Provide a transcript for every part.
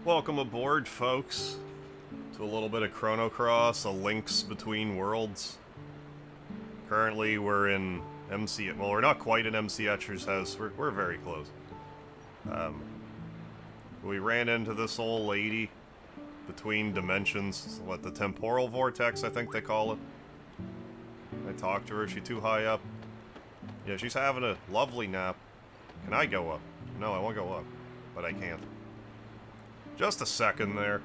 Welcome aboard, folks, to a little bit of Chrono Cross, a links between worlds. Currently, we're in MC... Well, we're not quite in MC Etcher's house. We're very close. We ran into this old lady between dimensions. What, the temporal vortex, I think they call it. I talked to her. Is she too high up? Yeah, she's having a lovely nap. Can I go up? No, I won't go up. But I can't. Just a second there.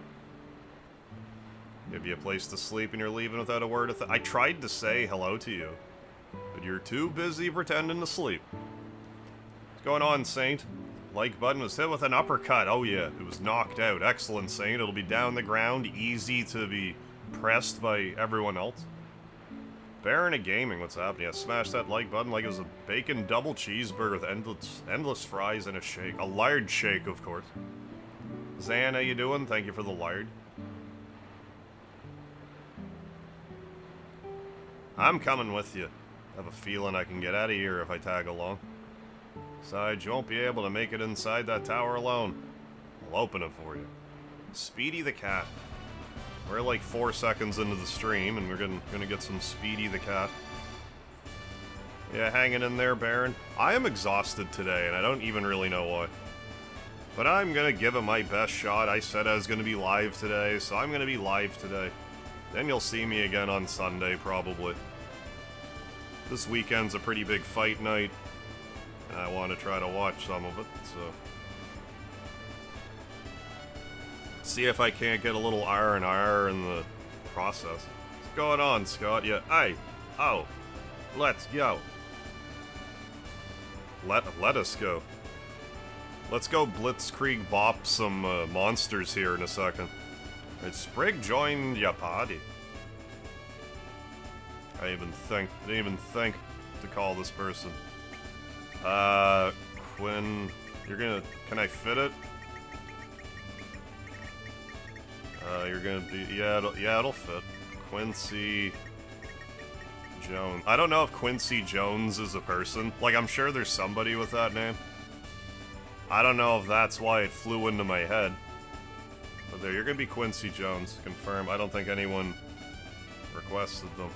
Give you a place to sleep and you're leaving without a word of I tried to say hello to you, but you're too busy pretending to sleep. What's going on, Saint? Like button was hit with an uppercut. Oh yeah, it was knocked out. Excellent, Saint. It'll be down the ground, easy to be pressed by everyone else. Baron of Gaming, what's happening? Yeah, smash that like button like it was a bacon double cheeseburger with endless fries and a shake. A large shake, of course. Zan, how you doing? Thank you for the lard. I'm coming with you. I have a feeling I can get out of here if I tag along. Besides, you won't be able to make it inside that tower alone. I'll open it for you. Speedy the cat. We're like 4 seconds into the stream, and we're gonna get some Speedy the cat. Yeah, hanging in there, Baron. I am exhausted today, and I don't even really know why. But I'm gonna give it my best shot. I said I was gonna be live today, so I'm gonna be live today. Then you'll see me again on Sunday, probably. This weekend's a pretty big fight night, and I want to try to watch some of it, so... See if I can't get a little R&R in the process. What's going on, Scott? Yeah, hey! Oh! Let's go! Let us go. Let's go blitzkrieg bop some monsters here in a second. Right, Sprig joined ya party. I didn't even think to call this person. Quinn, you're gonna, can I fit it? You're gonna be, yeah, it'll fit. Quincy Jones. I don't know if Quincy Jones is a person. Like, I'm sure there's somebody with that name. I don't know if that's why it flew into my head. But there, you're gonna be Quincy Jones. Confirm. I don't think anyone requested them.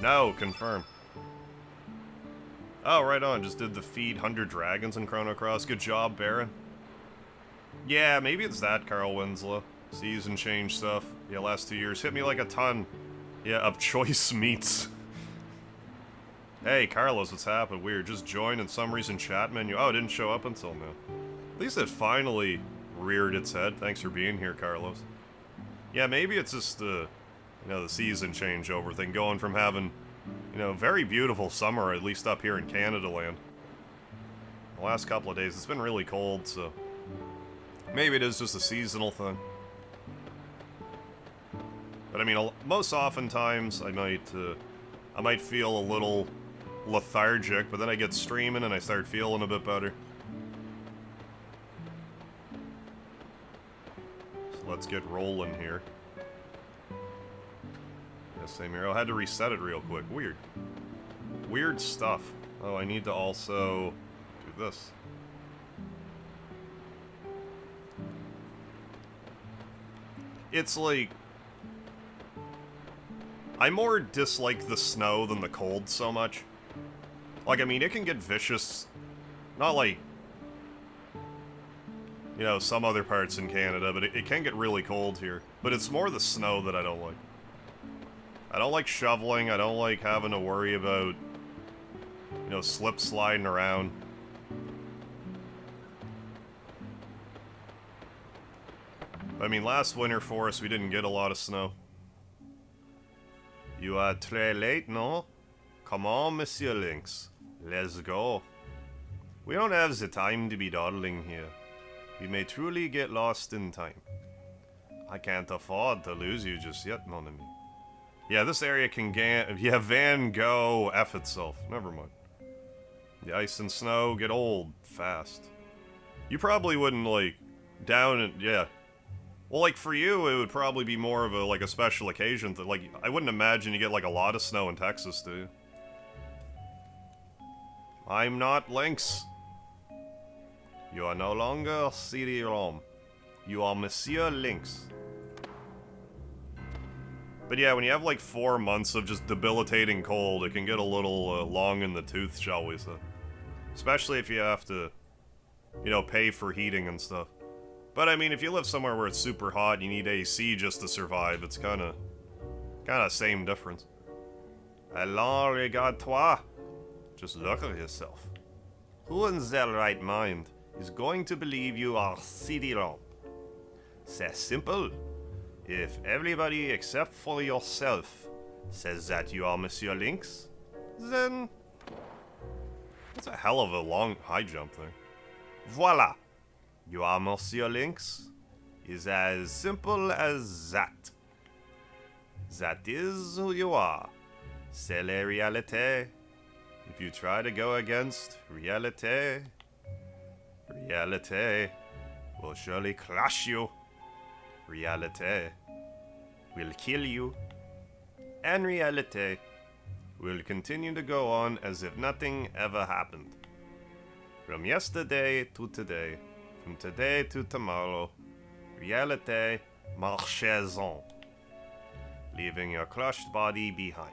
No, confirm. Oh, right on. Just did the feed 100 dragons in Chrono Cross. Good job, Baron. Yeah, maybe it's that, Carl Winslow. Season change stuff. Yeah, last 2 years. Hit me like a ton. Yeah, of choice meats. Hey, Carlos, what's happened? Weird. Just joined and some reason chat menu. Oh, it didn't show up until now. At least it finally reared its head. Thanks for being here, Carlos. Yeah, maybe it's just the season changeover thing. Going from having, very beautiful summer, at least up here in Canada land. The last couple of days, it's been really cold, so... Maybe it is just a seasonal thing. But I mean, most oftentimes, I might feel a little lethargic, but then I get streaming and I start feeling a bit better. So let's get rolling here. Yeah, same here. I had to reset it real quick. Weird. Weird stuff. Oh, I need to also do this. It's like... I more dislike the snow than the cold so much. Like, I mean, it can get vicious. Not like, some other parts in Canada, but it can get really cold here. But it's more the snow that I don't like. I don't like shoveling, I don't like having to worry about, slip sliding around. I mean, last winter for us, we didn't get a lot of snow. You are très late, no? Come on, Monsieur Lynx. Let's go. We don't have the time to be dawdling here. We may truly get lost in time. I can't afford to lose you just yet, mon ami. Yeah, this area can Van Gogh F itself. Never mind. The ice and snow get old fast. You probably wouldn't, like, yeah. Well, like, for you, it would probably be more of a special occasion. Like, I wouldn't imagine you get, like, a lot of snow in Texas, do you? I'm not Lynx. You are no longer CD-ROM. You are Monsieur Lynx. But yeah, when you have like 4 months of just debilitating cold, it can get a little long in the tooth, shall we say. Especially if you have to, you know, pay for heating and stuff. But I mean, if you live somewhere where it's super hot and you need AC just to survive, it's kind of same difference. Allons, regarde-toi. Just look at yourself. Who in their right mind is going to believe you are CD-ROM? C'est simple. If everybody except for yourself says that you are Monsieur Lynx, then that's a hell of a long high jump there. Voila! You are Monsieur Lynx is as simple as that. That is who you are. C'est la réalité. If you try to go against reality, reality will surely crush you. Reality will kill you. And reality will continue to go on as if nothing ever happened. From yesterday to today, from today to tomorrow, reality marches on, leaving your crushed body behind.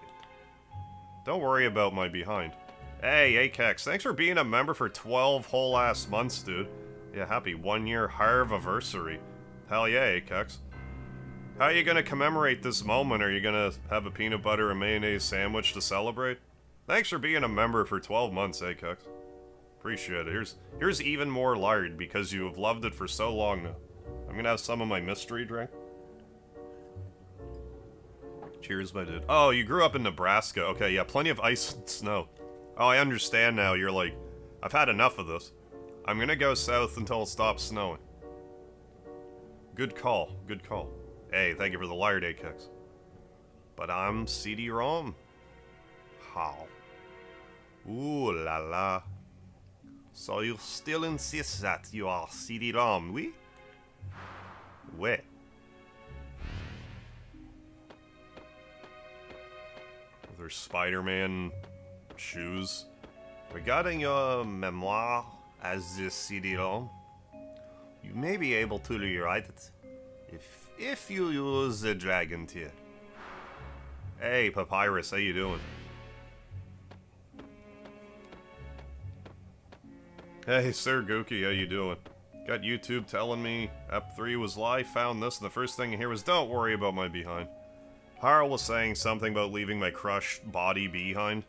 Don't worry about my behind. Hey, Akex, thanks for being a member for 12 whole ass months, dude. Yeah, happy 1 year Harv-iversary. Hell yeah, Akex. How are you gonna commemorate this moment? Are you gonna have a peanut butter and mayonnaise sandwich to celebrate? Thanks for being a member for 12 months, Akex. Appreciate it. Here's even more lard because you have loved it for so long now. I'm gonna have some of my mystery drink. Cheers, my dude. Oh, you grew up in Nebraska. Okay, yeah, plenty of ice and snow. Oh, I understand now. You're like, I've had enough of this. I'm gonna go south until it stops snowing. Good call. Good call. Hey, thank you for the lard, Akex. But I'm CD-ROM. How? Ooh la la. So you still insist that you are CD-ROM, oui? Ouais. With her Spider-Man shoes. Regarding your memoir as this CD-ROM, you may be able to rewrite it if you use the dragon tier. Hey, Papyrus, how you doing? Hey, Sir Gookie, how you doing? Got YouTube telling me Ep3 was live, found this, and the first thing I hear was, don't worry about my behind. Harl was saying something about leaving my crushed body behind.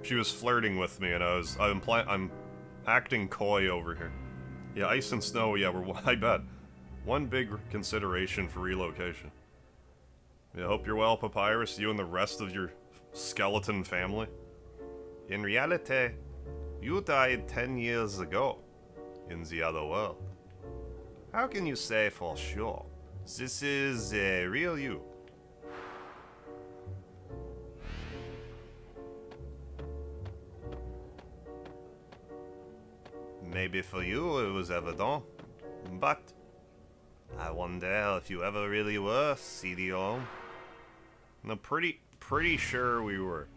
She was flirting with me, and I'm acting coy over here. Yeah, ice and snow, yeah, I bet. One big consideration for relocation. Yeah, hope you're well, Papyrus, you and the rest of your skeleton family. In reality, you died 10 years ago in the other world. How can you say for sure this is a real you? Maybe for you it was evident, but I wonder if you ever really were CD-ROM. No, pretty sure we were.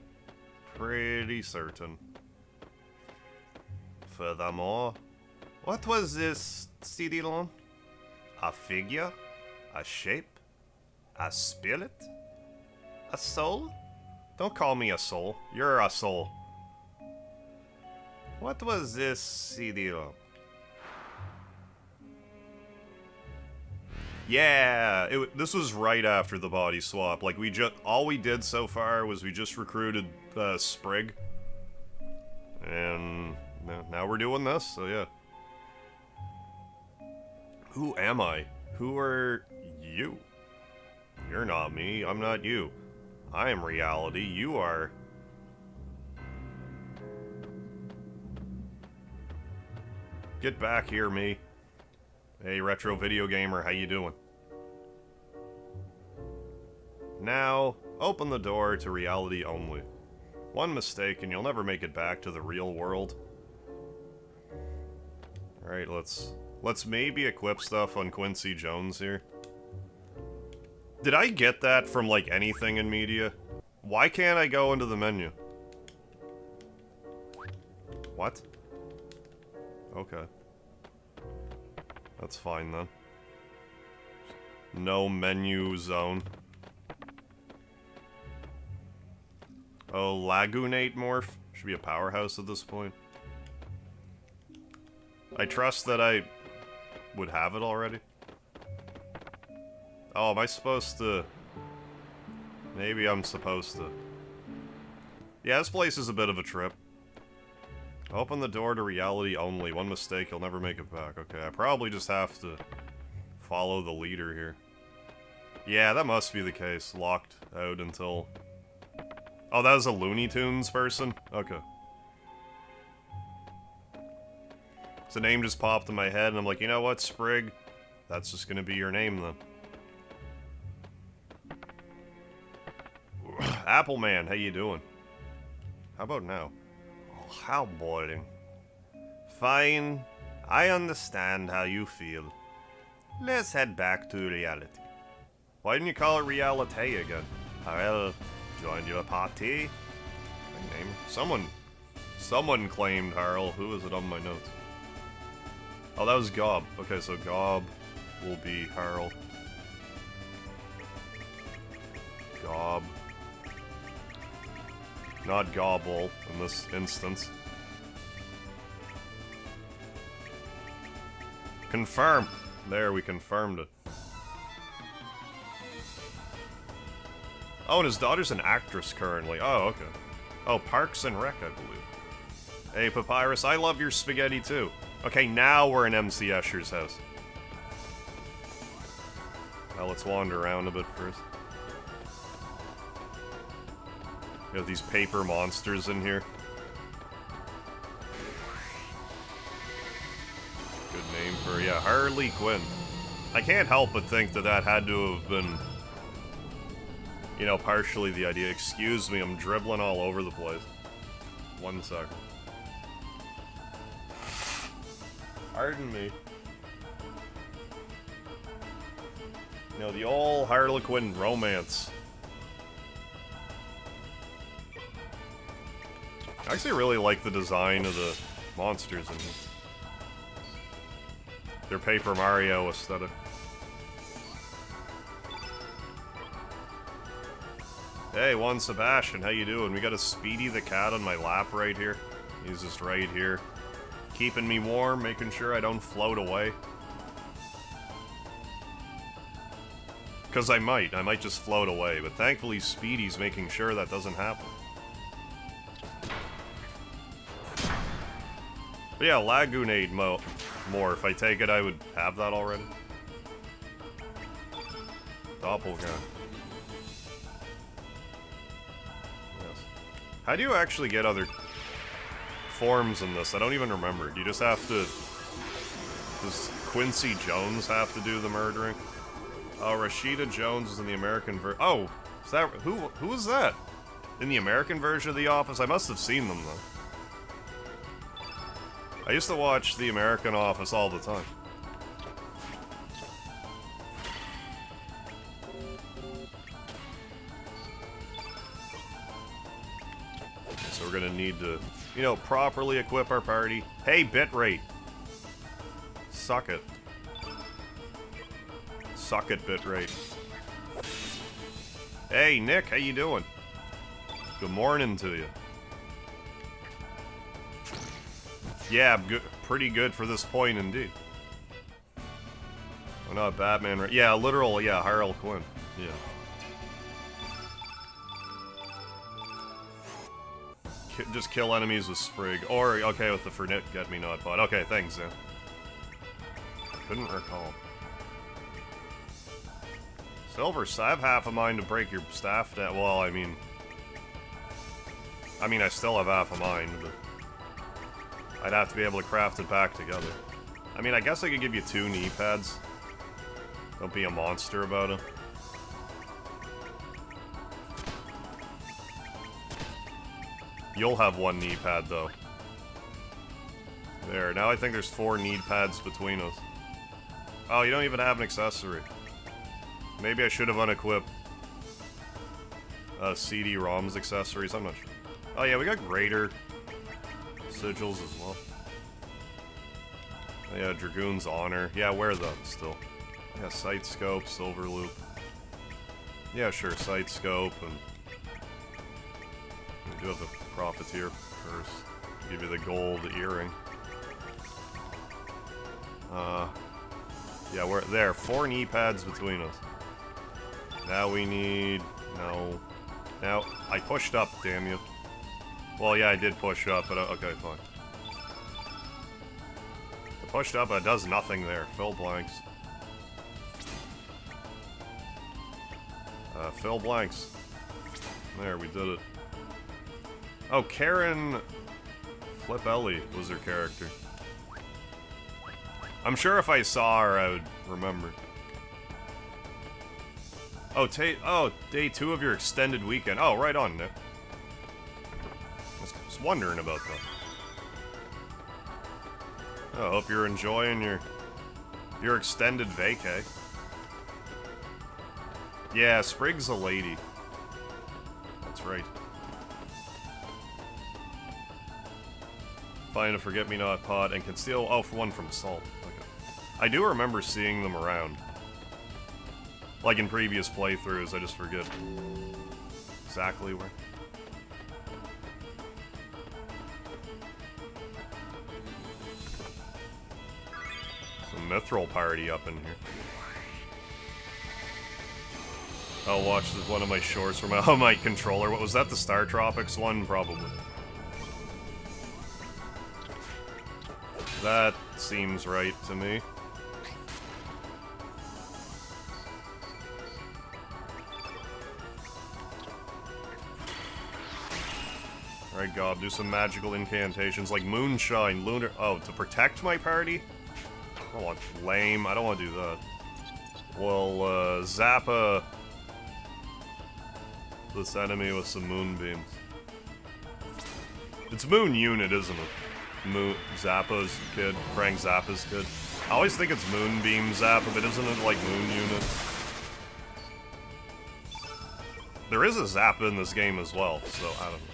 Pretty certain. Furthermore, what was this CD-ROM? A figure? A shape? A spirit? A soul? Don't call me a soul. You're a soul. What was this CD-ROM? Yeah, this was right after the body swap. Like, all we did so far was we just recruited Sprig. And now we're doing this, so yeah. Who am I? Who are you? You're not me, I'm not you. I am reality, you are... Get back here, me. Hey, retro video gamer, how you doing? Now, open the door to reality only. One mistake and you'll never make it back to the real world. Alright, let's maybe equip stuff on Quincy Jones here. Did I get that from, like, anything in media? Why can't I go into the menu? What? Okay. That's fine, then. No menu zone. Oh, Lagoonate morph? Should be a powerhouse at this point. I trust that I would have it already. Oh, am I supposed to... Maybe I'm supposed to... Yeah, this place is a bit of a trip. Open the door to reality only. One mistake, you'll never make it back. Okay, I probably just have to follow the leader here. Yeah, that must be the case. Locked out until... Oh, that was a Looney Tunes person? Okay. So name just popped in my head, and I'm like, you know what, Sprig? That's just gonna be your name, then. Appleman, how you doing? How about now? Oh, how boring. Fine. I understand how you feel. Let's head back to reality. Why didn't you call it reality again? I'll join your party. My name? Someone claimed Harl. Who is it on my notes? Oh, that was Gob. Okay, so Gob will be Harl. Gob. Not Gobble in this instance. Confirm. There, we confirmed it. Oh, and his daughter's an actress currently. Oh, okay. Oh, Parks and Rec, I believe. Hey, Papyrus, I love your spaghetti too. Okay, now we're in MC Escher's house. Now let's wander around a bit first. We have these paper monsters in here. Good name for, yeah, Harley Quinn. I can't help but think that that had to have been, you know, partially the idea. Excuse me, I'm dribbling all over the place. 1 second. Pardon me. You know, the old Harlequin romance. I actually really like the design of the monsters in here. Their Paper Mario aesthetic. Hey, Juan Sebastian, how you doing? We got a Speedy the cat on my lap right here. He's just right here. Keeping me warm, making sure I don't float away. Because I might just float away, but thankfully Speedy's making sure that doesn't happen. But yeah, Lagoonade morph. I take it I would have that already. Doppelganger. Yes. How do you actually get other forms in this? I don't even remember. Do you just have to... Does Quincy Jones have to do the murdering? Oh, Rashida Jones is in the American version. Oh, is that... Who is that? In the American version of The Office? I must have seen them, though. I used to watch The American Office all the time. So we're gonna need to, you know, properly equip our party. Hey, bitrate! Suck it. Suck it, bitrate. Hey, Nick, how you doing? Good morning to you. Yeah, good, pretty good for this point, indeed. Oh, not Batman, right? Yeah, literal, yeah, Harley Quinn. Yeah. Just kill enemies with Sprig. Or, okay, with the Forget Me Not bot. Okay, thanks, Zan. Couldn't recall. Silver, I have half a mind to break your staff down. Well, I mean, I still have half a mind, but I'd have to be able to craft it back together. I mean, I guess I could give you 2 knee pads. Don't be a monster about it. You'll have 1 knee pad, though. There, now I think there's 4 knee pads between us. Oh, you don't even have an accessory. Maybe I should have unequipped CD-ROM's accessories, I'm not sure. Oh yeah, we got greater sigils as well. Oh, yeah, Dragoon's Honor. Yeah, wear them still. Yeah, sight scope, silver loop. Yeah, sure, sight scope, and we do have the profiteer first. Give you the gold earring. Yeah, we're there. 4 knee pads between us. Now we need... No. Now, I pushed up, damn you. Well, yeah, I did push up, but okay, fine. I pushed up, but it does nothing there. Fill blanks. Fill blanks. There, we did it. Oh, Karen Flip Ellie was her character. I'm sure if I saw her, I would remember. Oh, day 2 of your extended weekend. Oh, right on, Nick. I was wondering about that. Oh, I hope you're enjoying your extended vacay. Yeah, Sprig's a lady. That's right. Find a forget-me-not pot and can steal... Oh, for one from Salt. Okay. I do remember seeing them around. Like in previous playthroughs, I just forget exactly where. Some mithril party up in here. I'll watch one of my shorts from my controller. What was that, the Star Tropics one? Probably. That seems right to me. Alright, Gob, do some magical incantations like Moonshine, Lunar... Oh, to protect my party? I don't want... Lame. I don't want to do that. Well, Zappa... this enemy with some moonbeams. It's Moon Unit, isn't it? Zappa's kid. Frank Zappa's kid. I always think it's Moonbeam Zappa, but isn't it like Moon Unit? There is a Zappa in this game as well, so I don't know.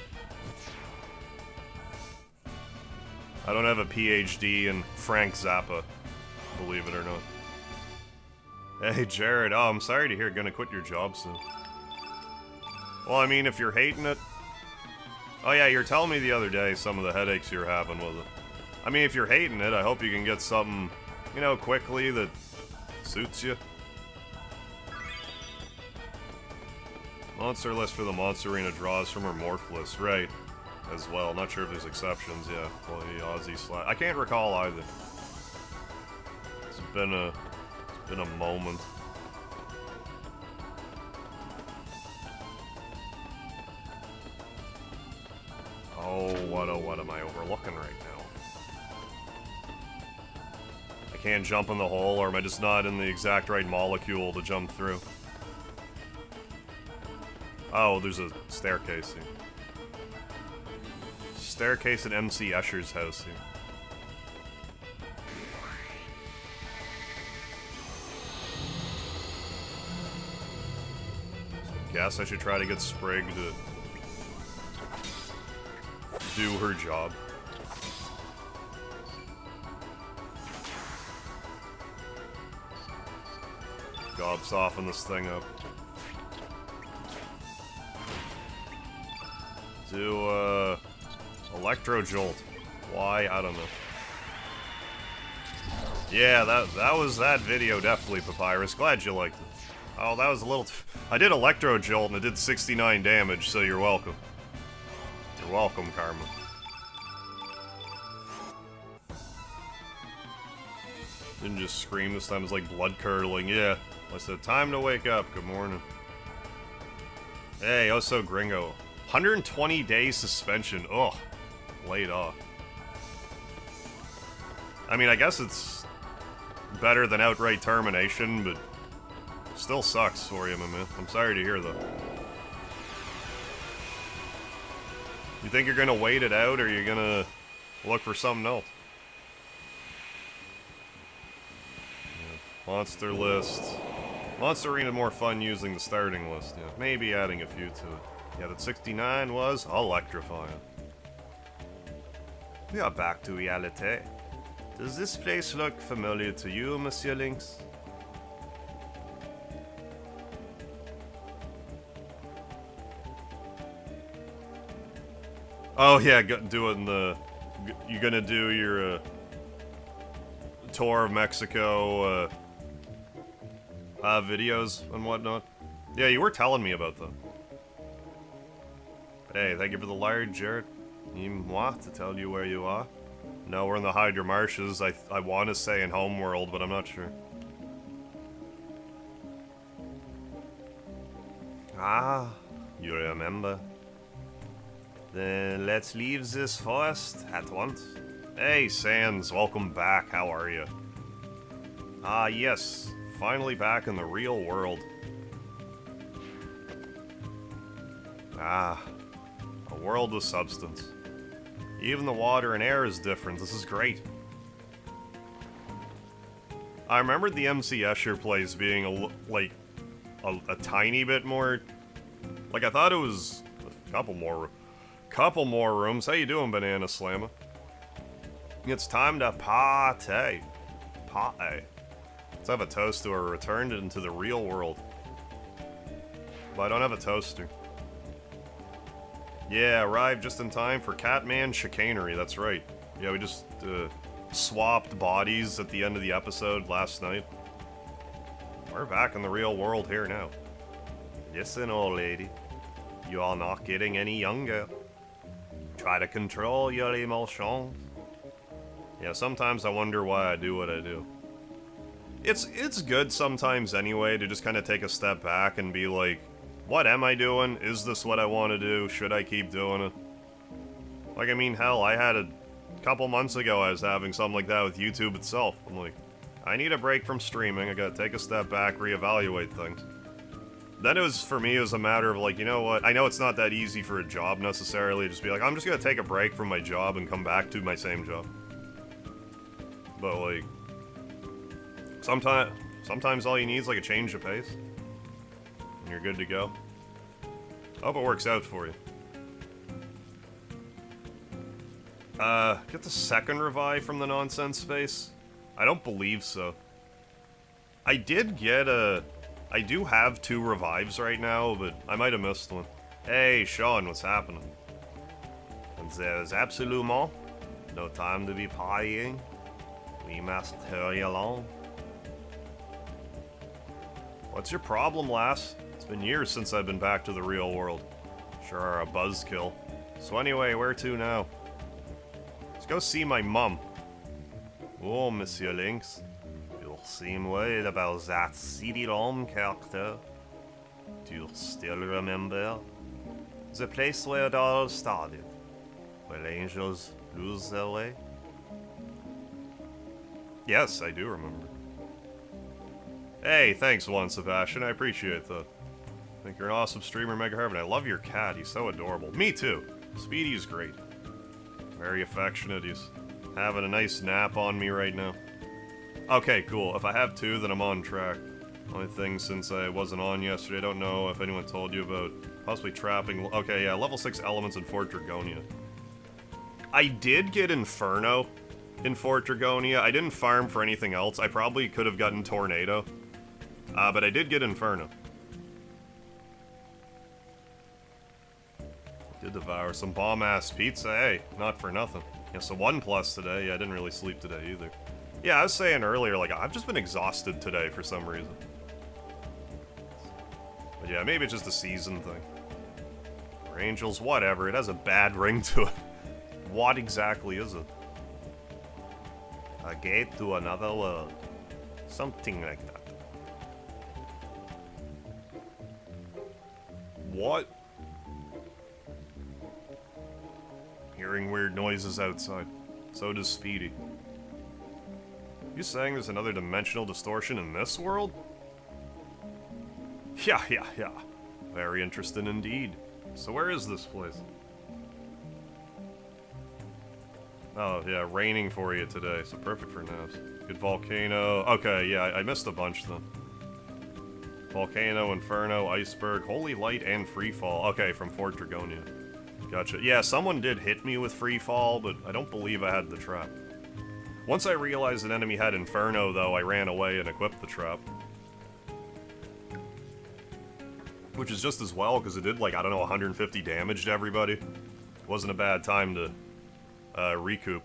I don't have a PhD in Frank Zappa, believe it or not. Hey, Jared. Oh, I'm sorry to hear you're gonna quit your job soon. Well, I mean, if you're hating it... Oh yeah, you were telling me the other day some of the headaches you're having with it. I mean, if you're hating it, I hope you can get something, you know, quickly that suits you. Monster list for the Monster Arena draws from her Morph list, right, as well. Not sure if there's exceptions, yeah. Well, the Aussie slot. I can't recall either. It's been a moment. Oh, what am I overlooking right now? I can't jump in the hole, or am I just not in the exact right molecule to jump through? Oh, there's a staircase here. Staircase at MC Escher's house here. So guess I should try to get Sprig to do her job. Gob soften this thing up. Do, Electro Jolt. Why? I don't know. Yeah, that was that video, definitely, Papyrus. Glad you liked it. Oh, that was a little... I did Electro Jolt, and it did 69 damage, so you're welcome. You're welcome, Karma. Didn't just scream this time, it's like blood curdling. Yeah. I said, time to wake up. Good morning. Hey, Oso Gringo. 120 days suspension. Ugh. Laid off. I mean, I guess it's better than outright termination, but still sucks for you, my man. I'm sorry to hear that. You think you're gonna wait it out, or you're gonna look for something else? Yeah. Monster list. Monster Arena more fun using the starting list, yeah. Maybe adding a few to it. Yeah, that 69 was electrifying. We are back to reality. Does this place look familiar to you, Monsieur Lynx? Oh yeah, doing the... You gonna do your tour of Mexico videos and whatnot? Yeah, you were telling me about them. Hey, thank you for the large, Jared. Moi to tell you where you are. No, we're in the Hydra Marshes. I want to say in Homeworld, but I'm not sure. Ah, you remember. Then let's leave this forest at once. Hey, Sans, welcome back. How are you? Ah, yes. Finally back in the real world. Ah, a world with substance. Even the water and air is different. This is great. I remembered the MC Escher place being a tiny bit more. Like, I thought it was a couple more rooms. How you doing, Banana Slammer? It's time to party. Party. Let's have a toast to a return into the real world. But I don't have a toaster. Yeah, arrived just in time for Catman chicanery, that's right. Yeah, we just swapped bodies at the end of the episode last night. We're back in the real world here now. Listen, old lady. You are not getting any younger. Try to control your emotions. Yeah, sometimes I wonder why I do what I do. It's good sometimes anyway to just kind of take a step back and be like, what am I doing? Is this what I want to do? Should I keep doing it? Like, I mean, hell, I had a couple months ago I was having something like that with YouTube itself. I'm like, I need a break from streaming. I gotta take a step back, reevaluate things. Then it was, for me, it was a matter of like, you know what? I know it's not that easy for a job necessarily. Just be like, I'm just gonna take a break from my job and come back to my same job. But like, sometimes all you need is like a change of pace. And you're good to go. Hope it works out for you. Get the second revive from the nonsense space? I don't believe so. I did get I do have 2 revives right now, but I might have missed one. Hey, Sean, what's happening? And there's absolument no time to be partying. We must hurry along. What's your problem, lass? It's been years since I've been back to the real world. Sure are a buzzkill. So anyway, where to now? Let's go see my mum. Oh, Monsieur Lynx. You seem worried about that CD-ROM character. Do you still remember? The place where it all started. Where angels lose their way? Yes, I do remember. Hey, thanks one, Sebastian. I appreciate that. I think you're an awesome streamer, Mega Heaven. I love your cat. He's so adorable. Me too. Speedy's great. Very affectionate. He's having a nice nap on me right now. Okay, cool. If I have 2, then I'm on track. Only thing, since I wasn't on yesterday, I don't know if anyone told you about possibly trapping... Okay, yeah, level 6 elements in Fort Dragonia. I did get Inferno in Fort Dragonia. I didn't farm for anything else. I probably could have gotten Tornado. But I did get Inferno. Did devour some bomb-ass pizza. Hey, not for nothing. Yeah, so 1+ today. Yeah, I didn't really sleep today either. Yeah, I was saying earlier, like, I've just been exhausted today for some reason. But yeah, maybe it's just a season thing. Or Angels, whatever. It has a bad ring to it. What exactly is it? A gate to another world. Something like that. What? Hearing weird noises outside. So does Speedy. You saying there's another dimensional distortion in this world? Yeah. Very interesting indeed. So where is this place? Oh, yeah, raining for you today, so perfect for naps. Good volcano. Okay, yeah, I missed a bunch then. Volcano, Inferno, Iceberg, Holy Light, and Freefall. Okay, from Fort Dragonia. Gotcha. Yeah, someone did hit me with Freefall, but I don't believe I had the trap. Once I realized an enemy had Inferno, though, I ran away and equipped the trap. Which is just as well, because it did, like, I don't know, 150 damage to everybody. Wasn't a bad time to recoup.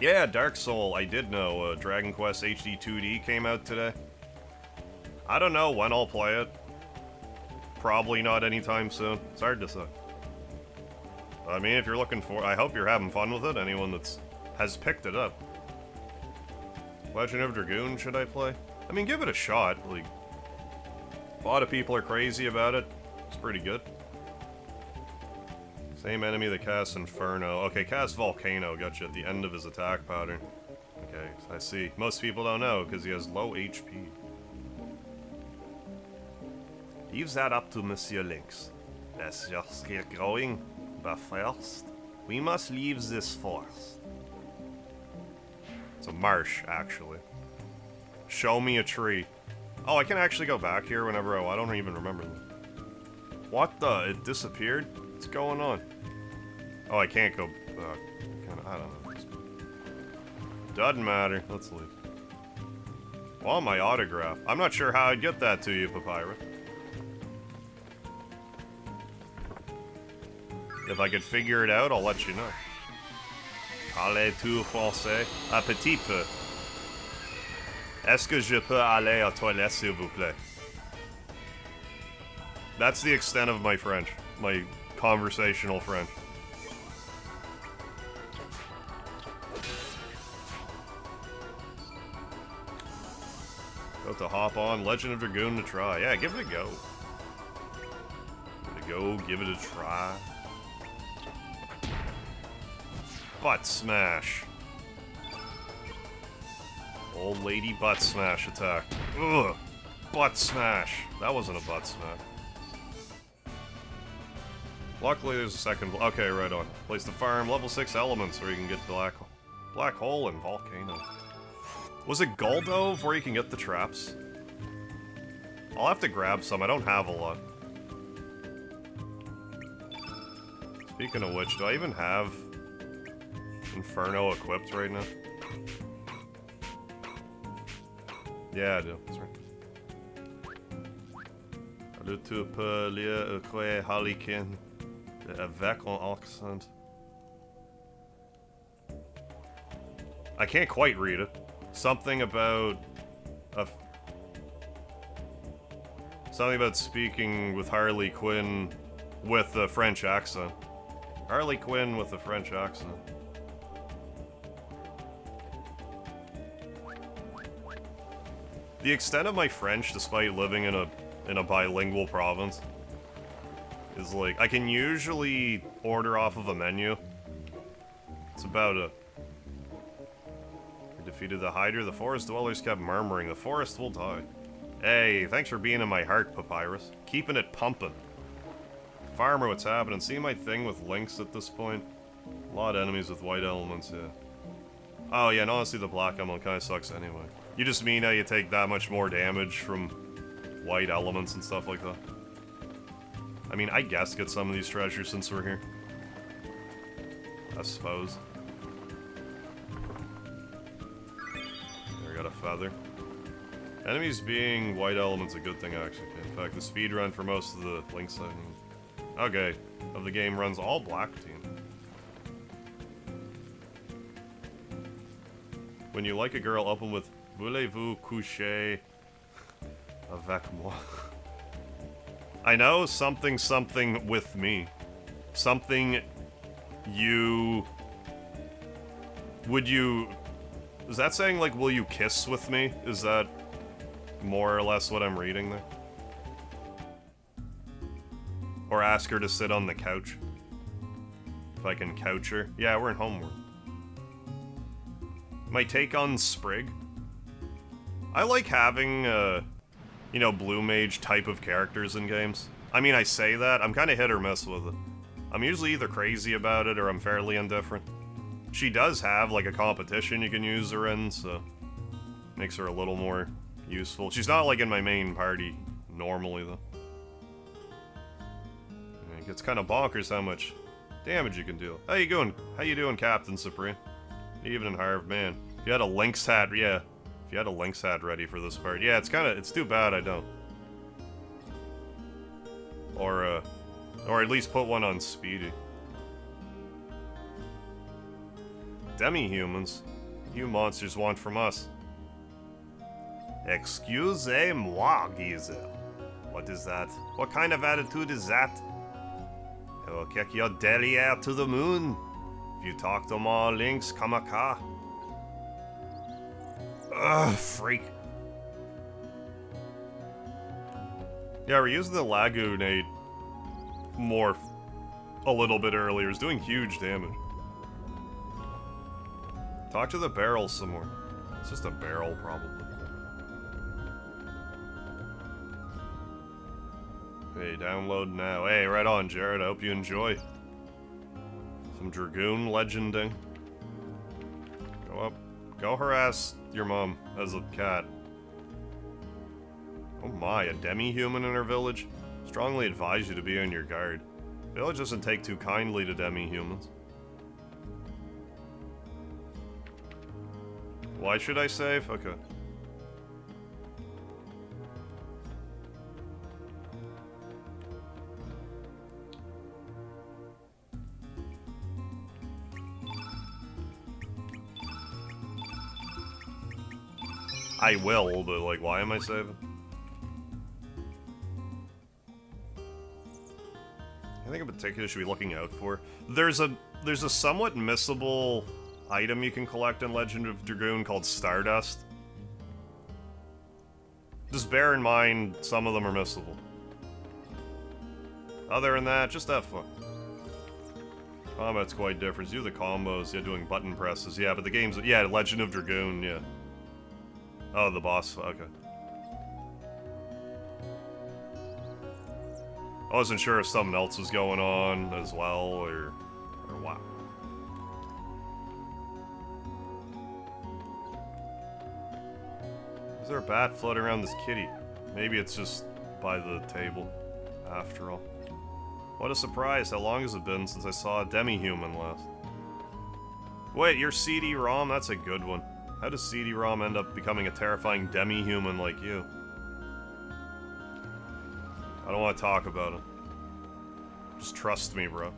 Yeah, Dark Soul, I did know. Dragon Quest HD 2D came out today. I don't know when I'll play it. Probably not anytime soon. It's hard to say. I mean, if you're looking for... I hope you're having fun with it, anyone that's has picked it up. Legend of Dragoon, should I play? I mean, give it a shot. Like, a lot of people are crazy about it. It's pretty good. Same enemy that casts Inferno. Okay, cast Volcano got you at the end of his attack pattern. Okay, I see. Most people don't know, because he has low HP. Leave that up to Monsieur Lynx. Let's just get going. But first, we must leave this forest. It's a marsh, actually. Show me a tree. Oh, I can actually go back here whenever I don't even remember them. What the? It disappeared? What's going on? Oh, I can't go... I don't know. Doesn't matter. Let's leave. Want my autograph. I'm not sure how I'd get that to you, Papyrus. If I could figure it out, I'll let you know. Parlez-vous français? Un petit peu. Est-ce que je peux aller aux toilettes, s'il vous plaît? That's the extent of my French. My conversational French. About to hop on Legend of Dragoon to try. Yeah, give it a go. Give it a go, give it a try. Butt smash. Old lady butt smash attack. Ugh. Butt smash. That wasn't a butt smash. Luckily there's a second... Okay, right on. Place to farm level 6 elements where you can get black hole and volcano. Was it Guldove where you can get the traps? I'll have to grab some. I don't have a lot. Speaking of which, do I even have Inferno equipped right now? Yeah, I do. That's right. Le tu peux lire que Harlequin avec un accent. I can't quite read it. Something about something about speaking with Harley Quinn with a French accent. Harley Quinn with a French accent. The extent of my French, despite living in a bilingual province, is like I can usually order off of a menu. It's about a defeated the Hydra. The forest dwellers kept murmuring, "The forest will die." Hey, thanks for being in my heart, Papyrus. Keeping it pumping. Farmer, what's happening? See my thing with links at this point? A lot of enemies with white elements, yeah. Oh yeah, and honestly the black element kinda sucks anyway. You just mean how you take that much more damage from white elements and stuff like that. I mean, I guess get some of these treasures since we're here. I suppose. There, got a feather. Enemies being white elements a good thing, actually. In fact, the speed run for most of the link sightings of the game runs all black team. When you like a girl, open with "Voulez-vous coucher avec moi?" I know something with me. Something you... Would you... Is that saying, like, will you kiss with me? Is that more or less what I'm reading there? Or ask her to sit on the couch? If I can couch her? Yeah, we're in Homeworld. My take on Sprig? I like having, you know, Blue Mage type of characters in games. I mean, I say that, I'm kind of hit or miss with it. I'm usually either crazy about it or I'm fairly indifferent. She does have, like, a competition you can use her in, so... Makes her a little more useful. She's not, like, in my main party normally, though. It gets kind of bonkers how much damage you can deal. How you doing, Captain Supreme? Evening, Harv, man. If you had a Lynx hat, yeah. If you had a Lynx hat ready for this part. Yeah, it's too bad I don't. Or, Or at least put one on Speedy. Demi-humans? You monsters want from us. Excusez-moi, geezer. What is that? What kind of attitude is that? I will kick your derriere to the moon. If you talk to more links, come a car. Ugh, freak. Yeah, we're using the Lagoonate morph a little bit earlier. It's doing huge damage. Talk to the barrel some more. It's just a barrel, probably. Hey, download now. Hey, right on, Jared. I hope you enjoy. Some Dragoon legending. Go up. Go harass your mom as a cat. Oh my, a demi-human in her village? Strongly advise you to be on your guard. Village doesn't take too kindly to demi-humans. Why should I save? Okay. I will, but like, why am I saving? Anything in particular should be looking out for? There's a somewhat missable item you can collect in Legend of Dragoon called Stardust. Just bear in mind, some of them are missable. Other than that, just have fun. Combat's quite different. You do the combos, yeah, doing button presses, yeah, but the game's, yeah, Legend of Dragoon, yeah. Oh, the boss, okay. I wasn't sure if something else was going on as well, or what. Is there a bat floating around this kitty? Maybe it's just by the table, after all. What a surprise, how long has it been since I saw a demi-human last? Wait, you're CD-ROM? That's a good one. How does CD-ROM end up becoming a terrifying demi-human like you? I don't want to talk about him. Just trust me, bro.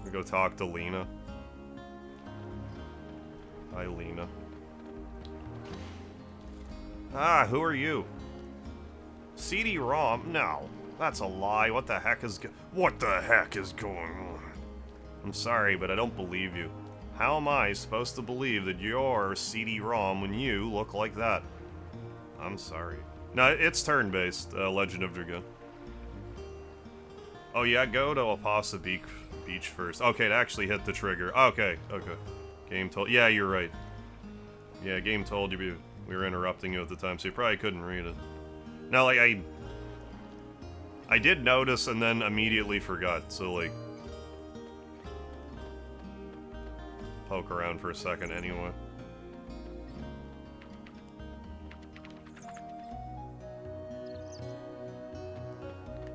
We go talk to Lena. Hi, Lena. Ah, who are you? CD-ROM? No, that's a lie. What the heck is going on? I'm sorry, but I don't believe you. How am I supposed to believe that you're CD-ROM when you look like that? I'm sorry. No, it's turn-based, Legend of Dragoon. Oh yeah, go to Apasa Beach first. Okay, to actually hit the trigger. Okay, okay. Game told... Yeah, you're right. Yeah, game told you we were interrupting you at the time, so you probably couldn't read it. Now, like, I did notice and then immediately forgot, so, like... Poke around for a second anyway.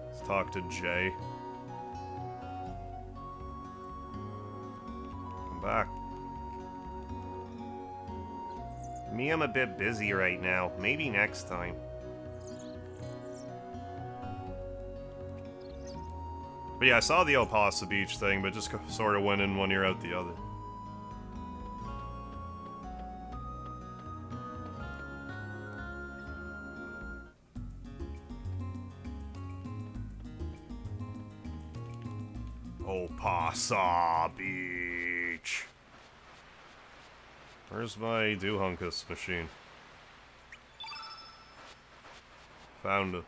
Let's talk to Jay. Come back. Me, I'm a bit busy right now. Maybe next time. But yeah, I saw the Opasa Beach thing, but just sort of went in one ear out the other. Opasa Beach. Where's my Duhunkus machine? Found it.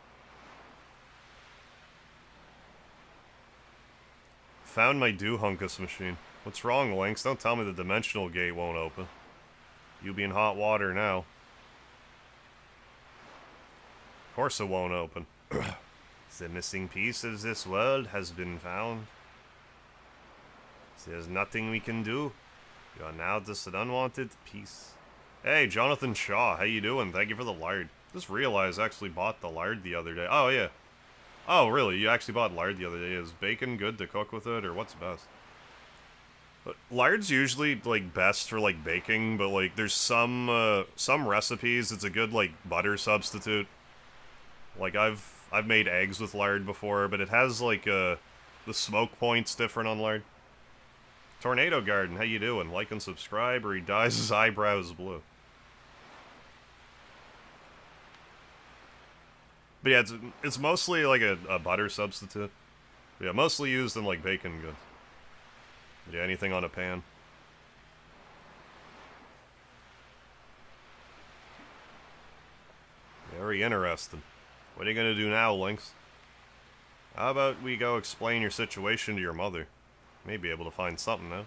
Found my Duhunkus machine. What's wrong, Lynx? Don't tell me the dimensional gate won't open. You be in hot water now. Of course it won't open. The missing piece of this world has been found. There's nothing we can do. You are now just an unwanted piece. Hey, Jonathan Shaw, how you doing? Thank you for the lard. Just realized I actually bought the lard the other day. Oh, yeah. Oh, really? You actually bought lard the other day. Is bacon good to cook with it, or what's best? But lard's usually, like, best for, like, baking, but, like, there's some recipes it's a good, like, butter substitute. Like, I've made eggs with lard before, but it has, like, the smoke point's different on lard. Tornado Garden, how you doing? Like and subscribe, or he dyes his eyebrows blue. But yeah, it's mostly like a butter substitute. But yeah, mostly used in, like, bacon goods. But yeah, anything on a pan. Very interesting. What are you gonna do now, Lynx? How about we go explain your situation to your mother? May be able to find something now.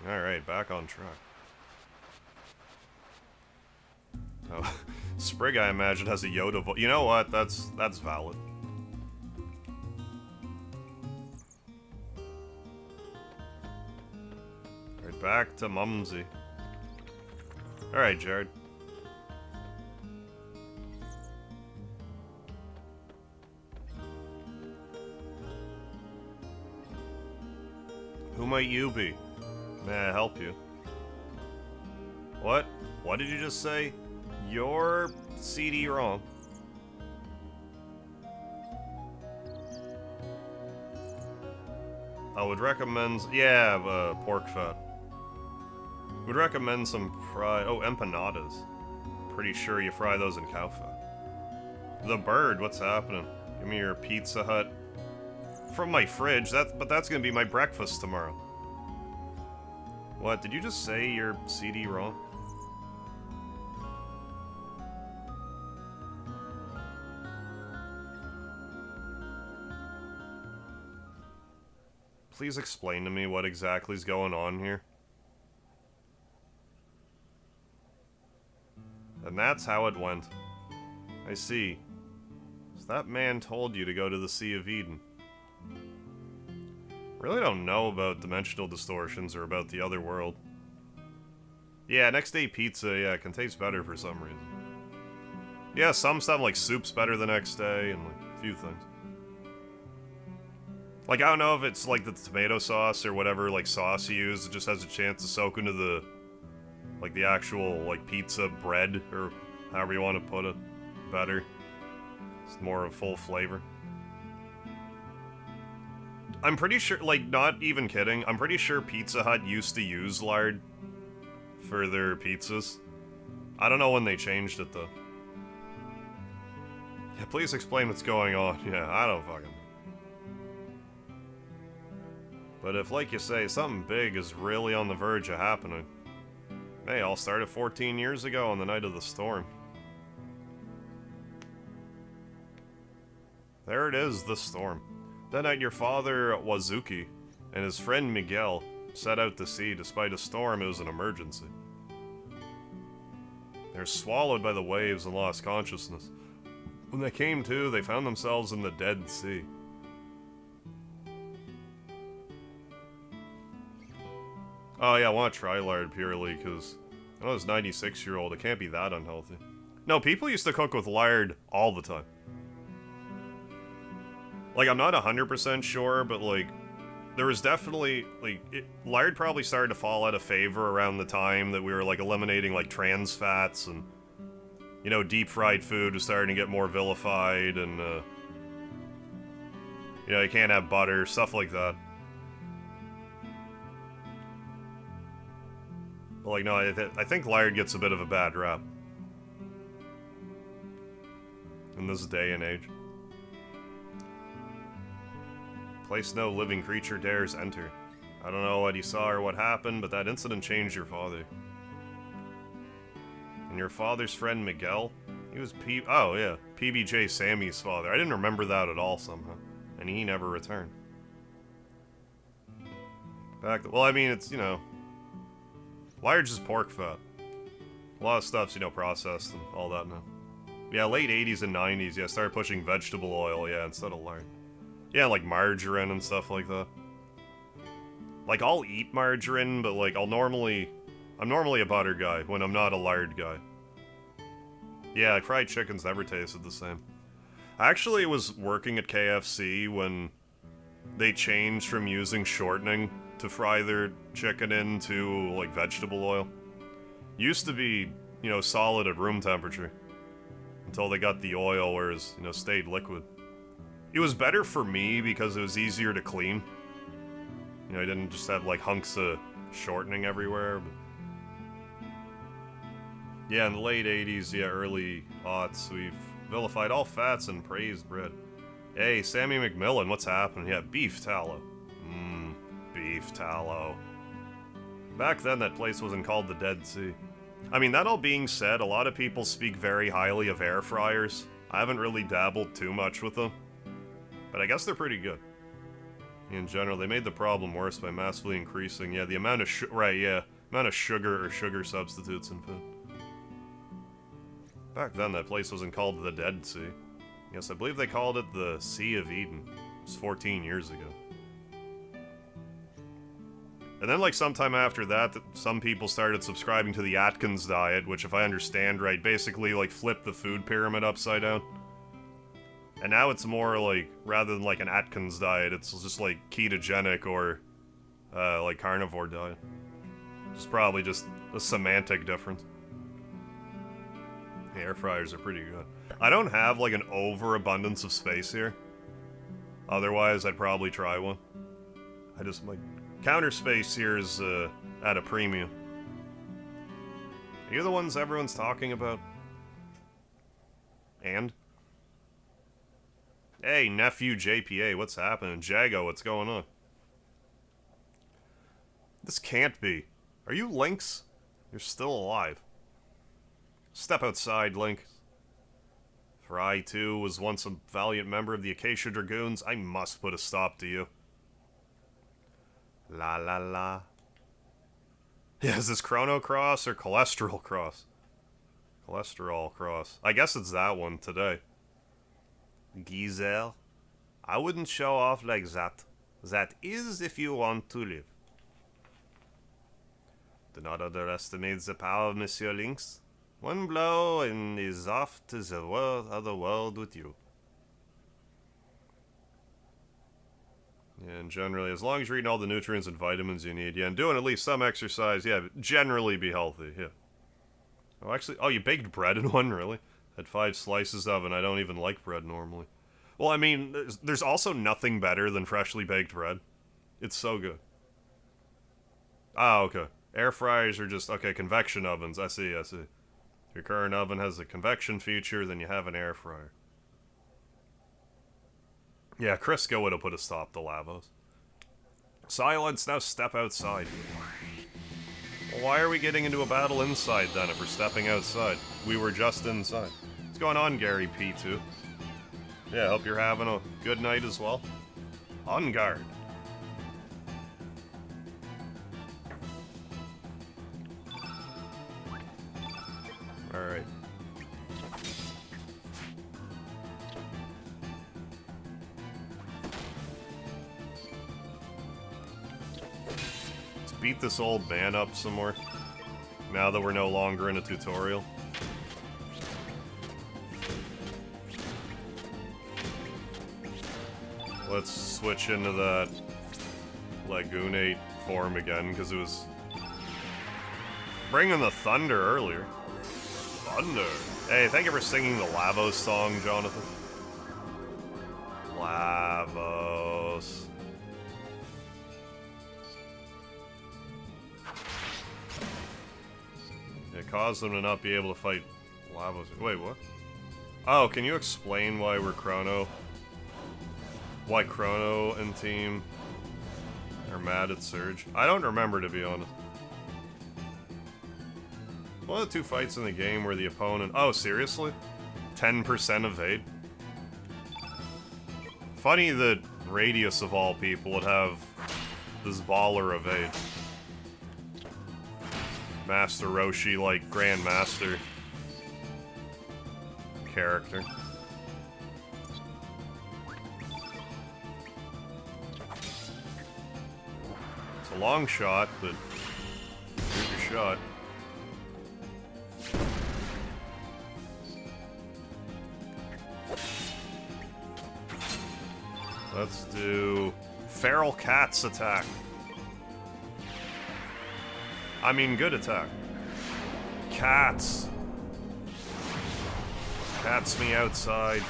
Alright, back on track. Oh, Sprig, I imagine, has a Yoda voice. You know what? That's valid. Alright, back to Mumsy. Alright, Jared. Who might you be? May I help you? What? What did you just say? You're CD wrong. I would recommend... Yeah, pork fat. Would recommend some fried... Oh, empanadas. Pretty sure you fry those in cow fat. The bird, what's happening? Give me your Pizza Hut. From my fridge, but that's gonna be my breakfast tomorrow. What, did you just say you're CD wrong? Please explain to me what exactly is going on here. And that's how it went. I see. So that man told you to go to the Sea of Eden. Really don't know about dimensional distortions or about the other world. Yeah, next day pizza, yeah, can taste better for some reason. Yeah, some stuff like soup's better the next day, and like a few things. Like, I don't know if it's like the tomato sauce or whatever like sauce you use, it just has a chance to soak into the, like the actual like pizza bread, or however you want to put it, better. It's more of full flavor. I'm pretty sure, like, not even kidding, I'm pretty sure Pizza Hut used to use lard for their pizzas. I don't know when they changed it, though. Yeah, please explain what's going on. Yeah, I don't fucking... But if, like you say, something big is really on the verge of happening... Hey, all started 14 years ago on the night of the storm. There it is, the storm. That night your father, Wazuki, and his friend Miguel set out to sea. Despite a storm, it was an emergency. They were swallowed by the waves and lost consciousness. When they came to, they found themselves in the Dead Sea. Oh yeah, I want to try lard purely, because I know this 96-year-old, it can't be that unhealthy. No, people used to cook with lard all the time. Like, I'm not 100% sure, but, like, there was definitely, like, lard probably started to fall out of favor around the time that we were, like, eliminating, like, trans fats, and, you know, deep-fried food was starting to get more vilified, and, you know, you can't have butter, stuff like that. But, like, no, I think lard gets a bit of a bad rap in this day and age. Place no living creature dares enter. I don't know what he saw or what happened, but that incident changed your father. And your father's friend Miguel? He was oh yeah, PBJ Sammy's father. I didn't remember that at all somehow. And he never returned. Well, I mean, it's, you know, lard's just pork fat. A lot of stuff's, you know, processed and all that now. Yeah, late 80s and 90s, yeah, started pushing vegetable oil, yeah, instead of lard. Yeah, like margarine and stuff like that. Like, I'll eat margarine, but, like, I'm normally a butter guy when I'm not a lard guy. Yeah, like, fried chicken's never tasted the same. I actually was working at KFC when they changed from using shortening to fry their chicken into, like, vegetable oil. Used to be, you know, solid at room temperature. until they got the oil, whereas, you know, stayed liquid. It was better for me because it was easier to clean. You know, I didn't just have, like, hunks of shortening everywhere. But yeah, in the late 80s, yeah, early aughts, we've vilified all fats and praised bread. Hey, Sammy McMillan, what's happening? Yeah, beef tallow. Beef tallow. Back then, that place wasn't called the Dead Sea. I mean, that all being said, a lot of people speak very highly of air fryers. I haven't really dabbled too much with them, but I guess they're pretty good. In general, they made the problem worse by massively increasing, yeah, the amount of amount of sugar or sugar substitutes in food. Back then, that place wasn't called the Dead Sea. Yes, I believe they called it the Sea of Eden. It was 14 years ago. And then, like, sometime after that, some people started subscribing to the Atkins diet, which, if I understand right, basically, like, flipped the food pyramid upside down. And now it's more, like, rather than, like, an Atkins diet, it's just, like, ketogenic or, like, carnivore diet. It's probably just a semantic difference. The air fryers are pretty good. I don't have, like, an overabundance of space here. Otherwise, I'd probably try one. I just, like... Counter space here is at a premium. Are you the ones everyone's talking about? And? Hey, nephew JPA, what's happening? Jago, what's going on? This can't be. Are you Lynx? You're still alive. Step outside, Link. For I, too, was once a valiant member of the Acacia Dragoons, I must put a stop to you. La la la. Yeah, is this Chrono Cross or Cholesterol Cross? Cholesterol Cross. I guess it's that one today. Giselle, I wouldn't show off like that. That is if you want to live. Do not underestimate the power of Monsieur Lynx. One blow and he's off to the other world with you. Yeah, and generally, as long as you're eating all the nutrients and vitamins you need, yeah, and doing at least some exercise, yeah, generally be healthy, yeah. Oh, actually, oh, you baked bread in one, really? Had 5 slices of, and I don't even like bread normally. Well, I mean, there's also nothing better than freshly baked bread. It's so good. Ah, okay. Air fryers are just, okay, convection ovens, I see. Your current oven has a convection feature, then you have an air fryer. Yeah, Crisco would have put a stop to Lavos. Silence, now step outside. Well, why are we getting into a battle inside, then, if we're stepping outside? We were just inside. What's going on, Gary P2? Yeah, hope you're having a good night as well. On guard. Alright. Beat this old man up some more, now that we're no longer in a tutorial. Let's switch into that Lagoonate form again, because it was bringing the thunder earlier. Thunder! Hey, thank you for singing the Lavos song, Jonathan. Lavos. It caused them to not be able to fight Lavos. Wait, what? Oh, can you explain why we're Chrono? Why Chrono and team are mad at Surge? I don't remember, to be honest. One of the 2 fights in the game where the opponent... Oh, seriously? 10% evade? Funny that Radius, of all people, would have this baller evade. Master Roshi, like, Grandmaster character. It's a long shot, but here's your shot. Let's do Feral Cat's attack. I mean, good attack. Cats. Pats me outside.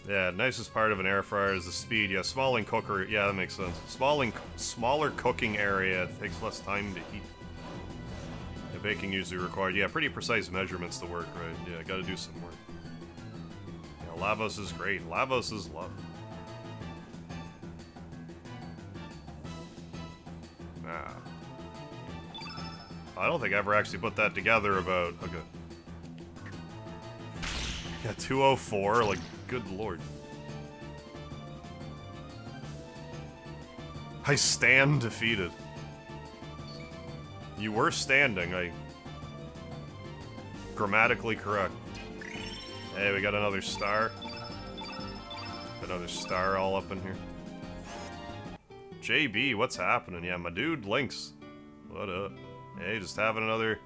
Yeah, nicest part of an air fryer is the speed. Yeah, smaller cooker. Yeah, that makes sense. Smaller cooking area takes less time to heat. Yeah, baking usually required. Yeah, pretty precise measurements to work, right? Yeah, gotta do some work. Yeah, Lavos is great. Lavos is love. Ah. I don't think I ever actually put that together about... Okay. Yeah, 204, like, good lord. I stand defeated. You were standing, grammatically correct. Hey, we got another star. Another star all up in here. JB, what's happening? Yeah, my dude Lynx. What up? Hey, just having another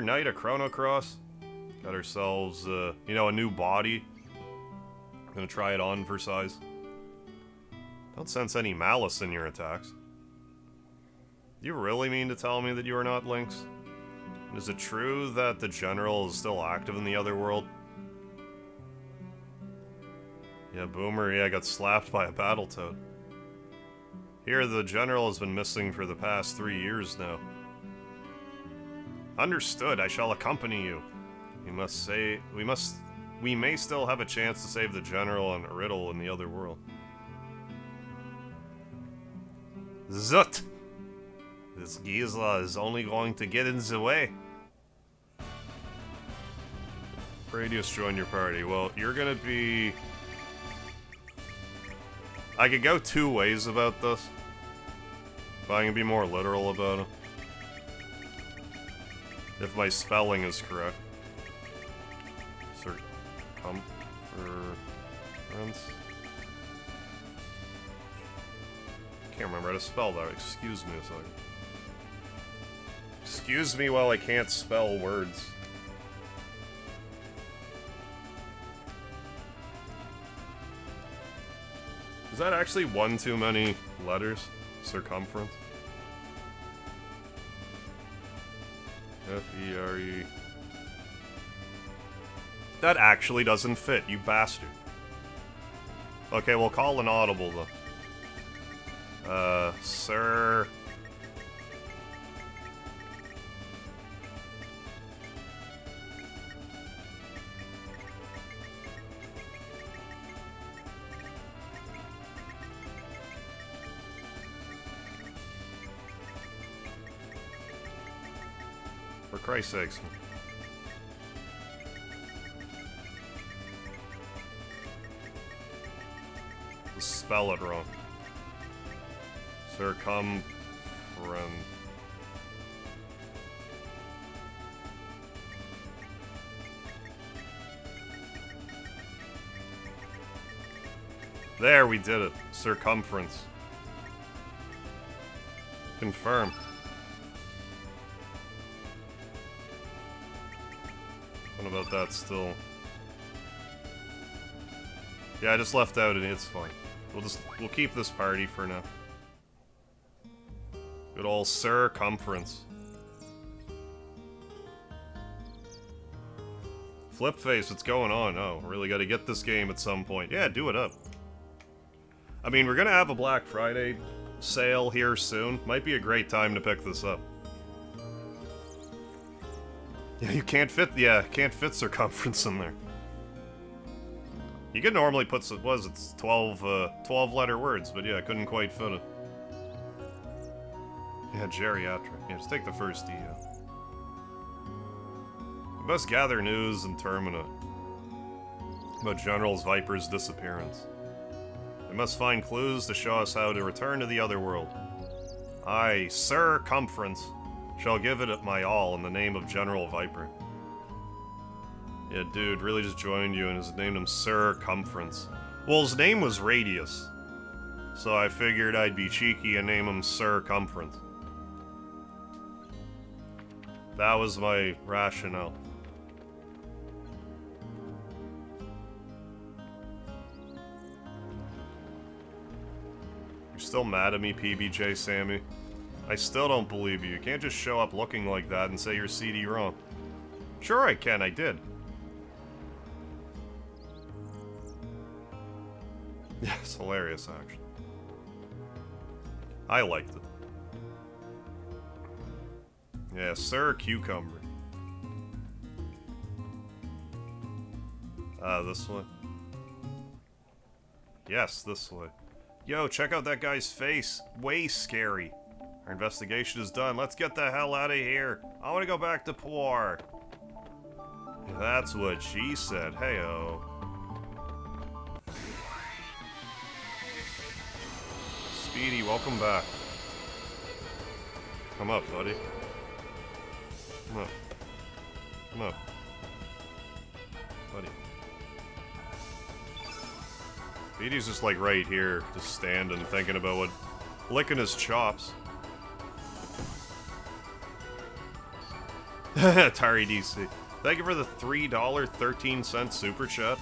night of Chrono Cross. Got ourselves, you know, a new body. Gonna try it on for size. Don't sense any malice in your attacks. You really mean to tell me that you are not Lynx? Is it true that the General is still active in the other world? Yeah, Boomer, yeah, got slapped by a Battletoad. Here, the General has been missing for the past 3 years now. Understood, I shall accompany you. We may still have a chance to save the General and Riddle in the other world. Zut! This Gisela is only going to get in the way. Radius, join your party. Well, you're gonna be... I could go 2 ways about this. But I'm gonna be more literal about it. If my spelling is correct. Circumference. Can't remember how to spell that. Excuse me a second. Excuse me while I can't spell words. Is that actually one too many letters? Circumference? F-E-R-E... That actually doesn't fit, you bastard. Okay, we'll call an audible, though. Sir... For Christ's sakes. Just spell it wrong. Circumference. There, we did it. Circumference. Confirm. What about that still? Yeah, I just left out and it's fine. We'll keep this party for now. Good old circumference. Flip face, what's going on? Oh, really gotta get this game at some point. Yeah, do it up. I mean, we're gonna have a Black Friday sale here soon. Might be a great time to pick this up. Yeah, you can't fit, can't fit circumference in there. You could normally put, it's 12 letter words, but yeah, I couldn't quite fit it. Yeah, geriatric. Yeah, just take the first D out. We must gather news and Termina about General Viper's disappearance. We must find clues to show us how to return to the other world. I, Circumference, shall give it my all in the name of General Viper. Yeah, dude, really just joined you and has named him Circumference. Well, his name was Radius, so I figured I'd be cheeky and name him Circumference. That was my rationale. You're still mad at me, PBJ Sammy? I still don't believe you. You can't just show up looking like that and say you're CD-ROM. Sure I can, I did. Yeah, it's hilarious, actually. I liked it. Yeah, Sir Cucumber. This way. Yes, this way. Yo, check out that guy's face. Way scary. Our investigation is done. Let's get the hell out of here. I want to go back to Poir. That's what she said. Hey-oh. Speedy, welcome back. Come up, buddy. Come up. Come up. Buddy. Speedy's just like right here, just standing, thinking about what... licking his chops. Atari DC. Thank you for the $3.13 super chat.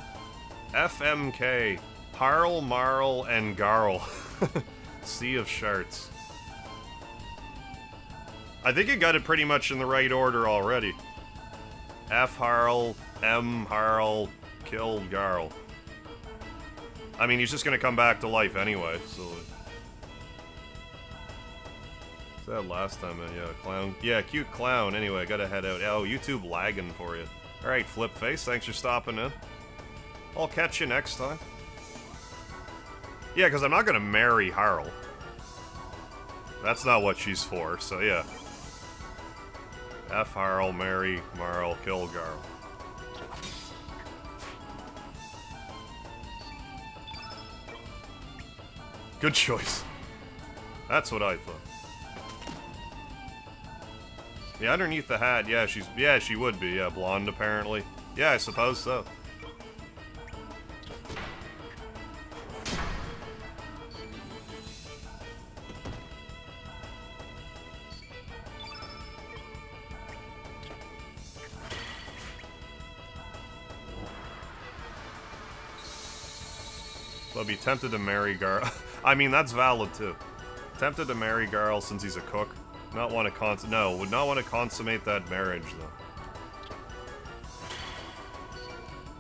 FMK. Harl, Marl, and Garl. Sea of Sharts. I think you got it pretty much in the right order already. F Harl, M Harl, kill Garl. I mean, he's just gonna come back to life anyway, so... That last time, yeah, clown. Yeah, cute clown. Anyway, gotta head out. Oh, YouTube lagging for you. Alright, Flipface, thanks for stopping in. I'll catch you next time. Yeah, because I'm not gonna marry Harl. That's not what she's for, so yeah. F Harl, marry Marl, kill Garl. Good choice. That's what I thought. Yeah, underneath the hat, yeah, she would be, yeah, blonde apparently. Yeah, I suppose so. I'll be tempted to marry Garl. I mean, that's valid too. Tempted to marry Garl since he's a cook. Not want to would not want to consummate that marriage though.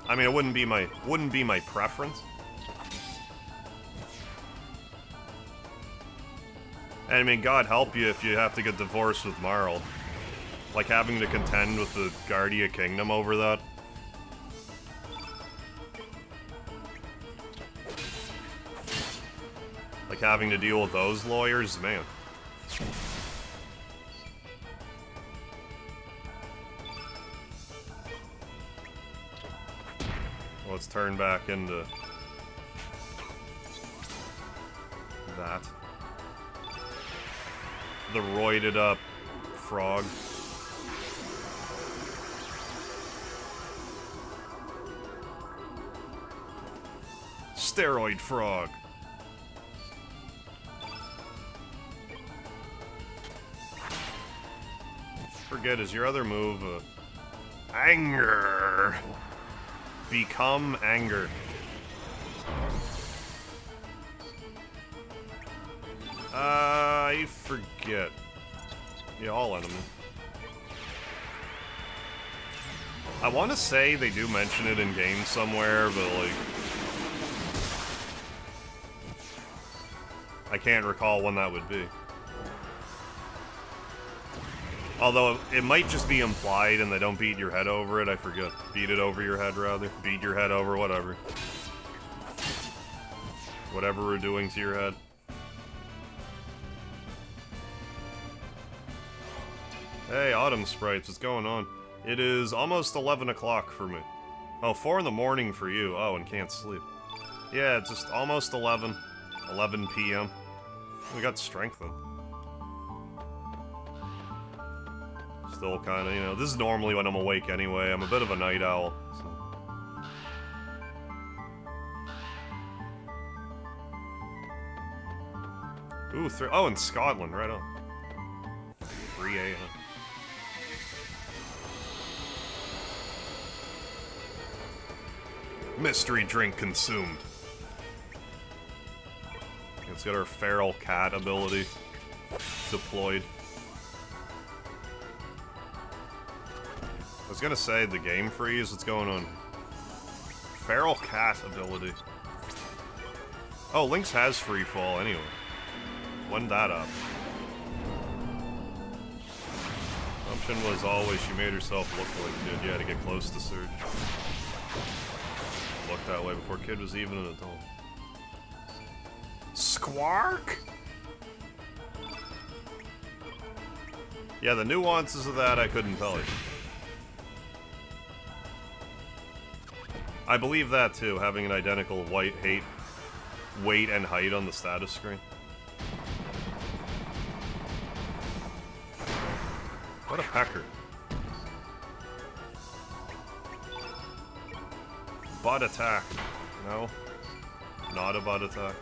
I mean, it wouldn't be my preference. And I mean, God help you if you have to get divorced with Marl. Like having to contend with the Guardia Kingdom over that. Like having to deal with those lawyers, man. Let's turn back into that. The roided up frog. Steroid frog. Forget, is your other move anger? Become anger. I forget. Yeah, all enemies. I want to say they do mention it in game somewhere, but like... I can't recall when that would be. Although, it might just be implied and they don't beat your head over it, I forget. Beat it over your head, rather. Beat your head over, whatever. Whatever we're doing to your head. Hey, Autumn Sprites, what's going on? It is almost 11 o'clock for me. Oh, 4 in the morning for you. Oh, and can't sleep. Yeah, it's just almost 11. 11 p.m. We got strength, then. Still kind of, you know, this is normally when I'm awake anyway. I'm a bit of a night owl. So. Ooh, oh, in Scotland, right on. 3 a.m. Mystery drink consumed. Let's get our feral cat ability. deployed. I was gonna say the game freeze. What's going on? Feral cat ability. Oh, Lynx has free fall anyway. When that up? Option was always she made herself look like Kid. You had to get close to Surge. Looked that way before Kid was even an adult. Squark? Yeah, the nuances of that I couldn't tell you. I believe that too, having an identical weight and height on the status screen. What a pecker. Butt attack. No. Not a butt attack.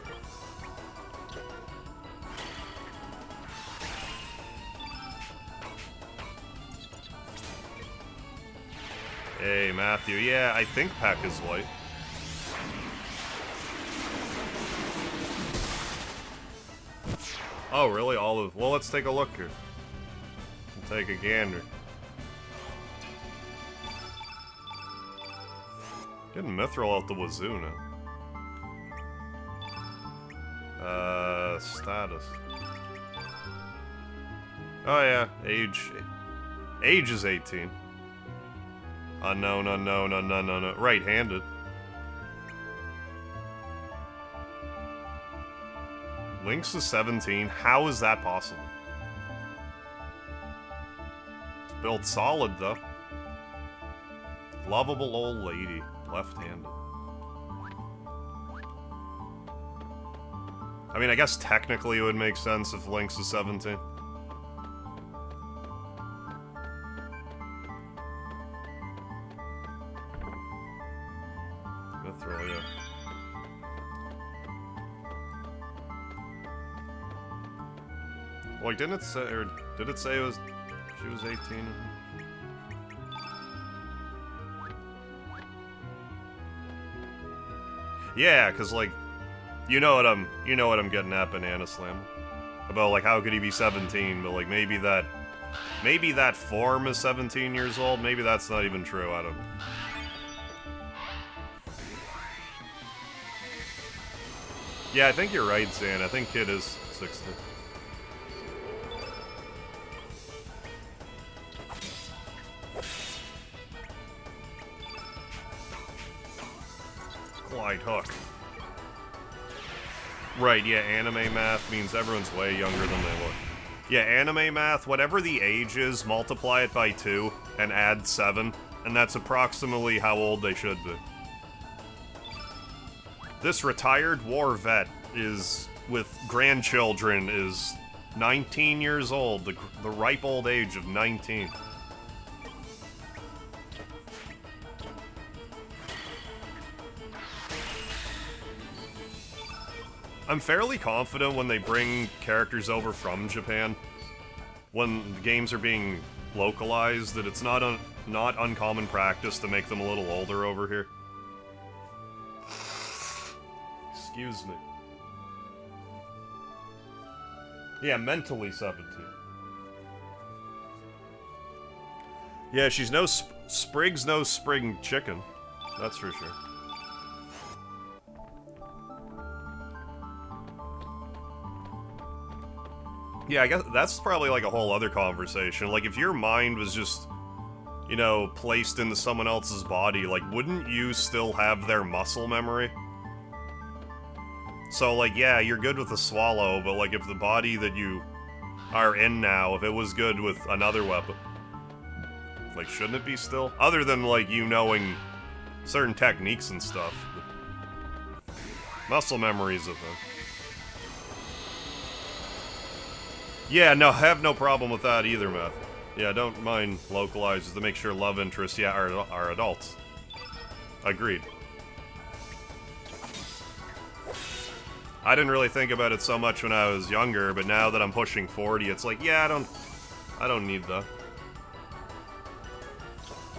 Hey, Matthew. Yeah, I think Peck is white. Oh, really? All of... Well, let's take a look here. We'll take a gander. Getting Mithril out the wazoo now. Status. Oh, yeah. Age. Age is 18. Unknown, unknown, unknown, unknown. Right-handed. Lynx is 17. How is that possible? It's built solid, though. Lovable old lady. Left-handed. I mean, I guess technically it would make sense if Lynx is 17. Mithril, yeah. Like, didn't it say, or did it say it was, she was 18? Yeah, cause like, you know what I'm getting at, Banana Slam. About like, how could he be 17? But like, maybe that form is 17 years old. Maybe that's not even true. I don't know. Yeah, I think you're right, Zan. I think Kid is 16. Glide hook. Right, yeah, anime math means everyone's way younger than they look. Yeah, anime math, whatever the age is, multiply it by 2 and add 7, and that's approximately how old they should be. This retired war vet is, with grandchildren, is 19 years old, the ripe old age of 19. I'm fairly confident when they bring characters over from Japan, when the games are being localized, that it's not uncommon practice to make them a little older over here. Excuse me. Yeah, mentally 17. Yeah, she's no Sprig's no spring chicken. That's for sure. Yeah, I guess that's probably like a whole other conversation. Like, if your mind was just, you know, placed into someone else's body, like, wouldn't you still have their muscle memory? So, like, yeah, you're good with the swallow, but, like, if the body that you are in now, if it was good with another weapon, like, shouldn't it be still? Other than, like, you knowing certain techniques and stuff. Muscle memories of them. Yeah, no, I have no problem with that either, Matt. Yeah, don't mind localizers to make sure love interests, yeah, are adults. Agreed. I didn't really think about it so much when I was younger, but now that I'm pushing 40, it's like, yeah, I don't need that.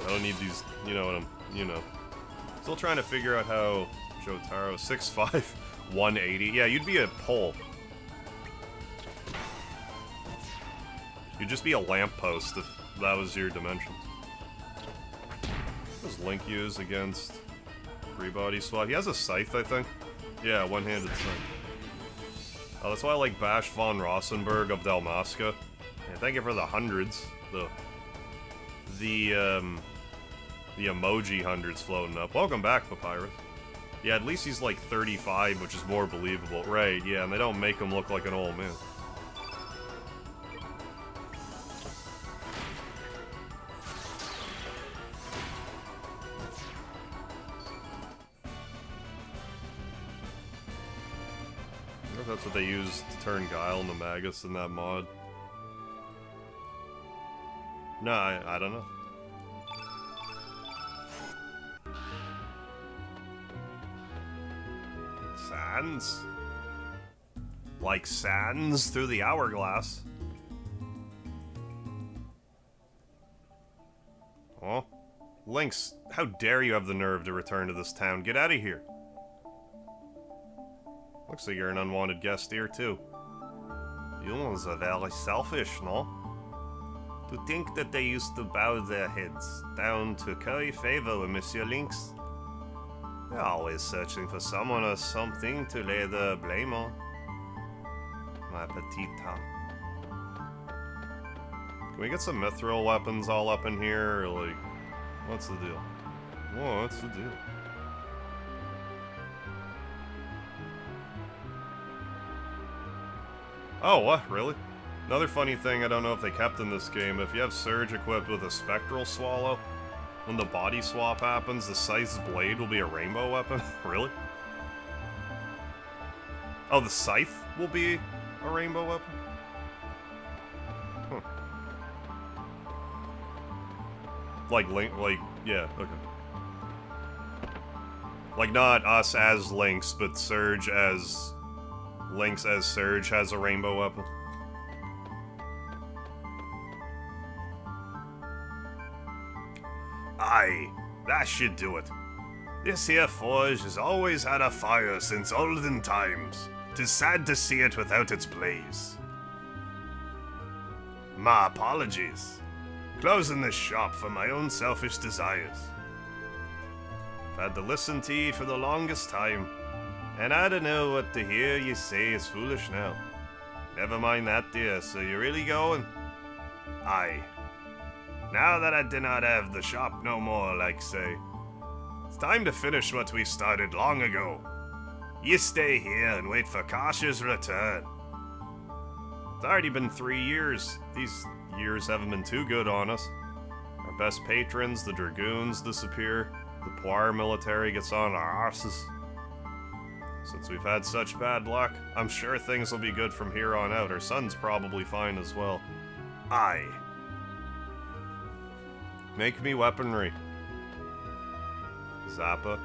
I don't need these, you know what Still trying to figure out how Jotaro, 6'5", 180. Yeah, you'd be a pole. You'd just be a lamppost if that was your dimensions. What does Link use against free body swap? He has a scythe, I think. Yeah, one-handed scythe. Oh, that's why I like Bash von Rossenberg of Dalmasca. And thank you for the hundreds. The emoji hundreds floating up. Welcome back, Papyrus. Yeah, at least he's like 35, which is more believable. Right, yeah, and they don't make him look like an old man. I wonder if that's what they used to turn Guile into Magus in that mod. No, I don't know. Sands? Like sands through the hourglass. Oh? Lynx, how dare you have the nerve to return to this town? Get out of here. Looks like you're an unwanted guest here, too. Humans are very selfish, no? To think that they used to bow their heads down to curry favor with Monsieur Lynx. They're always searching for someone or something to lay the blame on. My petita. Can we get some mithril weapons all up in here, or like, what's the deal? Whoa, what's the deal? Oh, what? Really? Another funny thing I don't know if they kept in this game, if you have Surge equipped with a Spectral Swallow, when the body swap happens, the Scythe's blade will be a rainbow weapon? Really? Oh, the Scythe will be a rainbow weapon? Huh. Like Link, like, yeah, okay. Like not us as Lynx, but Surge as... Lynx as Surge has a rainbow weapon. Aye, that should do it. This here forge has always had a fire since olden times. 'Tis sad to see it without its blaze. My apologies. Closing this shop for my own selfish desires. I've had to listen to you for the longest time, and I don't know what to hear you say is foolish now. Never mind that, dear, so you're really going? Aye. Now that I do not have the shop no more, like say, it's time to finish what we started long ago. You stay here and wait for Kasha's return. It's already been 3 years. These years haven't been too good on us. Our best patrons, the Dragoons, disappear. The Poir military gets on our arses. Since we've had such bad luck, I'm sure things will be good from here on out. Our son's probably fine as well. Aye. Make me weaponry. Zappa.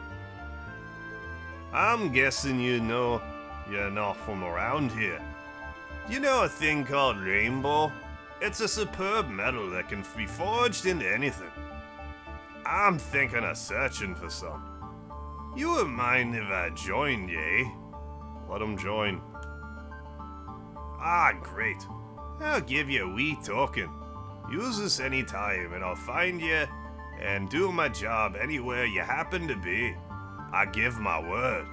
I'm guessing you're not from around here. You know a thing called rainbow? It's a superb metal that can be forged into anything. I'm thinking of searching for some. You wouldn't mind if I joined, eh? Let him join. Ah, great. I'll give you a wee token. Use this anytime, and I'll find you and do my job anywhere you happen to be. I give my word.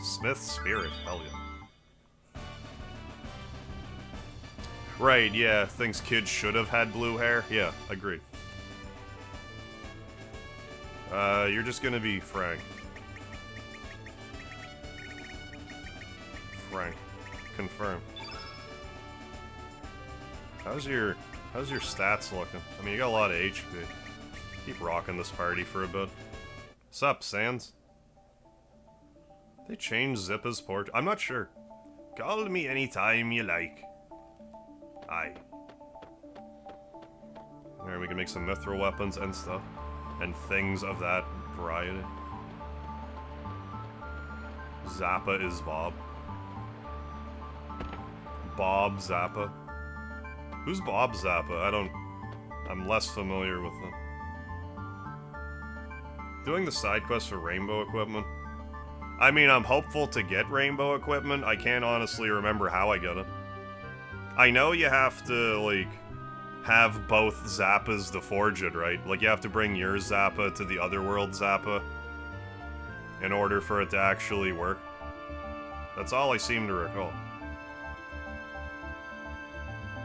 Smith's Spirit, hell yeah. Right, yeah, thinks kids should have had blue hair. Yeah, agreed. You're just gonna be Frank. Frank. Confirm. How's your stats looking? I mean, you got a lot of HP. Keep rocking this party for a bit. Sup, Sans? They changed Zippa's portrait? I'm not sure. Call me anytime you like. Aye. There, we can make some mithril weapons and stuff. And things of that variety. Zappa is Bob. Bob Zappa. Who's Bob Zappa? I'm less familiar with them. Doing the side quest for rainbow equipment. I mean, I'm hopeful to get rainbow equipment. I can't honestly remember how I got it. I know you have to, like, have both Zappas to forge it, right? Like, you have to bring your Zappa to the Otherworld Zappa in order for it to actually work. That's all I seem to recall.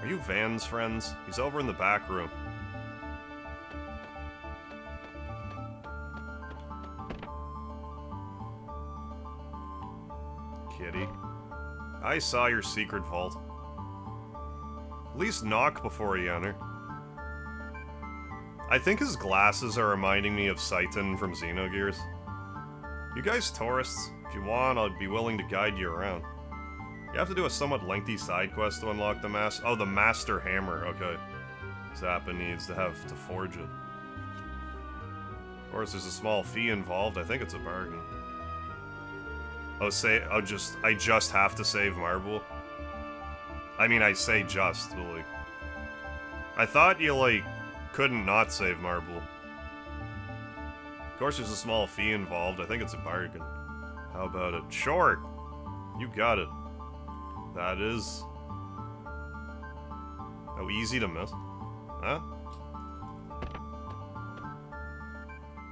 Are you Van's friends? He's over in the back room. Kitty. I saw your secret vault. At least knock before you enter. I think his glasses are reminding me of Saitan from Xenogears. You guys tourists, if you want, I'd be willing to guide you around. You have to do a somewhat lengthy side quest to unlock the the Master Hammer, okay. Zappa needs to have to forge it. Of course, there's a small fee involved. I think it's a bargain. I just have to save Marble. I mean, I say just, but like... I thought you, like, couldn't not save Marble. Of course, there's a small fee involved. I think it's a bargain. How about it? Sure! You got it. That is... how easy to miss. Huh?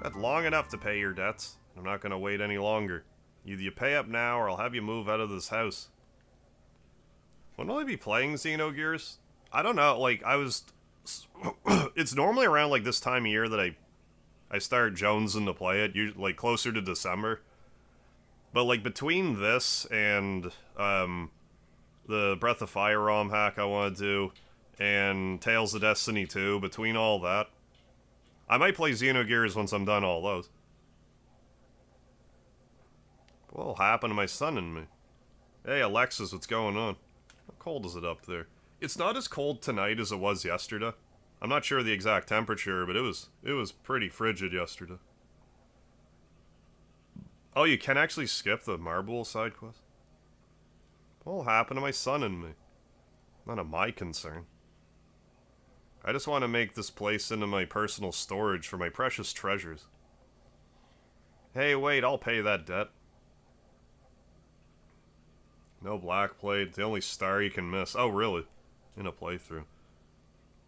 Got long enough to pay your debts. I'm not gonna wait any longer. Either you pay up now, or I'll have you move out of this house. When will I be playing Xenogears? I don't know, like, I was... it's normally around, like, this time of year that I start jonesing to play it, usually, like, closer to December. But, like, between this and, the Breath of Fire ROM hack I want to do, and Tales of Destiny 2, between all that, I might play Xenogears once I'm done all those. What'll happen to my son and me? Hey, Alexis, what's going on? How cold is it up there? It's not as cold tonight as it was yesterday. I'm not sure the exact temperature, but it was pretty frigid yesterday. Oh, you can actually skip the Marble side quest? What'll happen to my son and me? None of my concern. I just want to make this place into my personal storage for my precious treasures. Hey, wait, I'll pay that debt. No black plate, the only star you can miss. Oh, really? In a playthrough.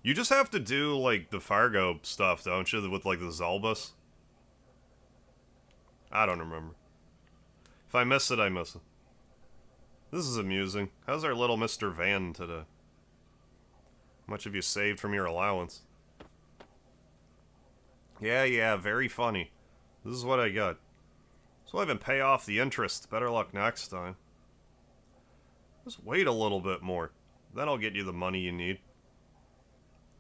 You just have to do, like, the Fargo stuff, don't you? With, like, the Zalbus? I don't remember. If I miss it, I miss it. This is amusing. How's our little Mr. Van today? How much have you saved from your allowance? Yeah, very funny. This is what I got. So I even pay off the interest. Better luck next time. Just wait a little bit more. Then I'll get you the money you need.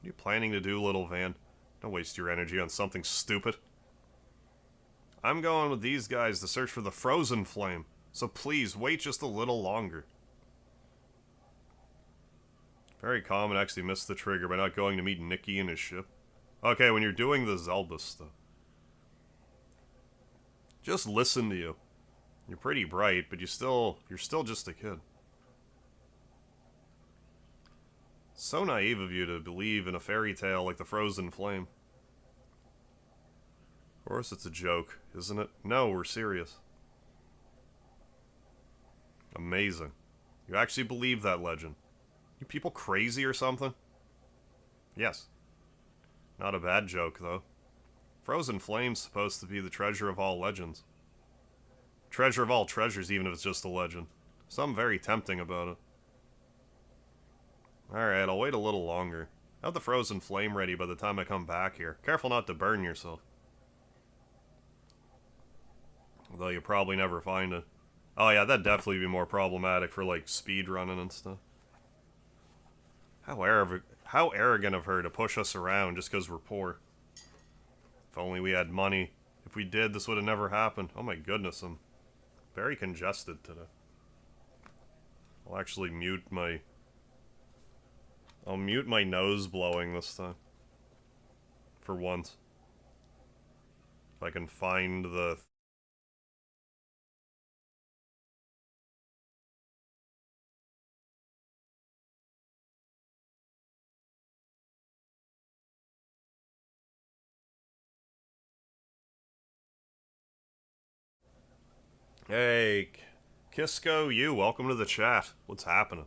What are you planning to do, little Van? Don't waste your energy on something stupid. I'm going with these guys to search for the Frozen Flame. So please, wait just a little longer. Very common, actually missed the trigger by not going to meet Nicky and his ship. Okay, when you're doing the Zelda stuff. Just listen to you. You're pretty bright, but you're still just a kid. So naive of you to believe in a fairy tale like the Frozen Flame. Of course it's a joke, isn't it? No, we're serious. Amazing. You actually believe that legend. You people crazy or something? Yes. Not a bad joke, though. Frozen Flame's supposed to be the treasure of all legends. Treasure of all treasures, even if it's just a legend. Something very tempting about it. Alright, I'll wait a little longer. Have the Frozen Flame ready by the time I come back here. Careful not to burn yourself. Though you'll probably never find it. Oh yeah, that'd definitely be more problematic for, like, speed running and stuff. How arrogant of her to push us around just because we're poor. If only we had money. If we did, this would have never happened. Oh my goodness, I'm very congested today. I'll actually mute my... I'll mute my nose blowing this time. For once. If I can find the... Hey, Kisco, welcome to the chat. What's happening?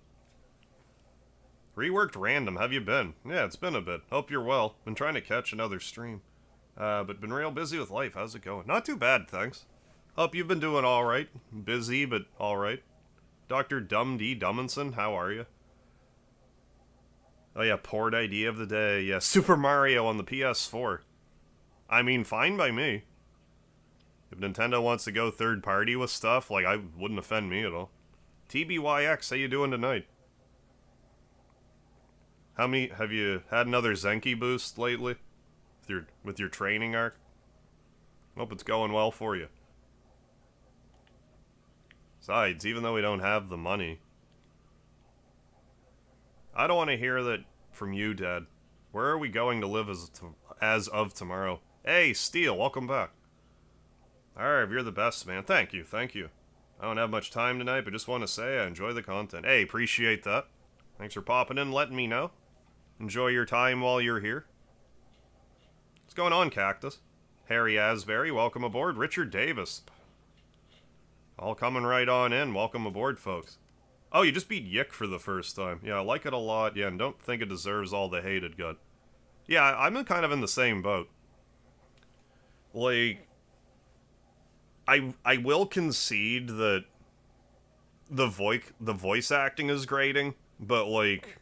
Reworked Random, have you been? Yeah, it's been a bit. Hope you're well. Been trying to catch another stream. But been real busy with life. How's it going? Not too bad, thanks. Hope you've been doing alright. Busy, but alright. Dr. Dum D. Dumminson, how are you? Oh yeah, port idea of the day. Yeah, Super Mario on the PS4. I mean, fine by me. If Nintendo wants to go third party with stuff, like, I wouldn't offend me at all. TBYX, how you doing tonight? How many, have you had another Zenki boost lately? With your training arc? Hope it's going well for you. Besides, even though we don't have the money, I don't want to hear that from you, Dad. Where are we going to live as of tomorrow? Hey, Steel, welcome back. Alright, you're the best, man. Thank you, thank you. I don't have much time tonight, but just want to say I enjoy the content. Hey, appreciate that. Thanks for popping in and letting me know. Enjoy your time while you're here. What's going on, Cactus? Harry Asbury, welcome aboard. Richard Davis. All coming right on in. Welcome aboard, folks. Oh, you just beat Yick for the first time. Yeah, I like it a lot. Yeah, and don't think it deserves all the hate it got. Yeah, I'm kind of in the same boat. Like, I will concede that the voice acting is grating, but, like,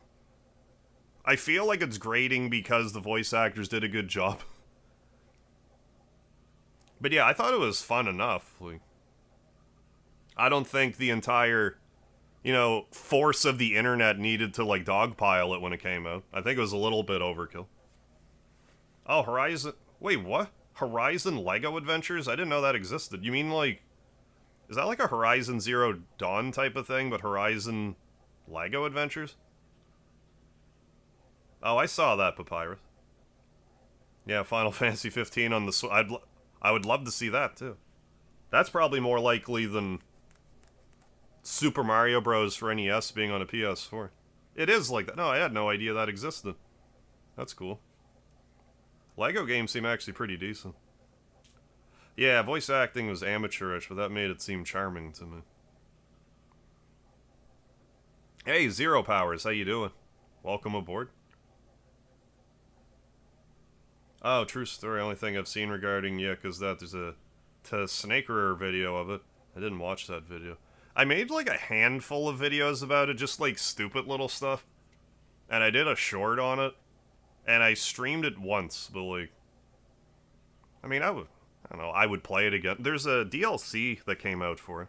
I feel like it's grating because the voice actors did a good job. But yeah, I thought it was fun enough. Like, I don't think the entire, force of the internet needed to, like, dogpile it when it came out. I think it was a little bit overkill. Oh, Horizon... Wait, what? Horizon Lego Adventures? I didn't know that existed. You mean, like... Is that like a Horizon Zero Dawn type of thing, but Horizon Lego Adventures? Oh, I saw that, Papyrus. Yeah, Final Fantasy 15 on the... I would love to see that, too. That's probably more likely than Super Mario Bros. For NES being on a PS4. It is like that. No, I had no idea that existed. That's cool. Lego games seem actually pretty decent. Yeah, voice acting was amateurish, but that made it seem charming to me. Hey, Zero Powers, how you doing? Welcome aboard. Oh, true story. Only thing I've seen regarding Yick is that there's a Snakerer video of it. I didn't watch that video. I made like a handful of videos about it, just like stupid little stuff. And I did a short on it. And I streamed it once, but like... I mean, I don't know, I would play it again. There's a DLC that came out for it.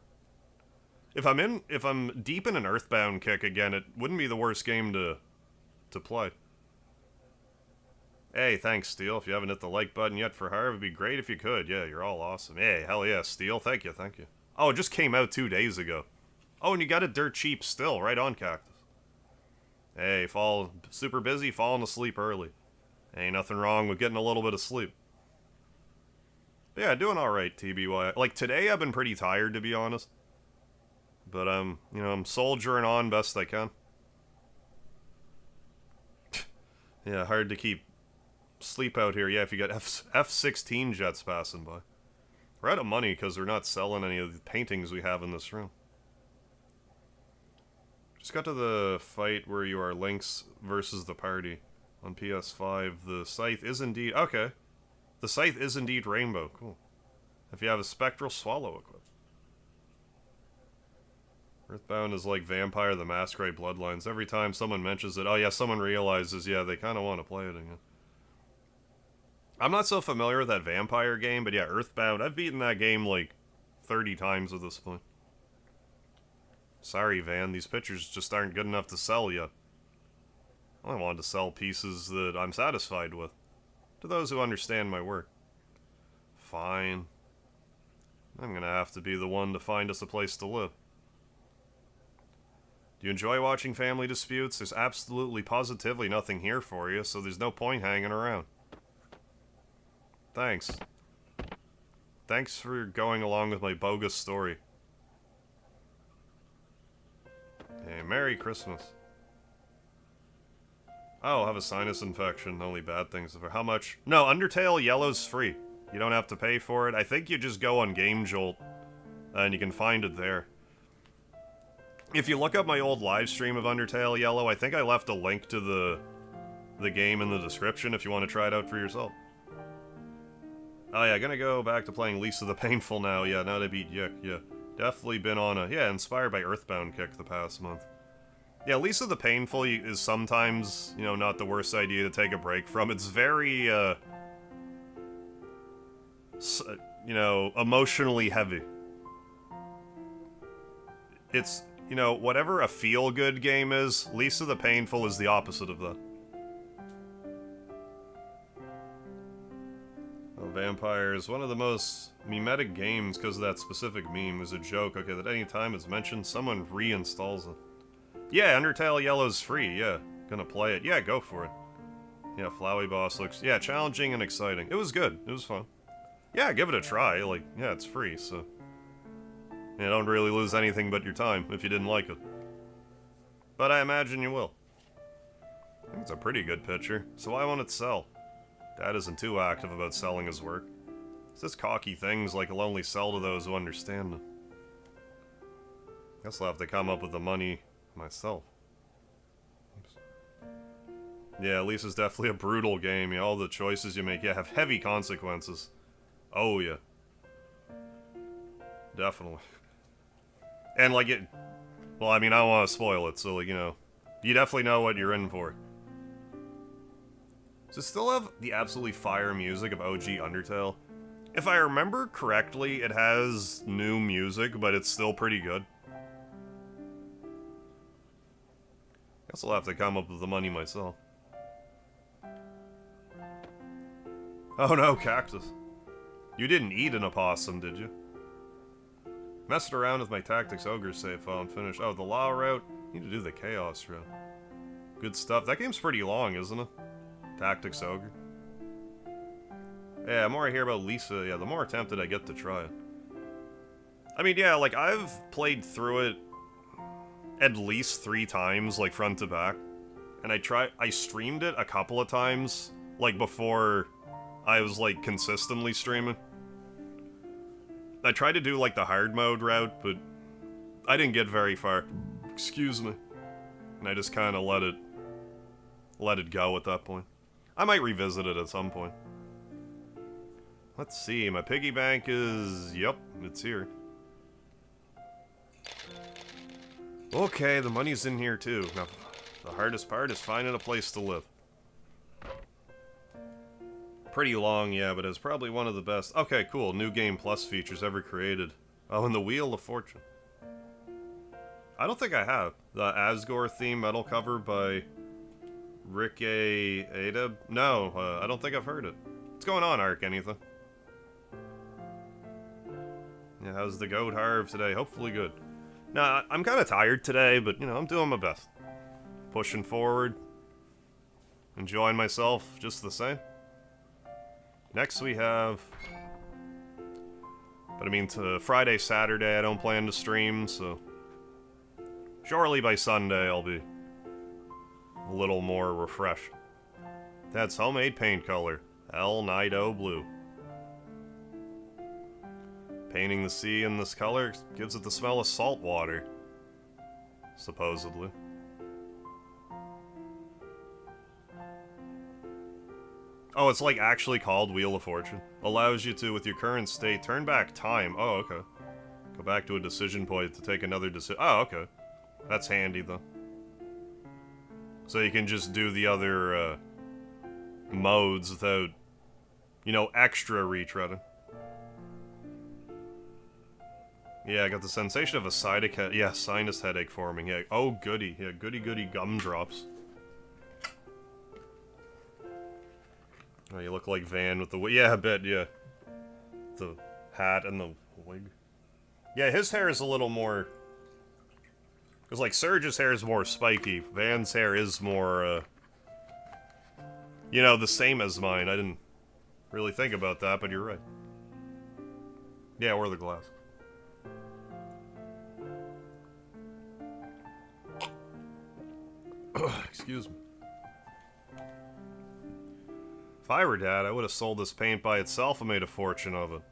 If I'm deep in an Earthbound kick again, it wouldn't be the worst game to play. Hey, thanks, Steel. If you haven't hit the like button yet for Harv, it'd be great if you could. Yeah, you're all awesome. Hey, hell yeah, Steel. Thank you, thank you. Oh, it just came out 2 days ago. Oh, and you got it dirt cheap still. Right on, Cactus. Hey, super busy, falling asleep early. Ain't nothing wrong with getting a little bit of sleep. But yeah, doing alright, TBY. Like, today I've been pretty tired, to be honest. But, I'm soldiering on best I can. Yeah, hard to keep sleep out here. Yeah, if you got F-16 jets passing by. We're out of money because we're not selling any of the paintings we have in this room. Just got to the fight where you are Lynx versus the party on PS5. The scythe is indeed... Okay. The scythe is indeed rainbow. Cool. If you have a spectral swallow equipped. Earthbound is like Vampire the Masquerade Bloodlines. Every time someone mentions it, oh yeah, someone realizes, yeah, they kind of want to play it again. I'm not so familiar with that Vampire game, but yeah, Earthbound, I've beaten that game like 30 times at this point. Sorry, Van, these pictures just aren't good enough to sell yet. I wanted to sell pieces that I'm satisfied with. To those who understand my work. Fine. I'm gonna have to be the one to find us a place to live. Do you enjoy watching family disputes? There's absolutely positively nothing here for you, so there's no point hanging around. Thanks. Thanks for going along with my bogus story. Hey, Merry Christmas. Oh, I'll have a sinus infection. Only bad things. How much? No, Undertale Yellow's free. You don't have to pay for it. I think you just go on Game Jolt, and you can find it there. If you look up my old live stream of Undertale Yellow, I think I left a link to the game in the description if you want to try it out for yourself. Oh yeah, gonna go back to playing Lisa the Painful now. Yeah, now that I beat Yik, yeah. Definitely been on a, yeah, inspired by Earthbound kick the past month. Yeah, Lisa the Painful is sometimes, you know, not the worst idea to take a break from. It's very, you know, emotionally heavy. It's, you know, whatever a feel-good game is, Lisa the Painful is the opposite of that. Oh, Vampire is one of the most memetic games because of that specific meme. There's a joke, okay, that any time it's mentioned, someone reinstalls it. Yeah, Undertale Yellow's free, yeah. Gonna play it. Yeah, go for it. Yeah, Flowey Boss looks, yeah, challenging and exciting. It was good. It was fun. Yeah, give it a try. Like, yeah, it's free, so... You don't really lose anything but your time if you didn't like it. But I imagine you will. I think it's a pretty good picture, so why won't it sell? Dad isn't too active about selling his work. It's just cocky things like he'll only sell to those who understand them. Guess I'll have to come up with the money myself. Oops. Yeah, Lisa's definitely a brutal game. Yeah, all the choices you make, yeah, have heavy consequences. Oh, yeah. Definitely. And, like, it... Well, I mean, I don't want to spoil it, so, like, you know... You definitely know what you're in for. Does it still have the absolutely fire music of OG Undertale? If I remember correctly, it has new music, but it's still pretty good. Guess I'll have to come up with the money myself. Oh no, Cactus. You didn't eat an opossum, did you? Messed around with my Tactics Ogre save file and finished. Oh, the Law route? Need to do the Chaos route. Good stuff. That game's pretty long, isn't it? Tactics Ogre. Yeah, the more I hear about Lisa, yeah, the more tempted I get to try it. I mean, yeah, like, I've played through it at least 3 times, like, front to back. And I streamed it a couple of times, like, before I was, like, consistently streaming. I tried to do, like, the hard mode route, but I didn't get very far. Excuse me. And I just kind of let it go at that point. I might revisit it at some point. Let's see, my piggy bank is... Yep, it's here. Okay, the money's in here too. Now, the hardest part is finding a place to live. Pretty long, yeah, but it's probably one of the best. Okay, cool. New Game Plus features ever created. Oh, and the Wheel of Fortune. I don't think I have. The Asgore theme metal cover by Rick A. Adeb? No, I don't think I've heard it. What's going on, Ark? Anything? Yeah, how's the goat harv today? Hopefully good. Nah, I'm kind of tired today, but, you know, I'm doing my best. Pushing forward. Enjoying myself just the same. Next we have... But I mean, to Friday, Saturday, I don't plan to stream, so... Surely by Sunday I'll be a little more refreshed. That's homemade paint color. El Nido Blue. Painting the sea in this color gives it the smell of salt water. Supposedly. Oh, it's like actually called Wheel of Fortune. Allows you to, with your current state, turn back time. Oh, okay. Go back to a decision point to take another decision. Oh, okay. That's handy, though. So you can just do the other, modes without, you know, extra retreading. Yeah, I got the sensation of a sinus headache forming. Yeah, oh goody. Yeah, goody gumdrops. Oh, you look like Van with the wig. Yeah, a bit, yeah. The hat and the wig. Yeah, his hair is a little more... Because, like, Serge's hair is more spiky. Van's hair is more, you know, the same as mine. I didn't really think about that, but you're right. Yeah, or the glass. Excuse me. If I were Dad, I would have sold this paint by itself and made a fortune of it.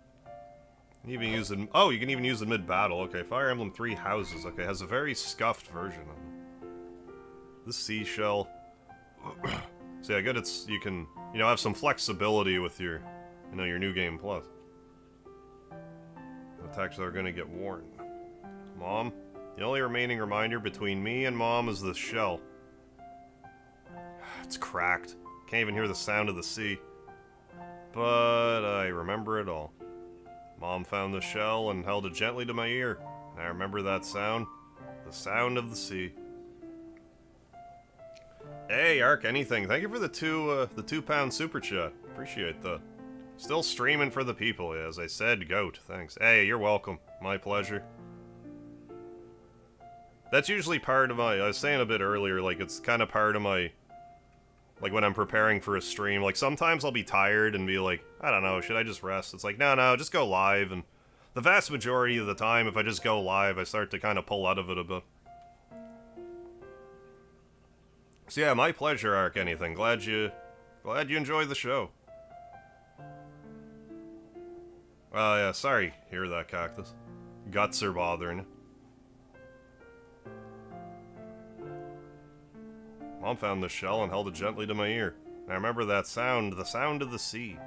Even use it. Oh, you can even use it mid-battle. Okay, Fire Emblem Three Houses. Okay, has a very scuffed version of it. This seashell. So yeah, good. It's you can have some flexibility with your your new game plus. Attacks are gonna get worn. Mom, the only remaining reminder between me and Mom is this shell. It's cracked. Can't even hear the sound of the sea. But I remember it all. Mom found the shell and held it gently to my ear. I remember that sound. The sound of the sea. Hey, Ark Anything, thank you for the £2 super chat. Appreciate that. Still streaming for the people, as I said, goat. Thanks. Hey, you're welcome. My pleasure. That's usually part of my, I was saying a bit earlier, like, it's kind of part of my, like, when I'm preparing for a stream. Like, sometimes I'll be tired and be like, I don't know, should I just rest? It's like, no, just go live. And the vast majority of the time, if I just go live, I start to kind of pull out of it a bit. So yeah, my pleasure, Ark Anything. Glad you enjoyed the show. Oh yeah, sorry, hear that, Cactus. Guts are bothering you. Mom found the shell and held it gently to my ear. I remember that sound, the sound of the sea.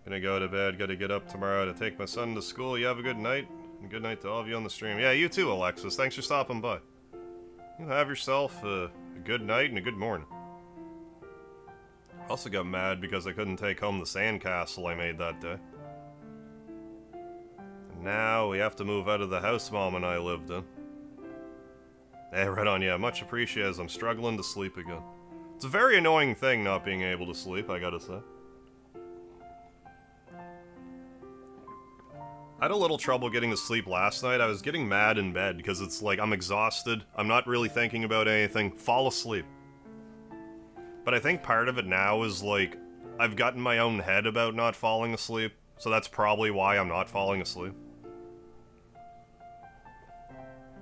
Gonna go to bed, gotta get up tomorrow to take my son to school. You have a good night, and good night to all of you on the stream. Yeah, you too, Alexis. Thanks for stopping by. You have yourself a good night and a good morning. I also got mad because I couldn't take home the sandcastle I made that day. And now we have to move out of the house Mom and I lived in. Hey, right on, yeah, much appreciated as I'm struggling to sleep again. It's a very annoying thing not being able to sleep, I gotta say. I had a little trouble getting to sleep last night. I was getting mad in bed because it's like I'm exhausted, I'm not really thinking about anything, fall asleep. But I think part of it now is like, I've gotten my own head about not falling asleep, so that's probably why I'm not falling asleep.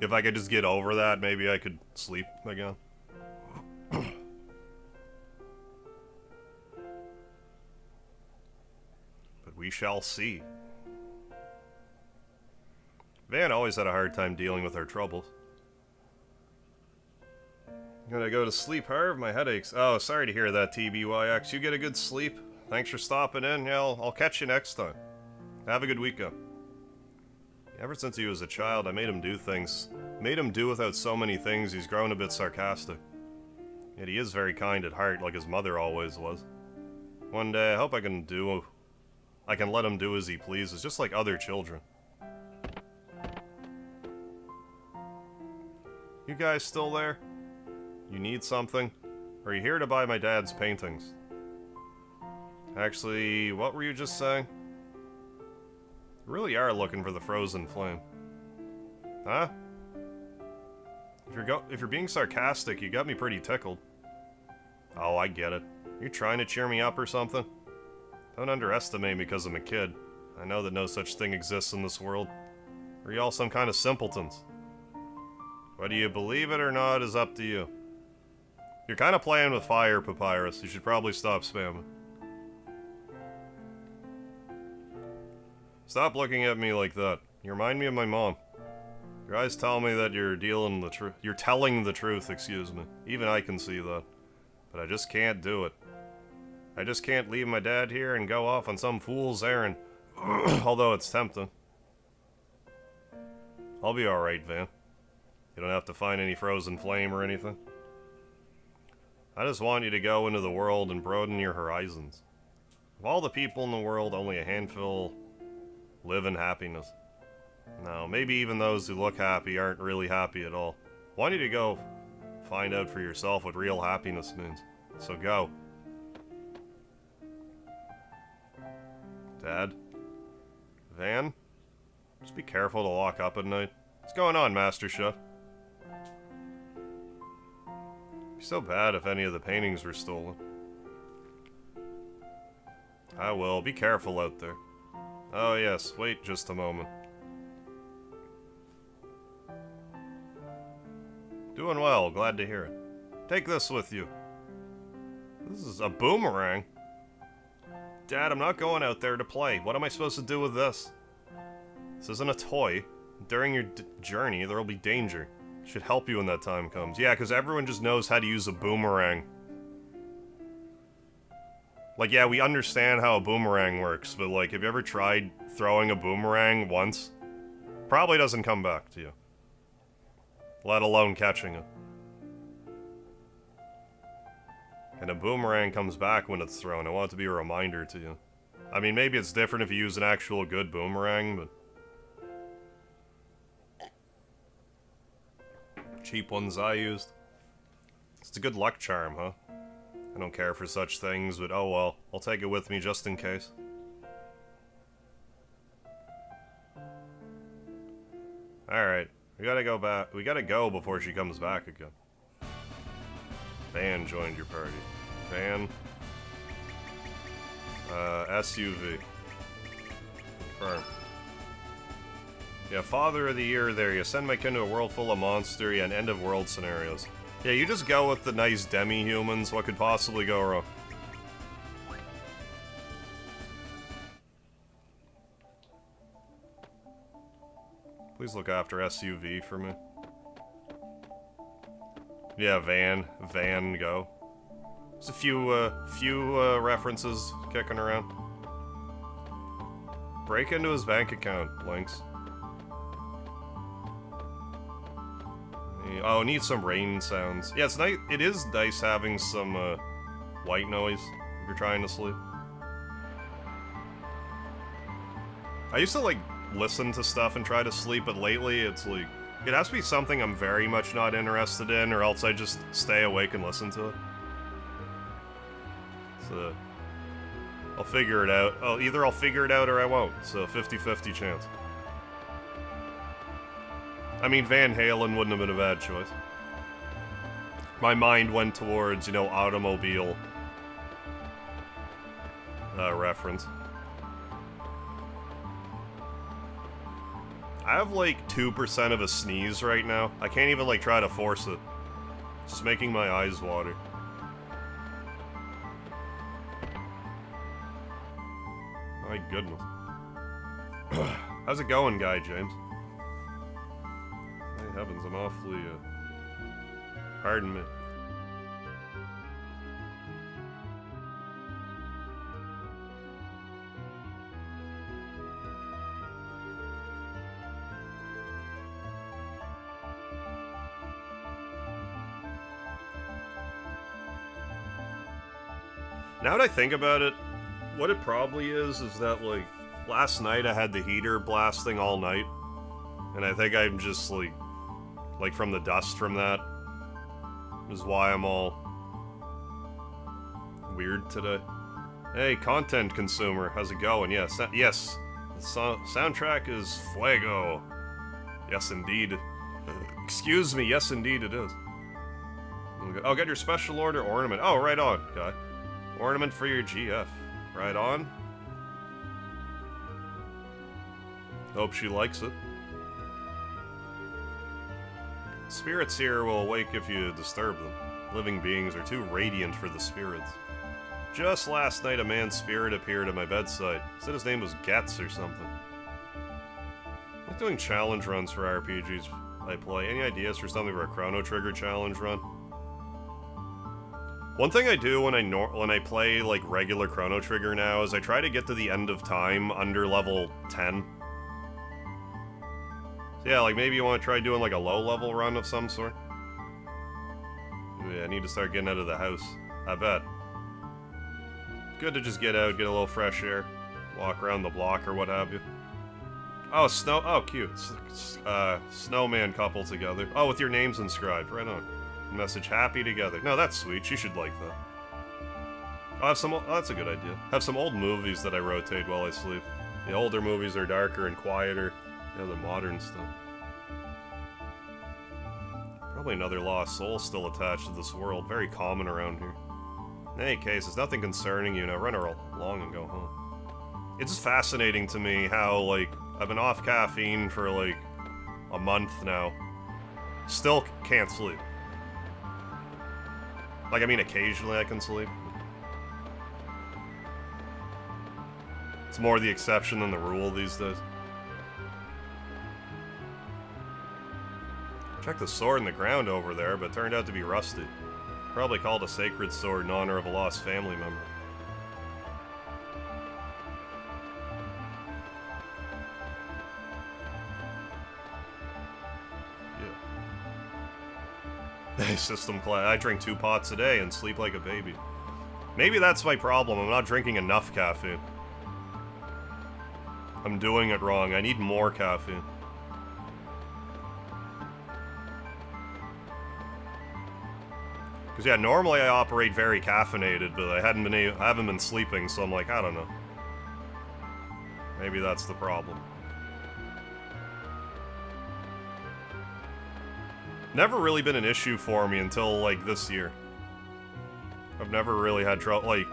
If I could just get over that, maybe I could sleep again. But we shall see. Van always had a hard time dealing with our troubles. Gonna go to sleep, Harv. My headaches. Oh, sorry to hear that, TBYX. You get a good sleep. Thanks for stopping in. Yeah, I'll catch you next time. Have a good weekend. Ever since he was a child, I made him do things. Made him do without so many things, he's grown a bit sarcastic. Yet he is very kind at heart, like his mother always was. One day, I hope I can let him do as he pleases, just like other children. You guys still there? You need something? Or are you here to buy my dad's paintings? Actually, what were you just saying? You really are looking for the frozen flame. Huh? If you're being sarcastic, you got me pretty tickled. Oh, I get it. You're trying to cheer me up or something? Don't underestimate me because I'm a kid. I know that no such thing exists in this world. Are you all some kind of simpletons? Whether you believe it or not is up to you. You're kind of playing with fire, Papyrus. You should probably stop spamming. Stop looking at me like that. You remind me of my mom. Your eyes tell me that you're telling the truth, excuse me. Even I can see that. But I just can't do it. I just can't leave my dad here and go off on some fool's errand. Although it's tempting. I'll be alright, Van. You don't have to find any frozen flame or anything. I just want you to go into the world and broaden your horizons. Of all the people in the world, only a handful live in happiness. No, maybe even those who look happy aren't really happy at all. I want you to go find out for yourself what real happiness means. So go. Dad? Van? Just be careful to lock up at night. What's going on, Master Chef? It'd be so bad if any of the paintings were stolen. I will. Be careful out there. Oh yes, wait just a moment. Doing well, glad to hear it. Take this with you. This is a boomerang. Dad, I'm not going out there to play. What am I supposed to do with this? This isn't a toy. During your journey, there will be danger. It should help you when that time comes. Yeah, because everyone just knows how to use a boomerang. Like, yeah, we understand how a boomerang works, but, like, have you ever tried throwing a boomerang once? Probably doesn't come back to you. Let alone catching it. And a boomerang comes back when it's thrown. I want it to be a reminder to you. I mean, maybe it's different if you use an actual good boomerang, but... cheap ones I used. It's a good luck charm, huh? I don't care for such things, but oh well. I'll take it with me just in case. Alright. We gotta go back. We gotta go before she comes back again. Van joined your party. Van. SUV. Confirm. Yeah, Father of the Year there. You send my kin to a world full of monster and end-of-world scenarios. Yeah, you just go with the nice demi-humans. What could possibly go wrong? Please look after SUV for me. Yeah, Van, go. There's a few references kicking around. Break into his bank account, Lynx. Oh, need some rain sounds. Yeah, it's nice. It is nice having some white noise if you're trying to sleep. I used to like listen to stuff and try to sleep, but lately it's like it has to be something I'm very much not interested in, or else I just stay awake and listen to it. So I'll figure it out. Oh, either I'll figure it out or I won't. So 50-50 chance. I mean, Van Halen wouldn't have been a bad choice. My mind went towards, you know, automobile reference. I have like 2% of a sneeze right now. I can't even like try to force it. It's just making my eyes water. My goodness. How's it going, Guy James? Hey, heavens, I'm awfully, pardon me. Now that I think about it, what it probably is that, like, last night I had the heater blasting all night, and I think I'm just, like from the dust from that is why I'm all weird today. Hey, content consumer, how's it going? Yes, yes, the soundtrack is Fuego. Yes, indeed. Excuse me, yes, indeed it is. Oh, get your special order ornament. Oh, right on, guy. Ornament for your GF. Right on. Hope she likes it. Spirits here will awake if you disturb them. Living beings are too radiant for the spirits. Just last night a man's spirit appeared at my bedside. Said his name was Getz or something. I'm like doing challenge runs for RPGs I play. Any ideas for something for a Chrono Trigger challenge run? One thing I do when I play like regular Chrono Trigger now is I try to get to the end of time under level 10. So yeah, like maybe you want to try doing like a low level run of some sort. Yeah, I need to start getting out of the house. I bet. Good to just get out, get a little fresh air, walk around the block or what have you. Oh, oh, cute. Snowman couple together. Oh, with your names inscribed. Right on. Message happy together. No, that's sweet. She should like that. I'll have some. Oh, that's a good idea. Have some old movies that I rotate while I sleep. The older movies are darker and quieter. Yeah, the modern stuff. Probably another lost soul still attached to this world. Very common around here. In any case, it's nothing concerning you. Now run along and go home. It's just fascinating to me how, like, I've been off caffeine for, like, a month now. Still can't sleep. Like, I mean, occasionally I can sleep. It's more the exception than the rule these days. Checked the sword in the ground over there, but it turned out to be rusty. Probably called a sacred sword in honor of a lost family member. Yeah. System class. I drink 2 pots a day and sleep like a baby. Maybe that's my problem. I'm not drinking enough caffeine. I'm doing it wrong. I need more caffeine. Because yeah, normally I operate very caffeinated, but I haven't been sleeping, so I'm like, I don't know. Maybe that's the problem. Never really been an issue for me until like this year. I've never really had trouble. Like,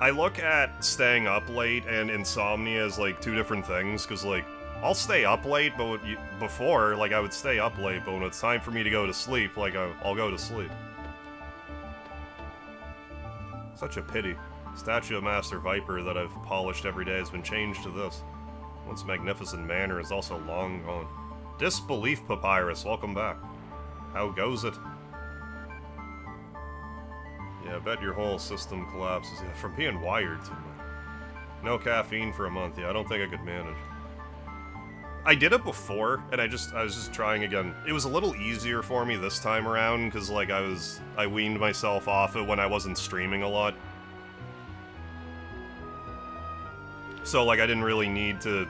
I look at staying up late and insomnia as like 2 different things, because like I'll stay up late, but before, like, I would stay up late, but when it's time for me to go to sleep, like, I'll go to sleep. Such a pity. Statue of Master Viper that I've polished every day has been changed to this. Once magnificent manor is also long gone. Disbelief Papyrus, welcome back. How goes it? Yeah, I bet your whole system collapses. Yeah, from being wired too much. No caffeine for a month. Yeah, I don't think I could manage. I did it before, and I was just trying again. It was a little easier for me this time around, because, like, I weaned myself off it when I wasn't streaming a lot. So, like, I didn't really need to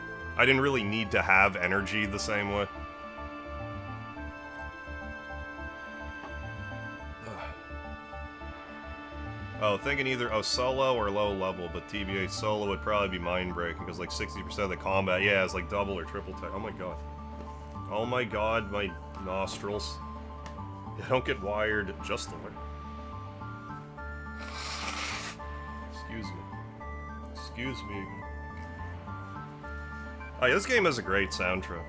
have energy the same way. Oh, thinking either solo or low level, but TBA solo would probably be mind-breaking, because like 60% of the combat, yeah, is like double or triple tech. Oh my god. Oh my god, my nostrils. I don't get wired just to learn. Excuse me. Excuse me. Oh yeah, this game has a great soundtrack.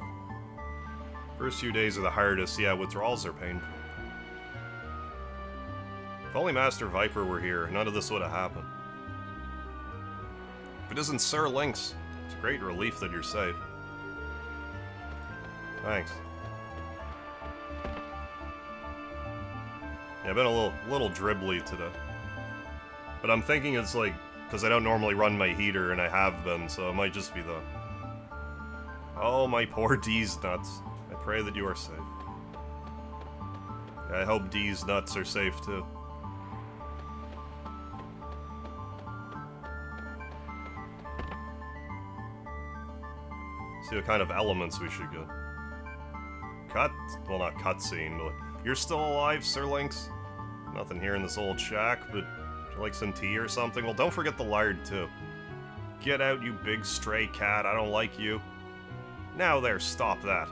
First few days are the hardest, yeah, withdrawals are painful. If only Master Viper were here, none of this would have happened. If it isn't Sir Lynx, it's a great relief that you're safe. Thanks. Yeah, I've been a little dribbly today. But I'm thinking it's like, because I don't normally run my heater, and I have been, so it might just be the... Oh, my poor D's nuts. I pray that you are safe. I hope D's nuts are safe, too. See what kind of elements we should get. Well, not cutscene, but... You're still alive, Sir Lynx? Nothing here in this old shack, but... Would you like some tea or something? Well, don't forget the lard, too. Get out, you big stray cat, I don't like you. Now there, stop that.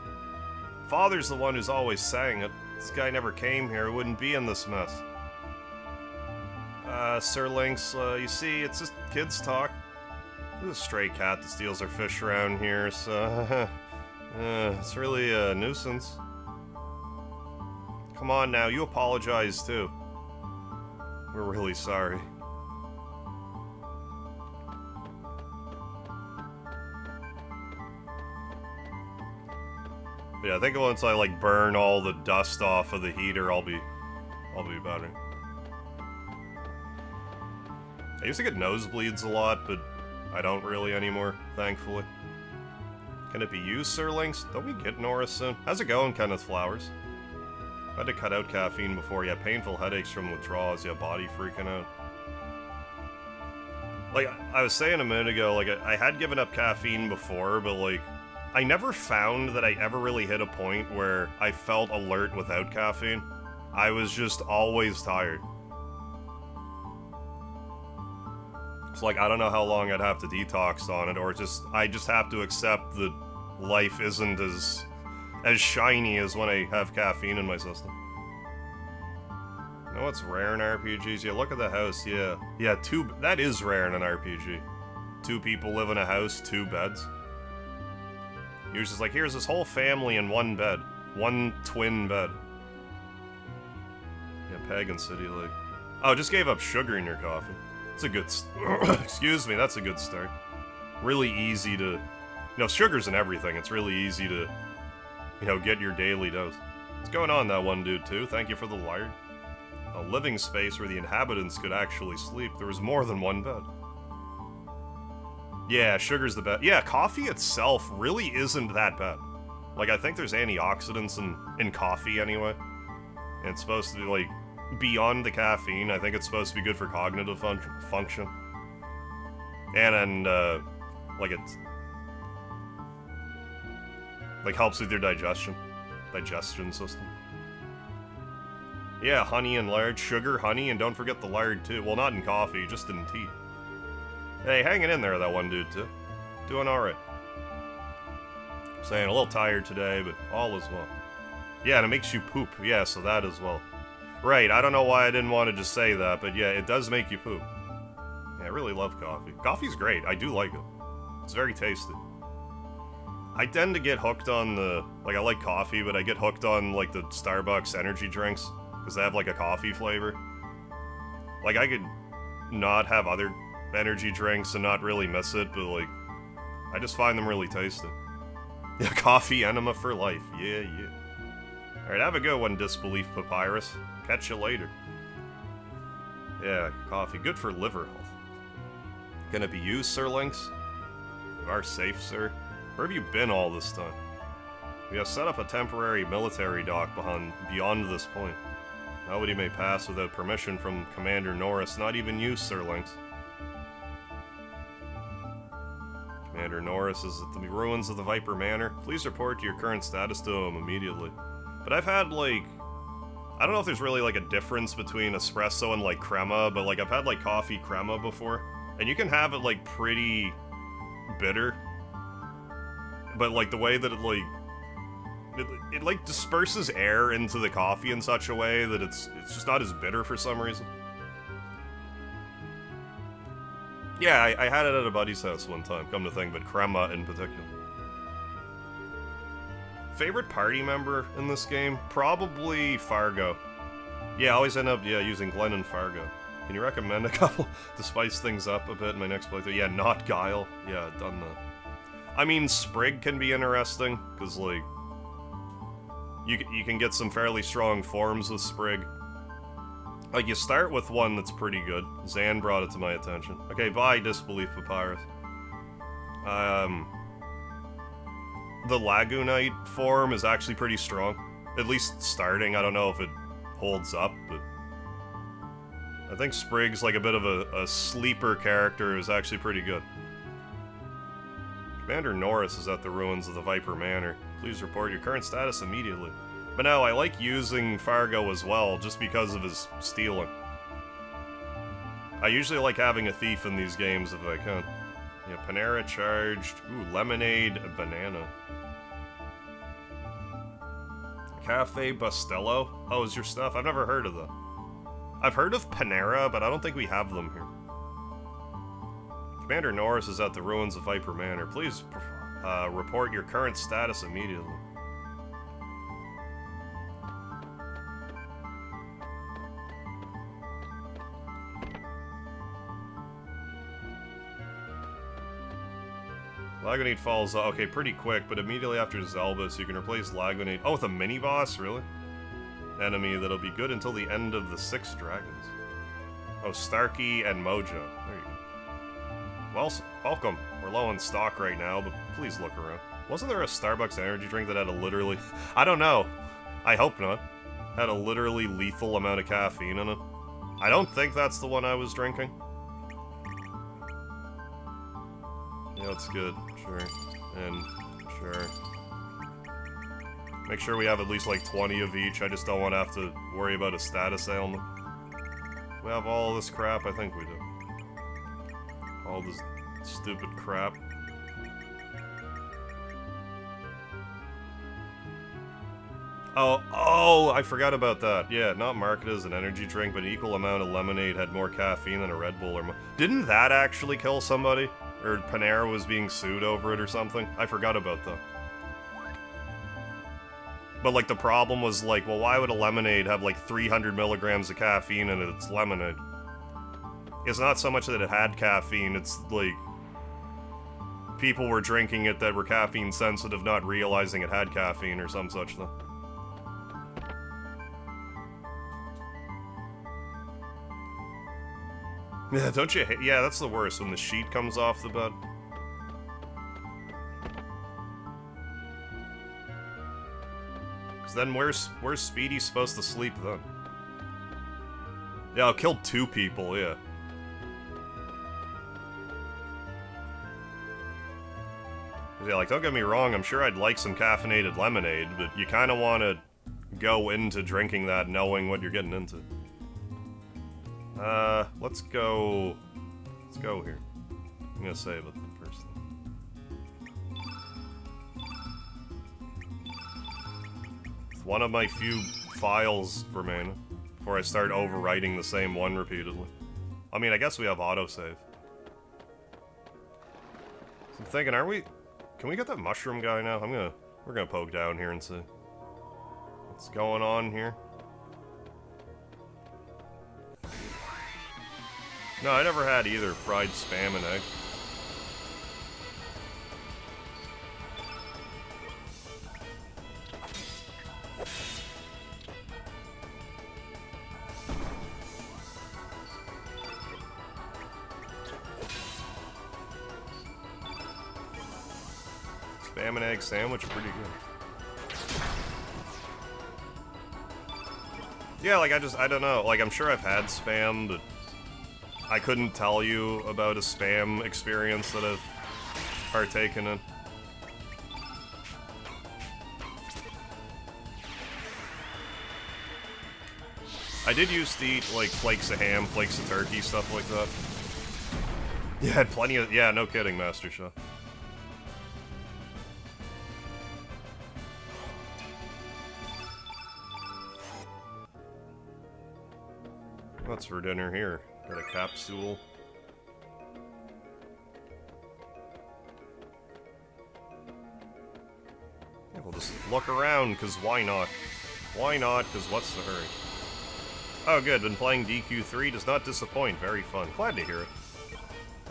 Father's the one who's always saying it. This guy never came here, he wouldn't be in this mess. Sir Lynx, you see, it's just kids talk. There's a stray cat that steals our fish around here, so... it's really a nuisance. Come on now, you apologize too. We're really sorry. But yeah, I think once I like burn all the dust off of the heater, I'll be better. I used to get nosebleeds a lot, but I don't really anymore, thankfully. Can it be you, Sir Lynx? Don't we get Nora soon? How's it going, Kenneth Flowers? I had to cut out caffeine before. Yeah, painful headaches from withdrawals. Yeah, body freaking out. Like, I was saying a minute ago, like, I had given up caffeine before, but, like, I never found that I ever really hit a point where I felt alert without caffeine. I was just always tired. So, like, I don't know how long I'd have to detox on it, or I just have to accept that life isn't as shiny as when I have caffeine in my system. You know what's rare in RPGs? Yeah, look at the house, yeah. Yeah, that is rare in an RPG. 2 people live in a house, 2 beds. You're just like, here's this whole family in 1 bed. 1 twin bed. Yeah, Pagan City, like... Oh, just gave up sugar in your coffee. That's a good... Excuse me, that's a good start. really easy to... You know, sugar's in everything. It's really easy to, you know, get your daily dose. What's going on, that one dude, too? Thank you for the lard. A living space where the inhabitants could actually sleep. There was more than one bed. Yeah, sugar's the best. Yeah, coffee itself really isn't that bad. Like, I think there's antioxidants in coffee anyway. And it's supposed to be, like, beyond the caffeine. I think it's supposed to be good for cognitive function. And like, it's... like, helps with your digestion system. Yeah, honey and lard. Sugar, honey, and don't forget the lard, too. Well, not in coffee, just in tea. Hey, hanging in there, that one dude, too. Doing alright. Saying a little tired today, but all is well. Yeah, and it makes you poop. Yeah, so that as well. Right, I don't know why I didn't want to just say that, but yeah, it does make you poop. Yeah, I really love coffee. Coffee's great. I do like it. It's very tasty. I tend to get hooked on the... like, I like coffee, but I get hooked on, like, the Starbucks energy drinks. Because they have, like, a coffee flavor. Like, I could not have other energy drinks and not really miss it, but, like, I just find them really tasty. Yeah, coffee enema for life. Yeah, yeah. Alright, have a good one, Disbelief Papyrus. Catch you later. Yeah, coffee. Good for liver health. Can it be used, Sir Lynx? You are safe, sir. Where have you been all this time? We have set up a temporary military dock beyond this point. Nobody may pass without permission from Commander Norris, not even you, Sir Lynx. Commander Norris is at the ruins of the Viper Manor. Please report your current status to him immediately. But I've had, like... I don't know if there's really, like, a difference between espresso and, like, crema, but, like, I've had, like, coffee crema before. And you can have it, like, pretty bitter. But, like, the way that it, like... It like, disperses air into the coffee in such a way that it's just not as bitter for some reason. Yeah, I had it at a buddy's house one time, come to think, but crema in particular. Favorite party member in this game? Probably Fargo. Yeah, I always end up, using Glenn and Fargo. Can you recommend a couple to spice things up a bit in my next playthrough? Yeah, not Guile. Yeah, done that. I mean, Sprig can be interesting, because, like, you can get some fairly strong forms with Sprig. Like, you start with one that's pretty good. Zan brought it to my attention. Okay, bye, Disbelief Papyrus. The Lagoonite form is actually pretty strong. At least starting. I don't know if it holds up, but... I think Sprig's like a bit of a sleeper character who's actually pretty good. Commander Norris is at the ruins of the Viper Manor. Please report your current status immediately. But no, I like using Fargo as well, just because of his stealing. I usually like having a thief in these games if I can. Yeah, Panera charged. Ooh, lemonade, banana. Cafe Bustelo? Oh, is your stuff? I've never heard of that. I've heard of Panera, but I don't think we have them here. Commander Norris is at the ruins of Viper Manor. Please report your current status immediately. Lagoonate falls, okay, pretty quick, but immediately after Zelbus, you can replace Lagoonate. Oh, with a mini-boss? Really? Enemy that'll be good until the end of the 6 dragons. Oh, Starkey and Mojo. There you go. Well, welcome. We're low on stock right now, but please look around. Wasn't there a Starbucks energy drink that had a literally... I don't know. I hope not. Had a literally lethal amount of caffeine in it. I don't think that's the one I was drinking. Yeah, that's good. Sure. And sure. Make sure we have at least like 20 of each. I just don't want to have to worry about a status ailment. We have all this crap? I think we do. All this stupid crap. Oh, I forgot about that. Yeah, not marketed as an energy drink, but an equal amount of lemonade had more caffeine than a Red Bull or more. Didn't that actually kill somebody? Or Panera was being sued over it or something? I forgot about that. But, like, the problem was, like, well, why would a lemonade have, like, 300 milligrams of caffeine in it? It's lemonade. It's not so much that it had caffeine, it's, like... people were drinking it that were caffeine sensitive, not realizing it had caffeine or some such thing. Yeah, don't you hate? Yeah, that's the worst, when the sheet comes off the bed. Cause then where's Speedy supposed to sleep then? Yeah, I killed 2 people, yeah. Yeah, like, don't get me wrong, I'm sure I'd like some caffeinated lemonade, but you kind of want to go into drinking that knowing what you're getting into. Let's go here. I'm gonna save it first. One of my few files remain before I start overwriting the same one repeatedly. I mean, I guess we have autosave. So I'm thinking, can we get that mushroom guy now? We're gonna poke down here and see what's going on here. No, I never had either fried spam and egg. Spam and egg sandwich, pretty good. Yeah, like I don't know. Like, I'm sure I've had spam, but I couldn't tell you about a spam experience that I've partaken in. I did used to eat, like, flakes of ham, flakes of turkey, stuff like that. Yeah, I had plenty of... Yeah, no kidding, Master Chef. What's for dinner here? Got a capsule. Yeah, we'll just look around, because why not? Why not, because what's the hurry? Oh good, been playing DQ3, does not disappoint, very fun. Glad to hear it.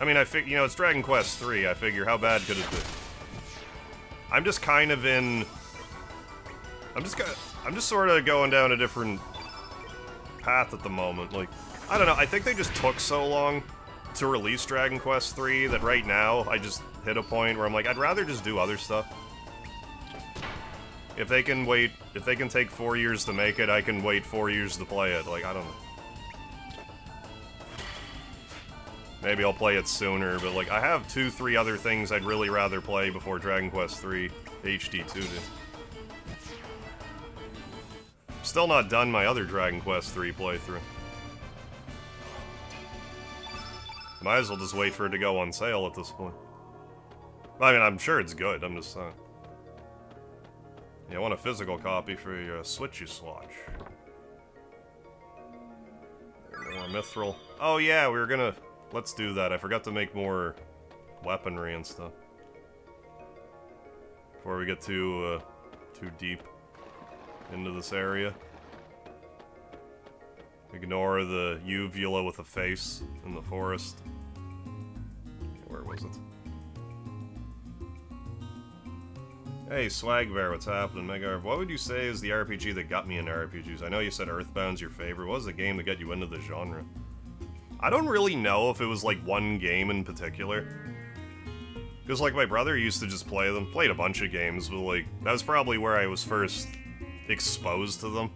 I mean, you know, it's Dragon Quest 3, I figure, how bad could it be? I'm just kind of in... I'm just sort of going down a different path at the moment, like... I don't know, I think they just took so long to release Dragon Quest 3 that right now I just hit a point where I'm like, I'd rather just do other stuff. If they can wait, if they can take 4 years to make it, I can wait 4 years to play it, like, I don't know. Maybe I'll play it sooner, but like, I have 2-3 other things I'd really rather play before Dragon Quest 3 HD2 did. Still not done my other Dragon Quest 3 playthrough. Might as well just wait for it to go on sale at this point. I mean, I'm sure it's good, I'm just saying. Yeah, I want a physical copy for your Switchy Swatch. More mithril. Oh yeah, we were gonna... Let's do that. I forgot to make more weaponry and stuff. Before we get too deep into this area. Ignore the uvula with a face in the forest. Where was it? Hey, Swag Bear, what's happening? Mega, what would you say is the RPG that got me into RPGs? I know you said Earthbound's your favorite. What was the game that got you into the genre? I don't really know if it was, like, one game in particular. Because, like, my brother used to just play them. Played a bunch of games, but, like, that was probably where I was first exposed to them.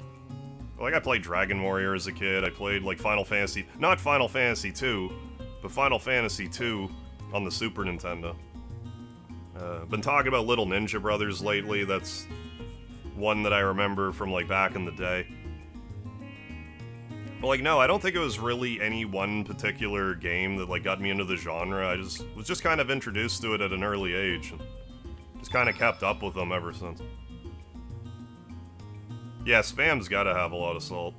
Like, I played Dragon Warrior as a kid. I played, like, Final Fantasy... Not Final Fantasy 2, but Final Fantasy 2 on the Super Nintendo. Been talking about Little Ninja Brothers lately. That's one that I remember from, like, back in the day. But, like, no, I don't think it was really any one particular game that, like, got me into the genre. I was just kind of introduced to it at an early age. And just kind of kept up with them ever since. Yeah, Spam's gotta have a lot of salt.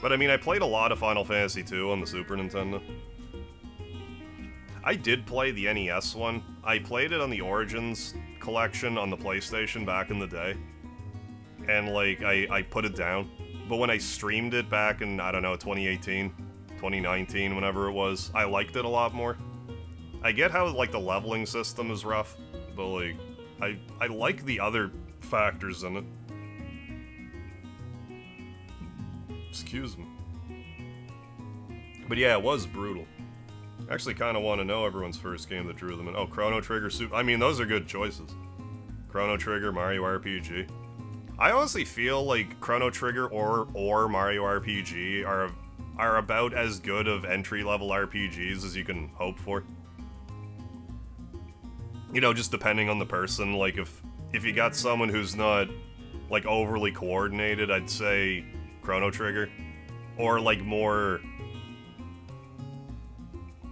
But, I mean, I played a lot of Final Fantasy 2 on the Super Nintendo. I did play the NES one. I played it on the Origins collection on the PlayStation back in the day. And, like, I put it down. But when I streamed it back in, I don't know, 2018, 2019, whenever it was, I liked it a lot more. I get how, like, the leveling system is rough, but, like, I like the other factors in it. Excuse me. But yeah, it was brutal. I actually kind of want to know everyone's first game that drew them in. Oh, Chrono Trigger, I mean, those are good choices. Chrono Trigger, Mario RPG. I honestly feel like Chrono Trigger or Mario RPG are about as good of entry-level RPGs as you can hope for. You know, just depending on the person. Like, if you got someone who's not, like, overly coordinated, I'd say Chrono Trigger. Or, like, more...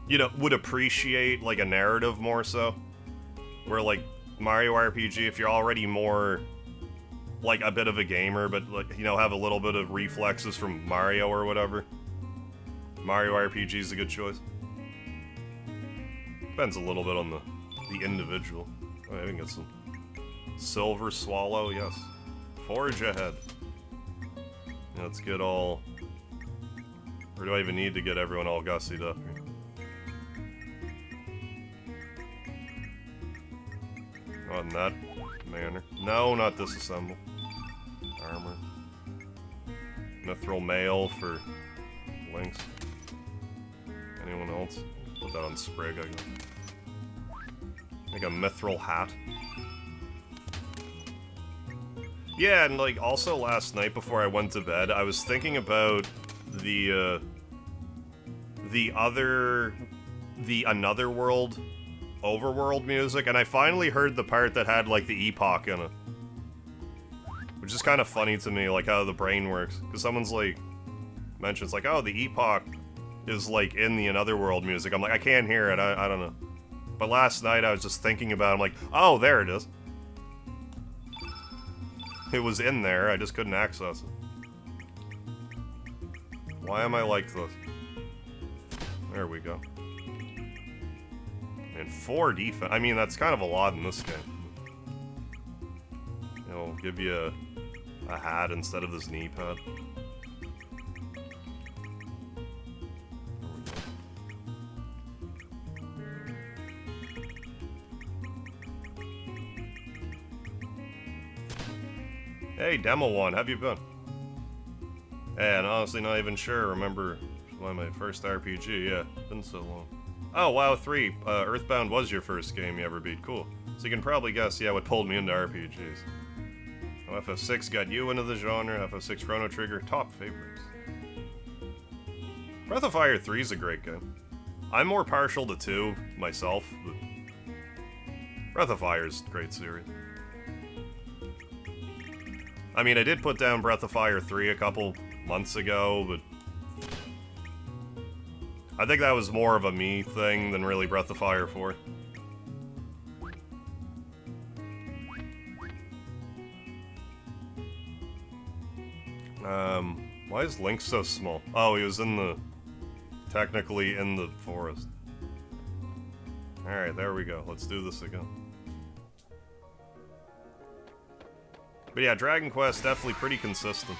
you know, would appreciate, like, a narrative more so. Where, like, Mario RPG, if you're already more, like, a bit of a gamer, but, like, you know, have a little bit of reflexes from Mario or whatever, Mario RPG is a good choice. Depends a little bit on the individual. Oh, I can get some Silver Swallow, yes. Forge ahead. Yeah, let's get all... or do I even need to get everyone all gussied up here? Not in that manner. No, not disassemble. Armor. Mithril mail for Lynx. Anyone else? Put that on Sprig, I guess. Like a mithril hat. Yeah, and like also last night before I went to bed, I was thinking about the Another World overworld music, and I finally heard the part that had like the epoch in it. Which is kind of funny to me, like how the brain works. Because someone's like, mentions like, oh, the epoch is like in the Another World music. I'm like, I can't hear it, I don't know. But last night I was just thinking about it, I'm like, oh, there it is. It was in there, I just couldn't access it. Why am I like this? There we go. And 4 defense. I mean, that's kind of a lot in this game. It'll give you a hat instead of this knee pad. Hey, Demo One, how have you been? And honestly, not even sure. Remember my first RPG? Yeah, been so long. Oh, WoW 3. Earthbound was your first game you ever beat. Cool. So you can probably guess, yeah, what pulled me into RPGs. Oh, FF6 got you into the genre. FF6 Chrono Trigger, top favorites. Breath of Fire 3 is a great game. I'm more partial to 2 myself, but Breath of Fire is a great series. I mean, I did put down Breath of Fire 3 a couple months ago, but I think that was more of a me thing than really Breath of Fire 4. Why is Link so small? Oh, he was technically in the forest. Alright, there we go. Let's do this again. But yeah, Dragon Quest definitely pretty consistent.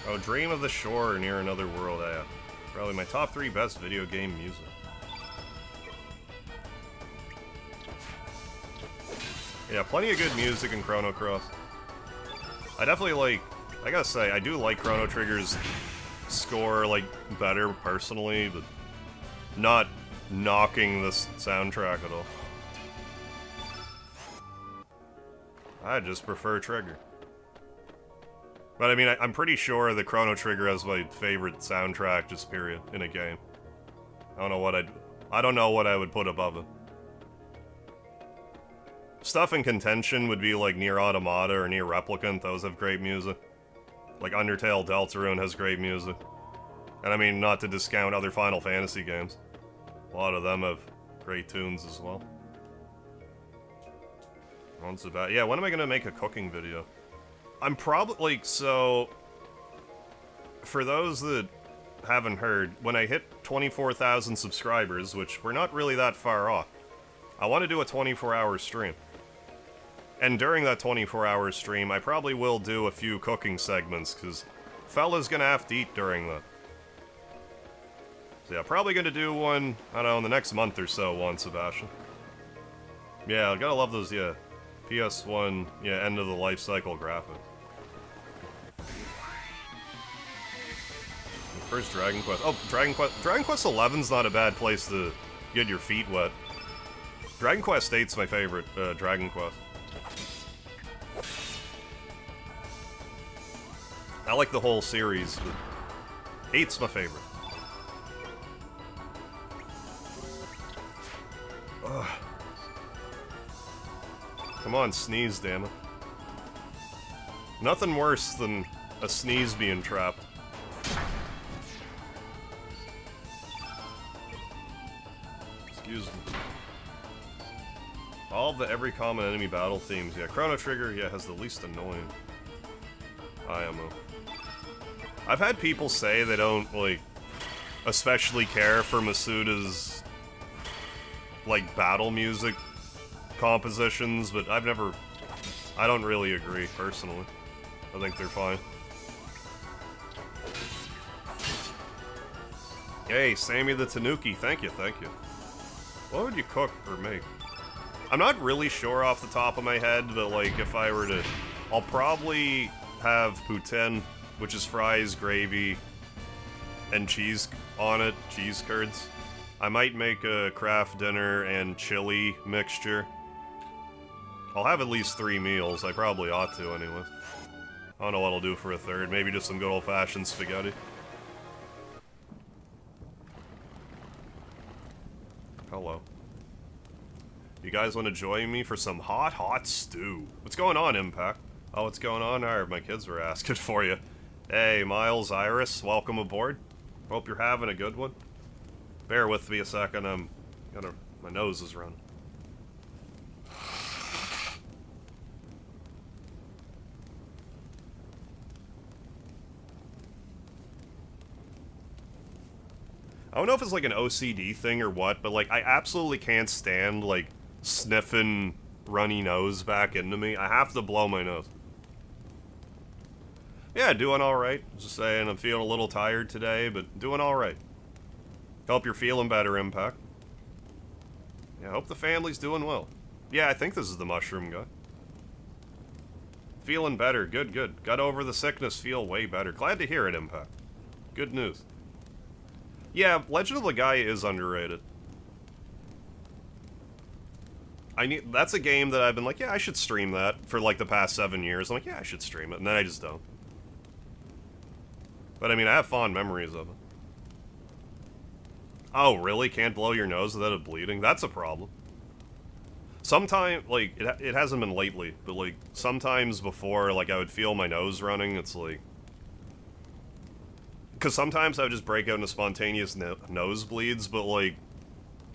Oh, Dream of the Shore Near Another World, yeah. Probably my top 3 best video game music. Yeah, plenty of good music in Chrono Cross. I definitely like, I gotta say, I do like Chrono Trigger's score, like, better personally, but not knocking this soundtrack at all. I just prefer Trigger. But I mean, I'm pretty sure that Chrono Trigger has my favorite soundtrack, just period, in a game. I don't know what I would put above it. Stuff in contention would be like Nier Automata or Nier Replicant, those have great music. Like Undertale Deltarune has great music. And I mean, not to discount other Final Fantasy games. A lot of them have great tunes as well. Once about, yeah, when am I gonna make a cooking video? I'm probably, like, so... For those that haven't heard, when I hit 24,000 subscribers, which we're not really that far off, I want to do a 24-hour stream. And during that 24-hour stream, I probably will do a few cooking segments, because fella's gonna have to eat during that. So yeah, probably gonna do one, I don't know, in the next month or so, one, Sebastian. Yeah, I gotta love those, yeah, PS1, yeah, end of the life cycle graphics. First Dragon Quest. Oh, Dragon Quest 11's not a bad place to get your feet wet. Dragon Quest 8's my favorite, Dragon Quest. I like the whole series, but 8's my favorite. Ugh. Come on, sneeze, damn it. Nothing worse than a sneeze being trapped. Excuse me. All the every common enemy battle themes. Yeah, Chrono Trigger, yeah, has the least annoying IMO. I've had people say they don't, like, especially care for Masuda's, like, battle music compositions, but I don't really agree, personally. I think they're fine. Hey, Sammy the Tanuki, thank you, thank you. What would you cook or make? I'm not really sure off the top of my head, but, like, if I were to... I'll probably have poutine, which is fries, gravy, and cheese on it, cheese curds. I might make a craft dinner and chili mixture. I'll have at least 3 meals, I probably ought to anyways. I don't know what I'll do for a third, maybe just some good old-fashioned spaghetti. Hello. You guys want to join me for some hot stew? What's going on, Impact? Oh, what's going on? Alright, my kids were asking for you. Hey, Miles, Iris, welcome aboard. Hope you're having a good one. Bear with me a second, my nose is running. I don't know if it's like an OCD thing or what, but like I absolutely can't stand like sniffing runny nose back into me. I have to blow my nose. Yeah, doing alright. Just saying I'm feeling a little tired today, but doing alright. Hope you're feeling better, Impact. Yeah, hope the family's doing well. Yeah, I think this is the mushroom guy. Feeling better. Good, good. Got over the sickness, feel way better. Glad to hear it, Impact. Good news. Yeah, Legend of Legaia is underrated. That's a game that I've been like, yeah, I should stream that for like the past 7 years. I'm like, yeah, I should stream it, and then I just don't. But I mean, I have fond memories of it. Oh, really? Can't blow your nose without it bleeding? That's a problem. Sometimes, like, it hasn't been lately, but like, sometimes before, like, I would feel my nose running, it's like... Because sometimes I would just break out into spontaneous nosebleeds, but like,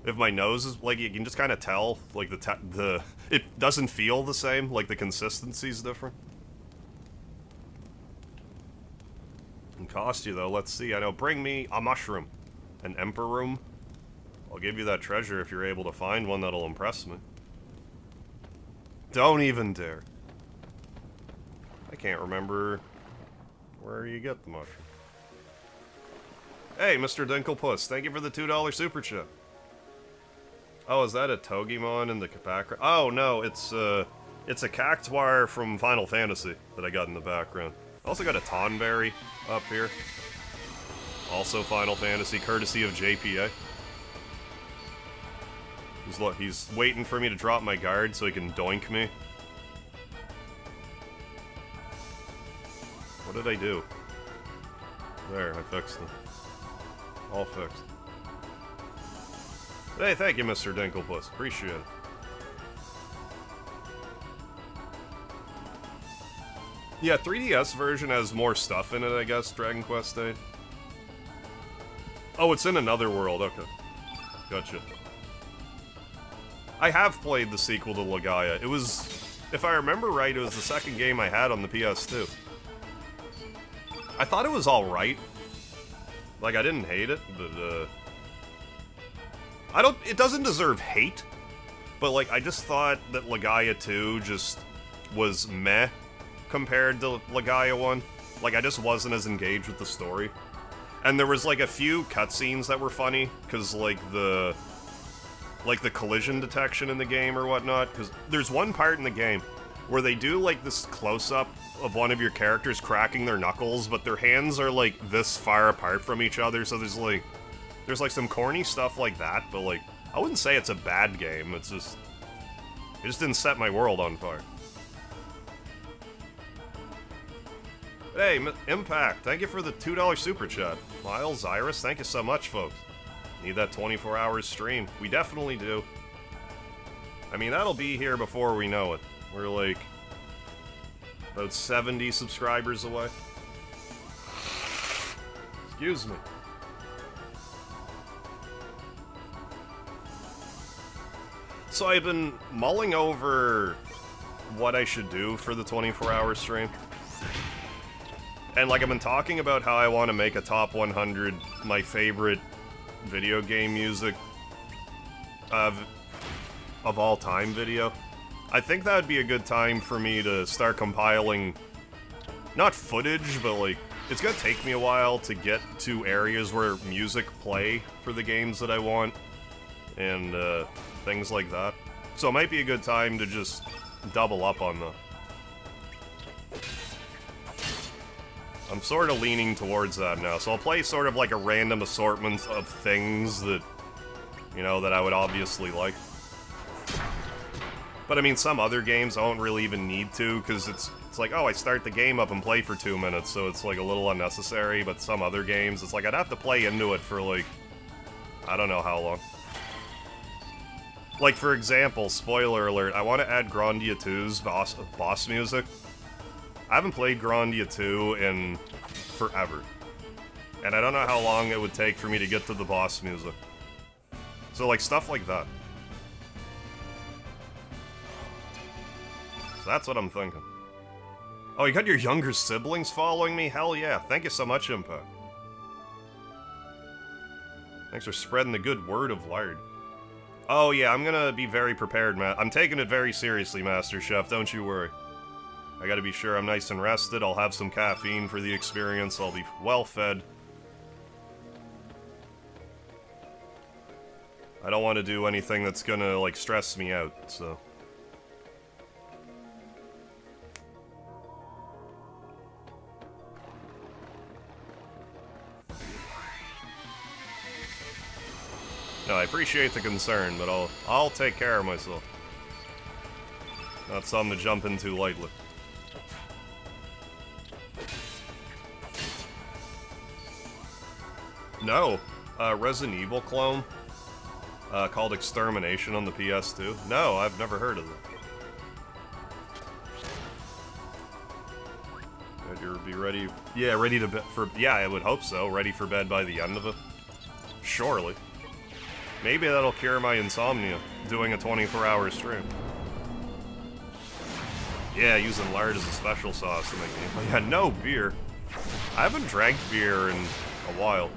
if my nose is, like, you can just kind of tell, like, it doesn't feel the same, like, the consistency's different. And cost you, though, let's see, I know, bring me a mushroom. An emperor. I'll give you that treasure if you're able to find one that'll impress me. Don't even dare. I can't remember where you get the mushroom. Hey, Mr. Dinklepuss, thank you for the $2 super chat. Oh, is that a Togimon in the background? Oh, no, it's a Cactuar from Final Fantasy that I got in the background. I also got a Tonberry up here. Also Final Fantasy, courtesy of JPA. He's waiting for me to drop my guard so he can doink me. What did I do? There, I fixed them. All fixed. Hey, thank you, Mr. Dinklepuss. Appreciate it. Yeah, 3DS version has more stuff in it, I guess, Dragon Quest VIII. Oh, it's in another world, okay. Gotcha. I have played the sequel to Legaia. It was, if I remember right, it was the second game I had on the PS2. I thought it was alright. Like, I didn't hate it, but, it doesn't deserve hate, but, like, I just thought that Legaia 2 just was meh compared to Legaia 1. Like, I just wasn't as engaged with the story. And there was, like, a few cutscenes that were funny, because, like, the collision detection in the game or whatnot, because there's one part in the game where they do, like, this close-up of one of your characters cracking their knuckles, but their hands are, like, this far apart from each other, so there's, like, some corny stuff like that, but, like, I wouldn't say it's a bad game, it just didn't set my world on fire. Hey, Impact, thank you for the $2 super chat. Miles, Iris, thank you so much, folks. Need that 24-hour stream. We definitely do. I mean, that'll be here before we know it. We're, like, about 70 subscribers away. Excuse me. So I've been mulling over what I should do for the 24-hour stream. And, like, I've been talking about how I want to make a top 100 my favorite video game music of all time video. I think that would be a good time for me to start compiling, not footage, but, like, it's gonna take me a while to get to areas where music play for the games that I want, and, things like that. So it might be a good time to just double up on that. I'm sort of leaning towards that now, so I'll play sort of like a random assortment of things that, you know, that I would obviously like. But I mean, some other games I don't really even need to, because it's like, oh, I start the game up and play for 2 minutes, so it's like a little unnecessary, but some other games, it's like I'd have to play into it for like, I don't know how long. Like, for example, spoiler alert, I want to add Grandia 2's boss music. I haven't played Grandia 2 in forever. And I don't know how long it would take for me to get to the boss music. So, like, stuff like that. So that's what I'm thinking. Oh, you got your younger siblings following me? Hell yeah. Thank you so much, Impact. Thanks for spreading the good word of Lard. Oh yeah, I'm gonna be very prepared, Matt. I'm taking it very seriously, Master Chef, don't you worry. I gotta be sure I'm nice and rested, I'll have some caffeine for the experience, I'll be well fed. I don't want to do anything that's gonna, like, stress me out, so... No, I appreciate the concern, but I'll take care of myself. Not something to jump into lightly. No, Resident Evil clone called Extermination on the PS2. No, I've never heard of it. You'll be ready? Yeah, ready to bed for. Yeah, I would hope so. Ready for bed by the end of it. Surely. Maybe that'll cure my insomnia, doing a 24-hour stream. Yeah, using lard as a special sauce to make me... Yeah, no beer. I haven't drank beer in a while.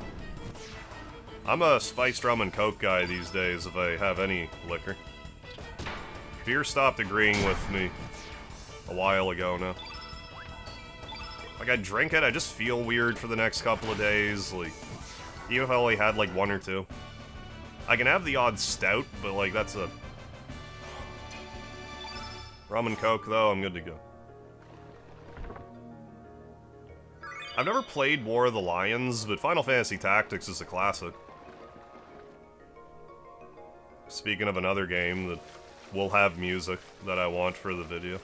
I'm a spiced rum and coke guy these days, if I have any liquor. Beer stopped agreeing with me a while ago now. Like, I drink it, I just feel weird for the next couple of days, like... Even if I only had, like, one or two. I can have the odd stout, but, like, that's a... Rum and coke, though, I'm good to go. I've never played War of the Lions, but Final Fantasy Tactics is a classic. Speaking of another game that will have music that I want for the video.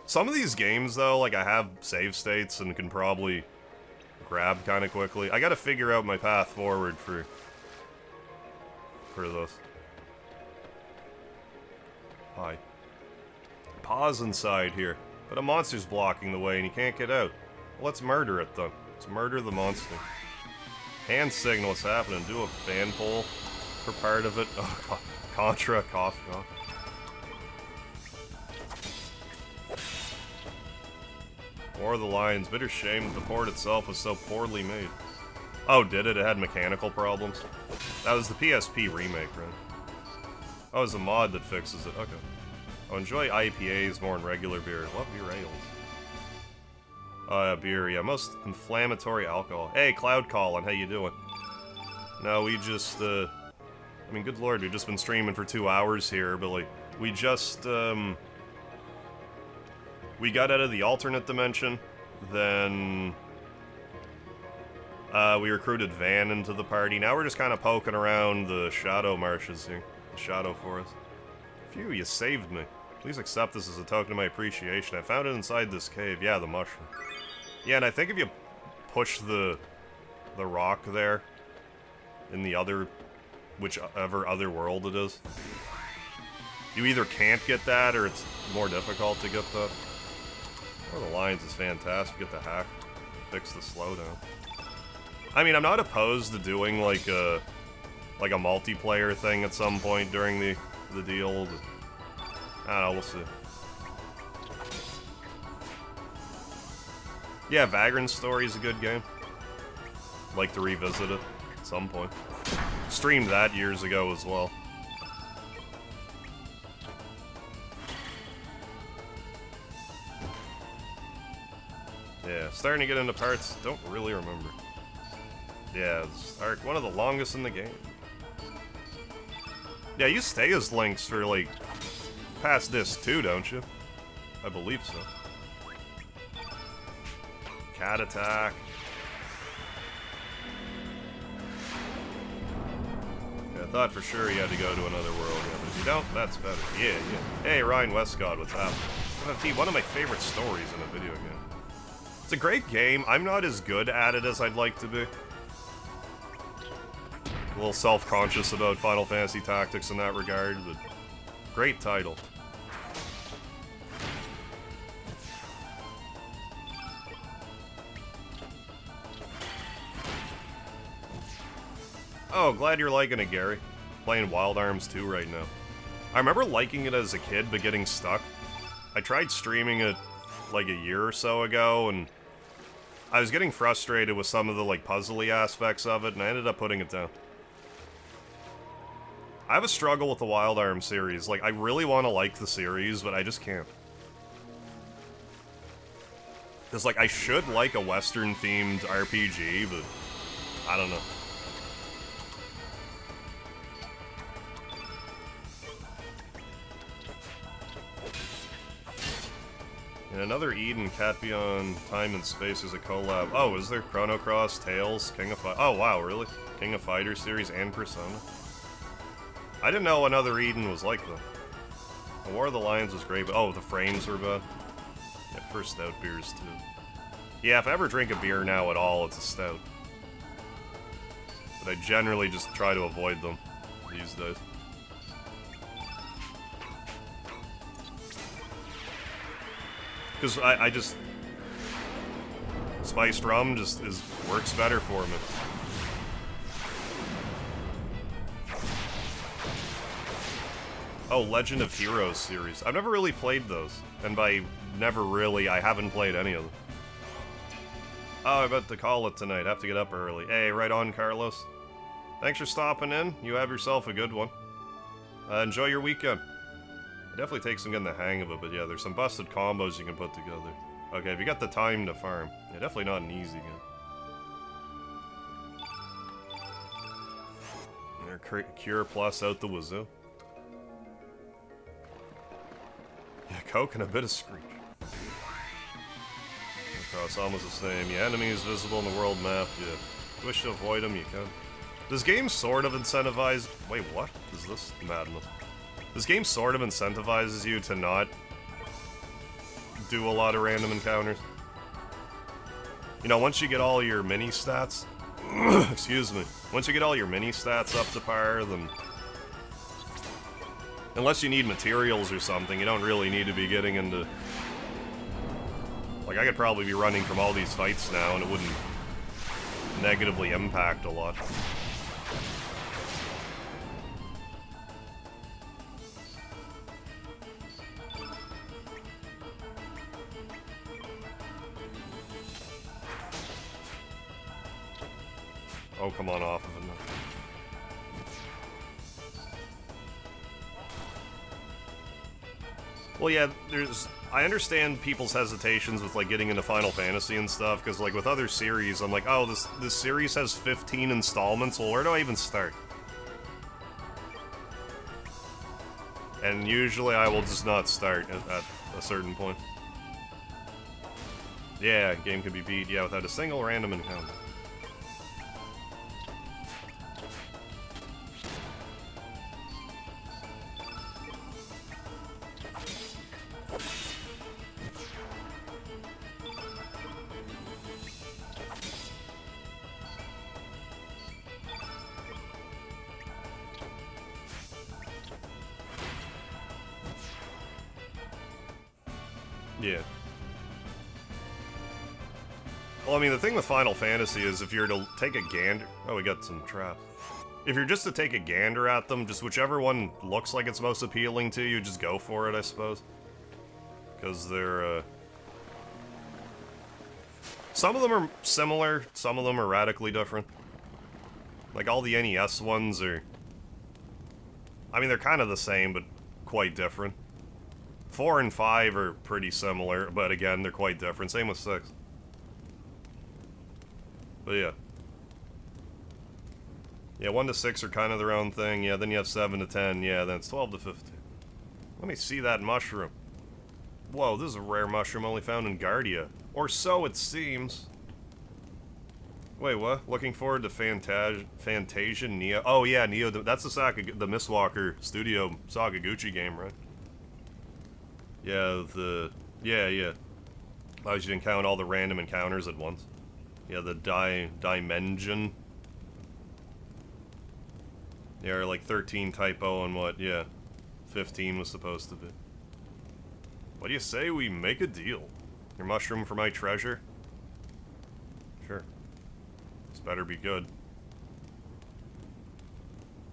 Some of these games, though, like, I have save states and can probably... grab kind of quickly. I gotta figure out my path forward for this. Hi. Pause inside here, but a monster's blocking the way and you can't get out. Well, let's murder it then. Let's murder the monster. Hand signal what's happening. Do a fan pull for part of it. Oh, Contra, cough. War of the Lions. Bitter shame that the port itself was so poorly made. Oh, did it? It had mechanical problems? That was the PSP remake, right? Oh, it was a mod that fixes it. Okay. Oh, enjoy IPAs more than regular beer. Love your ales. Beer, yeah, most inflammatory alcohol. Hey, Cloud Calling, how you doing? No, we just, I mean, good lord, we've just been streaming for 2 hours here, but, like, we just, we got out of the alternate dimension, then, we recruited Van into the party. Now we're just kind of poking around the shadow marshes here, the shadow forest. Phew, you saved me. Please accept this as a token of my appreciation. I found it inside this cave. Yeah, the mushroom. Yeah, and I think if you push the rock there in the other, whichever other world it is, you either can't get that or it's more difficult to get that. Or the Lines is fantastic. Get the hack, fix the slowdown. I mean, I'm not opposed to doing like a multiplayer thing at some point during the deal. But I don't know, we'll see. Yeah, Vagrant Story is a good game. Like to revisit it at some point. Streamed that years ago as well. Yeah, starting to get into parts, don't really remember. Yeah, it's one of the longest in the game. Yeah, you stay as Lynx for, like, past this too, don't you? I believe so. Cat attack. Yeah, I thought for sure you had to go to another world, yeah, but if you don't, that's better. Yeah, yeah. Hey, Ryan Westcott, what's happening? One of my favorite stories in a video game. It's a great game. I'm not as good at it as I'd like to be. A little self-conscious about Final Fantasy Tactics in that regard, but great title. Oh, glad you're liking it, Gary. Playing Wild Arms 2 right now. I remember liking it as a kid, but getting stuck. I tried streaming it like a year or so ago, and I was getting frustrated with some of the like puzzly aspects of it, and I ended up putting it down. I have a struggle with the Wild Arms series. Like, I really want to like the series, but I just can't. Because, like, I should like a Western-themed RPG, but I don't know. And another Eden, Cat Beyond Time and Space is a collab. Oh, is there? Chrono Cross, Tales, King of Fighters. Oh, wow, really? King of Fighters series and Persona? I didn't know another Eden was like them. The War of the Lions was great, but oh, the frames were bad. Yeah, for stout beers, too. Yeah, if I ever drink a beer now at all, it's a stout. But I generally just try to avoid them these days. Because I just... Spiced rum just works better for me. Oh, Legend of Heroes series. I've never really played those. And by never really, I haven't played any of them. Oh, I'm about to call it tonight. Have to get up early. Hey, right on, Carlos. Thanks for stopping in. You have yourself a good one. Enjoy your weekend. It definitely takes some getting the hang of it, but yeah, there's some busted combos you can put together. Okay, if you got the time to farm. Yeah, definitely not an easy game. Cure Plus out the wazoo. Yeah, Coke and a bit of Screech. Across almost the same. Yeah, enemies visible in the world map. Yeah. Wish to avoid them, you can. This game sort of incentivize... Wait, what is this madness? This game sort of incentivizes you to not do a lot of random encounters. You know, once you get all your mini stats... excuse me. Once you get all your mini stats up to par, then... Unless you need materials or something, you don't really need to be getting into... Like, I could probably be running from all these fights now, and it wouldn't negatively impact a lot. Oh, come on, off of it now. Well, yeah, there's I understand people's hesitations with, like, getting into Final Fantasy and stuff, because, like, with other series, I'm like, oh, this series has 15 installments, well, where do I even start? And usually I will just not start at a certain point. Yeah, game can be beat, yeah, without a single random encounter. Yeah. Well, I mean, the thing with Final Fantasy is if you're to take a gander... Oh, we got some traps. If you're just to take a gander at them, just whichever one looks like it's most appealing to you, just go for it, I suppose. Because they're, some of them are similar, some of them are radically different. Like, all the NES ones are... I mean, they're kind of the same, but quite different. 4 and 5 are pretty similar, but again, they're quite different. Same with 6. But yeah. Yeah, 1 to 6 are kind of their own thing. Yeah, then you have 7 to 10. Yeah, then it's 12 to 15. Let me see that mushroom. Whoa, this is a rare mushroom only found in Guardia. Or so it seems. Wait, what? Looking forward to Fantasia Neo. Oh yeah, Neo. That's the Mistwalker Studio Sakaguchi game, right? Yeah, yeah. Oh, you didn't count all the random encounters at once. Yeah, the Dimension. Yeah, like 13 typo and what? Yeah, 15 was supposed to be. What do you say we make a deal? Your mushroom for my treasure? Sure. This better be good.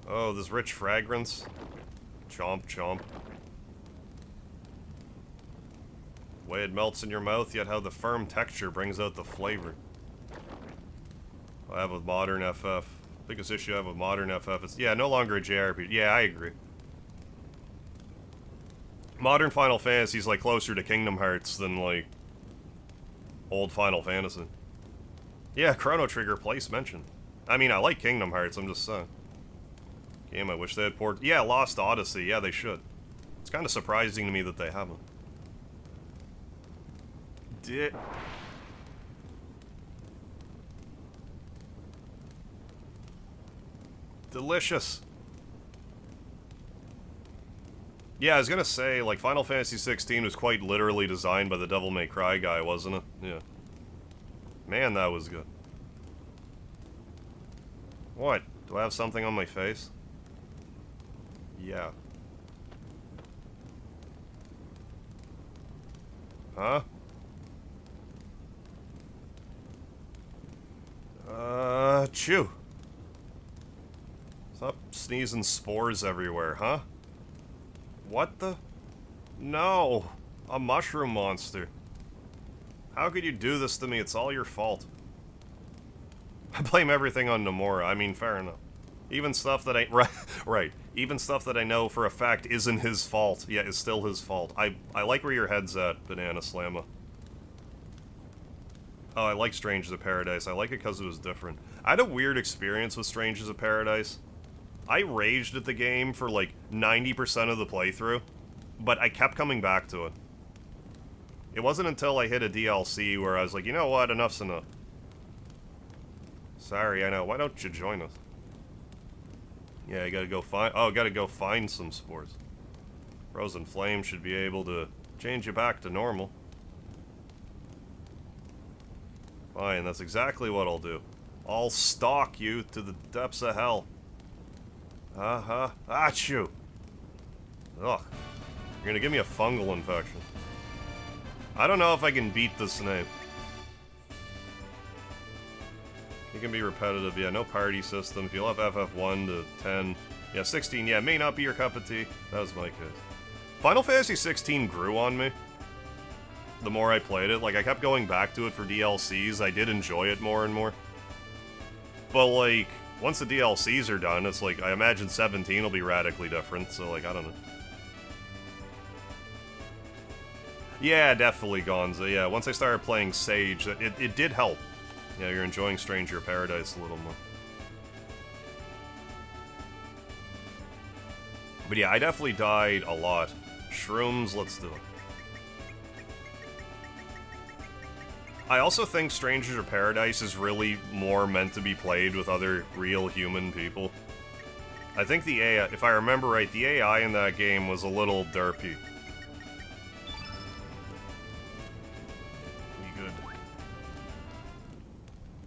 Oh, this rich fragrance. Chomp, chomp. The way it melts in your mouth, yet how the firm texture brings out the flavor. I have with modern FF. Biggest issue I have with modern FF is, yeah, no longer a JRPG. Yeah, I agree. Modern Final Fantasy is like closer to Kingdom Hearts than like old Final Fantasy. Yeah, Chrono Trigger place mentioned. I mean, I like Kingdom Hearts, I'm just saying. Game I wish they had ported. Yeah, Lost Odyssey, yeah, they should. It's kind of surprising to me that they haven't. Delicious. Yeah, I was gonna say, like, Final Fantasy 16 was quite literally designed by the Devil May Cry guy, wasn't it? Yeah. Man, that was good. What? Do I have something on my face? Yeah. Huh? Chew. Stop sneezing spores everywhere, huh? What the? No! A mushroom monster. How could you do this to me? It's all your fault. I blame everything on Nomura. I mean, fair enough. Even stuff that I... Right. Even stuff that I know for a fact isn't his fault. Yeah, is still his fault. I like where your head's at, Banana Slamma. Oh, I like Strangers of Paradise. I like it because it was different. I had a weird experience with Strangers of Paradise. I raged at the game for like 90% of the playthrough, but I kept coming back to it. It wasn't until I hit a DLC where I was like, you know what, enough's enough. Sorry, I know. Why don't you join us? Yeah, you gotta go find... Oh, gotta go find some spores. Frozen Flame should be able to change you back to normal. Fine, that's exactly what I'll do. I'll stalk you to the depths of hell. Uh-huh. Achoo! Ugh. You're gonna give me a fungal infection. I don't know if I can beat this snake. It can be repetitive, yeah, no party system. If you love FF1 to 10, yeah, 16, yeah, may not be your cup of tea. That was my case. Final Fantasy 16 grew on me. The more I played it, like, I kept going back to it for DLCs. I did enjoy it more and more. But, like, once the DLCs are done, it's like, I imagine 17 will be radically different, so, like, I don't know. Yeah, definitely Gonza, yeah. Once I started playing Sage, it did help. Yeah, you're enjoying Stranger Paradise a little more. But yeah, I definitely died a lot. Shrooms, let's do it. I also think Stranger Paradise is really more meant to be played with other real human people. I think the AI, if I remember right, the AI in that game was a little derpy. You good?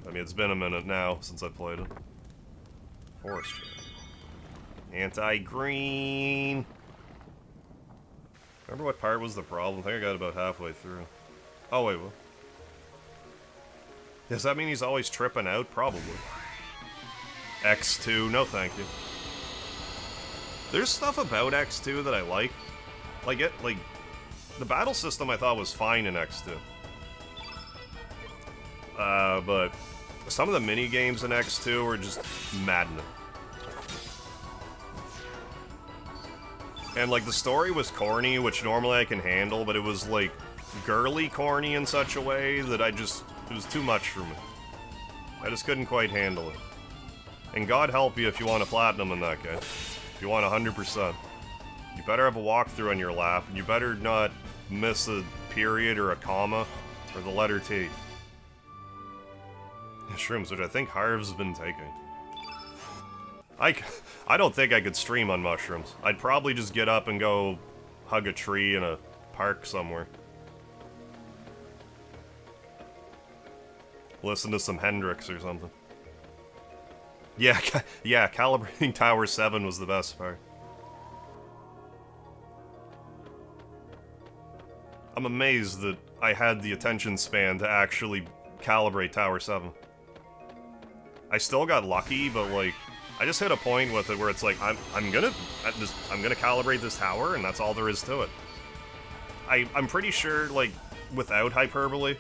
I mean, it's been a minute now since I played it. Forestry. Anti-green! Remember what part was the problem? I think I got about halfway through. Oh, wait, what? Does that mean he's always tripping out? Probably. X2, no thank you. There's stuff about X2 that I like. Like, the battle system I thought was fine in X2. But some of the mini-games in X2 were just maddening. And, like, the story was corny, which normally I can handle, but it was, like, girly corny in such a way that it was too much for me. I just couldn't quite handle it. And God help you if you want a platinum in that game. If you want 100%. You better have a walkthrough on your lap, and you better not miss a period or a comma or the letter T. Shrooms, which I think Harv's been taking. I don't think I could stream on mushrooms. I'd probably just get up and go hug a tree in a park somewhere. Listen to some Hendrix or something. Yeah, yeah, calibrating Tower 7 was the best part. I'm amazed that I had the attention span to actually calibrate Tower 7. I still got lucky, but like, I just hit a point with it where it's like, I'm gonna calibrate this tower, and that's all there is to it. I'm pretty sure, like, without hyperbole,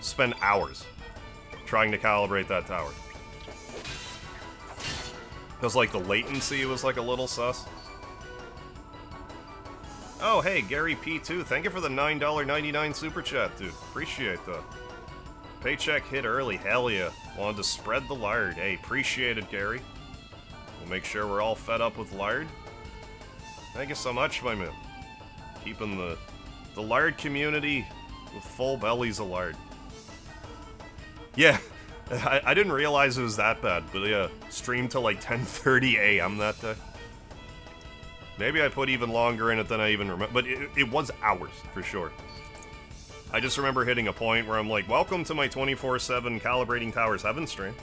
spend hours trying to calibrate that tower. Because, like, the latency was, like, a little sus. Oh, hey, Gary P2, thank you for the $9.99 super chat, dude. Appreciate that. Paycheck hit early, hell yeah. Wanted to spread the lard. Hey, appreciate it, Gary. We'll make sure we're all fed up with lard. Thank you so much, my man. Keeping the lard community with full bellies of lard. Yeah, I didn't realize it was that bad, but yeah, streamed till like 10:30 a.m. that day. Maybe I put even longer in it than I even remember, but it was hours, for sure. I just remember hitting a point where I'm like, welcome to my 24/7 Calibrating Tower 7 stream.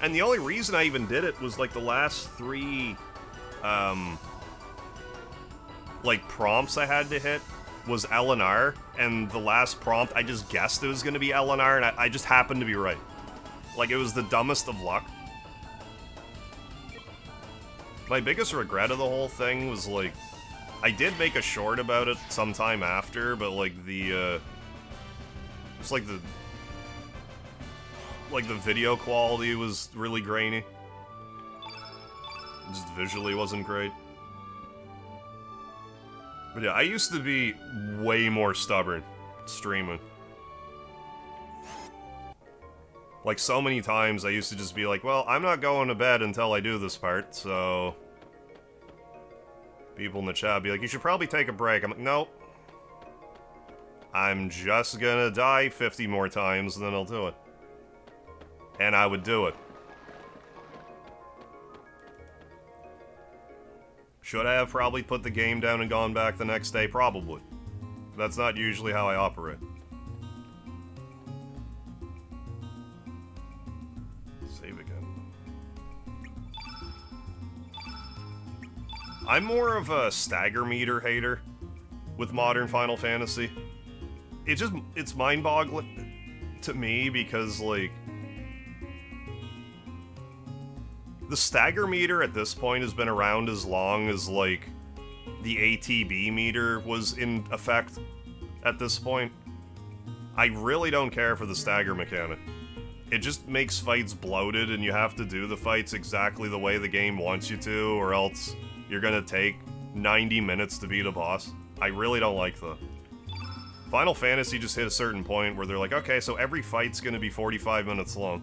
And the only reason I even did it was like the last 3, like prompts I had to hit was L and R, and the last prompt I just guessed it was going to be L and R, and I just happened to be right. Like, it was the dumbest of luck. My biggest regret of the whole thing was, like, I did make a short about it sometime after, but, like, it's like the video quality was really grainy. Just visually wasn't great. But yeah, I used to be way more stubborn streaming. Like, so many times I used to just be like, well, I'm not going to bed until I do this part, so... People in the chat be like, you should probably take a break. I'm like, nope. I'm just gonna die 50 more times and then I'll do it. And I would do it. Should I have probably put the game down and gone back the next day? Probably. That's not usually how I operate. Save again. I'm more of a stagger meter hater with modern Final Fantasy. It's mind-boggling to me because, like, the stagger meter at this point has been around as long as, like, the ATB meter was in effect at this point. I really don't care for the stagger mechanic. It just makes fights bloated, and you have to do the fights exactly the way the game wants you to, or else you're gonna take 90 minutes to beat a boss. I really don't like that. Final Fantasy just hit a certain point where they're like, okay, so every fight's gonna be 45 minutes long.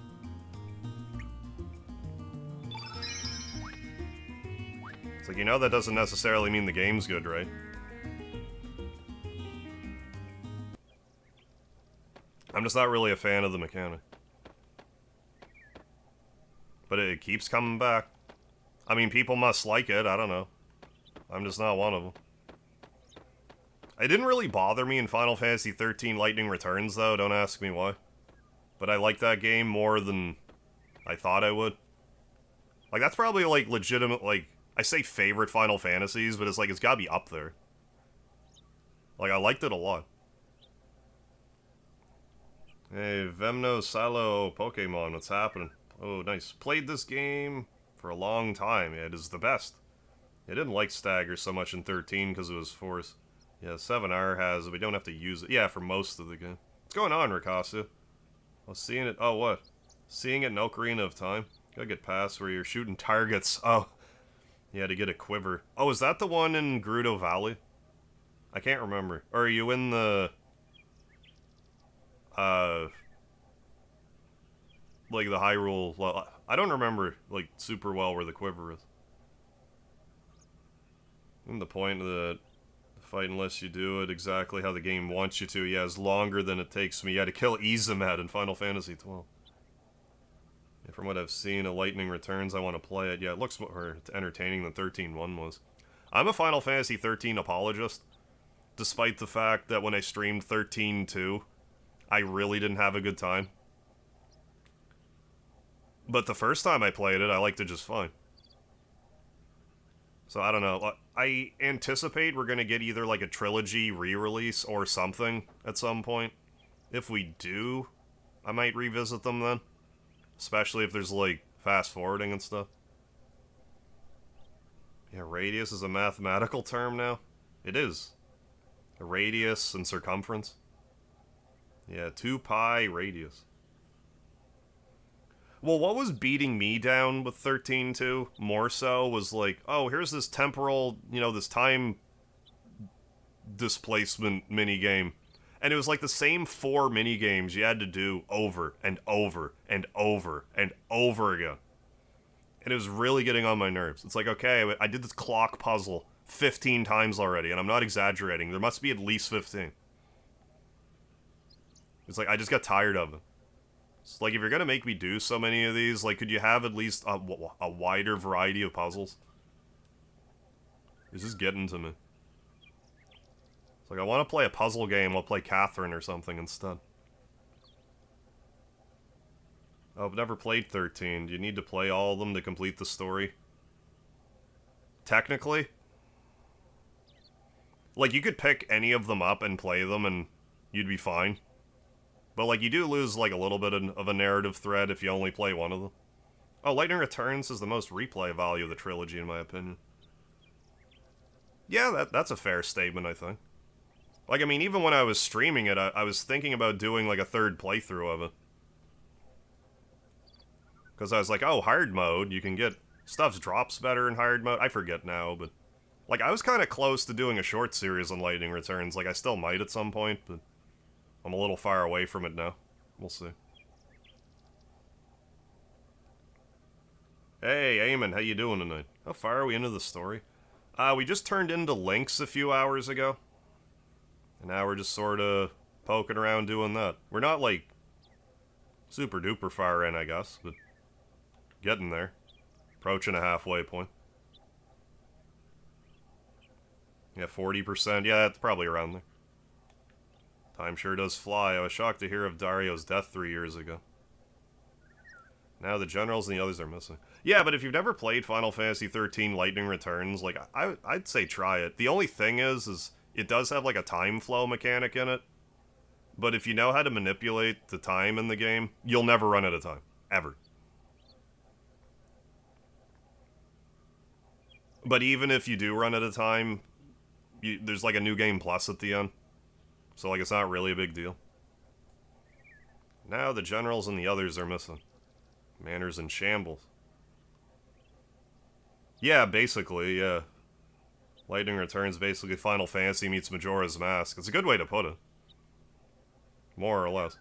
It's like, you know that doesn't necessarily mean the game's good, right? I'm just not really a fan of the mechanic. But it keeps coming back. I mean, people must like it, I don't know. I'm just not one of them. It didn't really bother me in Final Fantasy 13 Lightning Returns, though, don't ask me why. But I like that game more than I thought I would. Like, that's probably, like, legitimate, like, I say favorite Final Fantasies, but it's like, it's gotta be up there. Like, I liked it a lot. Hey, Vemno Silo Pokemon, what's happening? Oh, nice. Played this game for a long time. Yeah, it is the best. I didn't like Stagger so much in 13 because it was forced. Yeah, 7R has it, we don't have to use it. Yeah, for most of the game. What's going on, Rikasu? I was seeing it. Oh, what? Seeing it in Ocarina of Time? Gotta get past where you're shooting targets. Oh. Yeah, to get a quiver. Oh, is that the one in Gerudo Valley? I can't remember. Or are you in the... like the Hyrule... Well, I don't remember, like, super well where the quiver is. And the point of the fight, unless you do it exactly how the game wants you to, yeah, is longer than it takes me. Yeah, to kill Izumet in Final Fantasy 12. Yeah, from what I've seen of Lightning Returns, I want to play it. Yeah, it looks more entertaining than 13.1 was. I'm a Final Fantasy 13 apologist, despite the fact that when I streamed 13.2, I really didn't have a good time. But the first time I played it, I liked it just fine. So, I don't know. I anticipate we're going to get either, like, a trilogy re-release or something at some point. If we do, I might revisit them then. Especially if there's, like, fast-forwarding and stuff. Yeah, radius is a mathematical term now. It is. A radius and circumference. Yeah, 2 pi radius. Well, what was beating me down with 13.2, more so, was like, oh, here's this temporal, you know, this time displacement minigame. And it was like the same 4 minigames you had to do over and over and over and over again. And it was really getting on my nerves. It's like, okay, I did this clock puzzle 15 times already, and I'm not exaggerating. There must be at least 15. It's like, I just got tired of it. It's like, if you're gonna make me do so many of these, like, could you have at least a wider variety of puzzles? It's just getting to me. It's like, I want to play a puzzle game, I'll play Catherine or something instead. Oh, I've never played 13. Do you need to play all of them to complete the story? Technically? Like, you could pick any of them up and play them and you'd be fine. But, like, you do lose, like, a little bit of a narrative thread if you only play one of them. Oh, Lightning Returns is the most replay value of the trilogy, in my opinion. Yeah, that's a fair statement, I think. Like, I mean, even when I was streaming it, I was thinking about doing, like, a third playthrough of it. Because I was like, oh, hard mode, you can get... Stuff drops better in hard mode. I forget now, but... Like, I was kind of close to doing a short series on Lightning Returns. Like, I still might at some point, but... I'm a little far away from it now. We'll see. Hey, Eamon, how you doing tonight? How far are we into the story? We just turned into Lynx a few hours ago. And now we're just sort of poking around doing that. We're not, like, super duper far in, I guess, but getting there. Approaching a halfway point. Yeah, 40%. Yeah, that's probably around there. Time sure does fly. I was shocked to hear of Dario's death 3 years ago. Now the generals and the others are missing. Yeah, but if you've never played Final Fantasy 13 Lightning Returns, like, I'd say try it. The only thing is it does have, like, a time flow mechanic in it. But if you know how to manipulate the time in the game, you'll never run out of time. Ever. But even if you do run out of time, there's, like, a new game plus at the end. So, like, it's not really a big deal. Now the generals and the others are missing. Manor's in shambles. Yeah, basically, yeah. Lightning Returns basically Final Fantasy meets Majora's Mask. It's a good way to put it. more or less.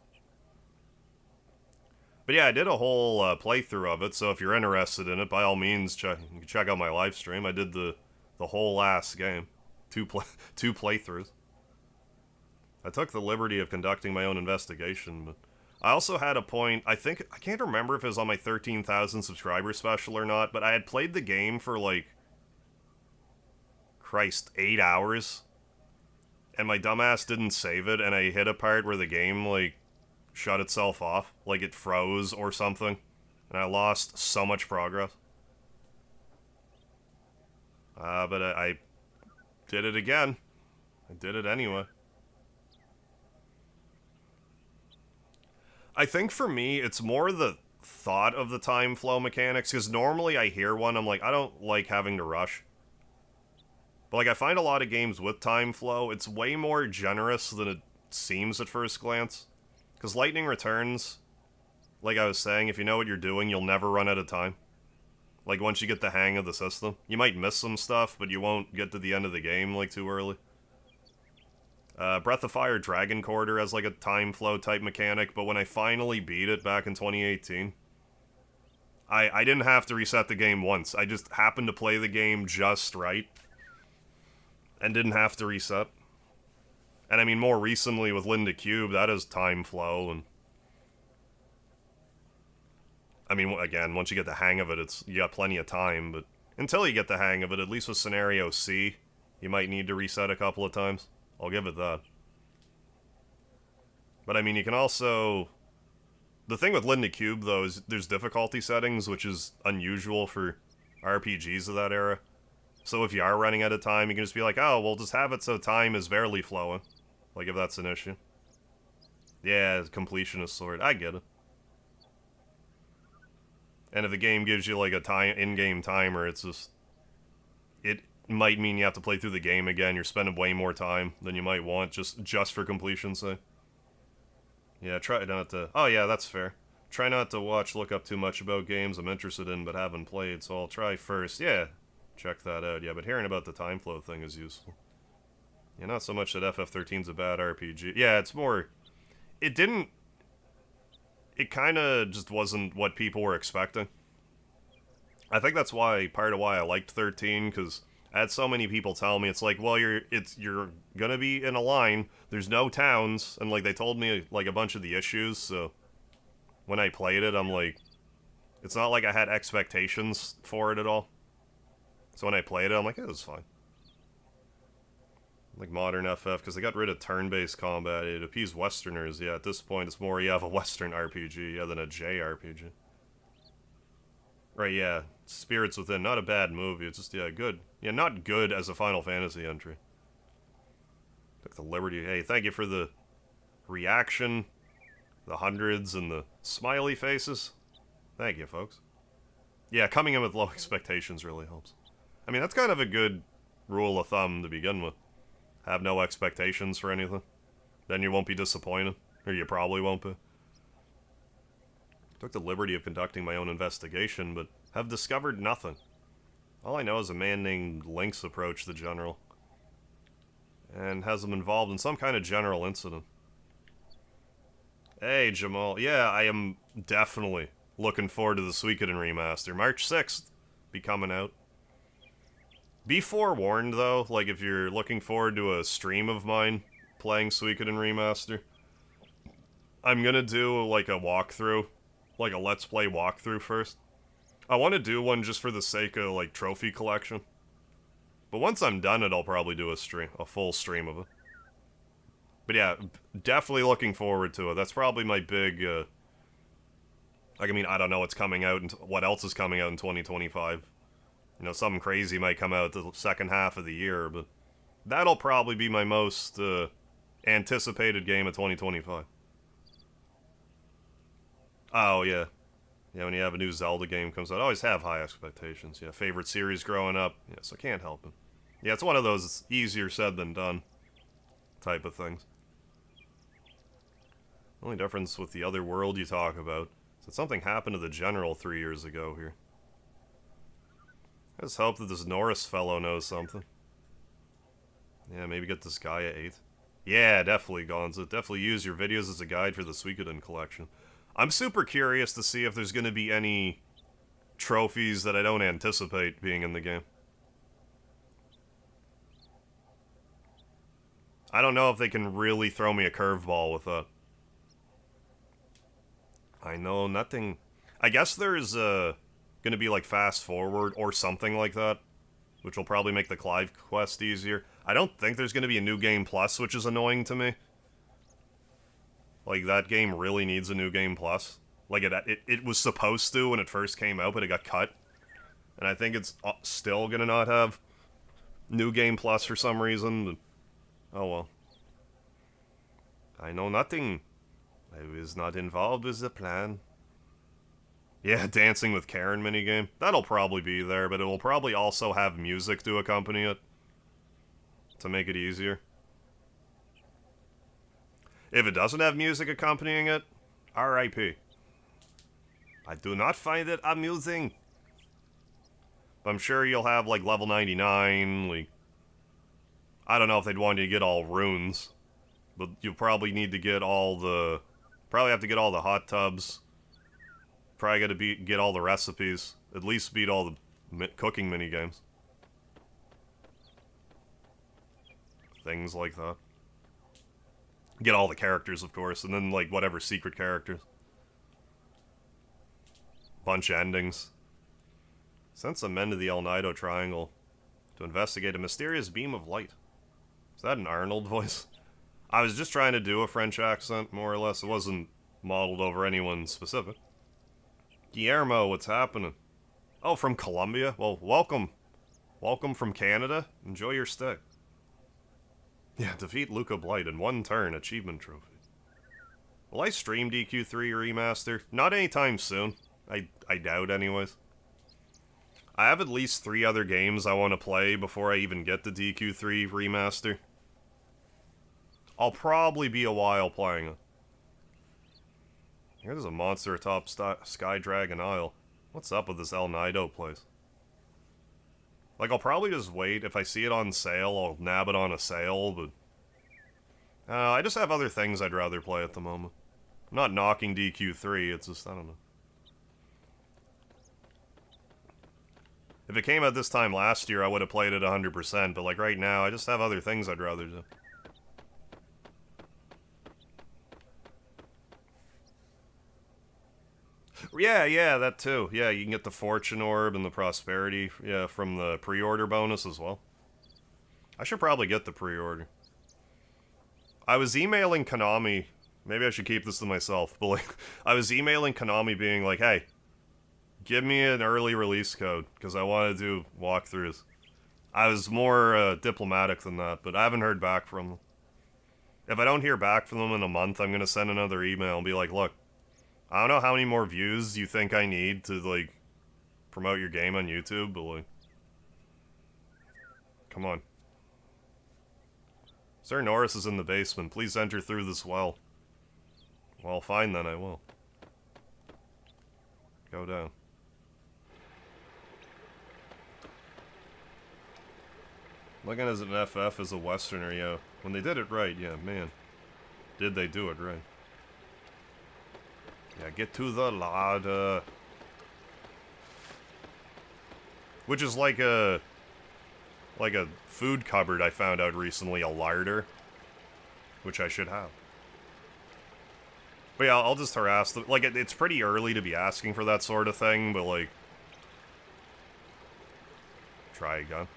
But yeah, I did a whole playthrough of it, so if you're interested in it, by all means, you can check out my live stream. I did the whole last game. Two playthroughs. I took the liberty of conducting my own investigation, but I also had a point, I can't remember if it was on my 13,000 subscriber special or not, but I had played the game for like, Christ, 8 hours, and my dumbass didn't save it, and I hit a part where the game, like, shut itself off, like it froze or something, and I lost so much progress. But I did it again. I did it anyway. I think for me, it's more the thought of the time flow mechanics, because normally I hear one, I'm like, I don't like having to rush. But like, I find a lot of games with time flow, it's way more generous than it seems at first glance. Because Lightning Returns, like I was saying, if you know what you're doing, you'll never run out of time. Like, once you get the hang of the system. You might miss some stuff, but you won't get to the end of the game, like, too early. Breath of Fire Dragon Quarter has, like, a time flow type mechanic, but when I finally beat it back in 2018, I didn't have to reset the game once. I just happened to play the game just right, and didn't have to reset. And I mean, more recently with Linda Cube, that is time flow, and I mean, again, once you get the hang of it, you got plenty of time, but until you get the hang of it, at least with Scenario C, you might need to reset a couple of times. I'll give it that. But I mean, you can also... The thing with Linda Cube, though, is there's difficulty settings, which is unusual for RPGs of that era. So if you are running out of time, you can just be like, oh, we'll just have it so time is barely flowing. Like, if that's an issue. Yeah, completionist sword. I get it. And if the game gives you, like, a in-game timer, it's just... It might mean you have to play through the game again. You're spending way more time than you might want, just for completion's sake. Yeah, try not to... Oh, yeah, that's fair. Try not to look up too much about games I'm interested in but haven't played, so I'll try first. Yeah, check that out. Yeah, but hearing about the time flow thing is useful. Yeah, not so much that FF13's a bad RPG. Yeah, it's more... It didn't... It kind of just wasn't what people were expecting. I think that's part of why I liked 13, because I had so many people tell me, it's like, well, you're gonna be in a line, there's no towns, and like, they told me, like, a bunch of the issues, so when I played it, I'm like, it's not like I had expectations for it at all. So when I played it, I'm like, it was fine. Like modern FF, because they got rid of turn-based combat, it appeased Westerners. Yeah, at this point, it's more you have a Western RPG, than a JRPG. Right, yeah. Spirits Within, not a bad movie, it's just, yeah, good. Yeah, not good as a Final Fantasy entry. Took the liberty. Hey, thank you for the reaction, the hundreds, and the smiley faces. Thank you, folks. Yeah, coming in with low expectations really helps. I mean, that's kind of a good rule of thumb to begin with. Have no expectations for anything. Then you won't be disappointed. Or you probably won't be. Took the liberty of conducting my own investigation, but have discovered nothing. All I know is a man named Lynx approached the general. And has him involved in some kind of general incident. Hey, Jamal. Yeah, I am definitely looking forward to the Suikoden remaster. March 6th. Be coming out. Be forewarned, though, like, if you're looking forward to a stream of mine playing Suikoden Remaster, I'm gonna do, like, a walkthrough, like a Let's Play walkthrough first. I want to do one just for the sake of, like, trophy collection. But once I'm done it, I'll probably do a full stream of it. But yeah, definitely looking forward to it. That's probably my big, like, I mean, I don't know what's coming out, and what else is coming out in 2025. You know, something crazy might come out the second half of the year, but that'll probably be my most anticipated game of 2025. Oh, yeah. Yeah, when you have a new Zelda game comes out, I always have high expectations. Yeah, favorite series growing up. Yeah, so can't help it. Yeah, it's one of those easier said than done type of things. The only difference with the other world you talk about is that something happened to the General 3 years ago here. I just hope that this Norris fellow knows something. Yeah, maybe get this guy at 8. Yeah, definitely, Gonzo. Definitely use your videos as a guide for the Suikoden collection. I'm super curious to see if there's going to be any trophies that I don't anticipate being in the game. I don't know if they can really throw me a curveball with that. I know nothing. I guess there's going to be like fast forward or something like that, which will probably make the Clive quest easier. I don't think there's going to be a new game plus, which is annoying to me. Like, that game really needs a new game plus. Like, it was supposed to when it first came out, but it got cut. And I think it's still gonna not have new game plus for some reason. But, oh well. I know nothing. I was not involved with the plan. Yeah, Dancing with Karen minigame. That'll probably be there, but it will probably also have music to accompany it. To make it easier. If it doesn't have music accompanying it, R.I.P. I do not find it amusing. But I'm sure you'll have, like, level 99, like... I don't know if they'd want you to get all runes. But you'll probably need to get all the... Probably have to get all the hot tubs. Probably gotta get all the recipes. At least beat all the cooking minigames. Things like that. Get all the characters, of course, and then, like, whatever secret characters. Bunch of endings. Send some men to the El Nido Triangle to investigate a mysterious beam of light. Is that an Arnold voice? I was just trying to do a French accent, more or less. It wasn't modeled over anyone specific. Guillermo, what's happening? Oh, from Colombia? Well, welcome. Welcome from Canada. Enjoy your stay. Yeah, defeat Luca Blight in one turn, achievement trophy. Will I stream DQ3 Remaster? Not anytime soon. I doubt anyways. I have at least 3 other games I want to play before I even get the DQ3 Remaster. I'll probably be a while playing it. Here's a monster atop Sky Dragon Isle. What's up with this El Nido place? Like, I'll probably just wait. If I see it on sale, I'll nab it on a sale, but... I just have other things I'd rather play at the moment. I'm not knocking DQ3, it's just, I don't know. If it came out this time last year, I would have played it 100%, but like right now, I just have other things I'd rather do. Yeah, that too. Yeah, you can get the Fortune Orb and the Prosperity, yeah, from the pre-order bonus as well. I should probably get the pre-order. I was emailing Konami, maybe I should keep this to myself, but like, I was emailing Konami being like, hey, give me an early release code, because I want to do walkthroughs. I was more diplomatic than that, but I haven't heard back from them. If I don't hear back from them in a month, I'm going to send another email and be like, look, I don't know how many more views you think I need to, like, promote your game on YouTube, but, like, come on. Sir Norris is in the basement. Please enter through this well. Well, fine then, I will. Go down. Looking as an FF as a Westerner, yeah. When they did it right, yeah, man. Did they do it right. Yeah, get to the ladder. Which is like a food cupboard I found out recently, a larder. Which I should have. But yeah, I'll just harass them. Like, it's pretty early to be asking for that sort of thing, but like... Try again.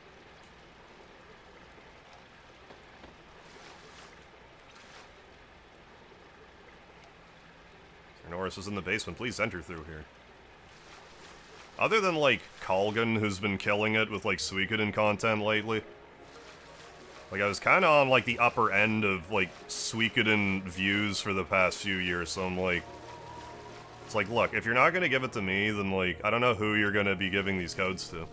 Norris is in the basement. Please enter through here. Other than, like, Colgan, who's been killing it with, like, Suikoden content lately. Like, I was kind of on, like, the upper end of, like, Suikoden views for the past few years, so I'm like... It's like, look, if you're not gonna give it to me, then, like, I don't know who you're gonna be giving these codes to.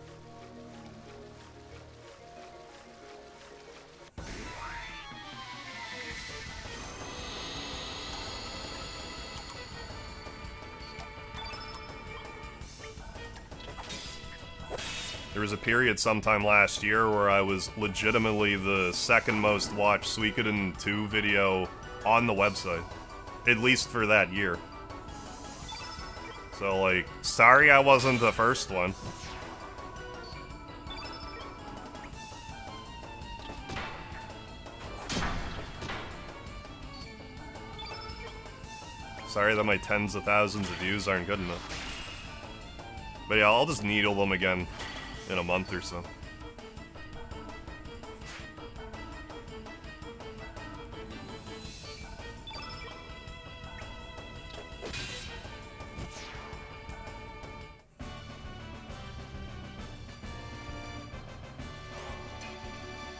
There was a period sometime last year where I was legitimately the second most watched Suikoden 2 video on the website. At least for that year. So, like, sorry I wasn't the first one. Sorry that my tens of thousands of views aren't good enough. But yeah, I'll just needle them again in a month or so.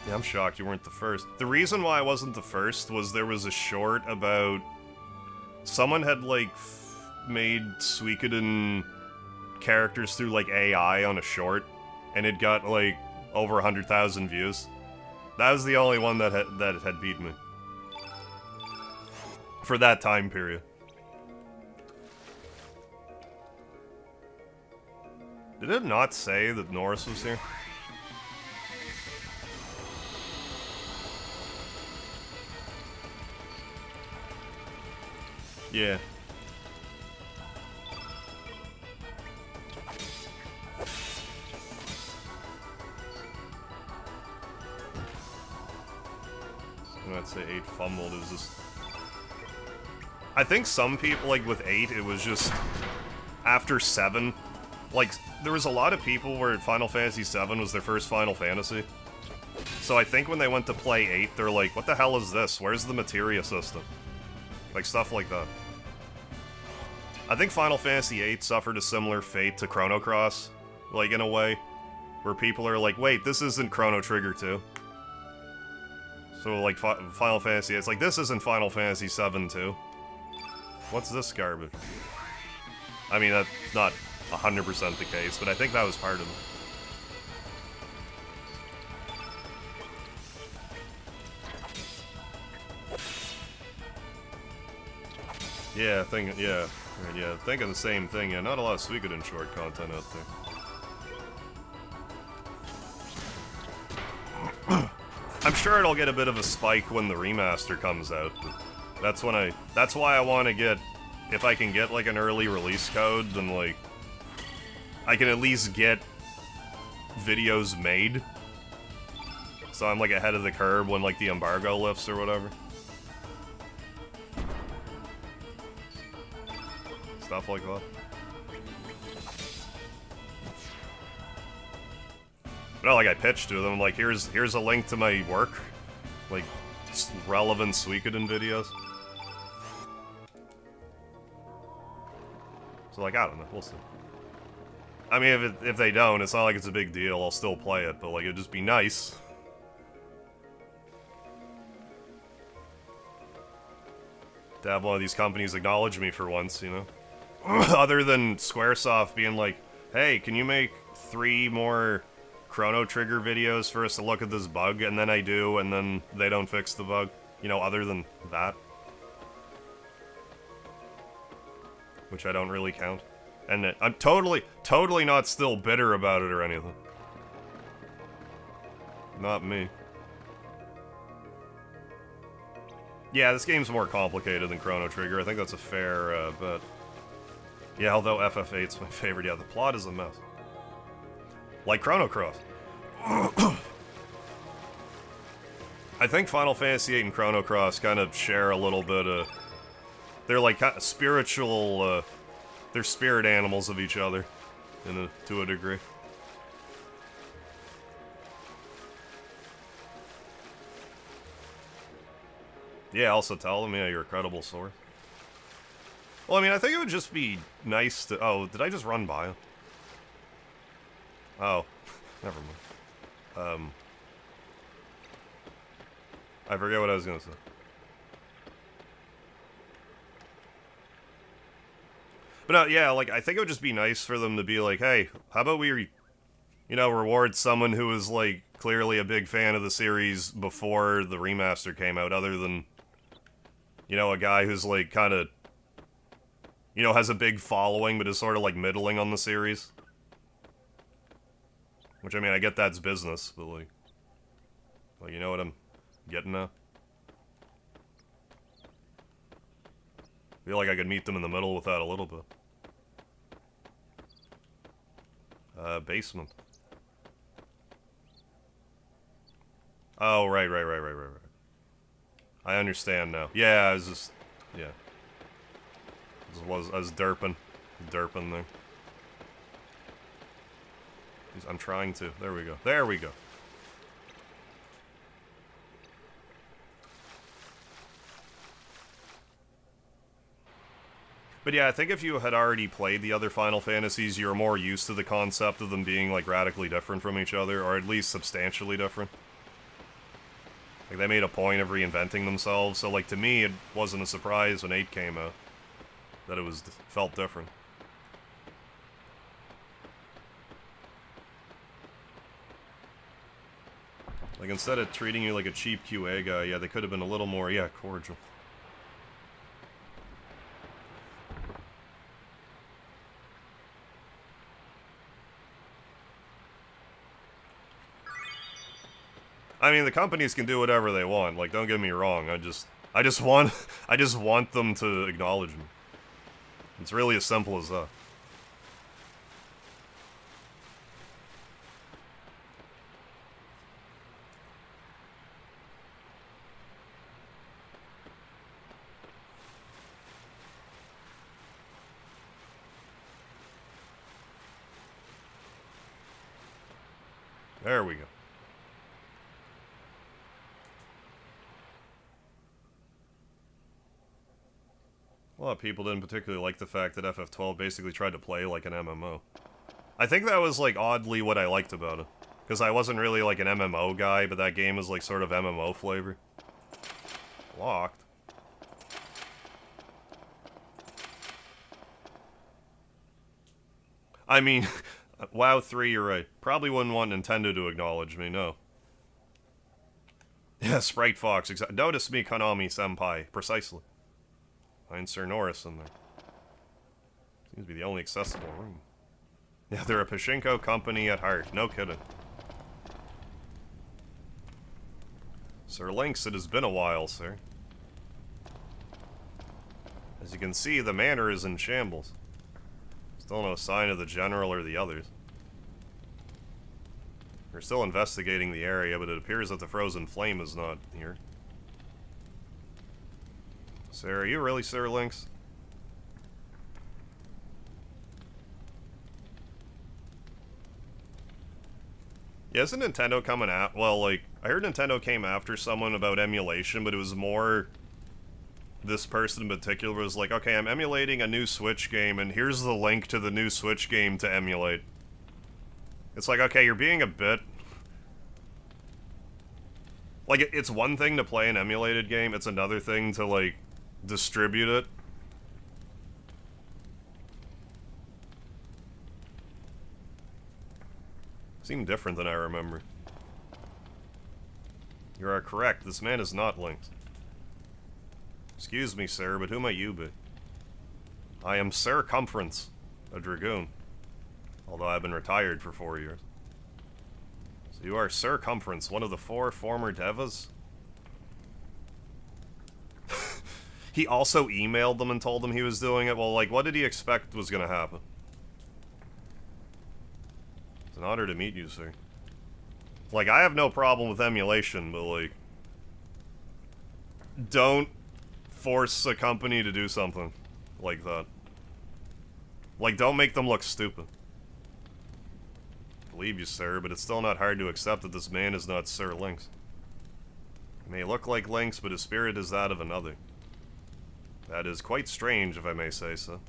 Yeah, I'm shocked you weren't the first. The reason why I wasn't the first was there was a short about... Someone had, like, made Suikoden characters through, like, AI on a short, and it got, like, over 100,000 views. That was the only one that had beat me. For that time period. Did it not say that Norris was here? Yeah. I'd say 8 fumbled. It was just... I think some people, like, with 8, it was just... After 7... Like, there was a lot of people where Final Fantasy 7 was their first Final Fantasy. So I think when they went to play 8, they're like, what the hell is this? Where's the materia system? Like, stuff like that. I think Final Fantasy VIII suffered a similar fate to Chrono Cross, like, in a way, where people are like, wait, this isn't Chrono Trigger 2. So, like, Final Fantasy, it's like, this isn't Final Fantasy 7 too. What's this garbage? I mean, that's not 100% the case, but I think that was part of it. Yeah, thinking the same thing. Yeah, not a lot of Suikoden short content out there. I'm sure it'll get a bit of a spike when the remaster comes out. But that's why I want to get, if I can get like an early release code, then like I can at least get videos made. So I'm like ahead of the curve when like the embargo lifts or whatever. Stuff like that. But not like I pitched to them, like, here's a link to my work. Like, relevant Suikoden videos. So, like, I don't know, we'll see. I mean, if they don't, it's not like it's a big deal, I'll still play it, but, like, it'd just be nice. To have one of these companies acknowledge me for once, you know? Other than Squaresoft being like, hey, can you make 3 more Chrono Trigger videos for us to look at this bug? And then I do, and then they don't fix the bug. You know, other than that. Which I don't really count. And I'm totally not still bitter about it or anything. Not me. Yeah, this game's more complicated than Chrono Trigger. I think that's a fair bet. Yeah, although FF8's my favorite, yeah, the plot is a mess. Like Chrono Cross. I think Final Fantasy VIII and Chrono Cross kind of share a little bit of... They're like kind of spiritual, they're spirit animals of each other, to a degree. Yeah, also tell them, yeah, you're a credible source. Well, I mean, I think it would just be nice to... Oh, did I just run by him? Oh, never mind. I forget what I was gonna say. But no, yeah, like, I think it would just be nice for them to be like, hey, how about we, you know, reward someone who was, like, clearly a big fan of the series before the remaster came out, other than, you know, a guy who's, like, kind of... You know, has a big following, but is sort of, like, middling on the series. Which, I mean, I get that's business, but, like, you know what I'm getting at? I feel like I could meet them in the middle with that a little bit. Basement. Oh, right. I understand now. Yeah, I was just... Yeah. I was derping there. I'm trying to. There we go. There we go. But yeah, I think if you had already played the other Final Fantasies, you're more used to the concept of them being, like, radically different from each other, or at least substantially different. Like, they made a point of reinventing themselves, so, like, to me, it wasn't a surprise when 8 came out that it felt different. Like, instead of treating you like a cheap QA guy, yeah, they could have been a little more, yeah, cordial. I mean, the companies can do whatever they want. Like, don't get me wrong. I just want them to acknowledge me. It's really as simple as that. There we go. A lot of people didn't particularly like the fact that FF12 basically tried to play like an MMO. I think that was, like, oddly what I liked about it. Because I wasn't really, like, an MMO guy, but that game was, like, sort of MMO flavor. Locked. I mean, WoW 3, you're right. Probably wouldn't want Nintendo to acknowledge me, no. Yeah, Sprite Fox, notice me, Konami-senpai. Precisely. Find Sir Norris in there. Seems to be the only accessible room. Yeah, they're a pachinko company at heart. No kidding. Sir Lynx, it has been a while, sir. As you can see, the manor is in shambles. Still no sign of the general or the others. We're still investigating the area, but it appears that the frozen flame is not here. Sir, are you really Sir Lynx? Yeah, isn't Nintendo coming at... Well, like, I heard Nintendo came after someone about emulation, but it was more... This person in particular was like, okay, I'm emulating a new Switch game, and here's the link to the new Switch game to emulate. It's like, okay, you're being a bit... Like, it's one thing to play an emulated game, it's another thing to, like, distribute it. Seemed different than I remember. You are correct, this man is not Lynx. Excuse me, sir, but who might you be? I am Circumference, a dragoon. Although I've been retired for 4 years. So you are Circumference, one of the 4 former Devas? He also emailed them and told them he was doing it. Well, like, what did he expect was gonna happen? It's an honor to meet you, sir. Like, I have no problem with emulation, but, like... Don't force a company to do something like that. Like, don't make them look stupid. I believe you, sir, but it's still not hard to accept that this man is not Sir Lynx. He may look like Lynx, but his spirit is that of another. That is quite strange, if I may say so.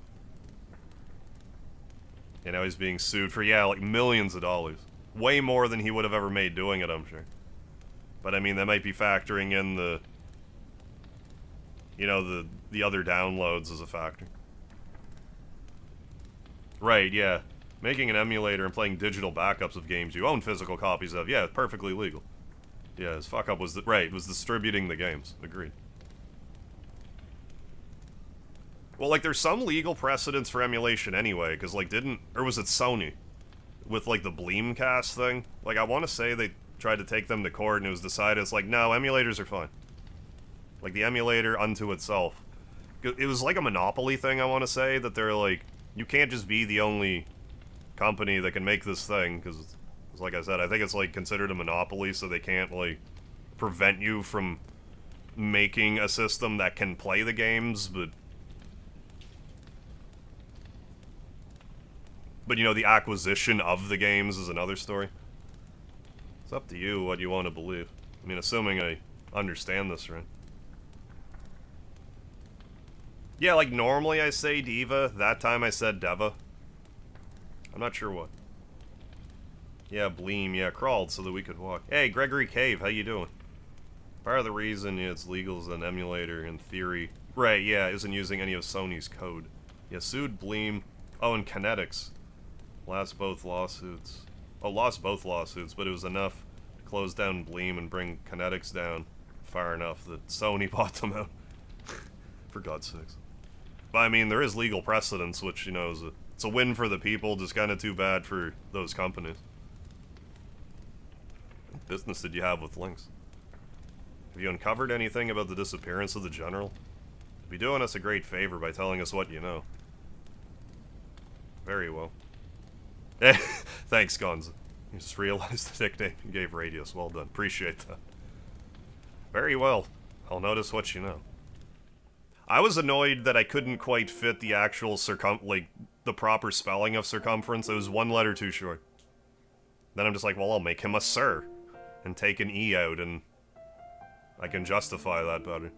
You know, he's being sued for, yeah, like millions of dollars. Way more than he would have ever made doing it, I'm sure. But, I mean, they might be factoring in the... You know, the other downloads as a factor. Right, yeah. Making an emulator and playing digital backups of games you own physical copies of, yeah, perfectly legal. Yeah, his fuck-up was, was distributing the games. Agreed. Well, like, there's some legal precedents for emulation anyway, because, like, or was it Sony? with, like, the Bleemcast thing. Like, I want to say they tried to take them to court, and it was decided, it's like, no, emulators are fine. Like, the emulator unto itself. It was like a monopoly thing, I want to say, that they're like, you can't just be the only company that can make this thing, because, like I said, I think it's, like, considered a monopoly, so they can't, like, prevent you from making a system that can play the games, but you know, the acquisition of the games is another story. It's up to you what you want to believe. I mean, assuming I understand this right. Yeah, like, normally I say Diva. That time I said Deva. I'm not sure what. Yeah, Bleem. Yeah, crawled so that we could walk. Hey, Gregory Cave, how you doing? Part of the reason it's legal is an emulator, in theory. Right, yeah, isn't using any of Sony's code. Yeah, sued Bleem. Oh, and Kinetics. Lost both lawsuits. Oh, lost both lawsuits, but it was enough to close down Bleem and bring Kinetics down far enough that Sony bought them out. For God's sakes. But I mean, there is legal precedence, which, you know, it's a win for the people, just kind of too bad for those companies. What business did you have with Lynx? Have you uncovered anything about the disappearance of the General? You'd be doing us a great favor by telling us what you know. Very well. Thanks, Gonza. You just realized the nickname you gave Radius. Well done. Appreciate that. Very well. I'll notice what you know. I was annoyed that I couldn't quite fit the actual the proper spelling of circumference. It was one letter too short. Then I'm just like, well, I'll make him a sir. And take an E out, and I can justify that better.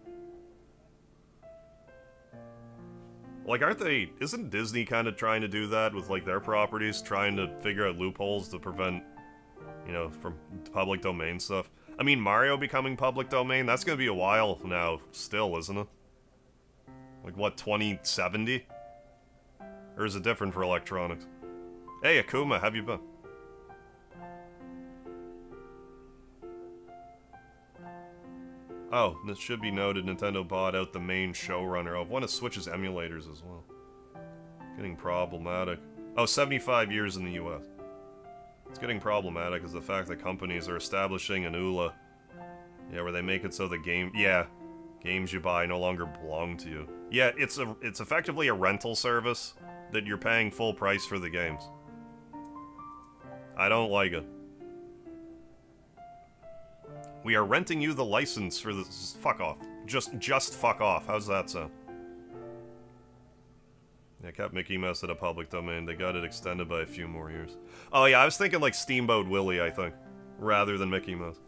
Like, isn't Disney kind of trying to do that with, like, their properties? Trying to figure out loopholes to prevent, you know, from public domain stuff? I mean, Mario becoming public domain, that's gonna be a while now still, isn't it? Like, what, 2070? Or is it different for electronics? Hey, Akuma, how have you been? Oh, this should be noted, Nintendo bought out the main showrunner of one of Switch's emulators as well. Getting problematic. Oh, 75 years in the US. It's getting problematic is the fact that companies are establishing an ULA. Yeah, where they make it so the games you buy no longer belong to you. Yeah, it's effectively a rental service that you're paying full price for the games. I don't like it. We are renting you the license for this. Fuck off. Just fuck off. How's that sound? Yeah, kept Mickey Mouse at a public domain. They got it extended by a few more years. Oh yeah, I was thinking like Steamboat Willie, I think. Rather than Mickey Mouse.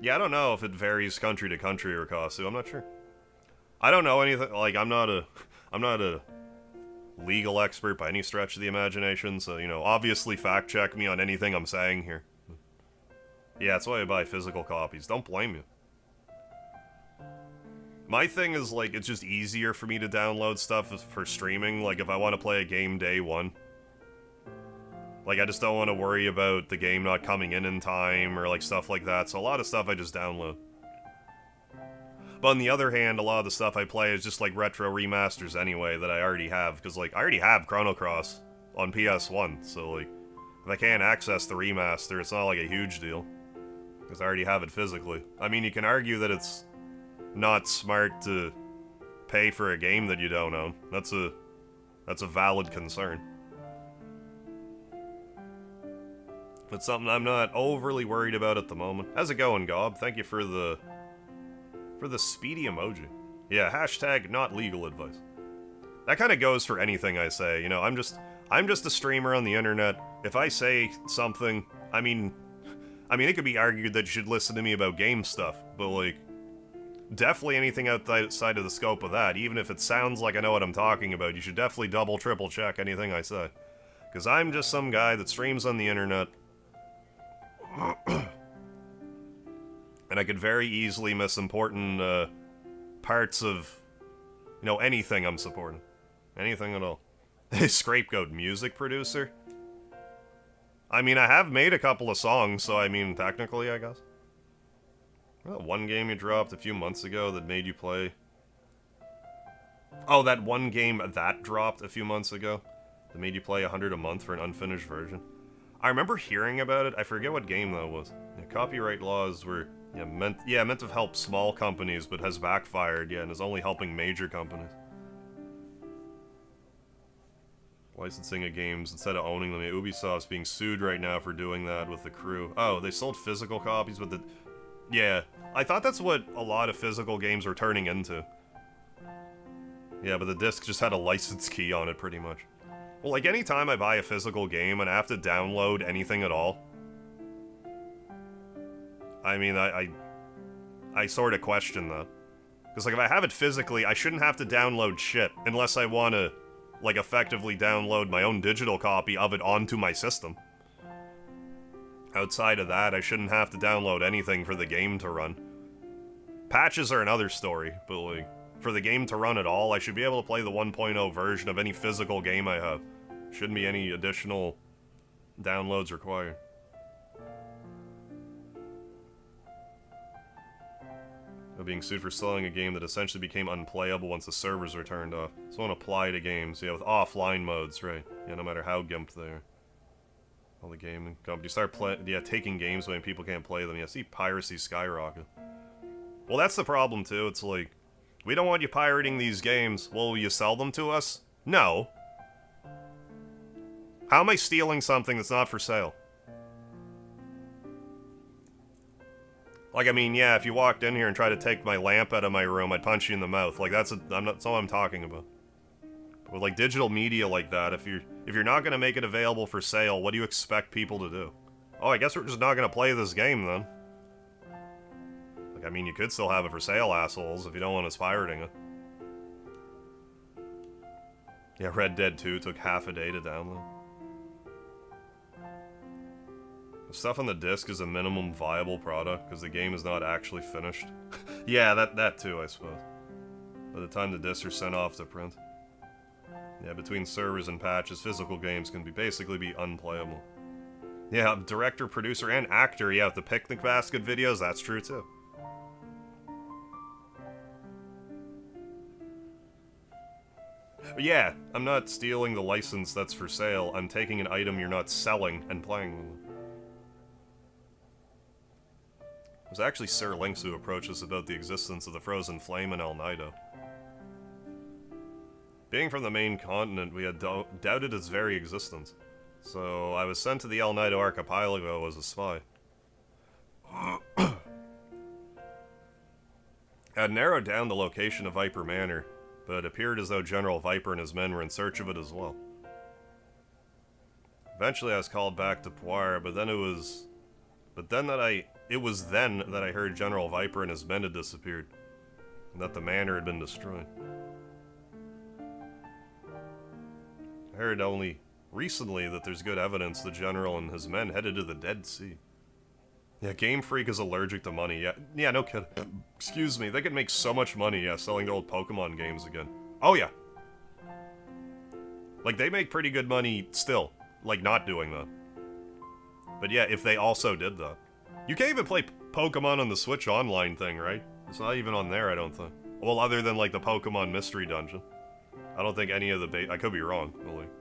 Yeah, I don't know if it varies country to country or Kasu. I'm not sure. I don't know anything. Like, I'm not a legal expert by any stretch of the imagination, so, you know, obviously fact check me on anything I'm saying here. Yeah, that's why I buy physical copies. Don't blame you. My thing is, like, it's just easier for me to download stuff for streaming, like, if I want to play a game day one. Like, I just don't want to worry about the game not coming in time, or, like, stuff like that, so a lot of stuff I just download. But on the other hand, a lot of the stuff I play is just, like, retro remasters anyway, that I already have, because, like, I already have Chrono Cross on PS1, so, like, if I can't access the remaster, it's not, like, a huge deal. Because I already have it physically. I mean, you can argue that it's not smart to pay for a game that you don't own. That's a valid concern. It's something I'm not overly worried about at the moment. How's it going, Gob? Thank you for the Speedy emoji. Yeah, hashtag not legal advice. That kind of goes for anything I say, you know, I'm just a streamer on the internet. If I say something, I mean, it could be argued that you should listen to me about game stuff, but, like, definitely anything outside of the scope of that, even if it sounds like I know what I'm talking about, you should definitely double, triple check anything I say. Because I'm just some guy that streams on the internet, and I could very easily miss important parts of, you know, anything I'm supporting. Anything at all. Scapegoat music producer? I mean, I have made a couple of songs, so I mean, technically, I guess. Well, one game you dropped a few months ago that made you play. Oh, that one game that dropped a few months ago That made you play 100 a month for an unfinished version. I remember hearing about it. I forget what game that was. Yeah, copyright laws were meant to help small companies, but has backfired. Yeah, and is only helping major companies. Licensing of games instead of owning them. Yeah, Ubisoft's being sued right now for doing that with The Crew. Oh, they sold physical copies, but the... Yeah, I thought that's what a lot of physical games were turning into. Yeah, but the disc just had a license key on it, pretty much. Well, like, anytime I buy a physical game and I have to download anything at all, I mean, I sort of question that. Because, like, if I have it physically, I shouldn't have to download shit, unless I want to, like, effectively download my own digital copy of it onto my system. Outside of that, I shouldn't have to download anything for the game to run. Patches are another story, but, like, for the game to run at all, I should be able to play the 1.0 version of any physical game I have. Shouldn't be any additional downloads required. They're being sued for selling a game that essentially became unplayable once the servers were turned off. So it won't apply to games, yeah, with offline modes, right? Yeah, no matter how gimped they are. All the gaming companies start taking games when people can't play them. Yeah, see piracy skyrocket. Well, that's the problem, too. It's like, we don't want you pirating these games. Will you sell them to us? No. How am I stealing something that's not for sale? Like, I mean, yeah, if you walked in here and tried to take my lamp out of my room, I'd punch you in the mouth. Like, that's all I'm talking about. But with, like, digital media like that, if you're not going to make it available for sale, what do you expect people to do? Oh, I guess we're just not going to play this game, then. Like, I mean, you could still have it for sale, assholes, if you don't want us pirating it. Yeah, Red Dead 2 took half a day to download. The stuff on the disc is a minimum viable product, because the game is not actually finished. Yeah, that too, I suppose. By the time the discs are sent off to print. Yeah, between servers and patches, physical games can basically be unplayable. Yeah, director, producer, and actor, yeah, with the picnic basket videos, that's true too. But yeah, I'm not stealing the license that's for sale, I'm taking an item you're not selling and playing with it. It was actually Sir Lynx who approached us about the existence of the Frozen Flame in El Nido. Being from the main continent, we had doubted its very existence. So I was sent to the El Nido archipelago as a spy. I had narrowed down the location of Viper Manor, but it appeared as though General Viper and his men were in search of it as well. Eventually I was called back to Poir, but then it was then that I heard General Viper and his men had disappeared, and that the manor had been destroyed. I heard only recently that there's good evidence the General and his men headed to the Dead Sea. Yeah, Game Freak is allergic to money, yeah, no kidding. Excuse me, they could make so much money, yeah, selling their old Pokemon games again. Oh yeah. Like, they make pretty good money still, like, not doing that. But yeah, if they also did that. You can't even play Pokemon on the Switch Online thing, right? It's not even on there, I don't think. Well, other than, like, the Pokemon Mystery Dungeon. I don't think any of the I could be wrong, but, like,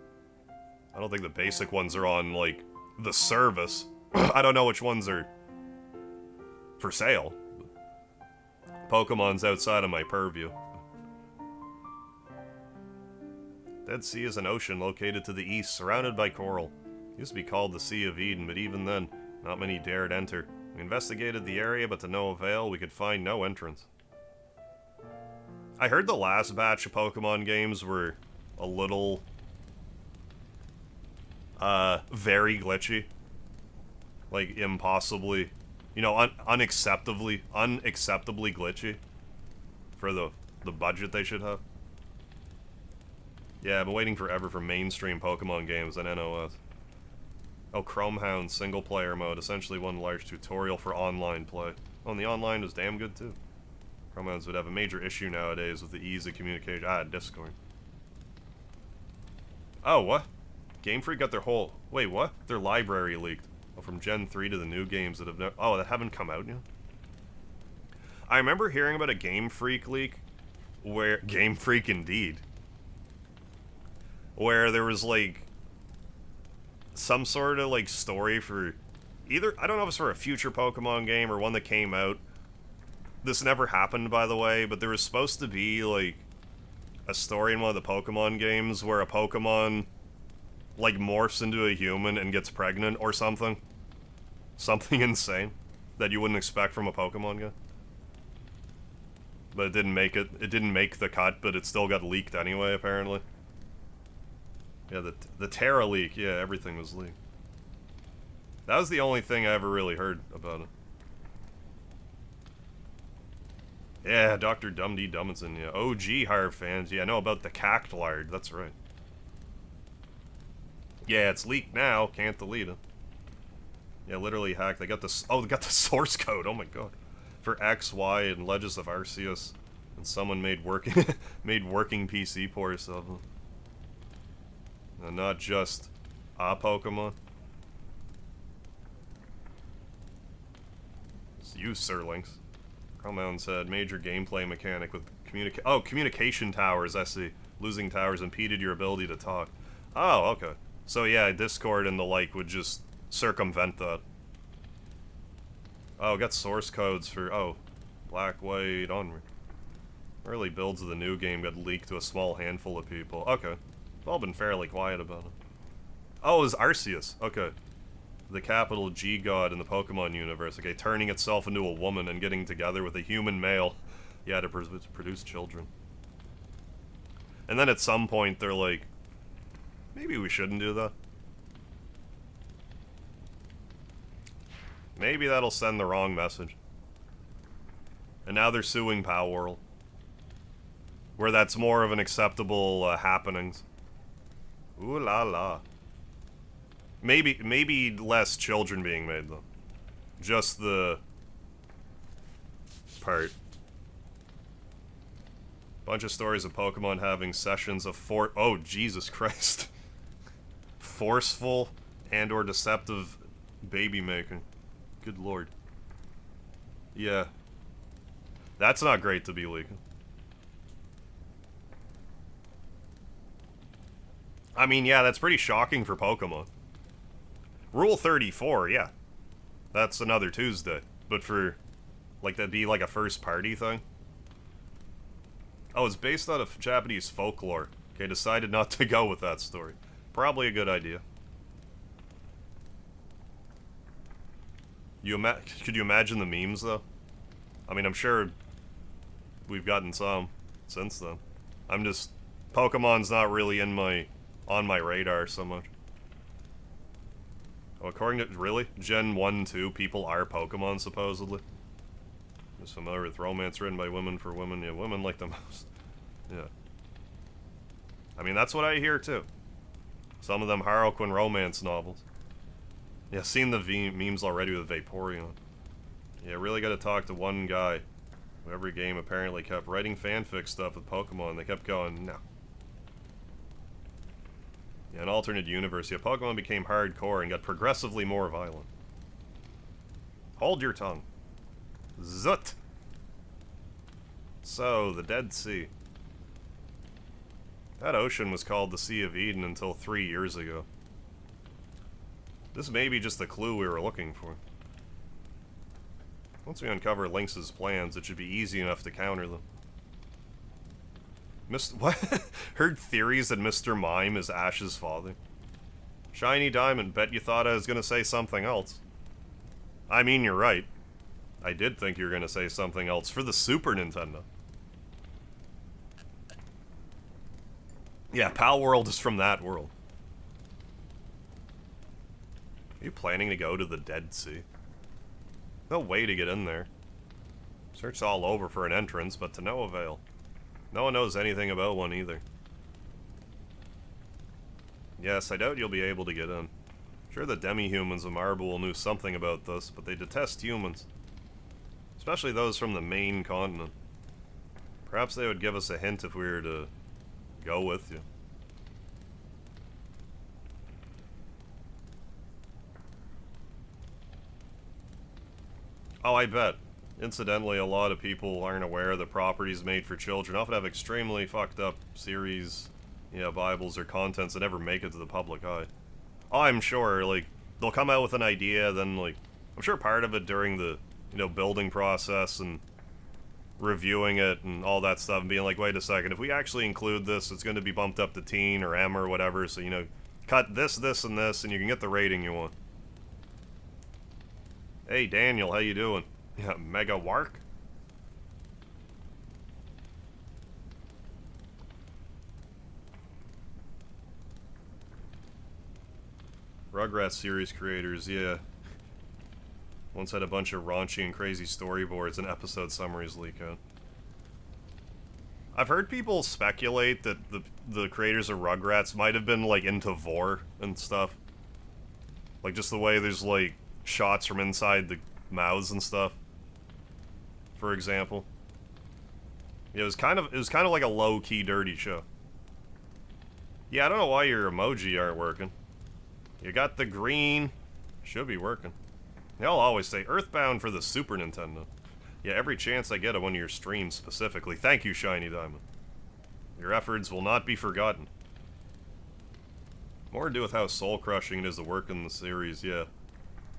I don't think the basic ones are on, like, the service. I don't know which ones are for sale. Pokemon's outside of my purview. Dead Sea is an ocean located to the east, surrounded by coral. It used to be called the Sea of Eden, but even then, not many dared enter. We investigated the area, but to no avail, we could find no entrance. I heard the last batch of Pokemon games were a little, very glitchy. Like, impossibly, you know, unacceptably glitchy. For the budget they should have. Yeah, I've been waiting forever for mainstream Pokemon games on NOS. Oh, Chromehound single-player mode, essentially one large tutorial for online play. Oh, and the online was damn good, too. Chromehounds would have a major issue nowadays with the ease of communication. Discord. Oh, what? Game Freak got their whole... Wait, what? Their library leaked. Oh, from Gen 3 to the new games that have never... Oh, that haven't come out yet? I remember hearing about a Game Freak leak where... Game Freak, indeed. where there was, like, some sort of, like, story for either, I don't know if it's for a future Pokemon game or one that came out. This never happened, by the way, but there was supposed to be, like, a story in one of the Pokemon games where a Pokemon, like, morphs into a human and gets pregnant or something. Something insane that you wouldn't expect from a Pokemon game. But it didn't make it. It didn't make the cut, but it still got leaked anyway, apparently. Yeah, the Terra leak. Yeah, everything was leaked. That was the only thing I ever really heard about it. Yeah, Dr. Dumdy Dumbinson, yeah. OG Hire fans, yeah, I know about the Cactillard, that's right. Yeah, it's leaked now, can't delete it. Yeah, literally hacked. They got the, oh, they got the source code, oh my god. For X, Y, and Legends of Arceus. And someone made working, made working PC ports of them. And not just a Pokemon. It's you, Sir Lynx. Mountain said, major gameplay mechanic with communication towers, I see. Losing towers impeded your ability to talk. Oh, okay. So yeah, Discord and the like would just circumvent that. Oh, got source codes for, oh, Black, White, Onward. Early builds of the new game got leaked to a small handful of people. Okay. We've all been fairly quiet about it. Oh, it was Arceus. Okay. The capital G god in the Pokemon universe, okay, turning itself into a woman and getting together with a human male, yeah, to produce children. And then at some point they're like, maybe we shouldn't do that. Maybe that'll send the wrong message. And now they're suing Palworld, where that's more of an acceptable happenings. Ooh la la. Maybe less children being made, though. Just the part. Bunch of stories of Pokemon having sessions of oh, Jesus Christ. Forceful and or deceptive baby making. Good lord. Yeah. That's not great to be leaking. I mean, yeah, that's pretty shocking for Pokemon. Rule 34, yeah. That's another Tuesday. But for, like, that'd be like a first party thing. Oh, it's based out of Japanese folklore. Okay, decided not to go with that story. Probably a good idea. Could you imagine the memes, though? I mean, I'm sure we've gotten some since then. I'm just... Pokemon's not really on my radar so much. Oh, according to... Really? Gen 1, 2, people are Pokemon, supposedly? Just familiar with romance written by women for women. Yeah, women like the most. Yeah. I mean, that's what I hear, too. Some of them Harlequin romance novels. Yeah, seen the memes already with Vaporeon. Yeah, really gotta talk to one guy who every game apparently kept writing fanfic stuff with Pokemon. They kept going, no. Yeah, an alternate universe. Yeah, Pokemon became hardcore and got progressively more violent. Hold your tongue. Zut! So, the Dead Sea. That ocean was called the Sea of Eden until 3 years ago. This may be just the clue we were looking for. Once we uncover Lynx's plans, it should be easy enough to counter them. What? Heard theories that Mr. Mime is Ash's father. Shiny Diamond, bet you thought I was gonna say something else. I mean, you're right. I did think you were gonna say something else for the Super Nintendo. Yeah, Palworld is from that world. Are you planning to go to the Dead Sea? No way to get in there. Searched all over for an entrance, but to no avail. No one knows anything about one either. Yes, I doubt you'll be able to get in. Sure, the demi-humans of Marble knew something about this, but they detest humans. Especially those from the main continent. Perhaps they would give us a hint if we were to go with you. Oh, I bet. Incidentally, a lot of people aren't aware that properties made for children often have extremely fucked up series Yeah, Bibles or contents that never make it to the public eye. Oh, I'm sure, like, they'll come out with an idea, then, like, I'm sure part of it during the, building process and reviewing it and all that stuff and being like, wait a second, if we actually include this, it's going to be bumped up to teen or M or whatever, so, cut this, this, and this, and you can get the rating you want. Hey, Daniel, how you doing? Yeah, Mega Wark? Rugrats series creators, yeah. Once had a bunch of raunchy and crazy storyboards and episode summaries leak out. I've heard people speculate that the creators of Rugrats might have been, like, into vor and stuff. Like, just the way there's, like, shots from inside the mouths and stuff. For example. Yeah, it was kind of like a low-key dirty show. Yeah, I don't know why your emoji aren't working. You got the green. Should be working. They'll always say Earthbound for the Super Nintendo. Yeah, every chance I get on one of your streams specifically. Thank you, Shiny Diamond. Your efforts will not be forgotten. More to do with how soul-crushing it is to work in the series, yeah.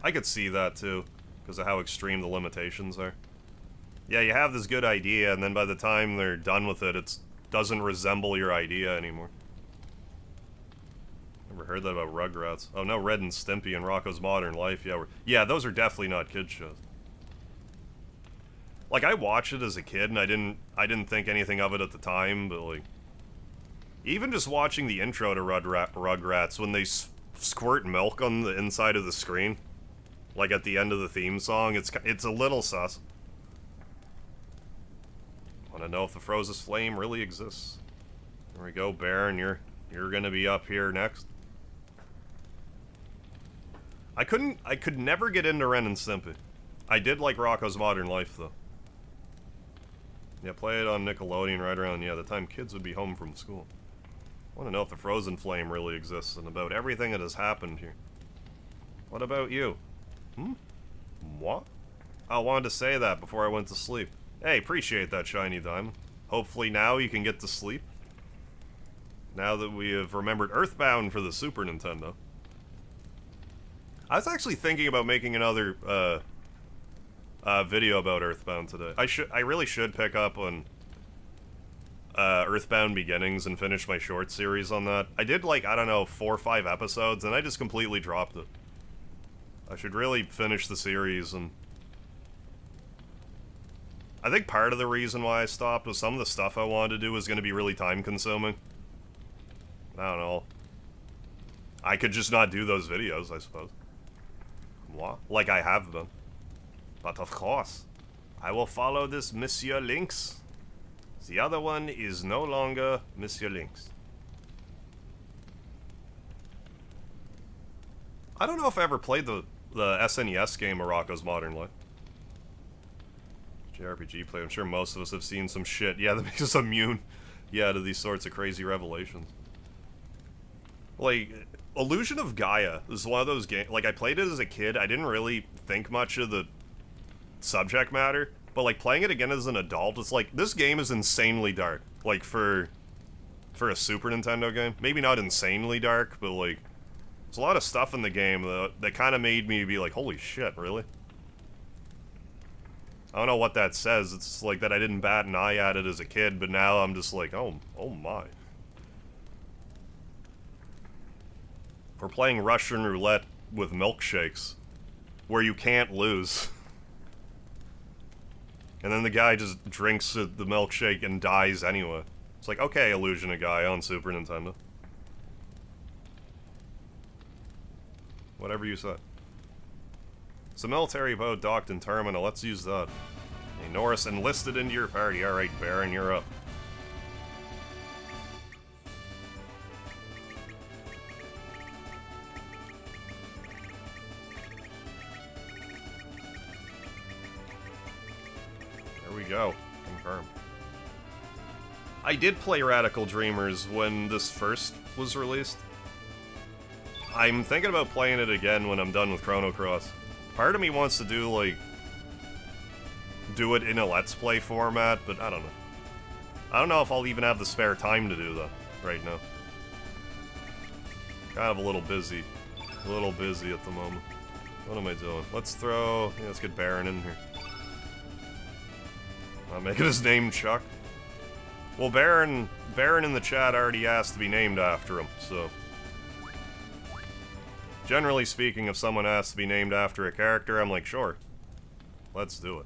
I could see that, too, because of how extreme the limitations are. Yeah, you have this good idea, and then by the time they're done with it, it doesn't resemble your idea anymore. Never heard that about Rugrats. Oh, no, Red and Stimpy and Rocko's Modern Life. Yeah, those are definitely not kids shows. Like, I watched it as a kid, and I didn't think anything of it at the time, but, like, even just watching the intro to Rugrats, when they squirt milk on the inside of the screen, like at the end of the theme song, it's a little sus. Want to know if the Frozen Flame really exists? There we go, Baron, you're gonna be up here next. I could never get into Ren and Stimpy. I did like Rocko's Modern Life, though. Yeah, play it on Nickelodeon right around, the time kids would be home from school. I want to know if the Frozen Flame really exists and about everything that has happened here. What about you? What? I wanted to say that before I went to sleep. Hey, appreciate that, Shiny Diamond. Hopefully now you can get to sleep. Now that we have remembered Earthbound for the Super Nintendo. I was actually thinking about making another video about Earthbound today. I really should pick up on Earthbound Beginnings and finish my short series on that. I did, like, I don't know, 4 or 5 episodes, and I just completely dropped it. I should really finish the series, and I think part of the reason why I stopped was some of the stuff I wanted to do was going to be really time-consuming. I don't know. I could just not do those videos, I suppose. What? Like I have been. But of course, I will follow this Monsieur Lynx. The other one is no longer Monsieur Lynx. I don't know if I ever played the SNES game of Rocko's Modern Life. JRPG play, I'm sure most of us have seen some shit. Yeah, that makes us immune, to these sorts of crazy revelations. Like, Illusion of Gaia is one of those games, like, I played it as a kid, I didn't really think much of the subject matter, but, like, playing it again as an adult, it's like, this game is insanely dark, like, for a Super Nintendo game. Maybe not insanely dark, but, like, there's a lot of stuff in the game that kind of made me be like, holy shit, really? I don't know what that says, it's like that I didn't bat an eye at it as a kid, but now I'm just like, oh my. We're playing Russian roulette with milkshakes, where you can't lose. And then the guy just drinks the milkshake and dies anyway. It's like, okay, Illusion of Gaia on Super Nintendo. Whatever you say. It's a military boat docked in Terminal, let's use that. Hey, Norris, enlisted into your party. Alright, Baron, you're up. There we go. Confirm. I did play Radical Dreamers when this first was released. I'm thinking about playing it again when I'm done with Chrono Cross. Part of me wants to do, like, do it in a Let's Play format, but I don't know. I don't know if I'll even have the spare time to do that right now. kind of a little busy. A little busy at the moment. What am I doing? Let's throw... Yeah, let's get Baron in here. I'm making his name Chuck. Well, Baron in the chat already asked to be named after him, so... Generally speaking, if someone asks to be named after a character, I'm like, sure. Let's do it.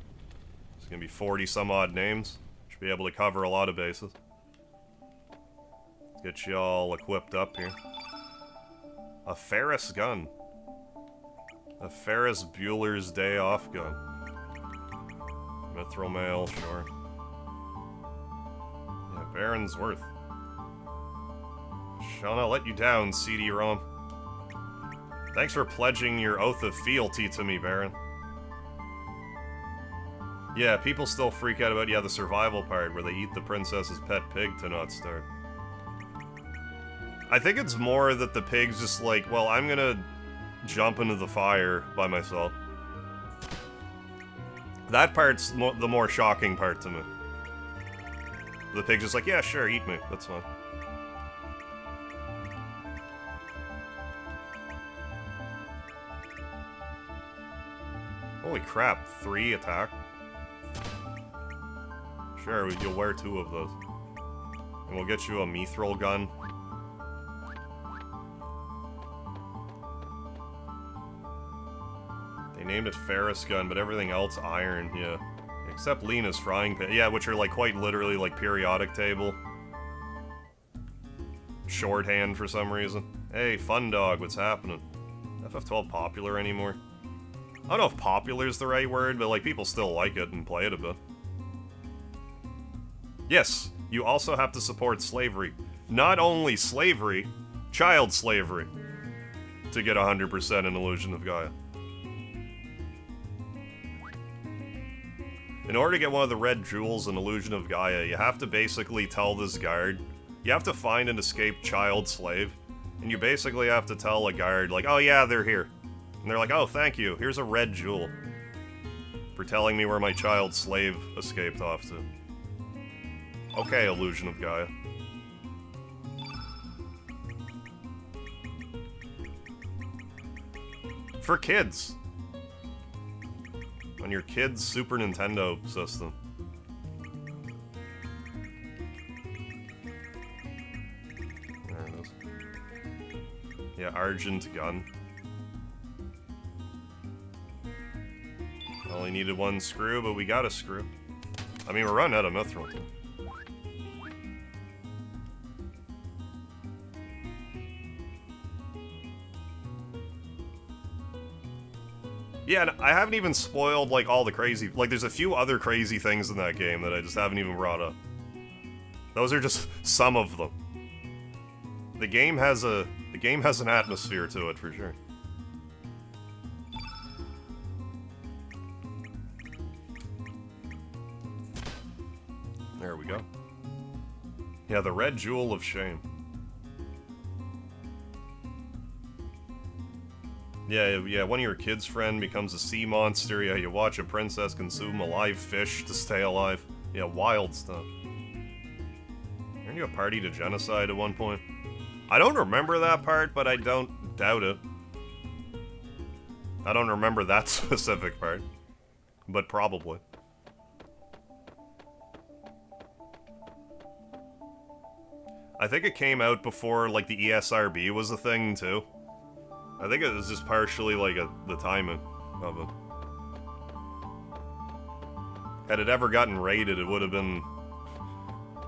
It's gonna be 40-some-odd names. Should be able to cover a lot of bases. Let's get you all equipped up here. A Ferris gun. A Ferris Bueller's Day Off gun. Mithril mail, sure. Yeah, Baron's worth. Shall not let you down, CD-ROM. Thanks for pledging your oath of fealty to me, Baron. Yeah, people still freak out about, yeah, the survival part where they eat the princess's pet pig to not starve. I think it's more that the pig's just like, well, I'm gonna jump into the fire by myself. That part's the more shocking part to me. The pig's just like, yeah, sure, eat me. That's fine. Holy crap, 3 attack? Sure, you'll wear 2 of those. And we'll get you a mithril gun. They named it Ferris gun, but everything else iron, yeah. Except Lena's frying pan. Yeah, which are like quite literally like periodic table. Shorthand for some reason. Hey, Fun Dog, what's happening? FF12 popular anymore? I don't know if popular is the right word, but like people still like it and play it a bit. Yes, you also have to support slavery. Not only slavery, child slavery. To get 100% in Illusion of Gaia. In order to get one of the red jewels in Illusion of Gaia, you have to basically tell this guard, you have to find and escape child slave, and you basically have to tell a guard, like, oh yeah, they're here. And they're like, oh, thank you, here's a red jewel. For telling me where my child slave escaped off to. Okay, Illusion of Gaia. For kids. On your kid's Super Nintendo system. There it is. Yeah, Argent gun. Only needed 1 screw, but we got a screw. I mean, we're running out of mithril. Yeah, and I haven't even spoiled, like, all the crazy... Like, there's a few other crazy things in that game that I just haven't even brought up. Those are just some of them. The game has an atmosphere to it, for sure. There we go. Yeah, the red jewel of shame. Yeah, one of your kids' friend becomes a sea monster. Yeah, you watch a princess consume a live fish to stay alive. Yeah, wild stuff. Aren't you a party to genocide at one point? I don't remember that part, but I don't doubt it. I don't remember that specific part. But probably. I think it came out before, like, the ESRB was a thing, too. I think it was just partially, like, the timing of it. Had it ever gotten rated, it would have been...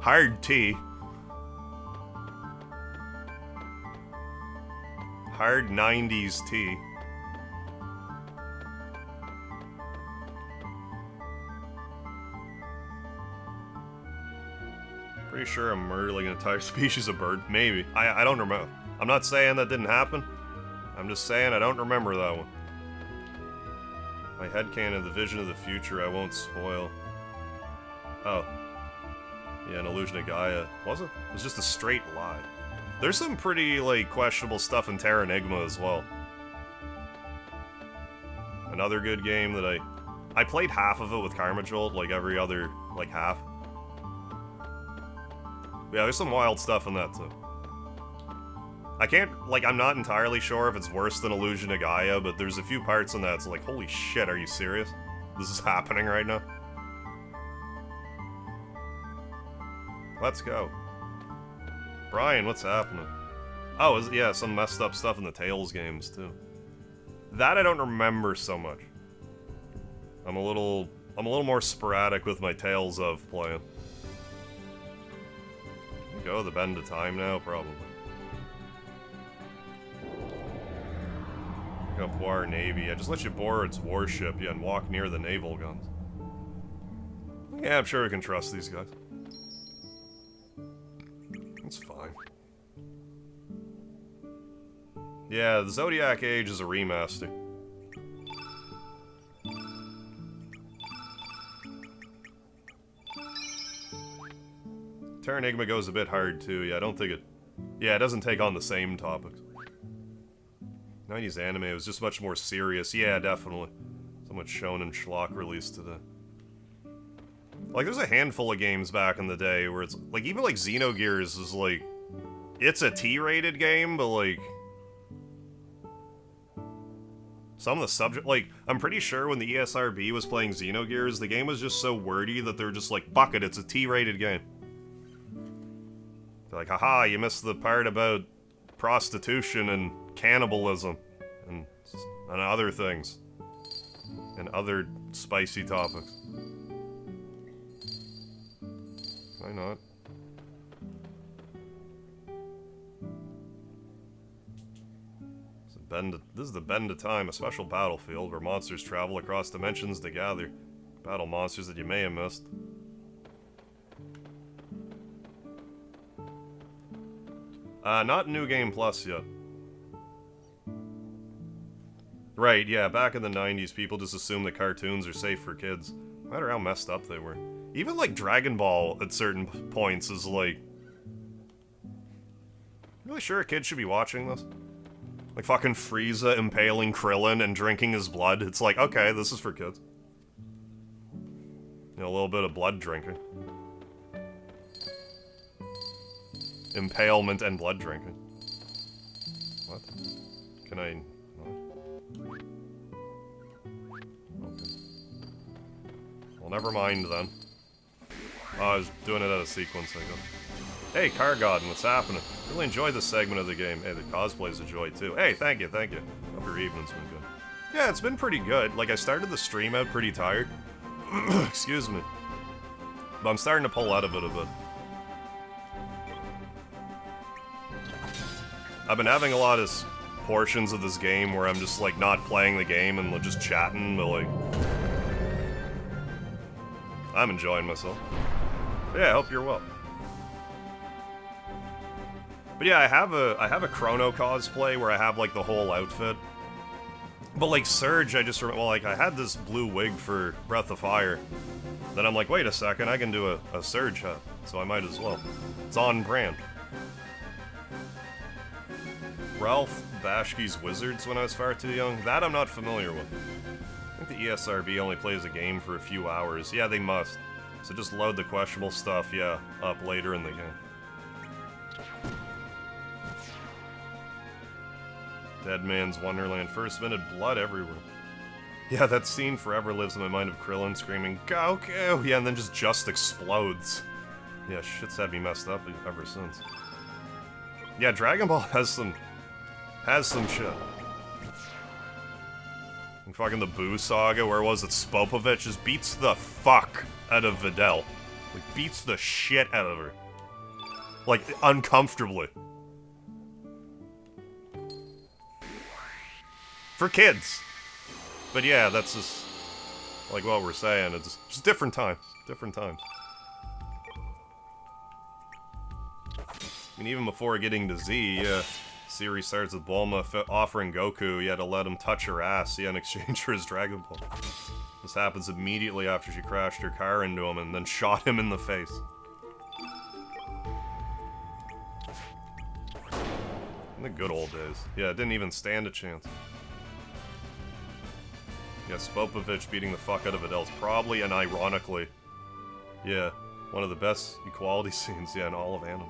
hard T. Hard 90s T. Pretty sure I'm murdering an entire species of bird. Maybe. I don't remember. I'm not saying that didn't happen. I'm just saying I don't remember that one. My headcanon, the vision of the future, I won't spoil. Oh. Yeah, an Illusion of Gaia. Was it? It was just a straight lie. There's some pretty, like, questionable stuff in Terra Enigma as well. Another good game that I played half of it with Karma Jolt, like every other, like, half. Yeah, there's some wild stuff in that, too. I can't, like, I'm not entirely sure if it's worse than Illusion of Gaia, but there's a few parts in that it's like, holy shit, are you serious? This is happening right now? Let's go. Brian, what's happening? Oh, yeah, some messed up stuff in the Tales games, too. That I don't remember so much. I'm a little more sporadic with my Tales of playing. Go the bend of time now, probably. Up War Navy. I just let you board its warship, yeah, and walk near the naval guns. Yeah, I'm sure we can trust these guys. That's fine. Yeah, the Zodiac Age is a remaster. Terra Enigma goes a bit hard too, yeah, I don't think it... Yeah, it doesn't take on the same topics. 90s anime was just much more serious, yeah, definitely. So much shonen schlock released today. Like, there's a handful of games back in the day where it's... Like, even like Xenogears is like... It's a T-rated game, but like... Some of the subject... Like, I'm pretty sure when the ESRB was playing Xenogears, the game was just so wordy that they're just like, fuck it, it's a T-rated game. They're like, haha, you missed the part about prostitution and cannibalism and other things. And other spicy topics. Why not? This is the Bend of Time, a special battlefield where monsters travel across dimensions to gather. Battle monsters that you may have missed. Not New Game Plus yet. Right, yeah, back in the 90s, people just assumed that cartoons are safe for kids. No matter how messed up they were. Even, like, Dragon Ball at certain points is, like... Really sure a kid should be watching this? Like, fucking Frieza impaling Krillin and drinking his blood. It's like, okay, this is for kids. You know, a little bit of blood drinking. Impalement and blood drinking. What? Can I... Not? Okay. Well, never mind then. Oh, I was doing it out of sequence, I guess. Hey, Cargodden, what's happening? Really enjoyed this segment of the game. Hey, the cosplay's a joy, too. Hey, thank you, thank you. Hope your evening's been good. Yeah, it's been pretty good. Like, I started the stream out pretty tired. Excuse me. But I'm starting to pull out of it a bit. I've been having a lot of portions of this game where I'm just, like, not playing the game and just chatting, but, like... I'm enjoying myself. But yeah, I hope you're well. But yeah, I have a Chrono cosplay where I have, like, the whole outfit. But, like, Surge, I just remember, well, like, I had this blue wig for Breath of Fire. Then I'm like, wait a second, I can do a Surge hat, so I might as well. It's on brand. Ralph Bashki's Wizards when I was far too young? That I'm not familiar with. I think the ESRB only plays a game for a few hours. Yeah, they must. So just load the questionable stuff, yeah, up later in the game. Dead Man's Wonderland. First minute, blood everywhere. Yeah, that scene forever lives in my mind of Krillin screaming, Goku! Yeah, and then just explodes. Yeah, shit's had me messed up ever since. Yeah, Dragon Ball has some shit. And fucking the Boo Saga, where was it? Spopovich just beats the fuck out of Videl. Like, beats the shit out of her. Like, uncomfortably. For kids. But yeah, that's just, like what we're saying, it's just different time. Different times. I mean, even before getting to Z, yeah, series starts with Bulma offering Goku, yeah, to let him touch her ass, yeah, in exchange for his Dragon Ball. This happens immediately after she crashed her car into him and then shot him in the face. In the good old days. Yeah, it didn't even stand a chance. Yeah, Spopovich beating the fuck out of Videl is probably, and ironically, yeah, one of the best equality scenes, yeah, in all of anime.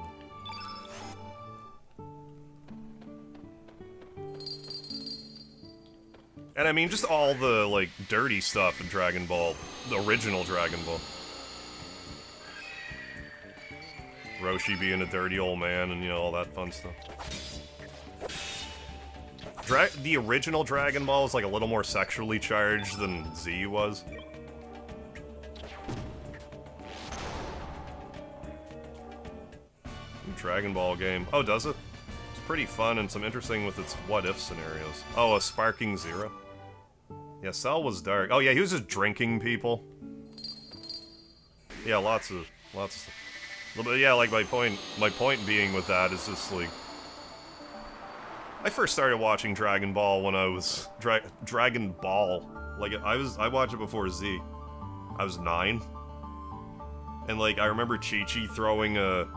And I mean, just all the, like, dirty stuff in Dragon Ball. The original Dragon Ball. Roshi being a dirty old man and, you know, all that fun stuff. The original Dragon Ball was, like, a little more sexually charged than Z was. Dragon Ball game. Oh, does it? It's pretty fun and some interesting with its what-if scenarios. Oh, a Sparking Zero. Yeah, Cell was dark. Oh yeah, he was just drinking people. Yeah, lots of stuff. But yeah, like my point being with that is just like, I first started watching Dragon Ball when I was Dragon Ball. Like I watched it before Z. I was 9. And like I remember Chi-Chi throwing a,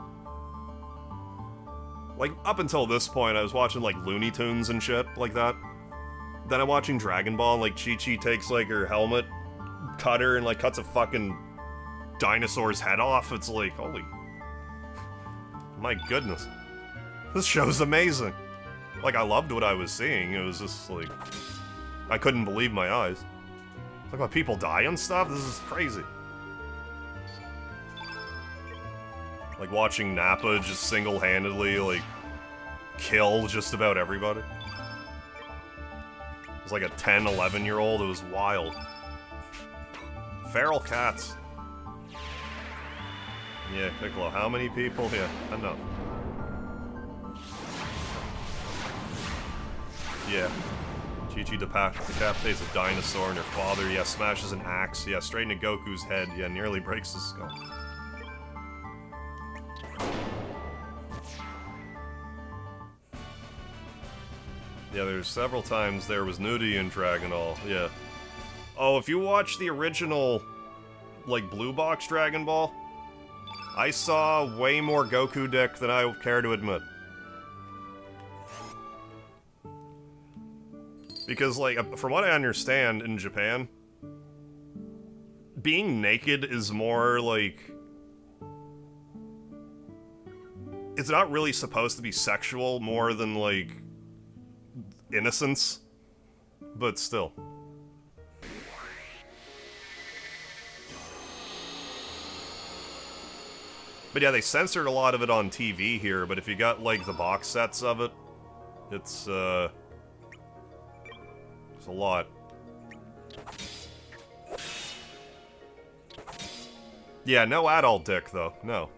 like, up until this point, I was watching, like, Looney Tunes and shit like that. Then I'm watching Dragon Ball, and, like, Chi-Chi takes, like, her helmet cutter and, like, cuts a fucking dinosaur's head off. It's like, holy... my goodness. This show's amazing. Like, I loved what I was seeing. It was just, like... I couldn't believe my eyes. Like, what, people die and stuff? This is crazy. Like, watching Nappa just single-handedly, like, kill just about everybody. It was like a 10, 11-year-old. It was wild. Feral cats. Yeah, Piccolo. How many people? Yeah, enough. Yeah. Chi-Chi decapitates a dinosaur and her father. Yeah, smashes an axe. Yeah, straight into Goku's head. Yeah, nearly breaks his skull. Yeah, there's several times there was nudity in Dragon Ball, yeah. Oh, if you watch the original, like, Blue Box Dragon Ball, I saw way more Goku dick than I care to admit. Because, like, from what I understand in Japan, being naked is more, like... it's not really supposed to be sexual more than, like... innocence, but still. But yeah, they censored a lot of it on TV here, but if you got, like, the box sets of it, it's a lot. Yeah, no adult dick, though. No.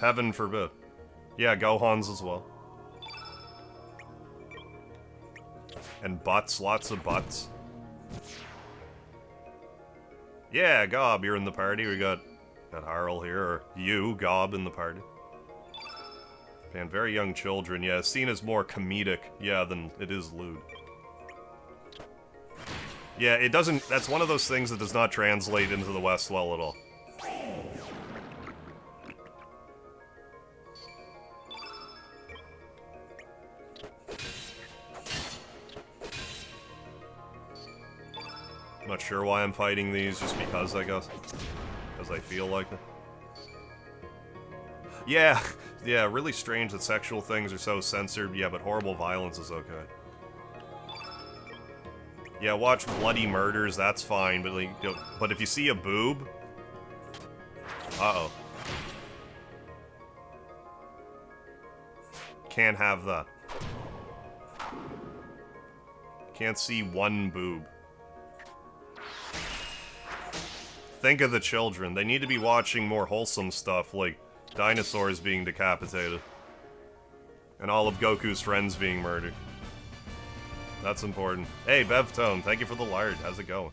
Heaven forbid. Yeah, Gohan's as well. And butts, lots of butts. Yeah, Gob, you're in the party. We got Harl here, or you, Gob, in the party. And very young children, yeah, seen as more comedic, yeah, than it is lewd. Yeah, it doesn't, that's one of those things that does not translate into the West well at all. Not sure why I'm fighting these, just because, I guess. Because I feel like it. Yeah, yeah, really strange that sexual things are so censored, yeah, but horrible violence is okay. Yeah, watch bloody murders, that's fine, but, like, you know, but if you see a boob... Uh-oh. Can't have that. Can't see one boob. Think of the children. They need to be watching more wholesome stuff, like dinosaurs being decapitated. And all of Goku's friends being murdered. That's important. Hey, Bevtone, thank you for the lard. How's it going?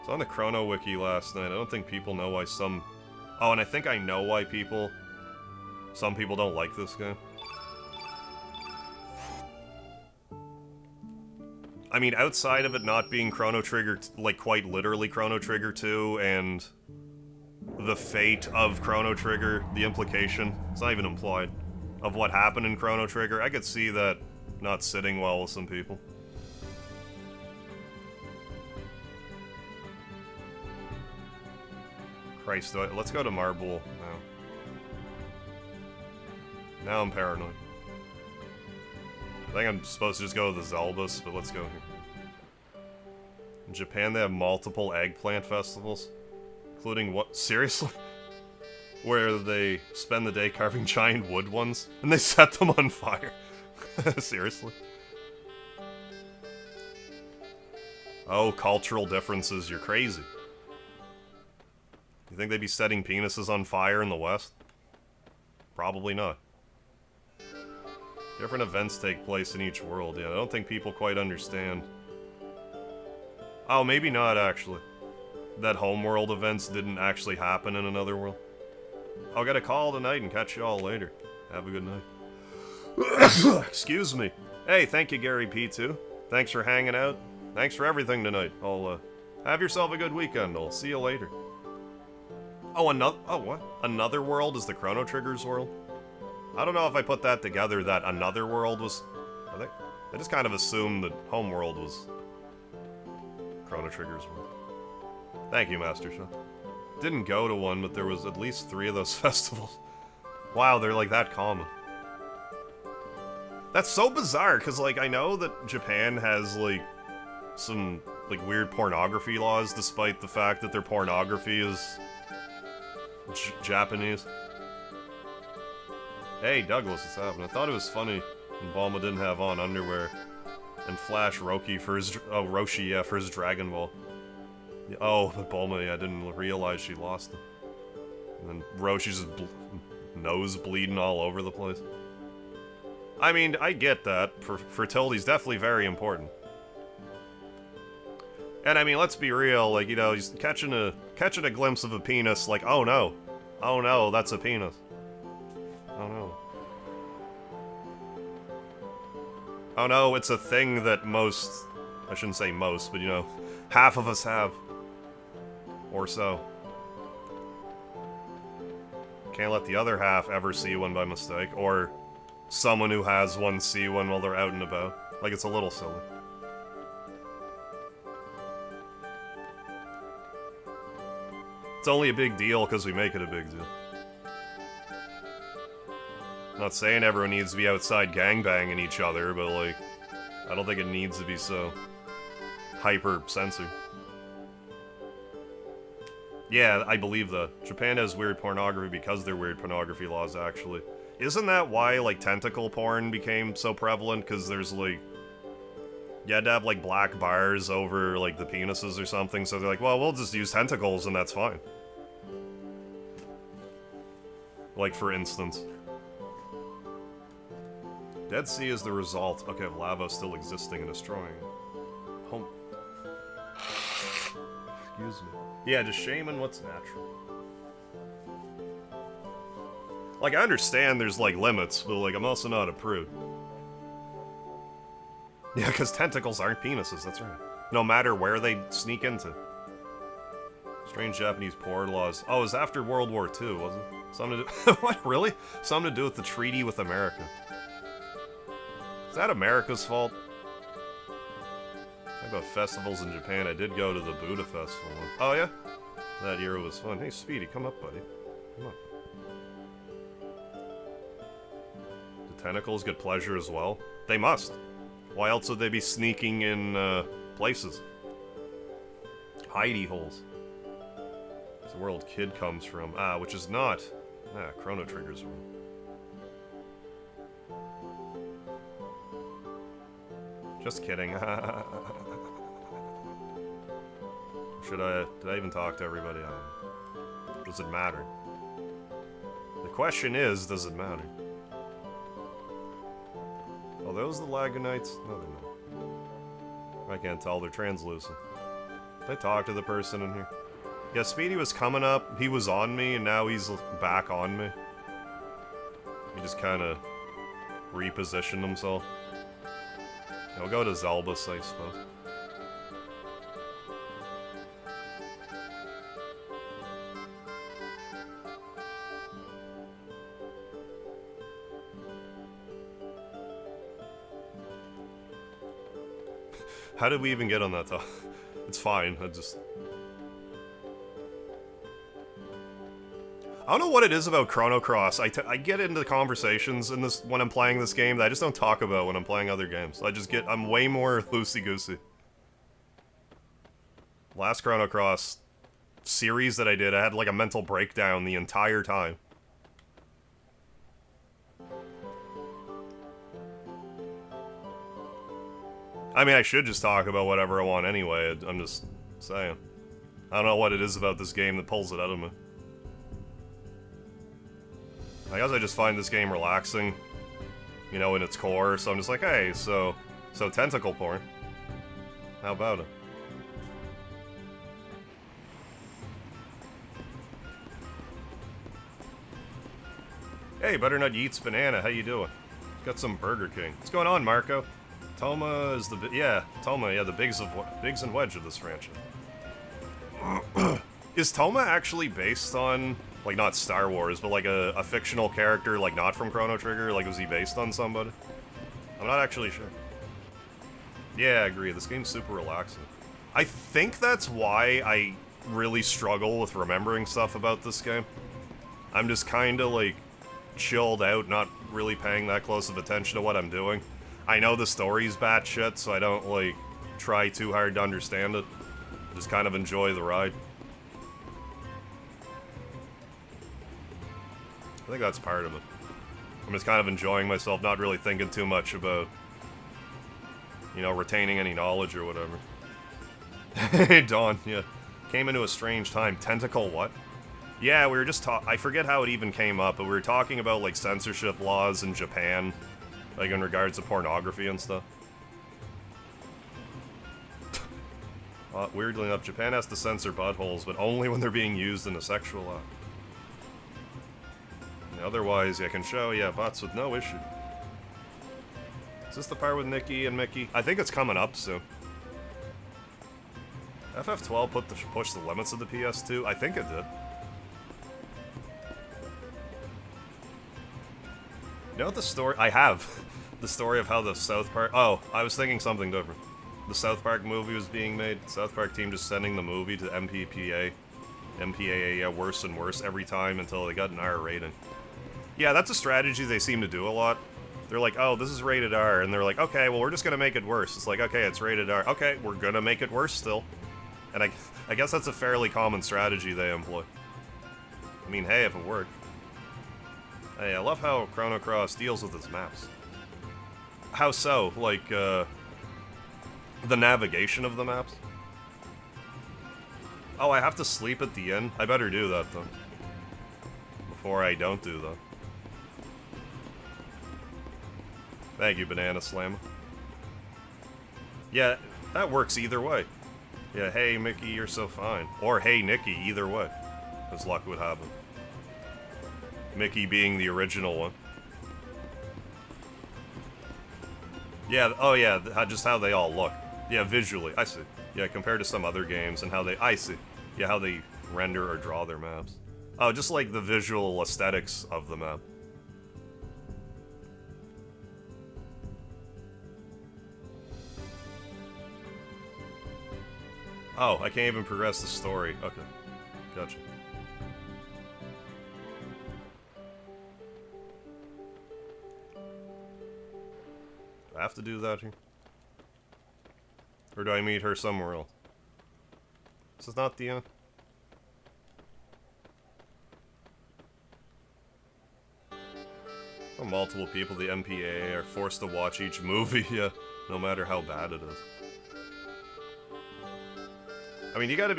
It's on the Chrono Wiki last night. I don't think people know why some... Oh, and I think I know why some people don't like this game. I mean, outside of it not being Chrono Trigger, like, quite literally Chrono Trigger 2, and the fate of Chrono Trigger, the implication, it's not even implied, of what happened in Chrono Trigger, I could see that not sitting well with some people. Christ, let's go to Marble now. Now I'm paranoid. think I'm supposed to just go to the Zelbus, but let's go here. In Japan, they have multiple eggplant festivals. Including what? Seriously? Where they spend the day carving giant wood ones, and they set them on fire. Seriously? Oh, cultural differences, you're crazy. You think they'd be setting penises on fire in the West? Probably not. Different events take place in each world. Yeah, I don't think people quite understand. Oh, maybe not, actually. That homeworld events didn't actually happen in another world. I'll get a call tonight and catch you all later. Have a good night. Excuse me. Hey, thank you, Gary P2. Thanks for hanging out. Thanks for everything tonight. I'll, have yourself a good weekend. I'll see you later. Oh, what? Another world is the Chrono Trigger's world? I don't know if I put that together, that another world was... I just kind of assumed that Homeworld was Chrono Trigger's world. Thank you, Master Shaw. Didn't go to one, but there was at least 3 of those festivals. Wow, they're like that common. That's so bizarre, because, like, I know that Japan has, like, some, like, weird pornography laws, despite the fact that their pornography is... Japanese. Hey, Douglas, what's happening? I thought it was funny when Bulma didn't have on underwear and Flash Roshi for his... Oh, Roshi, yeah, for his Dragon Ball. Oh, but Bulma, yeah, didn't realize she lost him. And then Roshi's nose bleeding all over the place. I mean, I get that. Fertility's definitely very important. And I mean, let's be real, like, you know, he's catching a glimpse of a penis, like, oh no, that's a penis. Oh no. Oh no, it's a thing that most, I shouldn't say most, but you know, half of us have. Or so. Can't let the other half ever see one by mistake, or someone who has one see one while they're out and about. Like, it's a little silly. It's only a big deal because we make it a big deal. Not saying everyone needs to be outside gangbanging each other, but, like, I don't think it needs to be so hyper-censored. Yeah, I believe that. Japan has weird pornography because of their weird pornography laws, actually. Isn't that why, like, tentacle porn became so prevalent? Because there's, like... You had to have, like, black bars over, like, the penises or something, so they're like, well, we'll just use tentacles and that's fine. Like, for instance. Dead Sea is the result, okay, of lava still existing and destroying. Home. Excuse me. Yeah, just shaming what's natural. Like, I understand there's, like, limits, but, like, I'm also not a prude. Yeah, because tentacles aren't penises, that's right. No matter where they sneak into. Strange Japanese porn laws. Oh, it was after World War II, wasn't it? Something to do... What, really? Something to do with the treaty with America. Is that America's fault? Talk about festivals in Japan. I did go to the Buddha Festival. Oh, yeah? That year was fun. Hey, Speedy, come up, buddy. Come up. Do tentacles get pleasure as well? They must. Why else would they be sneaking in, places? Hidey holes. It's the world Kid comes from. Ah, which is not... Ah, Chrono Trigger's world. Just kidding. Did I even talk to everybody? Does it matter? The question is, does it matter? Oh, those the Lagunites? No, they're not. I can't tell, they're translucent. Did I talk to the person in here? Yeah, Speedy was coming up, he was on me, and now he's back on me. He just kinda repositioned himself. I'll go to Zelbus, I suppose. How did we even get on that top? It's fine, I just... I don't know what it is about Chrono Cross. I get into conversations in this when I'm playing this game that I just don't talk about when I'm playing other games. I'm way more loosey-goosey. Last Chrono Cross series that I did, I had like a mental breakdown the entire time. I mean, I should just talk about whatever I want anyway, I'm just saying. I don't know what it is about this game that pulls it out of me. I guess I just find this game relaxing, you know, in its core, so I'm just like, hey, so tentacle porn. How about it? Hey, Butternut Eats Banana, how you doing? Got some Burger King. What's going on, Marco? Toma is the the Biggs and Wedge of this franchise. Is Toma actually based on, like, not Star Wars, but like a fictional character, like not from Chrono Trigger? Like, was he based on somebody? I'm not actually sure. Yeah, I agree. This game's super relaxing. I think that's why I really struggle with remembering stuff about this game. I'm just kind of, like, chilled out, not really paying that close of attention to what I'm doing. I know the story's batshit, so I don't, like, try too hard to understand it. Just kind of enjoy the ride. I think that's part of it. I'm just kind of enjoying myself, not really thinking too much about, you know, retaining any knowledge or whatever. Hey, Dawn, yeah. Came into a strange time. Tentacle what? Yeah, we were just I forget how it even came up, but we were talking about, like, censorship laws in Japan, like, in regards to pornography and stuff. Weirdly enough, Japan has to censor buttholes, but only when they're being used in a sexual act. Otherwise, I can show, yeah, butts with no issue. Is this the part with Nikki and Mickey? I think it's coming up soon. FF12 pushed the limits of the PS2? I think it did. You know what the story... I have. The story of how the South Park... Oh, I was thinking something different. The South Park movie was being made. The South Park team just sending the movie to MPAA, worse and worse every time until they got an R rating. Yeah, that's a strategy they seem to do a lot. They're like, oh, this is rated R, and they're like, okay, well, we're just gonna make it worse. It's like, okay, it's rated R. Okay, we're gonna make it worse still. And I guess that's a fairly common strategy they employ. I mean, hey, if it worked. Hey, I love how Chrono Cross deals with its maps. How so? Like, the navigation of the maps? Oh, I have to sleep at the inn? I better do that, then. Before I don't do that. Thank you, Banana Slam. Yeah, that works either way. Yeah, hey, Mickey, you're so fine. Or, hey, Nikki, either way. As luck would have it. Mickey being the original one. Yeah, oh yeah, just how they all look. Yeah, visually, I see. Yeah, compared to some other games and how they... I see. Yeah, how they render or draw their maps. Oh, just like the visual aesthetics of the map. Oh, I can't even progress the story. Okay. Gotcha. Do I have to do that here? Or do I meet her somewhere else? This is not the end. Well, multiple people, the MPAA, are forced to watch each movie, yeah, no matter how bad it is. I mean, you gotta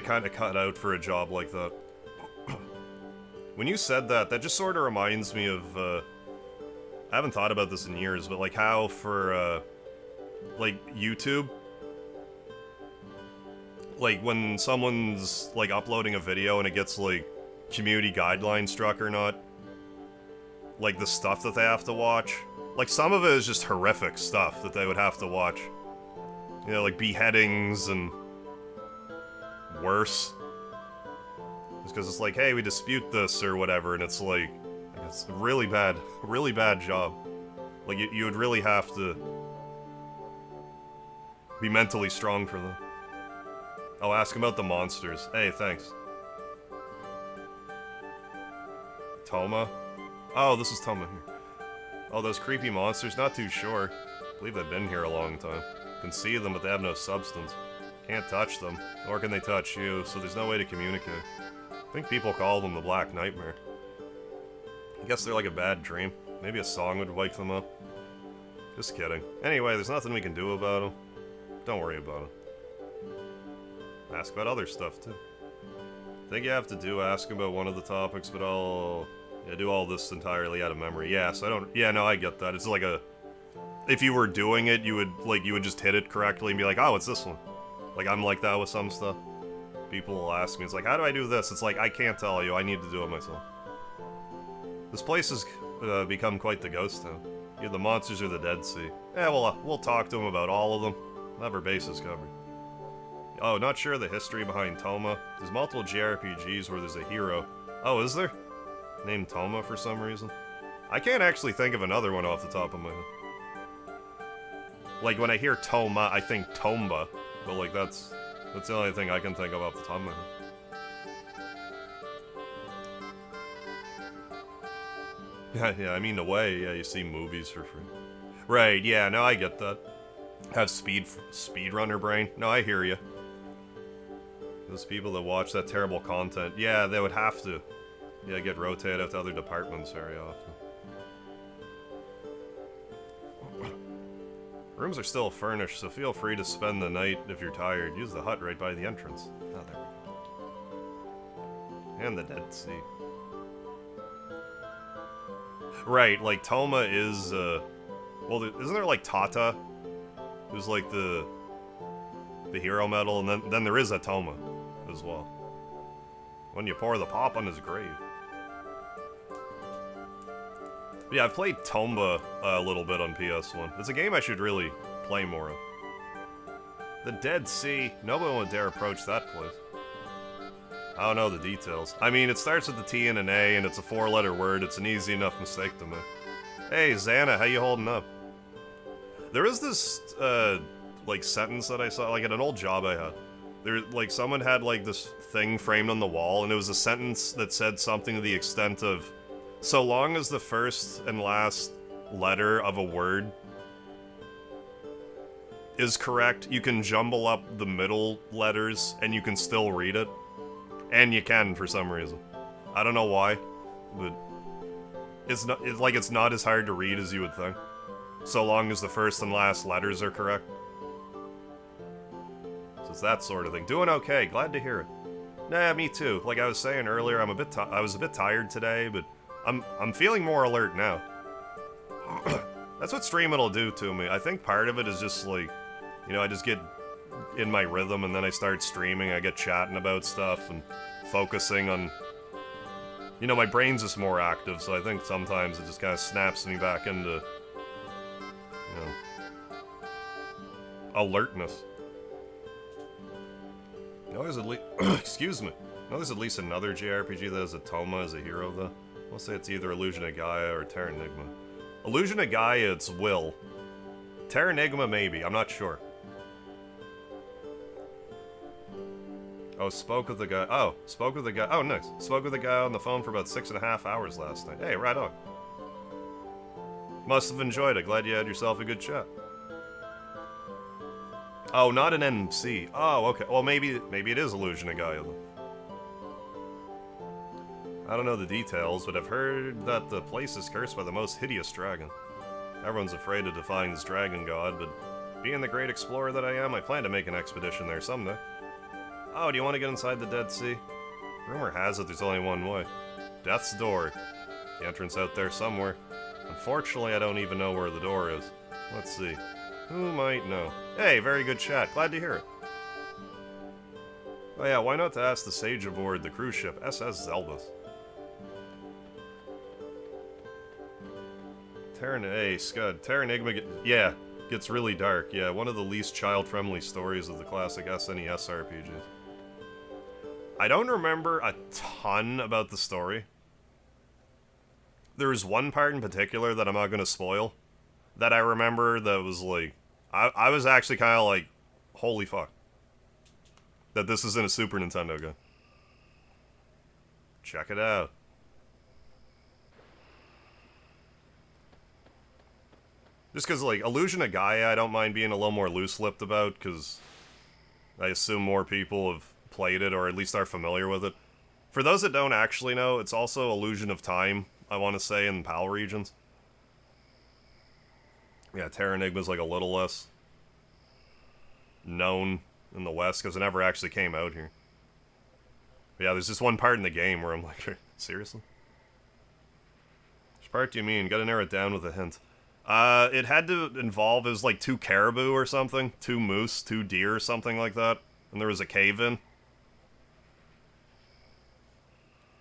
kind of cut out for a job like that. When you said that, that just sort of reminds me of, I haven't thought about this in years, but like how for, like, YouTube, like, when someone's, like, uploading a video and it gets, like, community guidelines struck or not, like, the stuff that they have to watch, like, some of it is just horrific stuff that they would have to watch. You know, like, beheadings and worse. Just because it's like, hey, we dispute this or whatever, and it's like, it's a really bad job. Like, you would really have to be mentally strong for them. Oh, ask about the monsters. Hey, thanks. Toma? Oh, this is Toma here. Oh, those creepy monsters, not too sure. I believe they've been here a long time. Can see them, but they have no substance. Can't touch them, nor can they touch you, so there's no way to communicate. I think people call them the Black Nightmare. I guess they're like a bad dream. Maybe a song would wake them up. Just kidding. Anyway, there's nothing we can do about them. Don't worry about it. Ask about other stuff, too. I think you have to ask about one of the topics, but I'll... Yeah, do all this entirely out of memory. Yeah, so I don't... Yeah, no, I get that. It's like a... If you were doing it, you would just hit it correctly and be like, oh, it's this one. Like, I'm like that with some stuff. People will ask me, it's like, how do I do this? It's like, I can't tell you, I need to do it myself. This place has become quite the ghost town. Either the monsters or the Dead Sea. Yeah, we'll talk to them about all of them. We'll have our bases covered. Oh, not sure the history behind Toma. There's multiple JRPGs where there's a hero. Oh, is there? Named Toma for some reason. I can't actually think of another one off the top of my head. Like, when I hear Toma, I think Tomba. But, like, that's the only thing I can think of off the top of my head. Yeah, I mean, in a way, yeah, you see movies for free. Right, yeah, no, I get that. Have speedrunner brain. No, I hear you. Those people that watch that terrible content, yeah, they would have to. Yeah, get rotated out to other departments very often. Rooms are still furnished, so feel free to spend the night if you're tired. Use the hut right by the entrance. Oh, there we go. And the Dead Sea. Right, like, Toma is, well, isn't there, like, Tata? Who's, like, the hero medal, and then there is a Toma as well. When you pour the pop on his grave. Yeah, I've played Tomba a little bit on PS1. It's a game I should really play more of. The Dead Sea. Nobody would dare approach that place. I don't know the details. I mean, it starts with the T and an A, and it's a 4-letter word. It's an easy enough mistake to make. Hey, Xana, how you holding up? There is this, like, sentence that I saw, like, at an old job I had. There, like, someone had, like, this thing framed on the wall, and it was a sentence that said something to the extent of, so long as the first and last letter of a word is correct, you can jumble up the middle letters, and you can still read it. And you can, for some reason. I don't know why, but it's not as hard to read as you would think. So long as the first and last letters are correct. So it's that sort of thing. Doing okay, glad to hear it. Nah, me too. Like I was saying earlier, I was a bit tired today, but I'm feeling more alert now. That's what streaming will do to me. I think part of it is just like, you know, I just get in my rhythm and then I start streaming, I get chatting about stuff and focusing on, you know, my brain's just more active, so I think sometimes it just kind of snaps me back into, you know, alertness. You know, there's at least, excuse me, I know there's at least another JRPG that has a Toma as a hero, though. I'll say it's either Illusion of Gaia or Terra Enigma. Illusion of Gaia, it's Will. Terra Enigma, maybe, I'm not sure. Oh, spoke with the guy. Oh, spoke with the guy. Oh, nice. Spoke with the guy on the phone for about 6.5 hours last night. Hey, right on. Must have enjoyed it. Glad you had yourself a good chat. Oh, not an MC. Oh, okay. Well, maybe it is Illusion of Gaia, then. I don't know the details, but I've heard that the place is cursed by the most hideous dragon. Everyone's afraid of defying this dragon god, but being the great explorer that I am, I plan to make an expedition there someday. Oh, do you want to get inside the Dead Sea? Rumor has it there's only one way. Death's door. The entrance out there somewhere. Unfortunately, I don't even know where the door is. Let's see. Who might know? Hey, very good chat. Glad to hear it. Oh yeah, why not to ask the sage aboard the cruise ship SS Zelbus? Scud. Terra Enigma gets really dark. Yeah, one of the least child-friendly stories of the classic SNES RPGs. I don't remember a ton about the story. There was one part in particular that I'm not going to spoil that I remember that was like... I was actually kind of like, holy fuck. That this isn't a Super Nintendo game. Check it out. Just because, like, Illusion of Gaia I don't mind being a little more loose-lipped about, because I assume more people have played it, or at least are familiar with it. For those that don't actually know, it's also Illusion of Time, I want to say, in PAL regions. Yeah, Terra Enigma's like a little less known in the West, because it never actually came out here. But yeah, there's just one part in the game where I'm like, seriously? Which part do you mean? Gotta narrow it down with a hint. It had to involve, it was like 2 caribou or something, 2 moose, 2 deer or something like that, and there was a cave-in.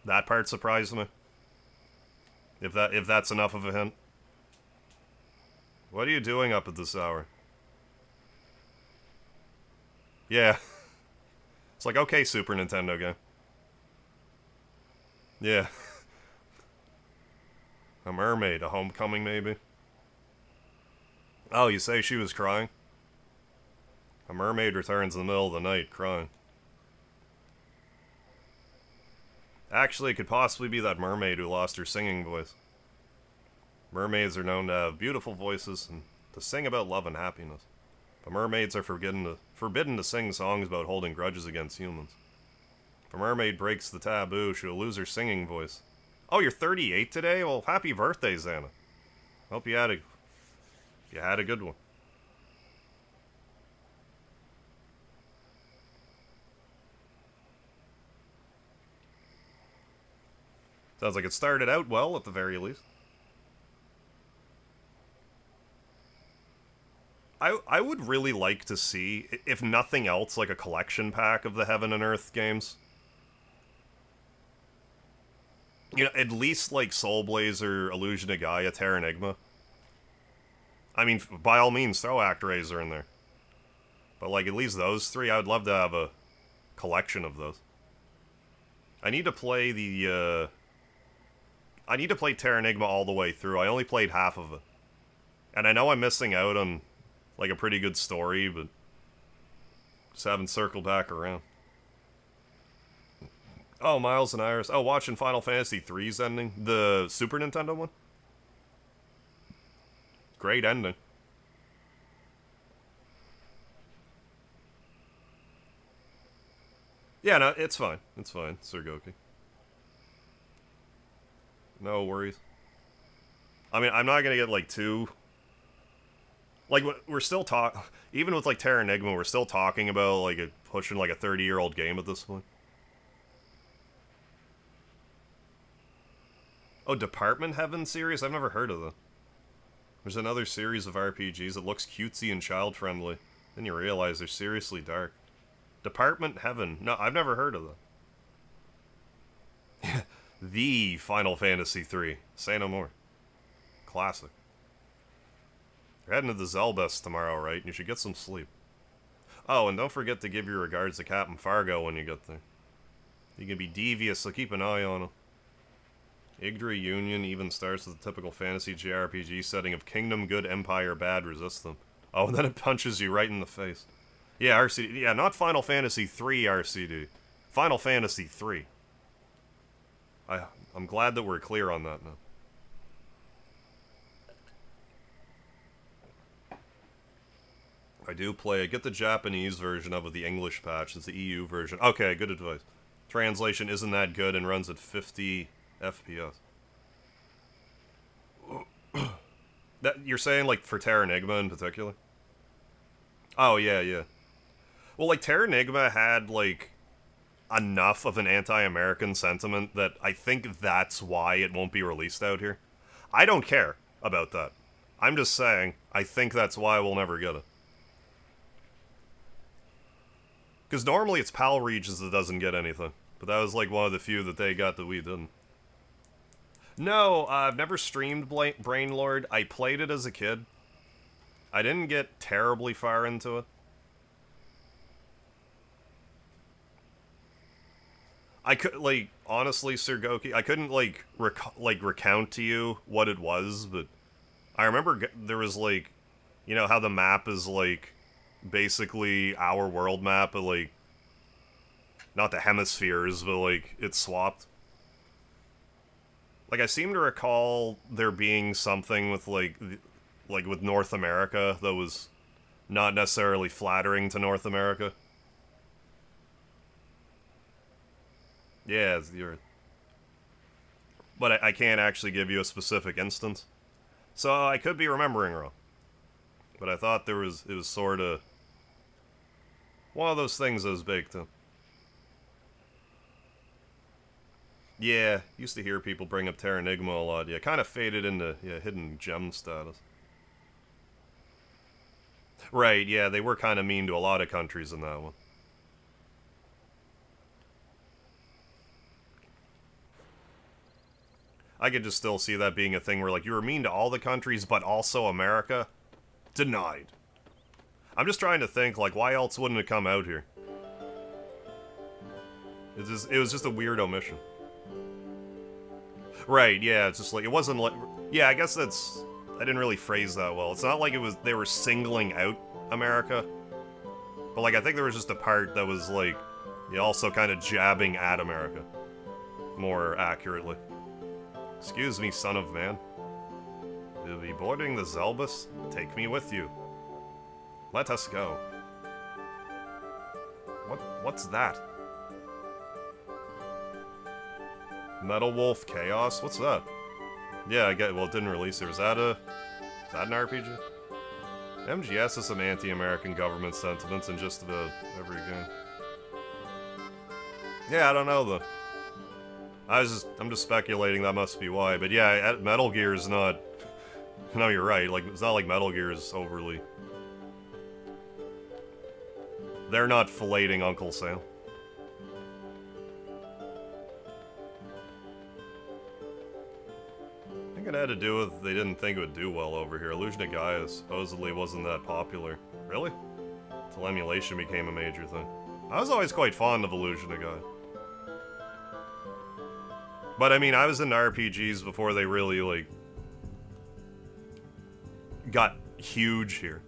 That part surprised me. If that's enough of a hint. What are you doing up at this hour? Yeah. It's like, okay, Super Nintendo game. Yeah. A mermaid, a homecoming maybe? Oh, you say she was crying? A mermaid returns in the middle of the night, crying. Actually, it could possibly be that mermaid who lost her singing voice. Mermaids are known to have beautiful voices and to sing about love and happiness. But mermaids are forbidden to sing songs about holding grudges against humans. If a mermaid breaks the taboo, she'll lose her singing voice. Oh, you're 38 today? Well, happy birthday, Xana. Hope you had a good one. Sounds like it started out well, at the very least. I would really like to see, if nothing else, like a collection pack of the Heaven and Earth games. You know, at least like Soul Blazer, Illusion of Gaia, Terra Enigma. I mean, by all means, throw ActRaiser in there. But like, at least those 3, I would love to have a collection of those. I need to play I need to play Terra Enigma all the way through. I only played half of it. And I know I'm missing out on, like, a pretty good story, but just haven't circled back around. Oh, Miles and Iris. Oh, watching Final Fantasy III's ending? The Super Nintendo one? Great ending. Yeah, no, it's fine. It's fine, Sir Goki. No worries. I mean, I'm not gonna get, like, too... Like, we're still even with, like, Terra Enigma, we're still talking about, like, pushing, like, a 30-year-old game at this point. Oh, Department Heaven series? I've never heard of that. There's another series of RPGs that looks cutesy and child-friendly. Then you realize they're seriously dark. Department Heaven. No, I've never heard of that. The Final Fantasy III. Say no more. Classic. You're heading to the Zelbest tomorrow, right? You should get some sleep. Oh, and don't forget to give your regards to Captain Fargo when you get there. He can be devious, so keep an eye on him. Yggdra Union even starts with the typical fantasy JRPG setting of Kingdom Good, Empire Bad, resist them. Oh, and then it punches you right in the face. Yeah, RCD. Yeah, not Final Fantasy III RCD. Final Fantasy III. I'm glad that we're clear on that now. I do play it. Get the Japanese version of it, the English patch. It's the EU version. Okay, good advice. Translation isn't that good and runs at 50 FPS. That you're saying, like, for Terra Enigma in particular? Oh, yeah, yeah. Well, like, Terra Enigma had, like, enough of an anti-American sentiment that I think that's why it won't be released out here. I don't care about that. I'm just saying, I think that's why we'll never get it. Because normally it's PAL regions that doesn't get anything. But that was, like, one of the few that they got that we didn't. No, I've never streamed Brainlord. I played it as a kid. I didn't get terribly far into it. I could, like, honestly, Sir Goki, I couldn't, like, recount to you what it was, but I remember there was, like, you know, how the map is, like, basically our world map, but, like, not the hemispheres, but, like, it's swapped. Like, I seem to recall there being something with, like, like, with North America that was not necessarily flattering to North America. Yeah, it's the Earth. But I can't actually give you a specific instance. So I could be remembering wrong. But I thought it was sort of one of those things that was baked in. Yeah, used to hear people bring up Terranigma a lot. Yeah, kind of faded into hidden gem status. Right, yeah, they were kind of mean to a lot of countries in that one. I could just still see that being a thing where, like, you were mean to all the countries, but also America? Denied. I'm just trying to think, like, why else wouldn't it come out here? It was just a weird omission. Right, yeah, it's just like, it wasn't like... Yeah, I guess that's... I didn't really phrase that well. It's not like it was they were singling out America. But, like, I think there was just a part that was, like, yeah, also kind of jabbing at America. More accurately. Excuse me, son of man. You'll be boarding the Zelbus? Take me with you. Let us go. What's that? Metal Wolf Chaos? What's that? Yeah, I get. Well, it didn't release it. Is that an RPG? MGS has some anti-American government sentiments in just about every game. Yeah, I don't know though. I'm just speculating that must be why, but yeah, Metal Gear is not... No, you're right, like, it's not like Metal Gear is overly... They're not filleting Uncle Sam. I think it had to do with they didn't think it would do well over here. Illusion of Gaia supposedly wasn't that popular. Really? Until emulation became a major thing. I was always quite fond of Illusion of Gaia. But, I mean, I was into RPGs before they really, like, got huge here.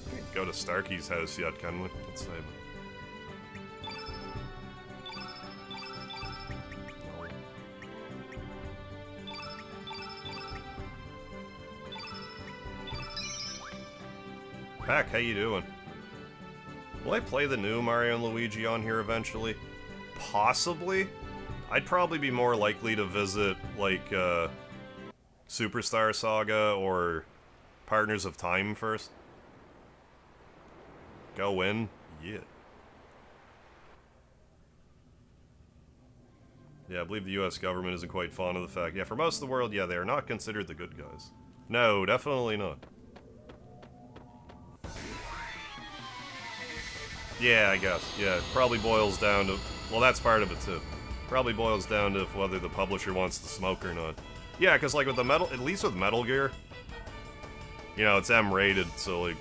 Can't go to Starkey's house yet, can we? Let's say. Pack, how you doing? Will I play the new Mario and Luigi on here eventually? Possibly. I'd probably be more likely to visit, like, Superstar Saga or Partners of Time first. Go in? Yeah. Yeah, I believe the US government isn't quite fond of the fact. Yeah, for most of the world, yeah, they are not considered the good guys. No, definitely not. Yeah, I guess. Yeah, it probably boils down to... Well, that's part of it, too. Probably boils down to whether the publisher wants to smoke or not. Yeah, because, like, with the Metal... At least with Metal Gear... You know, it's M-rated, so, like...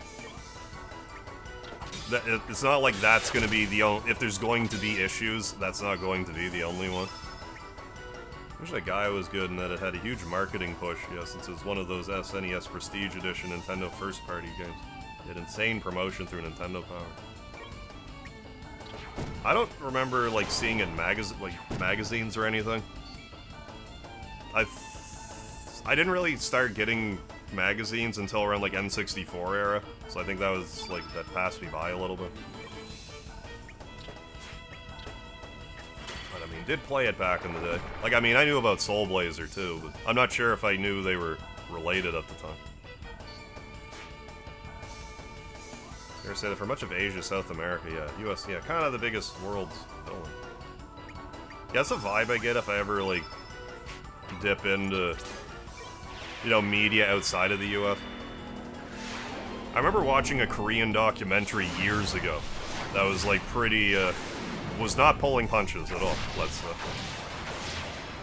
It's not like that's gonna be the only... If there's going to be issues, that's not going to be the only one. I wish that guy was good and that it had a huge marketing push, yeah, since it was one of those SNES Prestige Edition Nintendo first-party games. It had insane promotion through Nintendo Power. I don't remember, like, seeing it in magazines or anything. I didn't really start getting magazines until around, like, N64 era, so I think that was, like, that passed me by a little bit. But, I mean, did play it back in the day. Like, I mean, I knew about Soul Blazer, too, but I'm not sure if I knew they were related at the time. I say that for much of Asia, South America, yeah, US, yeah, kind of the biggest world's villain. Yeah, that's a vibe I get if I ever, like, dip into, you know, media outside of the US. I remember watching a Korean documentary years ago that was, like, pretty, was not pulling punches at all, let's say.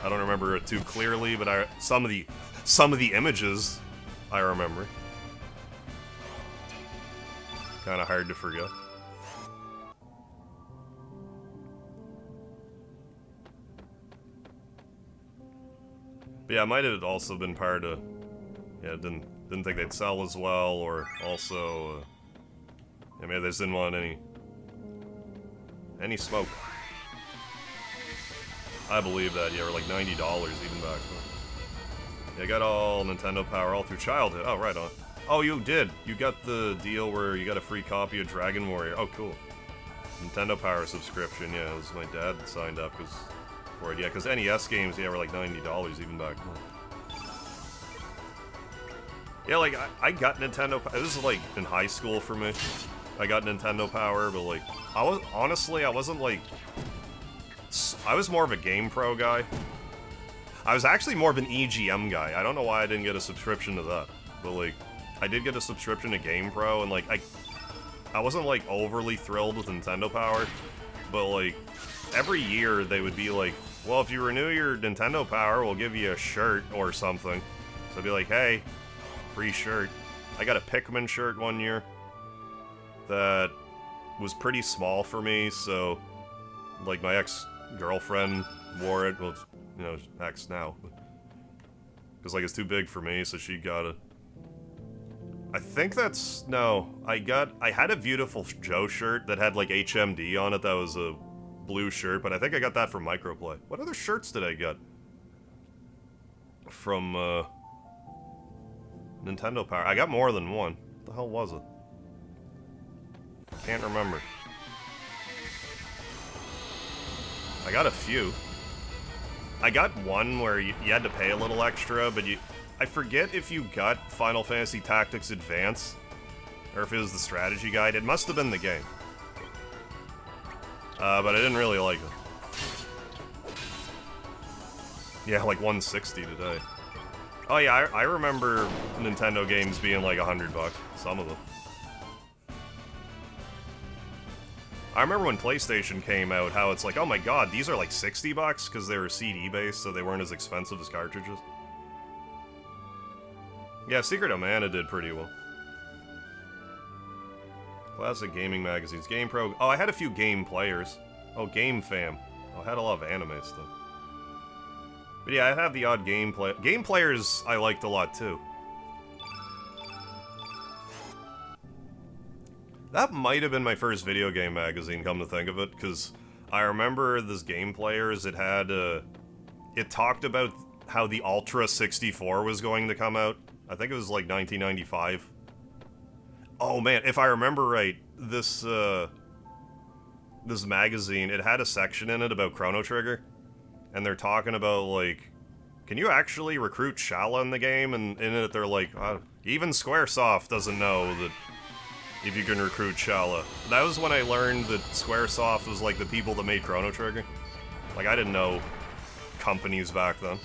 I don't remember it too clearly, but some of the images I remember. Kind of hard to forget. But yeah, it might have also been part of... Yeah, didn't think they'd sell as well, or also... yeah, maybe they just didn't want any smoke. I believe that, yeah, or like $90 even back then. Yeah, I got all Nintendo Power all through childhood. Oh, right on. Oh, you did. You got the deal where you got a free copy of Dragon Warrior. Oh, cool. Nintendo Power subscription, yeah, it was my dad that signed up for it. Yeah, because NES games, yeah, were like $90 even back then. Yeah, like, I got Nintendo Power. This is, like, in high school for me. I got Nintendo Power, but, like, honestly, I wasn't, like... I was more of a GamePro guy. I was actually more of an EGM guy. I don't know why I didn't get a subscription to that. But, like, I did get a subscription to GamePro, and, like, I wasn't, like, overly thrilled with Nintendo Power. But, like, every year they would be like, well, if you renew your Nintendo Power, we'll give you a shirt or something. So I'd be like, hey, free shirt. I got a Pikmin shirt one year that was pretty small for me, so, like, my ex-girlfriend wore it. Well, it's, you know, ex now. Because, like, it's too big for me, so she got it. I think that's... No, I had a Beautiful Joe shirt that had, like, HMD on it that was a blue shirt, but I think I got that from Microplay. What other shirts did I get? From, Nintendo Power. I got more than one. What the hell was it? Can't remember. I got a few. I got one where you had to pay a little extra, but I forget if you got Final Fantasy Tactics Advance, or if it was the strategy guide. It must have been the game. But I didn't really like it. Yeah, like 160 today. Oh yeah, I remember Nintendo games being like $100, some of them. I remember when PlayStation came out, how it's like, oh my god, these are like $60 because they were CD-based, so they weren't as expensive as cartridges. Yeah, Secret of Mana did pretty well. Classic gaming magazines. GamePro. Oh, I had a few Game Players. Oh, Game Fam. Oh, I had a lot of anime stuff. But yeah, I have the odd Game Player. Game Players I liked a lot too. That might have been my first video game magazine, come to think of it, because I remember this Game Players, it had, it talked about how the Ultra 64 was going to come out. I think it was like 1995. Oh man, if I remember right, this magazine, it had a section in it about Chrono Trigger, and they're talking about, like, can you actually recruit Shala in the game? And in it, they're like, even Squaresoft doesn't know that if you can recruit Shala. That was when I learned that Squaresoft was, like, the people that made Chrono Trigger. Like, I didn't know companies back then.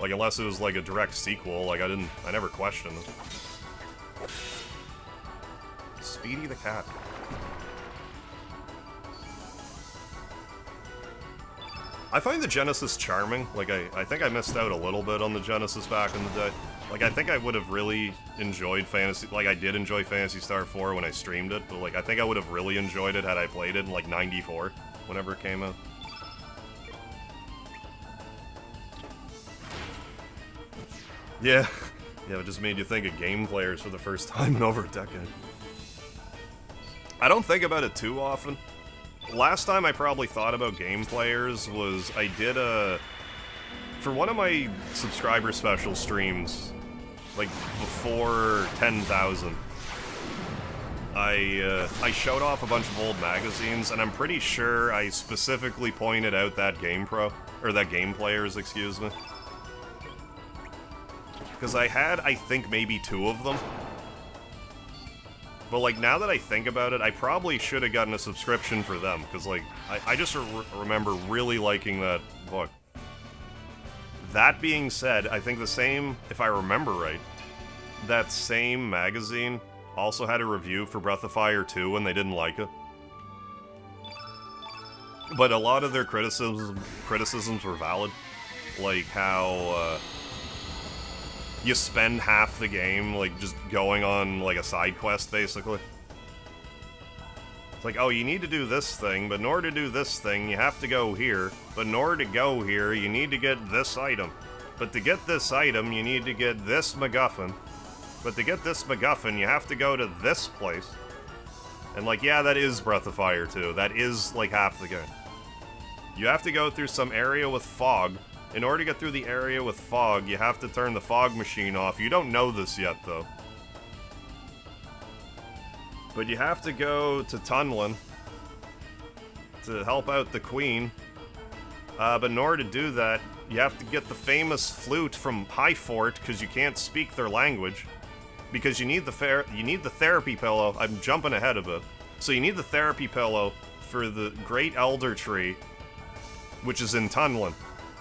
Like, unless it was, like, a direct sequel, like, I never questioned it. Speedy the cat. I find the Genesis charming. Like, I think I missed out a little bit on the Genesis back in the day. Like, I think I would have really enjoyed Phantasy... Like, I did enjoy Phantasy Star 4 when I streamed it, but, like, I think I would have really enjoyed it had I played it in, like, 94, whenever it came out. Yeah. Yeah, it just made you think of Game Players for the first time in over a decade. I don't think about it too often. Last time I probably thought about Game Players was I did for one of my subscriber special streams, like before 10,000, I showed off a bunch of old magazines, and I'm pretty sure I specifically pointed out that GamePro, or that Game Players, excuse me. Because I had, I think, maybe 2 of them. But, like, now that I think about it, I probably should have gotten a subscription for them, because, like, I just remember really liking that book. That being said, I think the same, if I remember right, that same magazine also had a review for Breath of Fire 2, and they didn't like it. But a lot of their criticisms were valid. Like, how, you spend half the game, like, just going on, like, a side quest, basically. It's like, oh, you need to do this thing, but in order to do this thing, you have to go here. But in order to go here, you need to get this item. But to get this item, you need to get this MacGuffin. But to get this MacGuffin, you have to go to this place. And, like, yeah, that is Breath of Fire 2. That is, like, half the game. You have to go through some area with fog, In order to get through the area with fog, you have to turn the fog machine off. You don't know this yet, though. But you have to go to Tunlin to help out the Queen. But in order to do that, you have to get the famous flute from High Fort, because you can't speak their language. Because you need the therapy pillow. I'm jumping ahead a bit. So you need the therapy pillow for the Great Elder Tree, which is in Tunlin.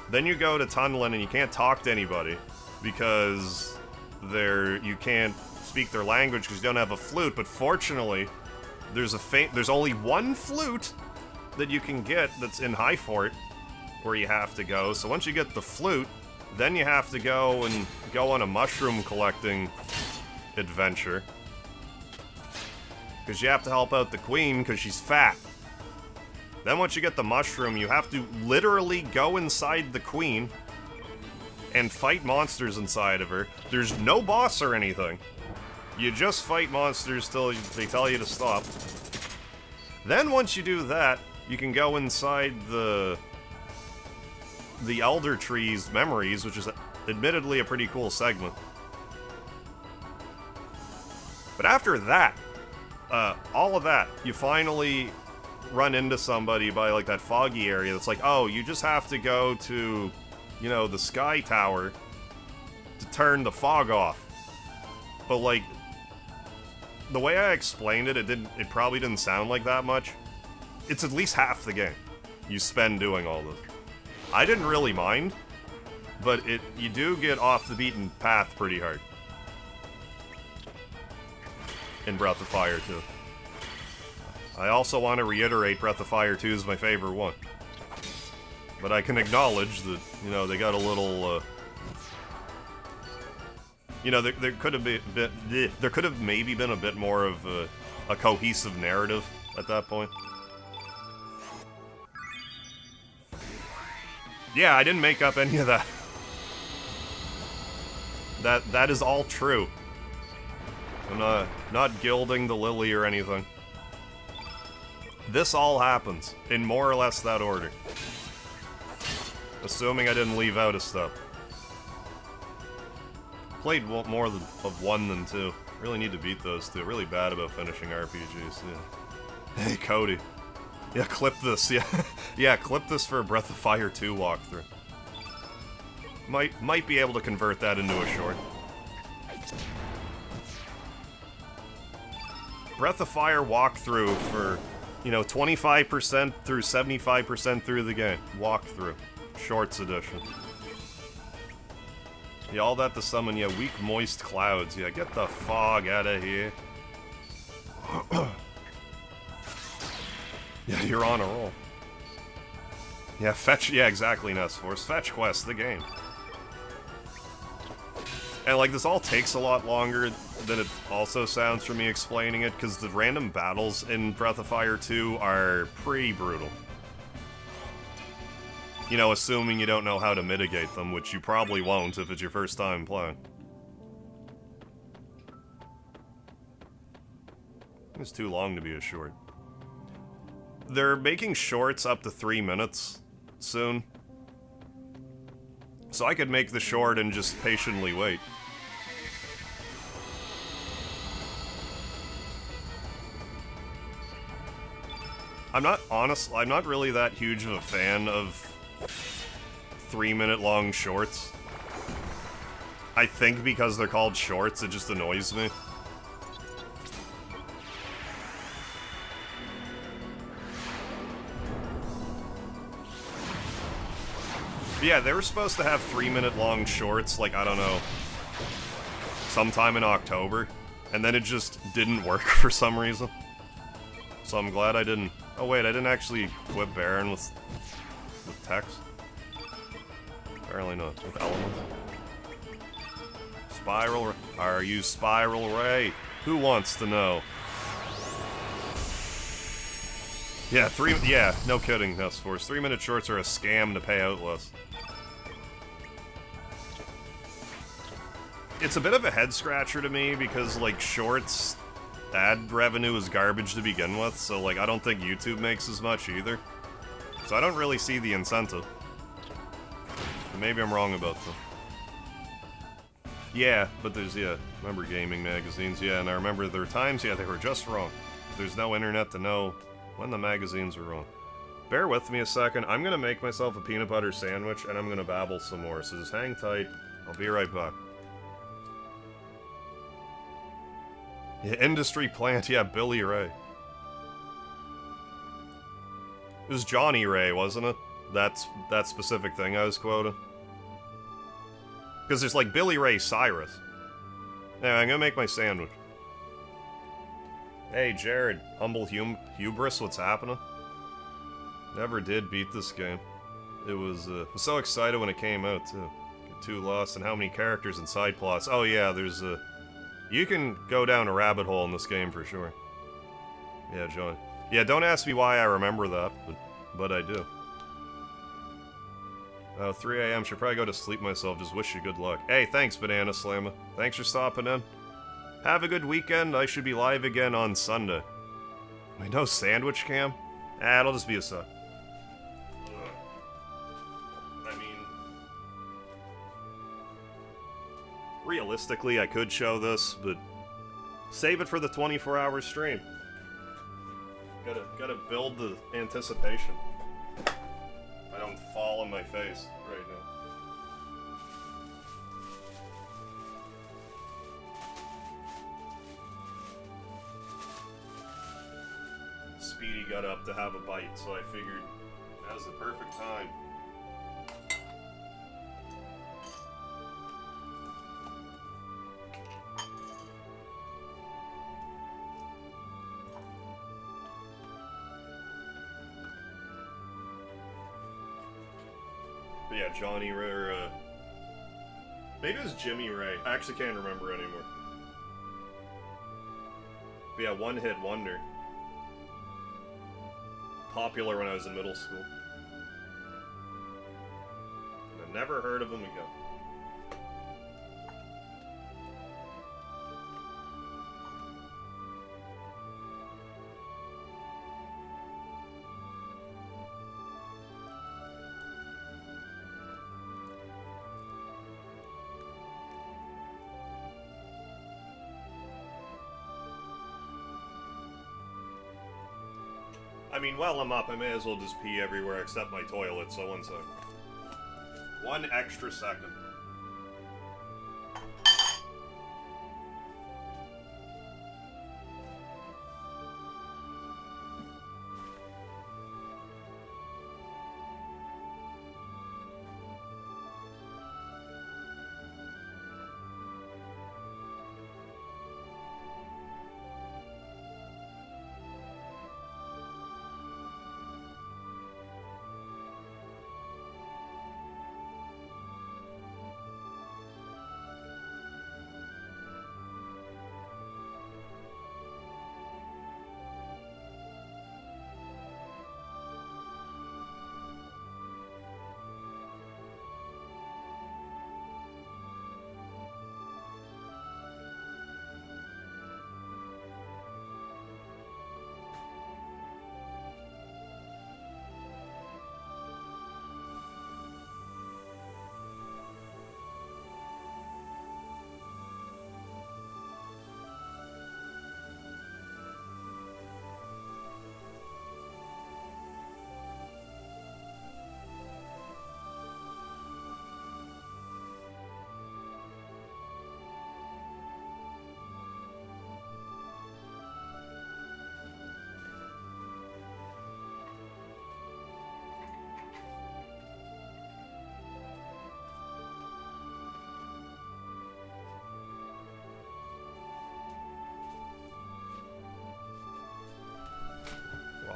Then you go to Tunlin and you can't talk to anybody because you can't speak their language because you don't have a flute. But fortunately, there's only one flute that you can get that's in High Fort where you have to go. So once you get the flute, then you have to go on a mushroom collecting adventure. Because you have to help out the Queen because she's fat. Then once you get the mushroom, you have to literally go inside the Queen and fight monsters inside of her. There's no boss or anything. You just fight monsters till they tell you to stop. Then once you do that, you can go inside the Elder Tree's memories, which is admittedly a pretty cool segment. But after that, all of that, you finally run into somebody by, like, that foggy area that's like, oh, you just have to go to, you know, the Sky Tower to turn the fog off. But, like, the way I explained it, it probably didn't sound like that much. It's at least half the game you spend doing all this. I didn't really mind, but you do get off the beaten path pretty hard. In Breath of Fire 2. I also want to reiterate Breath of Fire 2 is my favorite one. But I can acknowledge that, you know, they got a little, you know, there could have maybe been a bit more of a cohesive narrative at that point. Yeah, I didn't make up any of that. That is all true. I'm not gilding the lily or anything. This all happens in more or less that order. Assuming I didn't leave out a step. Played more of one than two. Really need to beat those two. Really bad about finishing RPGs. Yeah. Hey, Cody. Yeah, clip this. Yeah, yeah, clip this for a Breath of Fire 2 walkthrough. Might be able to convert that into a short. Breath of Fire walkthrough for, you know, 25% through 75% through the game. Walkthrough. Shorts edition. Yeah, all that to summon, yeah, weak moist clouds. Yeah, get the fog out of here. Yeah, you're on a roll. Yeah, fetch, yeah, exactly, Nestforce. Fetch Quest, the game. And, like, this all takes a lot longer than it also sounds from me explaining it, because the random battles in Breath of Fire 2 are pretty brutal. You know, assuming you don't know how to mitigate them, which you probably won't if it's your first time playing. It's too long to be a short. They're making shorts up to 3 minutes soon. So I could make the short and just patiently wait. I'm not really that huge of a fan of 3-minute long shorts. I think because they're called shorts, it just annoys me. But yeah, they were supposed to have 3-minute long shorts, like, I don't know, sometime in October, and then it just didn't work for some reason. So I'm glad I didn't... Oh wait, I didn't actually equip Baron with text. Apparently not. With elements. Spiral... Are you Spiral Ray? Who wants to know? Yeah, yeah, no kidding, Nestforce. 3-minute shorts are a scam to pay out less. It's a bit of a head-scratcher to me, because, like, shorts... ad revenue is garbage to begin with, so, like, I don't think YouTube makes as much either. So I don't really see the incentive. Maybe I'm wrong about them. Yeah, but there's, yeah, remember gaming magazines, yeah, and I remember there were times, yeah, they were just wrong. There's no internet to know when the magazines were wrong. Bear with me a second, I'm gonna make myself a peanut butter sandwich, and I'm gonna babble some more, so just hang tight, I'll be right back. Yeah, industry plant, yeah, Billy Ray. It was Johnny Ray, wasn't it? That specific thing I was quoting. Because there's like Billy Ray Cyrus. Anyway, I'm gonna make my sandwich. Hey, Jared. Humble hubris, what's happening? Never did beat this game. It was so excited when it came out, too. Get too lost in how many characters and side plots. Oh yeah, there's you can go down a rabbit hole in this game for sure. Yeah, John. Yeah, don't ask me why I remember that, but I do. Oh, 3 a.m. Should probably go to sleep myself. Just wish you good luck. Hey, thanks, Banana Slammer. Thanks for stopping in. Have a good weekend. I should be live again on Sunday. Wait, no sandwich cam? Ah, it'll just be a sub. I mean... realistically, I could show this, but... save it for the 24-hour stream. Gotta build the anticipation. I don't fall on my face right now. Speedy got up to have a bite, so I figured that was the perfect time. But yeah, Johnny Ray, or, maybe it was Jimmy Ray. I actually can't remember anymore. But yeah, One Hit Wonder. Popular when I was in middle school. And I never heard of him again. I mean, while I'm up, I may as well just pee everywhere except my toilet, so 1 second. 1 extra second.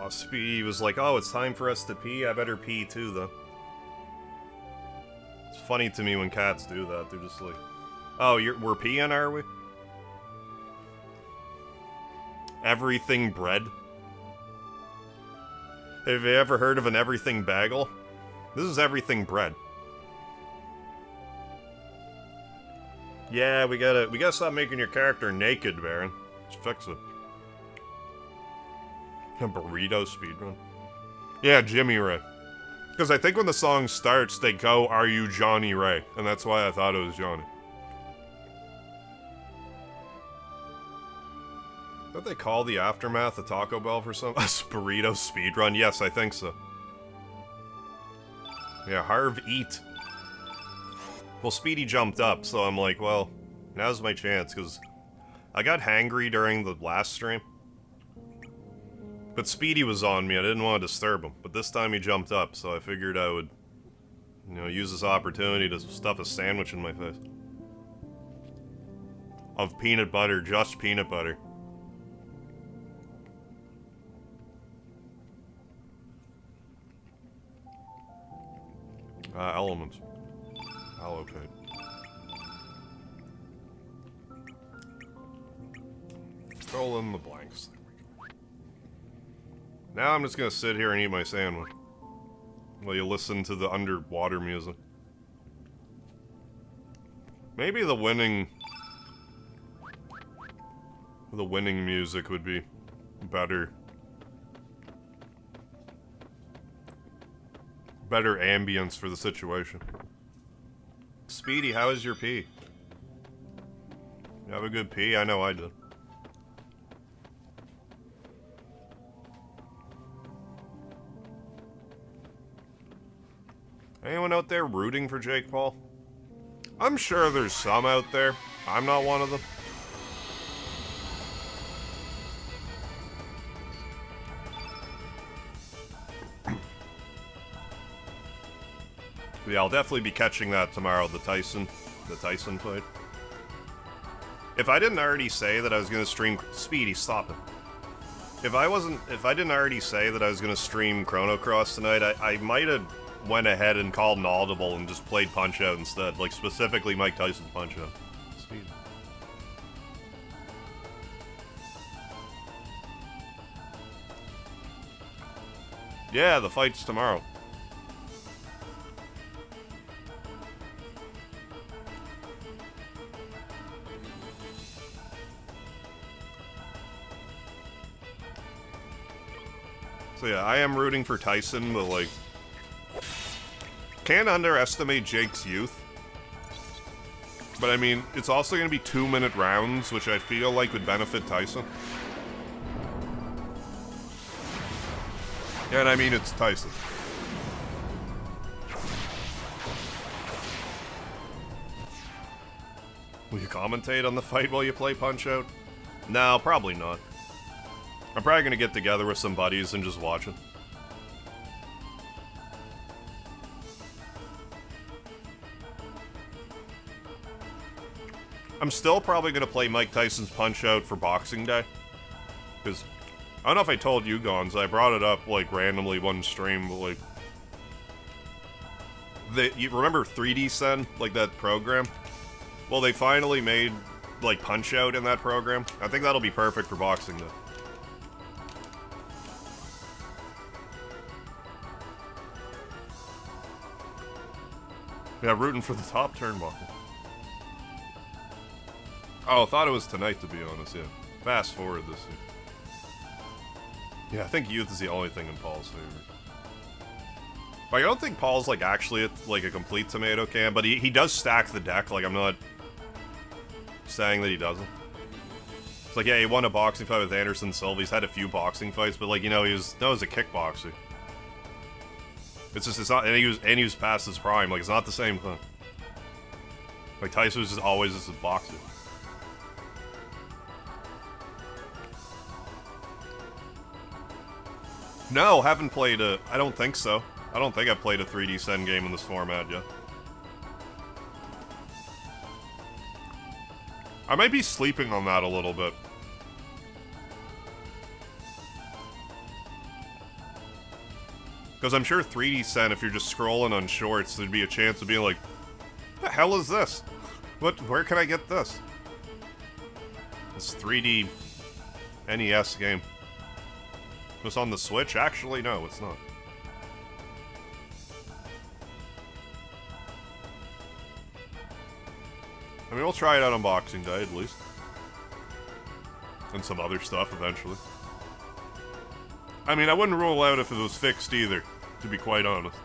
Speedy was like, oh, it's time for us to pee. I better pee too, though. It's funny to me when cats do that. They're just like, oh, we're peeing, are we? Everything bread. Have you ever heard of an everything bagel? This is everything bread. Yeah, we gotta stop making your character naked, Baron. Let's fix it. A burrito speedrun. Yeah, Jimmy Ray. Because I think when the song starts, they go, "Are you Johnny Ray?" And that's why I thought it was Johnny. Don't they call the Aftermath a Taco Bell for some... a burrito speedrun? Yes, I think so. Yeah, Harv eat. Well, Speedy jumped up, so I'm like, well, now's my chance, because I got hangry during the last stream. But Speedy was on me, I didn't want to disturb him. But this time he jumped up, so I figured I would, you know, use this opportunity to stuff a sandwich in my face. Of peanut butter, just peanut butter. Elements. Allocate. Fill in the blanks. Now I'm just gonna sit here and eat my sandwich while you listen to the underwater music. Maybe the winning music would be better. Better ambience for the situation. Speedy, how is your pee? You have a good pee? I know I did. Anyone out there rooting for Jake Paul? I'm sure there's some out there. I'm not one of them. Yeah, I'll definitely be catching that tomorrow, the Tyson fight. If I didn't already say that I was gonna stream... Speedy, stop it. If I didn't already say that I was gonna stream Chrono Cross tonight, I might have went ahead and called an audible and just played Punch-Out instead. Like, specifically Mike Tyson's Punch-Out. Speedy. Yeah, the fight's tomorrow. So yeah, I am rooting for Tyson, but like... Can't underestimate Jake's youth. But I mean, it's also going to be 2-minute rounds, which I feel like would benefit Tyson. Yeah, and I mean, it's Tyson. Will you commentate on the fight while you play Punch-Out? No, probably not. I'm probably gonna get together with some buddies and just watch it. I'm still probably gonna play Mike Tyson's Punch-Out for Boxing Day. Because, I don't know if I told you, Gons, I brought it up, like, randomly one stream, but, like... You remember 3D Sen? Like, that program? Well, they finally made, like, Punch-Out in that program. I think that'll be perfect for Boxing Day. Yeah, rooting for the top turnbuckle. Oh, thought it was tonight, to be honest, yeah. Fast forward this year. Yeah, I think youth is the only thing in Paul's favor. Like, I don't think Paul's, like, actually a complete tomato can, but he does stack the deck. Like, I'm not saying that he doesn't. It's like, yeah, he won a boxing fight with Anderson Silva. He's had a few boxing fights, but, like, you know, he was a kickboxer. It's just, it's not, and he was past his prime. Like, it's not the same thing. Like, Tyson was just always just a boxer. No, haven't played a... I don't think so. I don't think I've played a 3D Sen game in this format yet. I might be sleeping on that a little bit. Because I'm sure 3D Sen, if you're just scrolling on shorts, there'd be a chance of being like, the hell is this? Where can I get this? This 3D NES game. Just on the Switch? Actually, no, it's not. I mean, we'll try it out on Boxing Day, at least. And some other stuff, eventually. I mean, I wouldn't rule out if it was fixed, either, to be quite honest.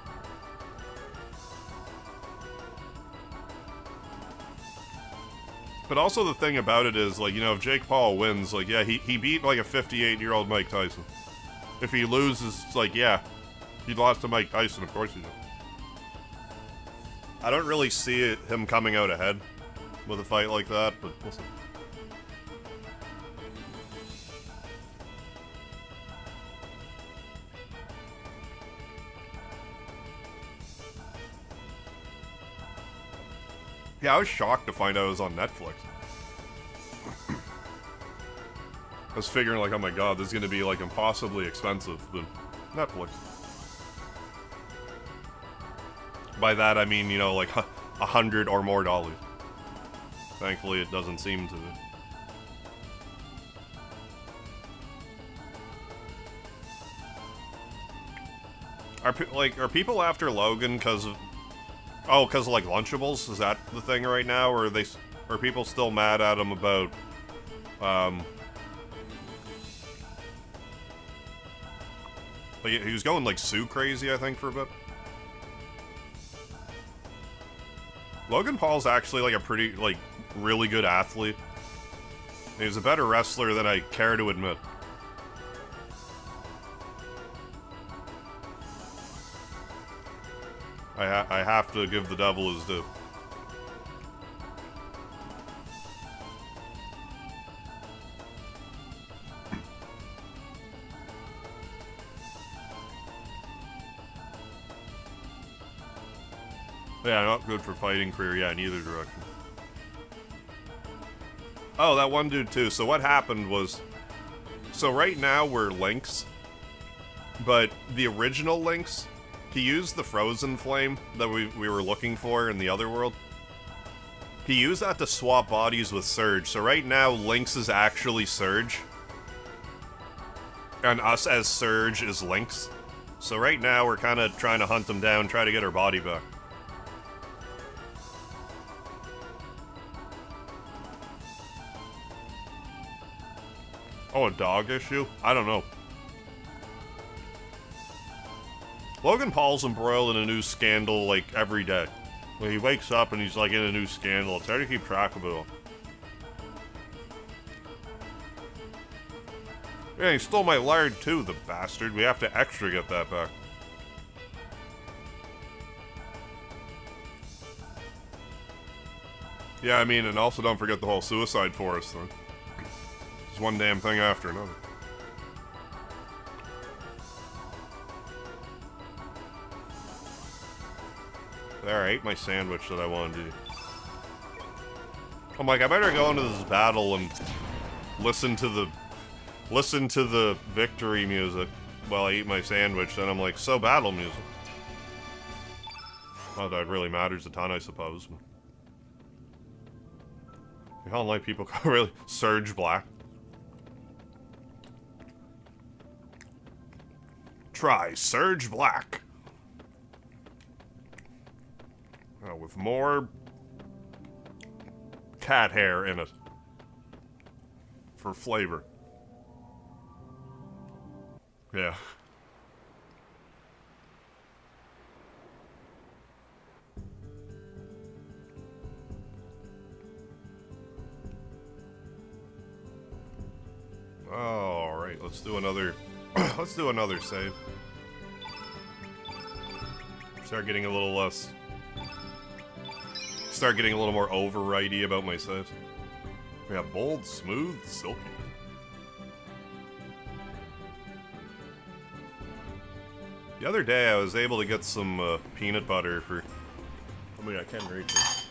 But also the thing about it is, like, you know, if Jake Paul wins, like, yeah, he beat, like, a 58-year-old Mike Tyson. If he loses, it's like, yeah, he lost to Mike Tyson, of course he did. I don't really see him coming out ahead with a fight like that, but we'll see. Yeah, I was shocked to find out it was on Netflix. I was figuring, like, oh my god, this is gonna be, like, impossibly expensive, but Netflix. By that, I mean, you know, like, $100 or more. Thankfully, it doesn't seem to be. Are people after Logan because of... Oh, because of, like, Lunchables? Is that the thing right now? Or are people still mad at him about, like, he was going, like, Sue crazy, I think, for a bit. Logan Paul's actually, like, a pretty, like, really good athlete. He's a better wrestler than I care to admit. I have to give the devil his due. Yeah, not good for fighting career, yeah, in either direction. Oh, that one dude too. So what happened was... So right now we're Lynx, but the original Lynx, he used the Frozen Flame that we were looking for in the other world. He used that to swap bodies with Surge, so right now Lynx is actually Surge. And us as Surge is Lynx. So right now we're kind of trying to hunt him down, try to get her body back. Oh, a dog issue? I don't know. Logan Paul's embroiled in a new scandal, like, every day. When he wakes up and he's, like, in a new scandal, it's hard to keep track of it all. Yeah, he stole my lard, too, the bastard. We have to extra get that back. Yeah, I mean, and also don't forget the whole suicide forest thing. It's one damn thing after another. There, I ate my sandwich that I wanted to eat. I'm like, I better go into this battle and listen to the victory music while I eat my sandwich. Then I'm like, so battle music. Not that it really matters a ton, I suppose. I don't like people call really Surge Black. Try Surge Black. With more cat hair in it. For flavor. Yeah. Alright, let's do another... let's do another save. Start getting a little less... Start getting a little more overridey about my saves. We got bold, smooth, silky. The other day I was able to get some peanut butter for... I mean, I can't reach it.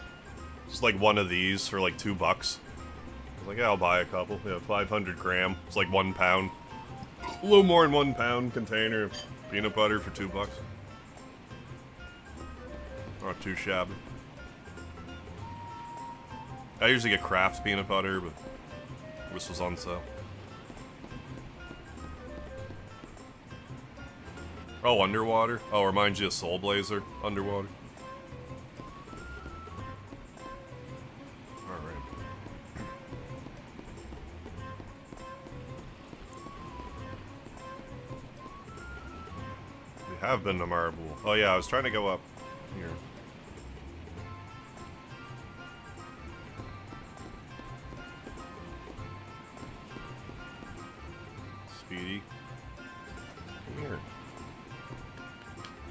Just like one of these for like $2. I was like, yeah, I'll buy a couple. Yeah, 500 gram. It's like 1 pound. A little more than 1 pound container of peanut butter for $2. Not too shabby. I usually get Kraft peanut butter, but this was on sale. Oh, underwater? Oh, reminds you of Soul Blazer, underwater. Alright. We have been to Marble. Oh yeah, I was trying to go up here. Speedy. Come here.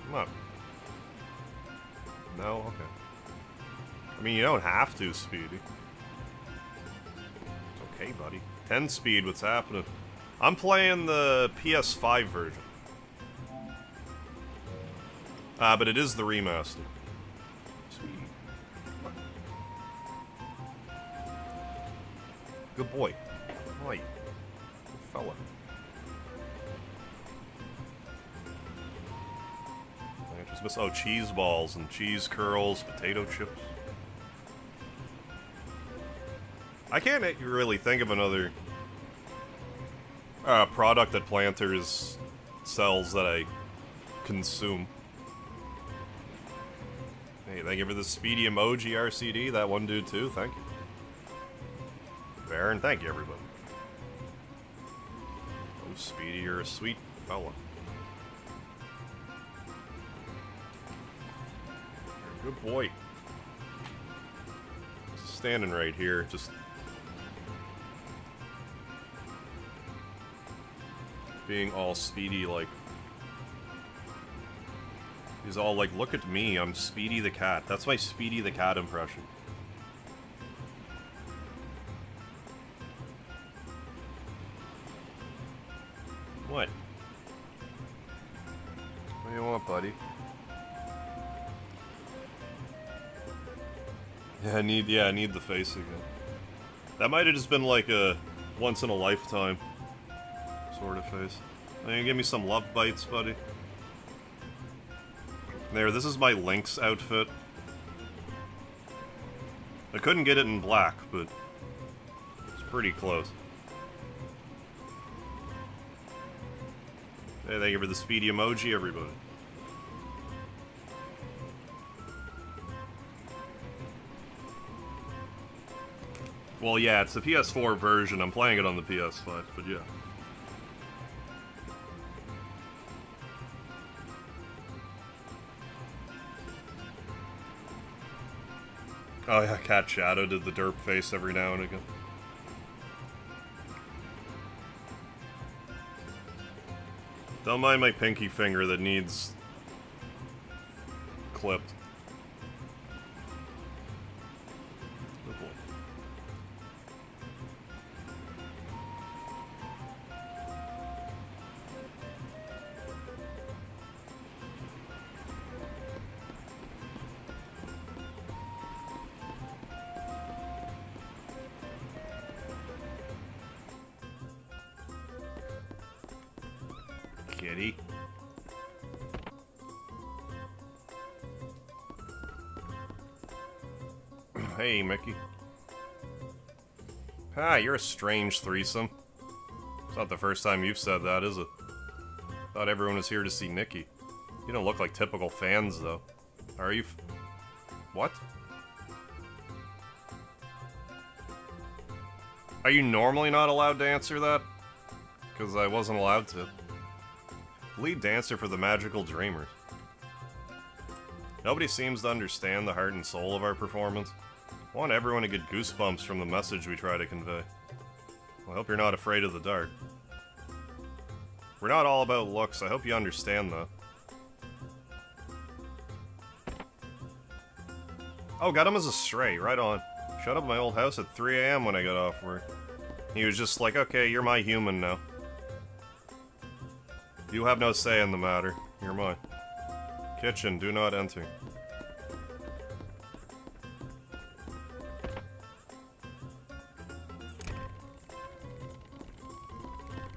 Come on. No? Okay. I mean, you don't have to, Speedy. It's okay, buddy. 10 speed, what's happening? I'm playing the PS5 version. But it is the remaster. Speedy. Good boy. Right. Good fella. I just miss... Oh, cheese balls and cheese curls, potato chips. I can't really think of another product that Planters sells that I consume. Hey, thank you for the Speedy Emoji RCD. That one dude too, thank you. Baron, thank you everybody. Oh, Speedy, you're a sweet fella. You're a good boy. Just standing right here, just... being all Speedy, like... He's all like, look at me, I'm Speedy the cat. That's my Speedy the cat impression. What? What do you want, buddy? Yeah, I need the face again. That might have just been like a once-in-a-lifetime sort of face. Now, you give me some love bites, buddy. There, this is my Lynx outfit. I couldn't get it in black, but it's pretty close. Hey, thank you for the Speedy Emoji, everybody. Well, yeah, it's the PS4 version. I'm playing it on the PS5, but yeah. Oh yeah, Cat Shadow did the derp face every now and again. Don't mind my pinky finger that needs clipped. Good boy. Kitty. Hey, Mickey. Ah, you're a strange threesome. It's not the first time you've said that, is it? Thought everyone was here to see Nikki. You don't look like typical fans, though. Are you what? Are you normally not allowed to answer that? Because I wasn't allowed to. Lead dancer for the Magical Dreamers. Nobody seems to understand the heart and soul of our performance. I want everyone to get goosebumps from the message we try to convey. I hope you're not afraid of the dark. We're not all about looks, I hope you understand that. Oh, got him as a stray, right on. Showed up at my old house at 3 AM when I got off work. He was just like, okay, you're my human now. You have no say in the matter. You're mine. Kitchen, do not enter.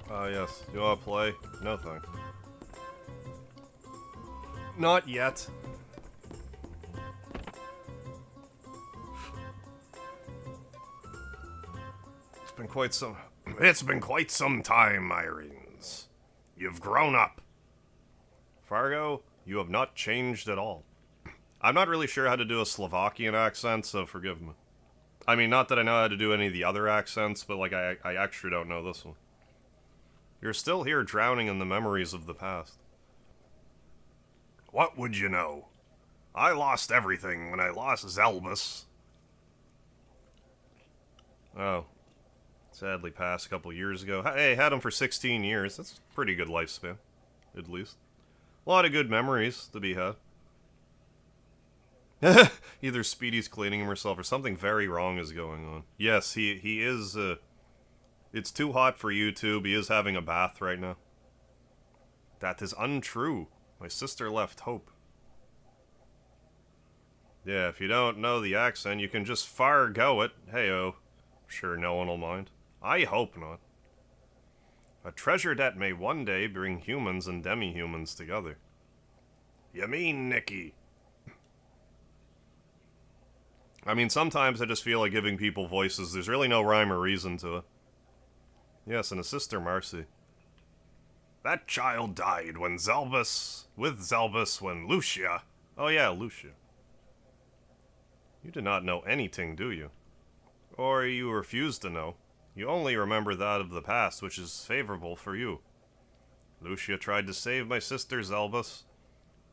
Ah, yes. You wanna play? No thanks. Not yet. It's been quite some time, Irene. You've grown up. Fargo, you have not changed at all. I'm not really sure how to do a Slovakian accent, so forgive me. I mean, not that I know how to do any of the other accents, but like I actually don't know this one. You're still here drowning in the memories of the past. What would you know? I lost everything when I lost Zelmus. Oh. Sadly passed a couple years ago. Hey, had him for 16 years. That's a pretty good lifespan, at least. A lot of good memories to be had. Either Speedy's cleaning himself or something very wrong is going on. Yes, he is, it's too hot for YouTube. He is having a bath right now. That is untrue. My sister left hope. Yeah, if you don't know the accent, you can just Fargo it. Hey-oh. Sure no one will mind. I hope not. A treasure that may one day bring humans and demi-humans together. You mean, Nicky? I mean, sometimes I just feel like giving people voices. There's really no rhyme or reason to it. Yes, and a sister, Marcy. That child died when when Lucia... Oh yeah, Lucia. You do not know anything, do you? Or you refuse to know. You only remember that of the past, which is favorable for you. Lucia tried to save my sister Zelbus,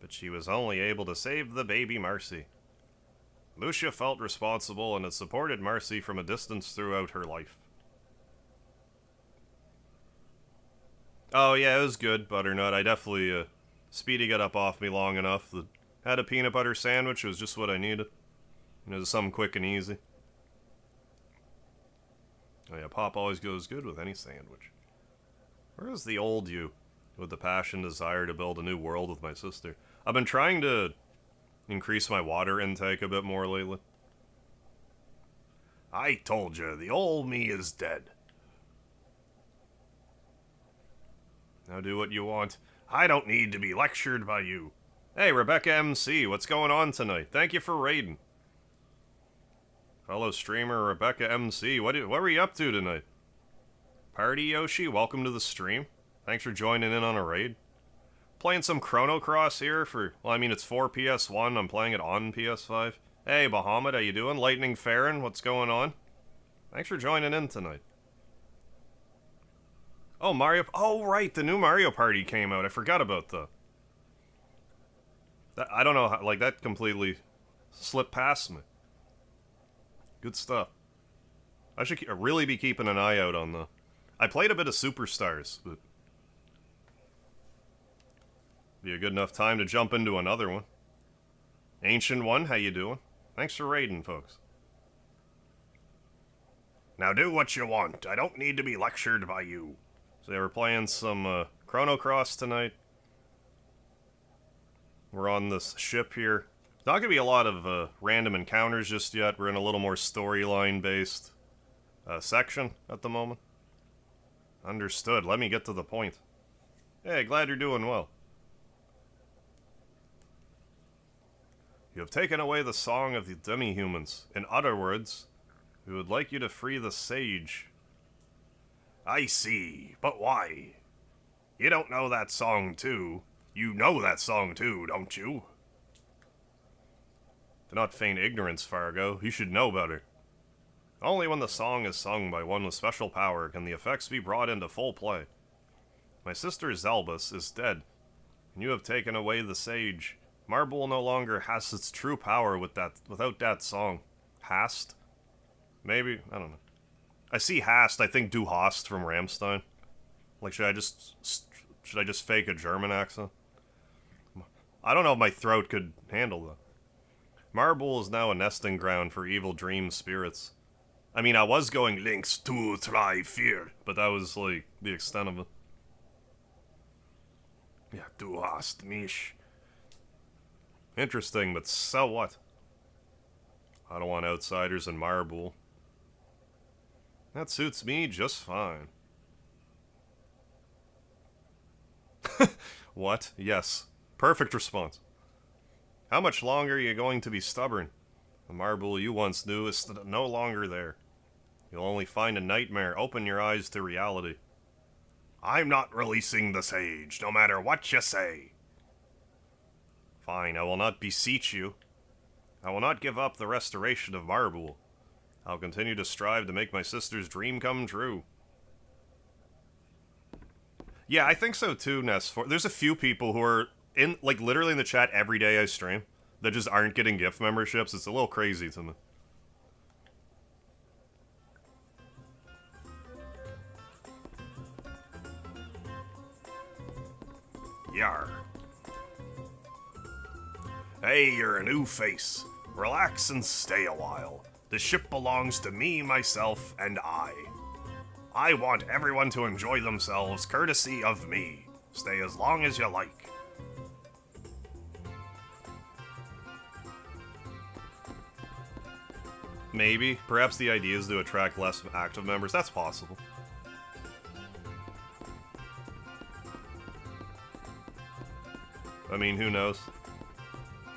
but she was only able to save the baby Marcy. Lucia felt responsible and has supported Marcy from a distance throughout her life. Oh yeah, it was good, Butternut. I definitely, Speedy got up off me long enough. Had a peanut butter sandwich, it was just what I needed. You know, something quick and easy. Oh yeah, Pop always goes good with any sandwich. Where is the old you, with the passion desire to build a new world with my sister? I've been trying to increase my water intake a bit more lately. I told you, the old me is dead. Now do what you want. I don't need to be lectured by you. Hey, Rebecca MC, what's going on tonight? Thank you for raiding. Fellow streamer Rebecca MC, what were you up to tonight? Party Yoshi, welcome to the stream. Thanks for joining in on a raid. Playing some Chrono Cross here for, well, I mean, it's for PS1. I'm playing it on PS5. Hey, Bahamut, how you doing? Lightning Farron, what's going on? Thanks for joining in tonight. Oh, Mario... Oh, right, the new Mario Party came out. I forgot about that. I don't know how... Like, that completely slipped past me. Good stuff. I should really be keeping an eye out on the... I played a bit of Superstars, but... Be a good enough time to jump into another one. Ancient One, how you doing? Thanks for raiding, folks. Now do what you want. I don't need to be lectured by you. So they were playing some Chrono Cross tonight. We're on this ship here. It's not going to be a lot of random encounters just yet. We're in a little more storyline-based section at the moment. Understood. Let me get to the point. Hey, glad you're doing well. You have taken away the song of the demi-humans. In other words, we would like you to free the sage. I see, but why? You don't know that song too. You know that song too, don't you? Do not feign ignorance, Fargo. You should know better. Only when the song is sung by one with special power can the effects be brought into full play. My sister Zelbus is dead, and you have taken away the sage. Marble no longer has its true power without that song. Hast? Maybe? I don't know. I see Hast, I think Du Hast from Rammstein. Like, should I just fake a German accent? I don't know if my throat could handle that. Marble is now a nesting ground for evil dream spirits. I mean, I was going links 2, 3, 4, but that was, like, the extent of it. Yeah, Du hast mich. Interesting, but so what? I don't want outsiders in Marble. That suits me just fine. What? Yes. Perfect response. How much longer are you going to be stubborn? The Marble you once knew is no longer there. You'll only find a nightmare. Open your eyes to reality. I'm not releasing the sage, no matter what you say. Fine, I will not beseech you. I will not give up the restoration of Marble. I'll continue to strive to make my sister's dream come true. Yeah, I think so too, Ness. There's a few people who are in, like, literally in the chat every day I stream that just aren't getting gift memberships. It's a little crazy to me. Yar. Hey, you're a new face. Relax and stay a while. The ship belongs to me, myself, and I. I want everyone to enjoy themselves courtesy of me. Stay as long as you like. Maybe. Perhaps the idea is to attract less active members. That's possible. I mean, who knows?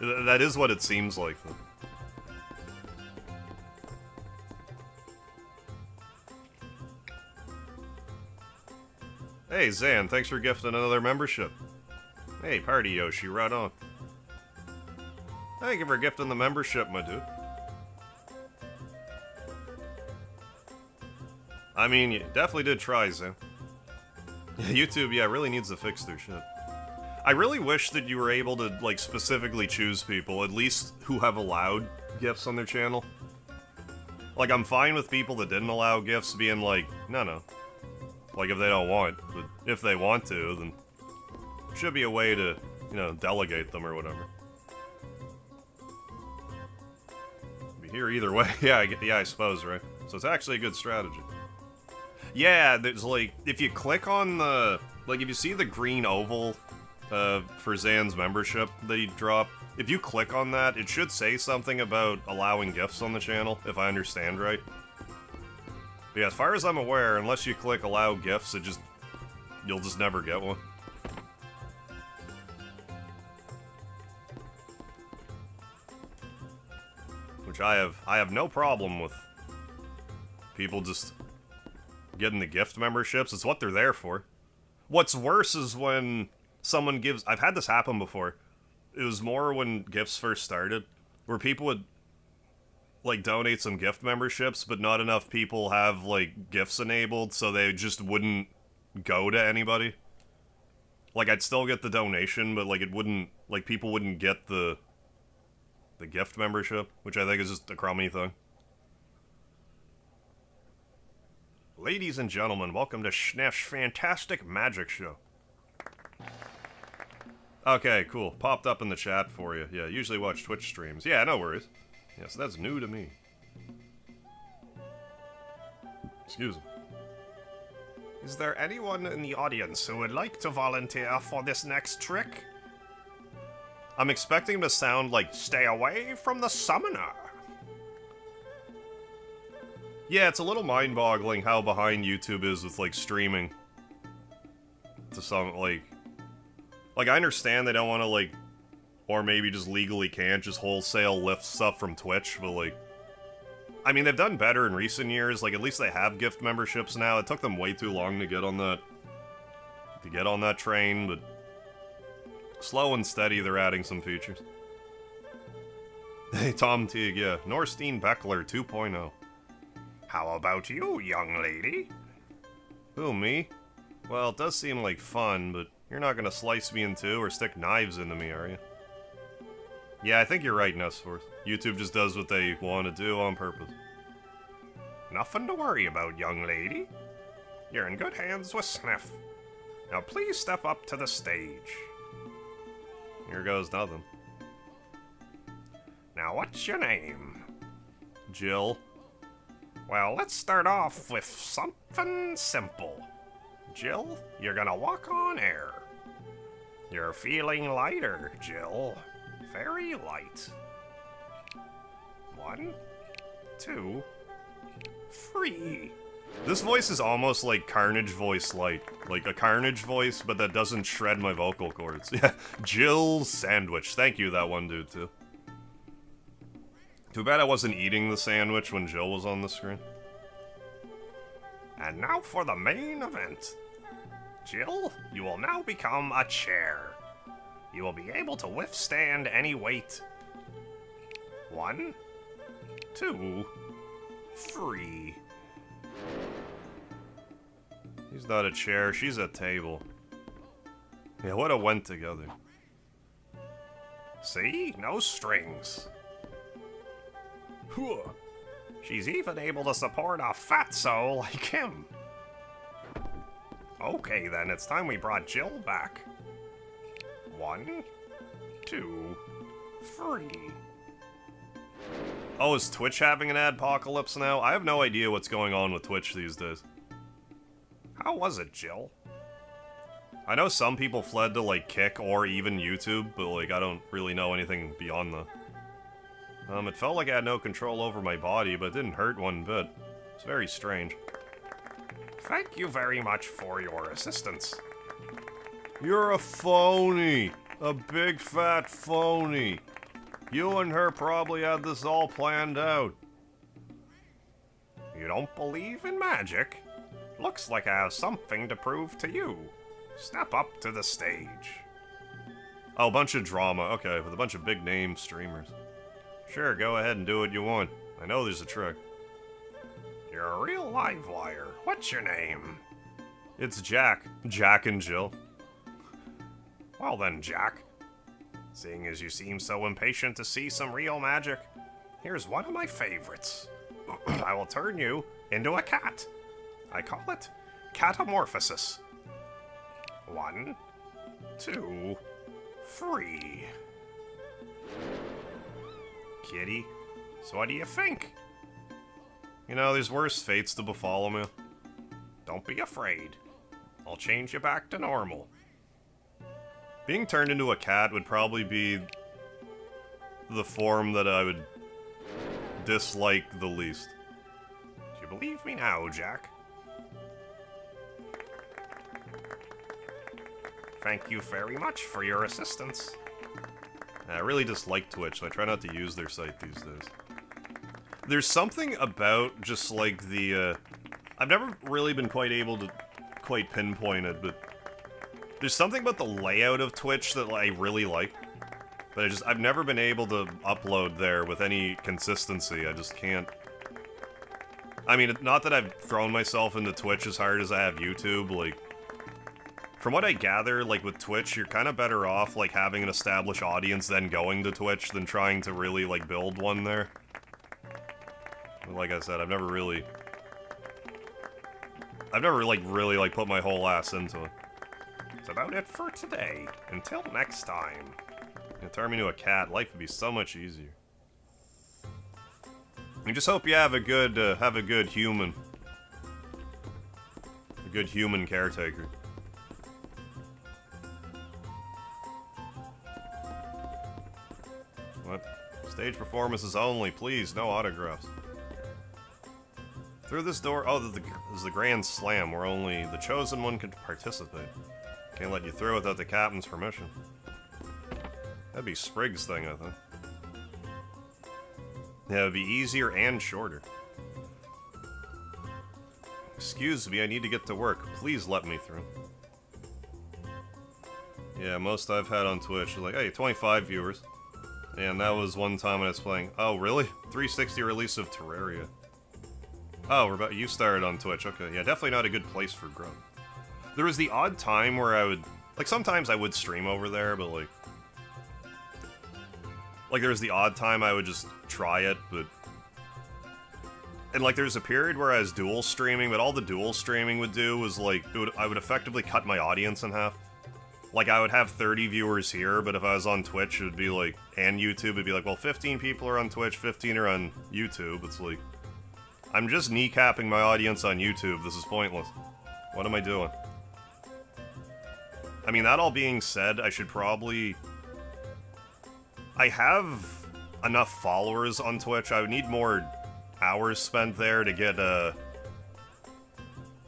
That is what it seems like, though. Hey, Zan, thanks for gifting another membership. Hey, Party Yoshi, right on. Thank you for gifting the membership, my dude. I mean, you definitely did try, Zan. YouTube, yeah, really needs to fix their shit. I really wish that you were able to, like, specifically choose people, at least who have allowed gifts on their channel. Like, I'm fine with people that didn't allow gifts being like, no. Like, if they don't want, but if they want to, then should be a way to, you know, delegate them or whatever. Be here either way. Yeah, I suppose, right? So it's actually a good strategy. Yeah, there's, like, if you click on the, like, if you see the green oval for Zan's membership that he dropped, if you click on that, it should say something about allowing gifts on the channel, if I understand right. But yeah, as far as I'm aware, unless you click allow gifts, you'll just never get one. Which I have no problem with people just getting the gift memberships. It's what they're there for. What's worse is when someone gives... I've had this happen before. It was more when gifts first started, where people would, like, donate some gift memberships, but not enough people have, like, gifts enabled, so they just wouldn't go to anybody. Like, I'd still get the donation, but, like, it wouldn't... Like, people wouldn't get the gift membership, which I think is just a crummy thing. Ladies and gentlemen, welcome to Schneff's Fantastic Magic Show. Okay, cool. Popped up in the chat for you. Yeah, usually watch Twitch streams. Yeah, no worries. Yeah, so that's new to me. Excuse me. Is there anyone in the audience who would like to volunteer for this next trick? I'm expecting him to sound like, stay away from the summoner. Yeah, it's a little mind-boggling how behind YouTube is with, like, streaming. To some, like, I understand they don't want to, like, or maybe just legally can't just wholesale lift stuff from Twitch, but, like, I mean, they've done better in recent years. Like, at least they have gift memberships now. It took them way too long to get on that train, but slow and steady, they're adding some features. Hey, Tom Teague, yeah. Norstein Beckler 2.0. How about you, young lady? Who, me? Well, it does seem like fun, but you're not gonna slice me in two or stick knives into me, are you? Yeah, I think you're right, Nessforth. YouTube just does what they want to do on purpose. Nothing to worry about, young lady. You're in good hands with Sniff. Now please step up to the stage. Here goes nothing. Now what's your name? Jill. Well, let's start off with something simple. Jill, you're gonna walk on air. You're feeling lighter, Jill. Very light. 1, 2, 3. This voice is almost like Carnage voice light. Like a Carnage voice, but that doesn't shred my vocal cords. Yeah, Jill Sandwich. Thank you, that one dude, too. Too bad I wasn't eating the sandwich when Jill was on the screen. And now for the main event. Jill, you will now become a chair. You will be able to withstand any weight. 1, 2, 3. She's not a chair, she's a table. Yeah, what a went together. See? No strings. She's even able to support a fatso like him. Okay then, it's time we brought Jill back. 1, 2, 3. Oh, is Twitch having an adpocalypse now? I have no idea what's going on with Twitch these days. How was it, Jill? I know some people fled to, like, Kick or even YouTube, but, like, I don't really know anything beyond that. It felt like I had no control over my body, but it didn't hurt one bit. It's very strange. Thank you very much for your assistance. You're a phony! A big fat phony! You and her probably had this all planned out. You don't believe in magic? Looks like I have something to prove to you. Step up to the stage. Oh, a bunch of drama. Okay, with a bunch of big name streamers. Sure, go ahead and do what you want. I know there's a trick. You're a real live wire. What's your name? It's Jack. Jack and Jill. Well then, Jack. Seeing as you seem so impatient to see some real magic, here's one of my favorites. I will turn you into a cat. I call it catamorphosis. 1, 2, 3. Kitty, so what do you think? You know, there's worse fates to befall me. Don't be afraid. I'll change you back to normal. Being turned into a cat would probably be the form that I would dislike the least. Do you believe me now, Jack? Thank you very much for your assistance. I really dislike Twitch, so I try not to use their site these days. There's something about just like the, I've never really been quite able to quite pinpoint it, but there's something about the layout of Twitch that I really like. But I've never been able to upload there with any consistency. I just can't. I mean, not that I've thrown myself into Twitch as hard as I have YouTube, like, from what I gather, like, with Twitch, you're kind of better off, like, having an established audience then going to Twitch than trying to really, like, build one there. But like I said, I've never, like, really, like, put my whole ass into it. That's about it for today. Until next time. You turn me into a cat, life would be so much easier. I just hope you have a good human. A good human caretaker. What? Stage performances only, please, no autographs. Through this door, oh, this is the Grand Slam, where only the chosen one can participate. Can't let you through without the captain's permission. That'd be Sprig's thing, I think. Yeah, it'd be easier and shorter. Excuse me, I need to get to work. Please let me through. Yeah, most I've had on Twitch are like, hey, 25 viewers. And that was one time when I was playing. Oh, really? 360 release of Terraria. Oh, you started on Twitch. Okay, yeah, definitely not a good place for growth. There was the odd time where I would... Like, sometimes I would stream over there, but, like... Like, there was the odd time I would just try it, but... And, like, there was a period where I was dual streaming, but all the dual streaming would do was, like... I would effectively cut my audience in half. Like, I would have 30 viewers here, but if I was on Twitch, it would be, like... And YouTube, it'd be like, well, 15 people are on Twitch, 15 are on YouTube. It's like... I'm just kneecapping my audience on YouTube. This is pointless. What am I doing? I mean, that all being said, I should probably... I have enough followers on Twitch. I would need more hours spent there to get,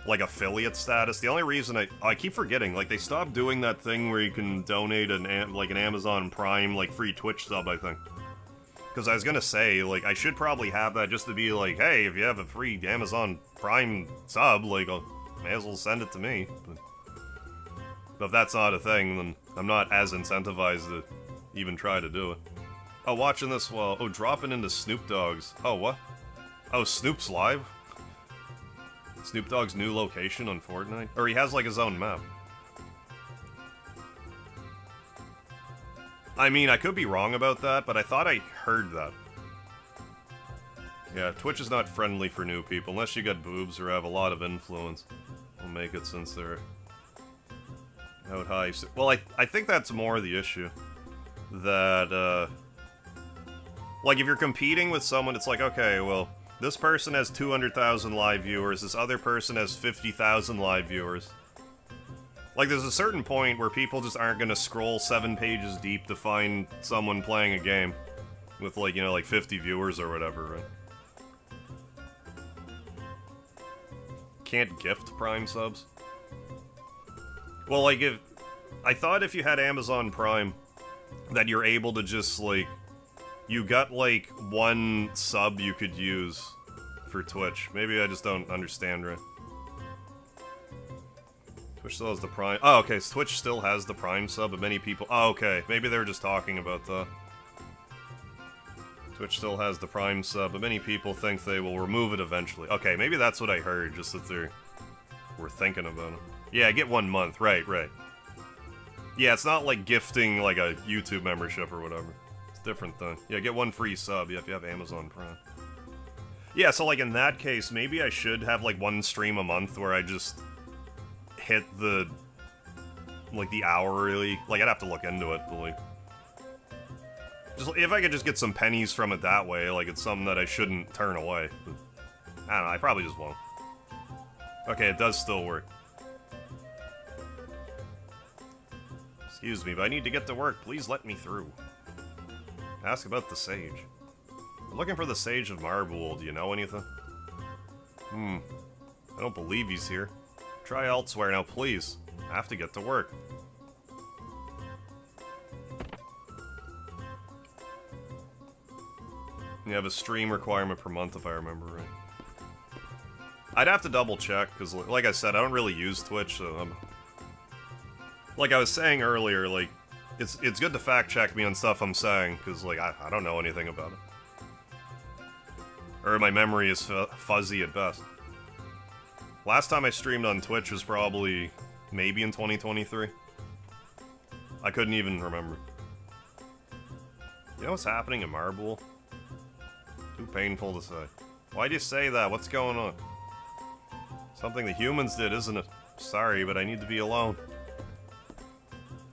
like, affiliate status. The only reason I keep forgetting, like, they stopped doing that thing where you can donate an Amazon Prime, like, free Twitch sub, I think. Because I was gonna say, like, I should probably have that just to be like, hey, if you have a free Amazon Prime sub, like, may as well send it to me. But if that's not a thing, then I'm not as incentivized to even try to do it. Oh, watching this while... Oh, dropping into Snoop Dogg's... Oh, what? Oh, Snoop's live? Snoop Dogg's new location on Fortnite? Or he has, like, his own map. I mean, I could be wrong about that, but I thought I heard that. Yeah, Twitch is not friendly for new people, unless you got boobs or have a lot of influence. We'll make it since they're... Out high. Well, I think that's more the issue. That, like, if you're competing with someone, it's like, okay, well, this person has 200,000 live viewers, this other person has 50,000 live viewers. Like, there's a certain point where people just aren't gonna scroll 7 pages deep to find someone playing a game with, like, you know, like 50 viewers or whatever, right? Can't gift Prime subs? Well, like, I thought if you had Amazon Prime, that you're able to just, like, you got, like, 1 sub you could use for Twitch. Maybe I just don't understand right. Twitch still has the Prime... Oh, okay, so Twitch still has the Prime sub, but many people... Oh, okay, maybe they were just talking about that. Twitch still has the Prime sub, but many people think they will remove it eventually. Okay, maybe that's what I heard, just that we're thinking about it. Yeah, get 1 month, right. Yeah, it's not like gifting, like, a YouTube membership or whatever. It's a different thing. Yeah, get 1 free sub, yeah, if you have Amazon Prime. Yeah, so, like, in that case, maybe I should have, like, 1 stream a month where I just hit the, like, the hourly... Like, I'd have to look into it, but, like... Just, if I could just get some pennies from it that way, like, it's something that I shouldn't turn away. But, I don't know, I probably just won't. Okay, it does still work. Excuse me, but I need to get to work. Please let me through. Ask about the Sage. I'm looking for the Sage of Marble. Do you know anything? I don't believe he's here. Try elsewhere now, please. I have to get to work. You have a stream requirement per month, if I remember right. I'd have to double check, because, like I said, I don't really use Twitch, so like I was saying earlier, like, it's good to fact check me on stuff I'm saying, because, like, I don't know anything about it. Or my memory is fuzzy at best. Last time I streamed on Twitch was probably maybe in 2023. I couldn't even remember. You know what's happening in Marble? Too painful to say. Why'd you say that? What's going on? Something the humans did, isn't it? Sorry, but I need to be alone.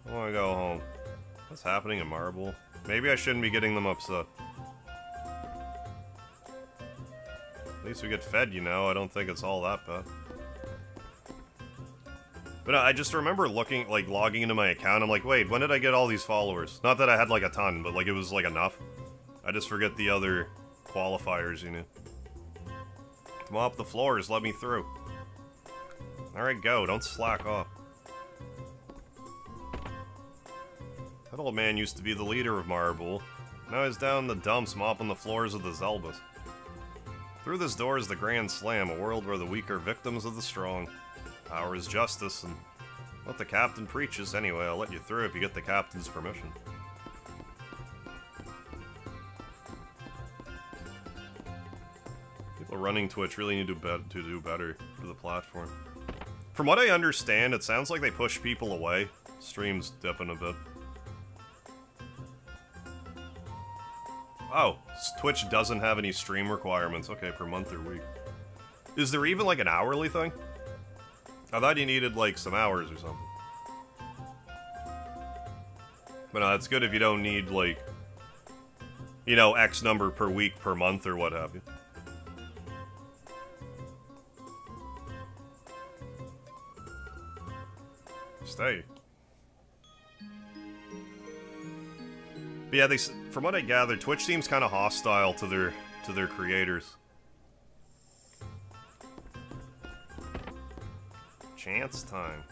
I want to go home. What's happening in Marble? Maybe I shouldn't be getting them upset. At least we get fed, you know. I don't think it's all that bad. But I just remember looking, like, logging into my account. I'm like, wait, when did I get all these followers? Not that I had, like, a ton, but, like, it was, like, enough. I just forget the other qualifiers, you know. Mop the floors, let me through. Alright, go. Don't slack off. That old man used to be the leader of Marble. Now he's down in the dumps mopping the floors of the Zelbas. Through this door is the Grand Slam, a world where the weak are victims of the strong. Power is justice, and what the captain preaches. Anyway, I'll let you through if you get the captain's permission. People running Twitch really need to do better for the platform. From what I understand, it sounds like they push people away. Stream's dipping a bit. Oh, Twitch doesn't have any stream requirements. Okay, per month or week. Is there even, like, an hourly thing? I thought you needed, like, some hours or something. But no, it's good if you don't need, like, you know, X number per week, per month, or what have you. Stay. But yeah, from what I gather, Twitch seems kind of hostile to their creators. Chance time.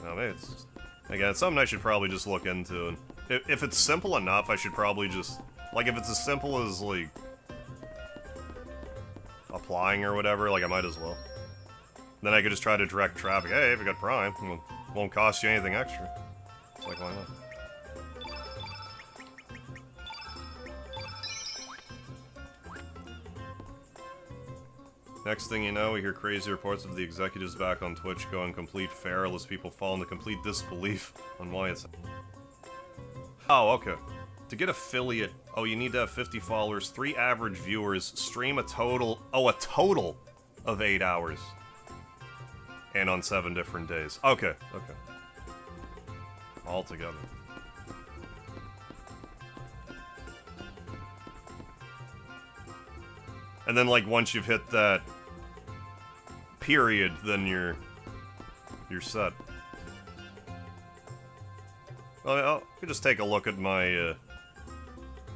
No, maybe it's... Again, it's something I should probably just look into. And if it's simple enough, I should probably just... Like, if it's as simple as, like... applying or whatever, like, I might as well. Then I could just try to direct traffic. Hey, if you got Prime, it won't cost you anything extra. It's like, why not? Next thing you know, we hear crazy reports of the executives back on Twitch going complete feral as people fall into complete disbelief on why it's... Oh, okay. To get affiliate, oh, you need to have 50 followers, 3 average viewers, stream a total... Oh, a total of 8 hours. And on 7 different days. Okay, okay. altogether. And then, like, once you've hit that period, then you're set. Well, I could just take a look at my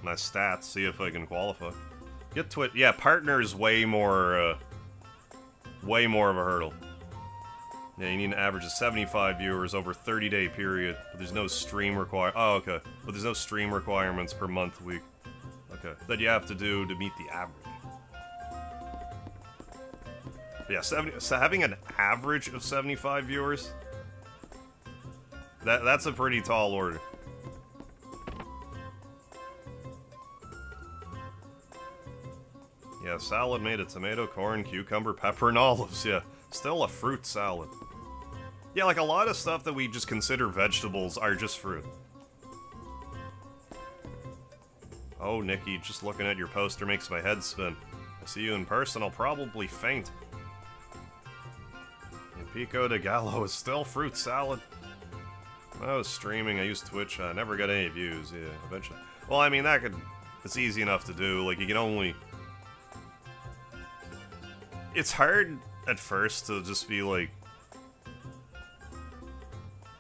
my stats, see if I can qualify. Get to it. Yeah, partner is way more of a hurdle. Yeah, you need an average of 75 viewers over 30-day period, but there's no stream Oh, okay. But there's no stream requirements per month, week. Okay. That you have to do to meet the average. But yeah, so having an average of 75 viewers, that's a pretty tall order. Yeah, salad made of tomato, corn, cucumber, pepper, and olives. Yeah, still a fruit salad. Yeah, like a lot of stuff that we just consider vegetables are just fruit. Oh, Nikki, just looking at your poster makes my head spin. I see you in person, I'll probably faint. Yeah, pico de gallo is still fruit salad. When I was streaming, I used Twitch, I never got any views, yeah, eventually. Well, I mean, it's easy enough to do, like, you can only... It's hard at first to just be like...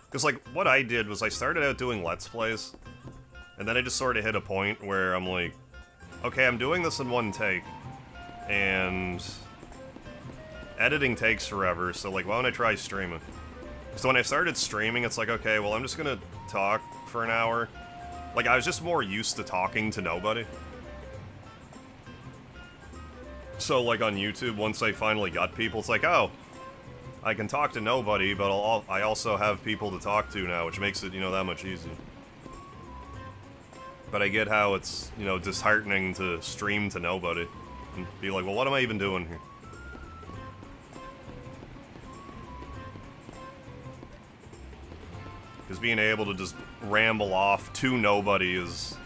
Because, like, what I did was I started out doing Let's Plays, and then I just sort of hit a point where I'm like, okay, I'm doing this in one take, and editing takes forever, so, like, why don't I try streaming? So when I started streaming, it's like, okay, well, I'm just gonna talk for an hour. Like, I was just more used to talking to nobody. So, like, on YouTube, once I finally got people, it's like, oh, I can talk to nobody, but I also have people to talk to now, which makes it, you know, that much easier. But I get how it's, you know, disheartening to stream to nobody. And be like, well, what am I even doing here? Because being able to just ramble off to nobody is...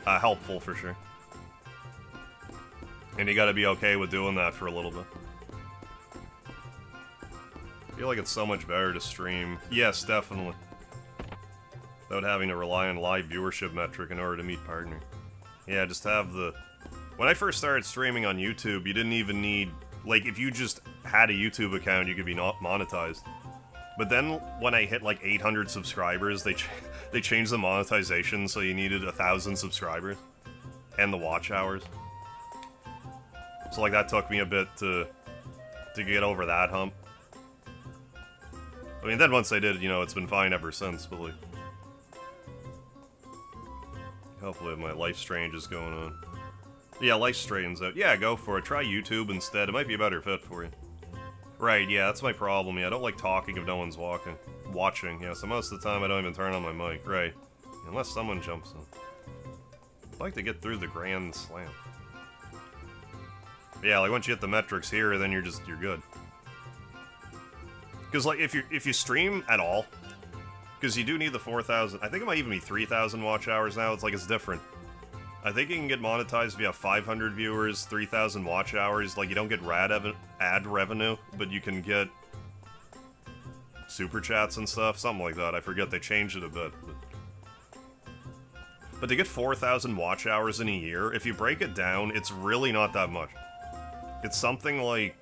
helpful for sure. And you gotta be okay with doing that for a little bit. I feel like it's so much better to stream. Yes, definitely. Without having to rely on live viewership metric in order to meet partner. Yeah, just have the... When I first started streaming on YouTube, you didn't even need... Like, if you just had a YouTube account, you could be not monetized. But then, when I hit, like, 800 subscribers, they changed the monetization, so you needed 1,000 subscribers. And the watch hours. So, like, that took me a bit to get over that hump. I mean, then once I did, you know, it's been fine ever since, but, like... Hopefully my life strange is going on. Yeah, life straightens out. Yeah, go for it. Try YouTube instead. It might be a better fit for you. Right, yeah, that's my problem. Yeah, I don't like talking if no one's watching. Yeah, so most of the time I don't even turn on my mic. Right. Unless someone jumps in. I'd like to get through the Grand Slam. But yeah, like once you hit the metrics here, then you're good. Because like if you stream at all, because you do need the 4,000. I think it might even be 3,000 watch hours now. It's like it's different. I think you can get monetized if you have 500 viewers, 3,000 watch hours. Like, you don't get ad revenue, but you can get super chats and stuff. Something like that. I forget, they changed it a bit. But to get 4,000 watch hours in a year, if you break it down, it's really not that much. It's something like...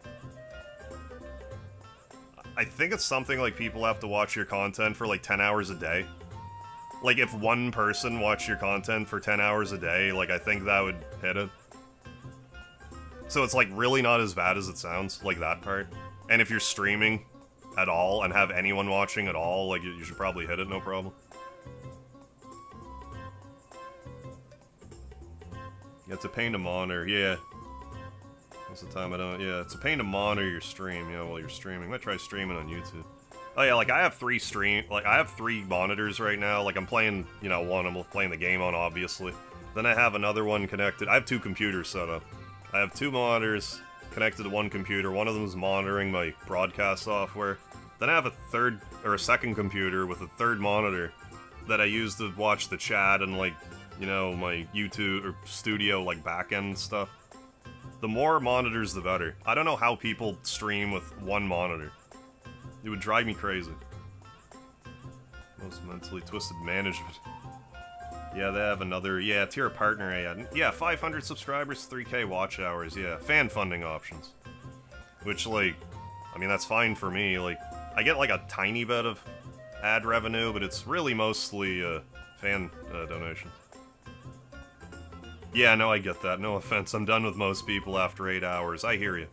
I think it's something like people have to watch your content for like 10 hours a day. Like, if one person watched your content for 10 hours a day, like, I think that would hit it. So it's, like, really not as bad as it sounds, like, that part. And if you're streaming at all and have anyone watching at all, like, you should probably hit it, no problem. Yeah, it's a pain to monitor, yeah. Most of the time I don't, yeah, it's a pain to monitor your stream, you know, while you're streaming. I might try streaming on YouTube. Oh yeah, like I have three monitors right now. Like I'm playing, you know, one I'm playing the game on, obviously. Then I have another one connected. I have two computers set up. I have two monitors connected to one computer. One of them is monitoring my broadcast software. Then I have a second computer with a third monitor that I use to watch the chat and like, you know, my YouTube or studio like back-end stuff. The more monitors, the better. I don't know how people stream with one monitor. It would drive me crazy. Most mentally twisted management. Yeah, they have another, yeah, tier partner, yeah, 500 subscribers, 3K watch hours, yeah, fan funding options. Which, like, I mean, that's fine for me, like, I get, like, a tiny bit of ad revenue, but it's really mostly, fan donations. Yeah, no, I get that, no offense, I'm done with most people after 8 hours, I hear you.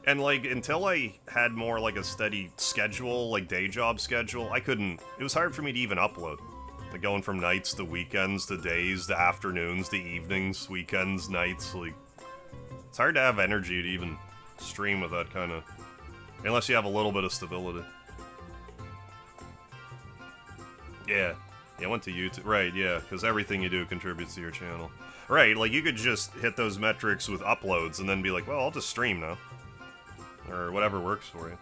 And, like, until I had more, like, a steady schedule, like, day job schedule, I couldn't, it was hard for me to even upload. Like, going from nights to weekends to days to afternoons to evenings, weekends, nights, like... It's hard to have energy to even stream with that kind of... Unless you have a little bit of stability. Yeah. Yeah, I went to YouTube. Right, yeah, because everything you do contributes to your channel. Right, like, you could just hit those metrics with uploads and then be like, well, I'll just stream now. Or whatever works for you.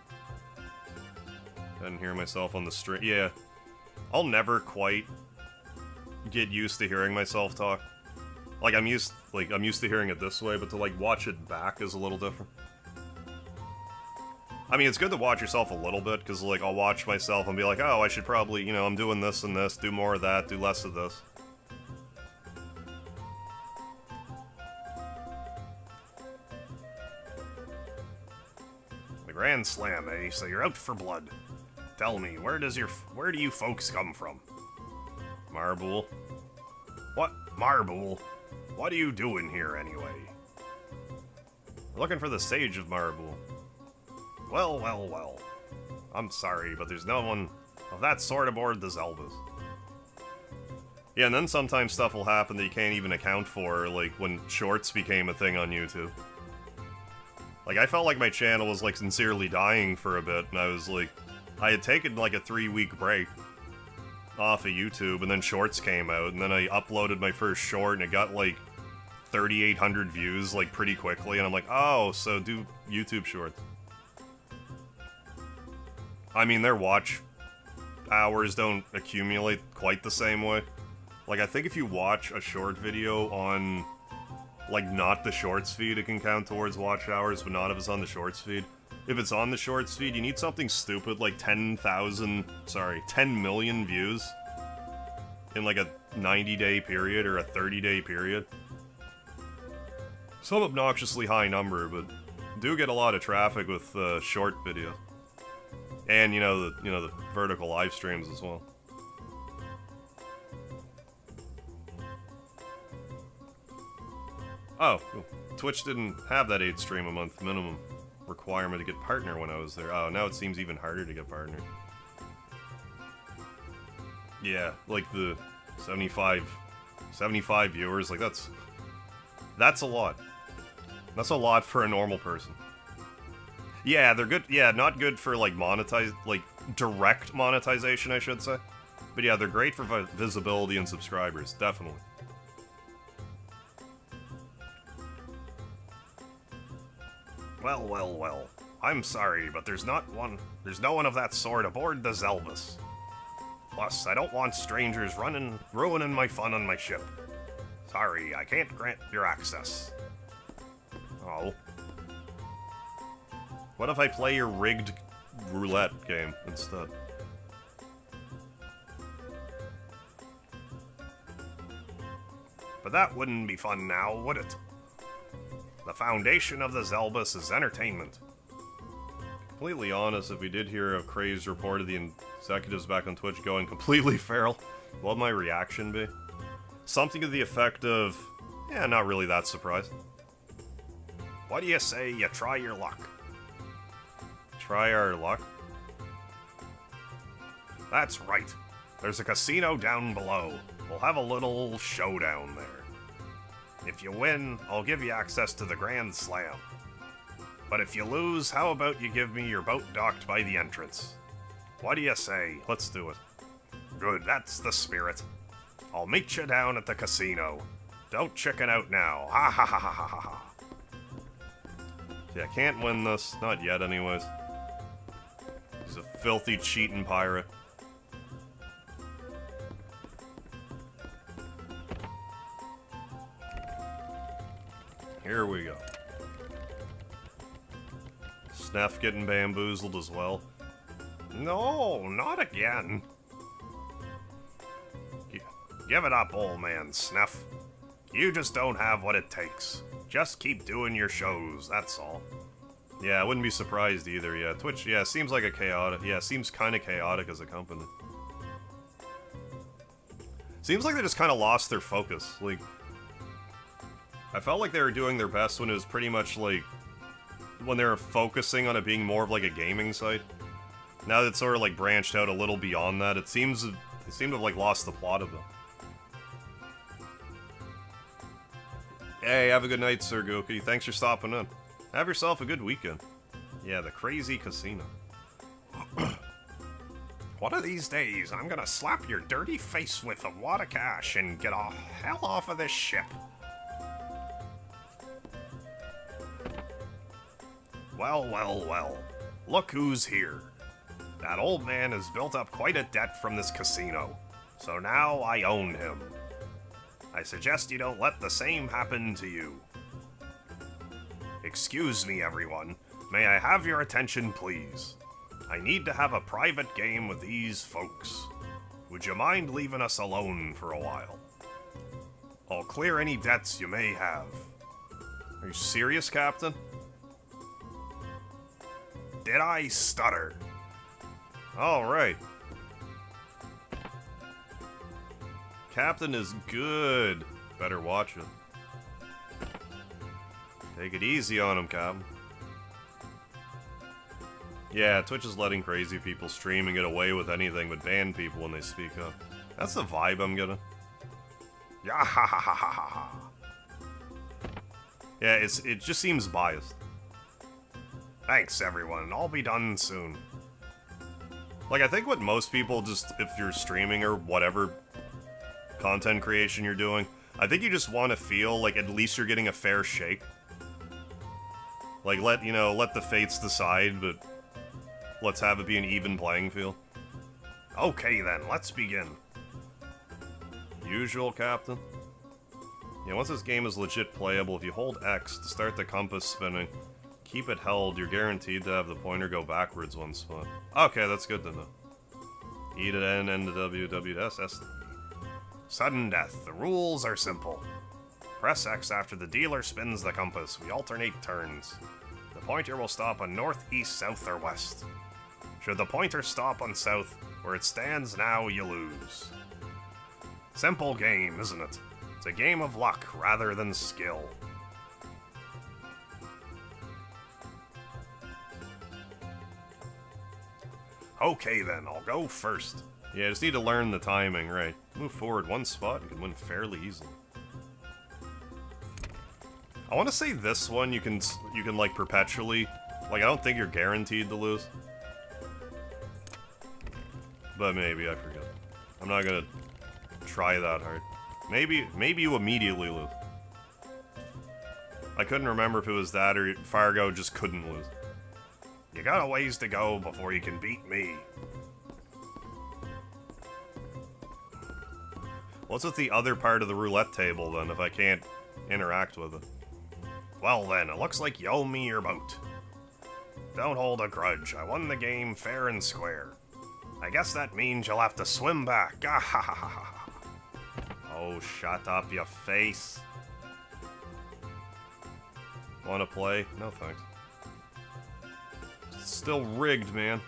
I didn't hear myself on the stream. Yeah. I'll never quite get used to hearing myself talk. Like, I'm used to hearing it this way, but to, like, watch it back is a little different. I mean, it's good to watch yourself a little bit, because, like, I'll watch myself and be like, oh, I should probably, you know, I'm doing this and this, do more of that, do less of this. The Grand Slam, eh? So you're out for blood. Tell me, where do you folks come from? Marble. What? Marble? What are you doing here, anyway? We're looking for the Sage of Marble. Well, well, well. I'm sorry, but there's no one of that sort aboard the Zelbas. Yeah, and then sometimes stuff will happen that you can't even account for, like when shorts became a thing on YouTube. Like, I felt like my channel was, like, sincerely dying for a bit, and I was, like... I had taken, like, a 3-week break off of YouTube, and then shorts came out, and then I uploaded my first short, and it got, like, 3,800 views, like, pretty quickly, and I'm like, oh, so do YouTube shorts. I mean, their watch hours don't accumulate quite the same way. Like, I think if you watch a short video on, like, not the shorts feed, it can count towards watch hours, but not if it's on the shorts feed. If it's on the shorts feed, you need something stupid like 10 million views in like a 90-day period or a 30-day period. Some obnoxiously high number, but do get a lot of traffic with short videos. And the vertical live streams as well. Oh, cool. Twitch didn't have that 8 stream a month minimum requirement to get partner when I was there. Oh, now it seems even harder to get partner. Yeah, like the 75 viewers, like that's a lot. That's a lot for a normal person. Yeah, they're good. Yeah, not good for like direct monetization, I should say. But yeah, they're great for visibility and subscribers, definitely. Well, well, well. I'm sorry, but there's no one of that sort aboard the Zelbas. Plus, I don't want strangers ruining my fun on my ship. Sorry, I can't grant your access. Oh. What if I play your rigged roulette game instead? But that wouldn't be fun now, would it? The foundation of the Zelbas is entertainment. Completely honest, if we did hear a crazed report of the executives back on Twitch going completely feral, what would my reaction be? Something to the effect of, yeah, not really that surprised. What do you say you try your luck? Try our luck? That's right. There's a casino down below. We'll have a little showdown there. If you win, I'll give you access to the Grand Slam. But if you lose, how about you give me your boat docked by the entrance? What do you say? Let's do it. Good, that's the spirit. I'll meet you down at the casino. Don't chicken out now. Ha ha ha ha ha ha ha. Yeah, can't win this. Not yet, anyways. He's a filthy cheating pirate. Here we go. Sneff getting bamboozled as well. No, not again. Give it up, old man Sneff. You just don't have what it takes. Just keep doing your shows, that's all. Yeah, I wouldn't be surprised either, yeah. Twitch, yeah, seems like a chaotic... Yeah, seems kind of chaotic as a company. Seems like they just kind of lost their focus. Like, I felt like they were doing their best when it was pretty much like... when they were focusing on it being more of like a gaming site. Now that it's sort of like branched out a little beyond that, it seems... They seem to have like lost the plot of it. Hey, have a good night, Sir Goki. Thanks for stopping in. Have yourself a good weekend. Yeah, the crazy casino. One of these days, I'm gonna slap your dirty face with a wad of cash and get the hell off of this ship. Well, well, well. Look who's here. That old man has built up quite a debt from this casino, so now I own him. I suggest you don't let the same happen to you. Excuse me, everyone. May I have your attention, please? I need to have a private game with these folks. Would you mind leaving us alone for a while? I'll clear any debts you may have. Are you serious, Captain? Did I stutter? Alright. Captain is good. Better watch it. Take it easy on him, Captain. Yeah, Twitch is letting crazy people stream and get away with anything but ban people when they speak up. That's the vibe I'm getting. Yeah, ha ha ha ha ha. Yeah, it just seems biased. Thanks, everyone. I'll be done soon. Like, I think what most people just, if you're streaming or whatever content creation you're doing, I think you just want to feel like at least you're getting a fair shake. Like, let the fates decide, but let's have it be an even playing field. Okay then, let's begin. Usual, Captain? Yeah, once this game is legit playable, if you hold X to start the compass spinning, keep it held, you're guaranteed to have the pointer go backwards one spot. Okay, that's good to know. E to N, N to W, W to S, S to E. Sudden death. The rules are simple. Press X after the dealer spins the compass. We alternate turns. The pointer will stop on north, east, south, or west. Should the pointer stop on south, where it stands now, you lose. Simple game, isn't it? It's a game of luck rather than skill. Okay then, I'll go first. Yeah, I just need to learn the timing, right. Move forward one spot, you can win fairly easily. I want to say this one you can like perpetually, like I don't think you're guaranteed to lose. But maybe, I forget. I'm not gonna try that hard. Maybe you immediately lose. I couldn't remember if it was that or Fargo just couldn't lose. You got a ways to go before you can beat me. What's with the other part of the roulette table, then, if I can't interact with it? Well then, it looks like you owe me your boat. Don't hold a grudge, I won the game fair and square. I guess that means you'll have to swim back. Oh, shut up, you face. Wanna play? No thanks. It's still rigged, man.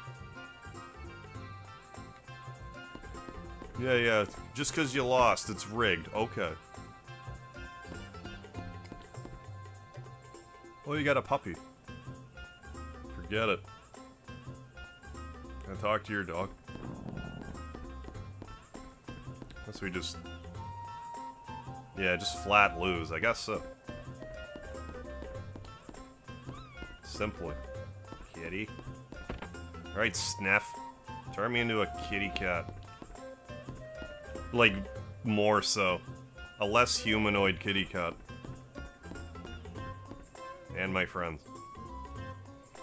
Yeah, just because you lost, it's rigged. Okay. Well, you got a puppy. Forget it. Can I talk to your dog? Unless we just... Yeah, just flat lose. I guess so. Simply. Kitty. Alright, Sneff. Turn me into a kitty cat. Like, more so. A less humanoid kitty cat. And my friends.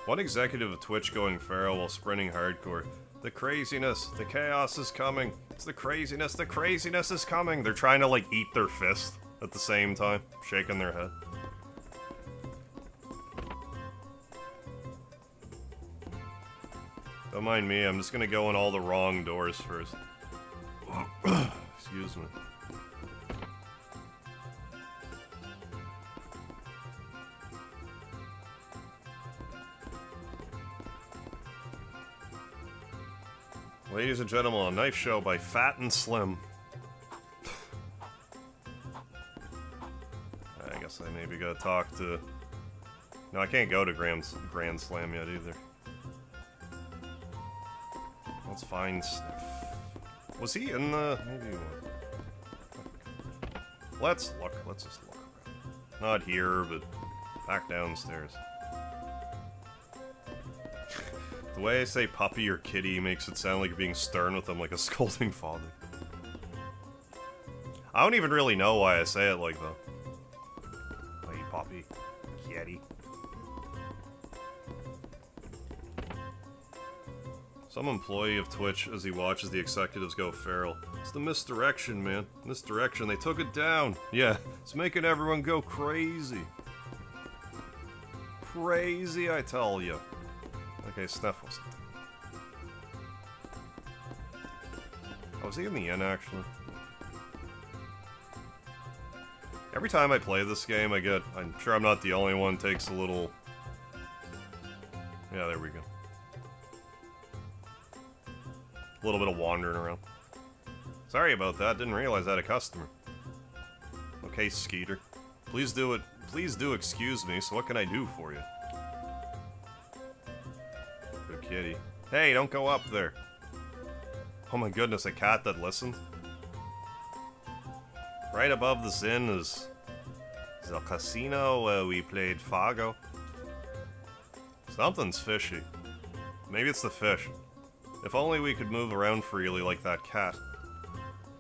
One executive of Twitch going feral while sprinting hardcore. The craziness, the chaos is coming. It's the craziness is coming. They're trying to, like, eat their fist at the same time, shaking their head. Don't mind me, I'm just gonna go in all the wrong doors first. Excuse me. Ladies and gentlemen, a knife show by Fat and Slim. I guess I maybe gotta talk to... No, I can't go to Grand Slam yet either. Let's find Sniff. Was he in the... Maybe he was. Let's look. Let's just look around. Not here, but back downstairs. The way I say puppy or kitty makes it sound like you're being stern with them, like a scolding father. I don't even really know why I say it like that. Hey, puppy. Kitty. Some employee of Twitch as he watches the executives go feral. It's the misdirection, man. Misdirection. They took it down. Yeah, it's making everyone go crazy. Crazy, I tell you. Okay, Sniffles. Oh, was he in the inn, actually? Every time I play this game, I get... I'm sure I'm not the only one, takes a little... Yeah, there we go. A little bit of wandering around. Sorry about that, didn't realize I had a customer. Okay, Skeeter. Please do it. Please do excuse me, so what can I do for you? Good kitty. Hey, don't go up there. Oh my goodness, a cat that listened? Right above this inn is the casino where we played Fargo. Something's fishy. Maybe it's the fish. If only we could move around freely like that cat.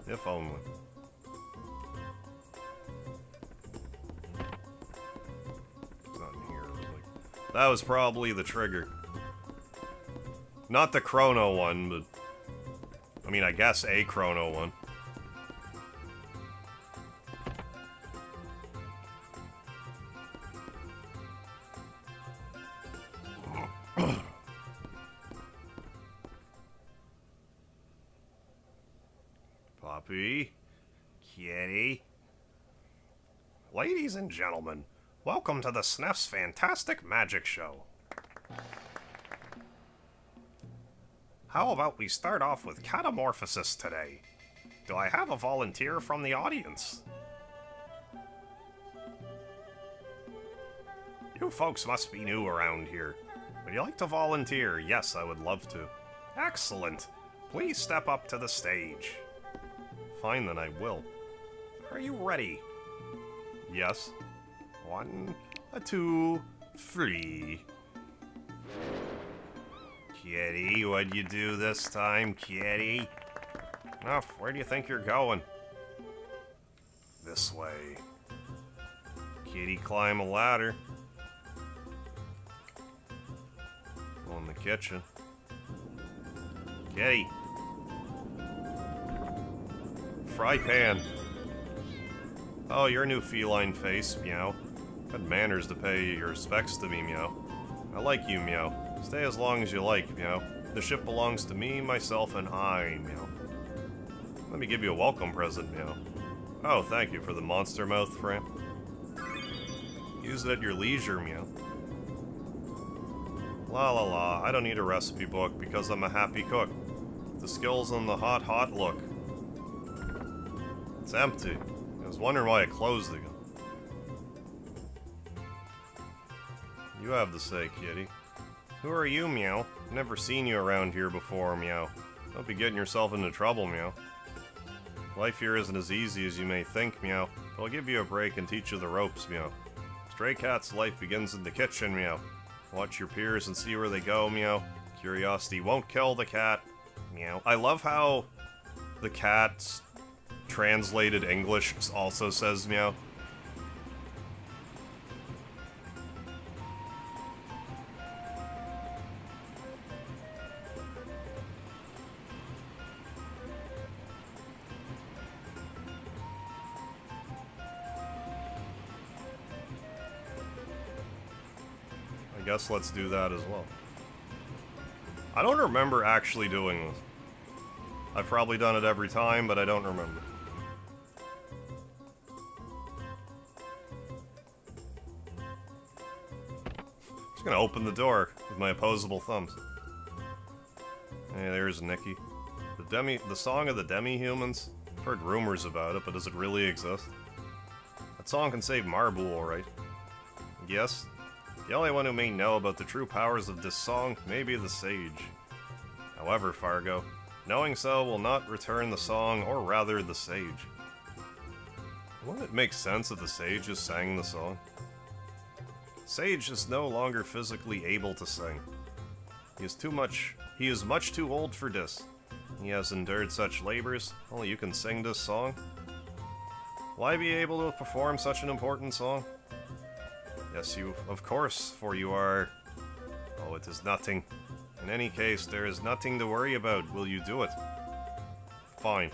If only. It's not in here. Like, that was probably the trigger. Not the Chrono one, but... I mean, I guess a Chrono one. Puppy. Kitty. Ladies and gentlemen, welcome to the Sniff's Fantastic Magic Show. How about we start off with catamorphosis today? Do I have a volunteer from the audience? You folks must be new around here. Would you like to volunteer? Yes, I would love to. Excellent. Please step up to the stage. Fine, then I will. Are you ready? Yes. 1, 2, 3. Kitty, what'd you do this time, kitty? Oh, where do you think you're going? This way. Kitty, climb a ladder. Go in the kitchen. Kitty. Fry pan. Oh, your new feline face, meow. Had manners to pay your respects to me, meow. I like you, meow. Stay as long as you like, meow. The ship belongs to me, myself, and I, meow. Let me give you a welcome present, meow. Oh, thank you for the monster mouth, Fran. Use it at your leisure, meow. La la la, I don't need a recipe book because I'm a happy cook. The skills and the hot look. It's empty. I was wondering why it closed again. You have the say, kitty. Who are you, meow? Never seen you around here before, meow. Don't be getting yourself into trouble, meow. Life here isn't as easy as you may think, meow. But I'll give you a break and teach you the ropes, meow. Stray cat's life begins in the kitchen, meow. Watch your peers and see where they go, meow. Curiosity won't kill the cat, meow. I love how the cat's translated English also says meow. I guess let's do that as well. I don't remember actually doing this. I've probably done it every time, but I don't remember. Just gonna open the door with my opposable thumbs. Hey, there's Nikki. The song of the demi-humans? I've heard rumors about it, but does it really exist? That song can save Marble, alright. Yes, the only one who may know about the true powers of this song may be the sage. However, Fargo, knowing so will not return the song, or rather the sage. Wouldn't it make sense if the sage just sang the song? Sage is no longer physically able to sing. He is much too old for this. He has endured such labors, only you can sing this song. Will I be able to perform such an important song? Yes, you, of course, for you are... Oh, it is nothing. In any case, there is nothing to worry about. Will you do it? Fine.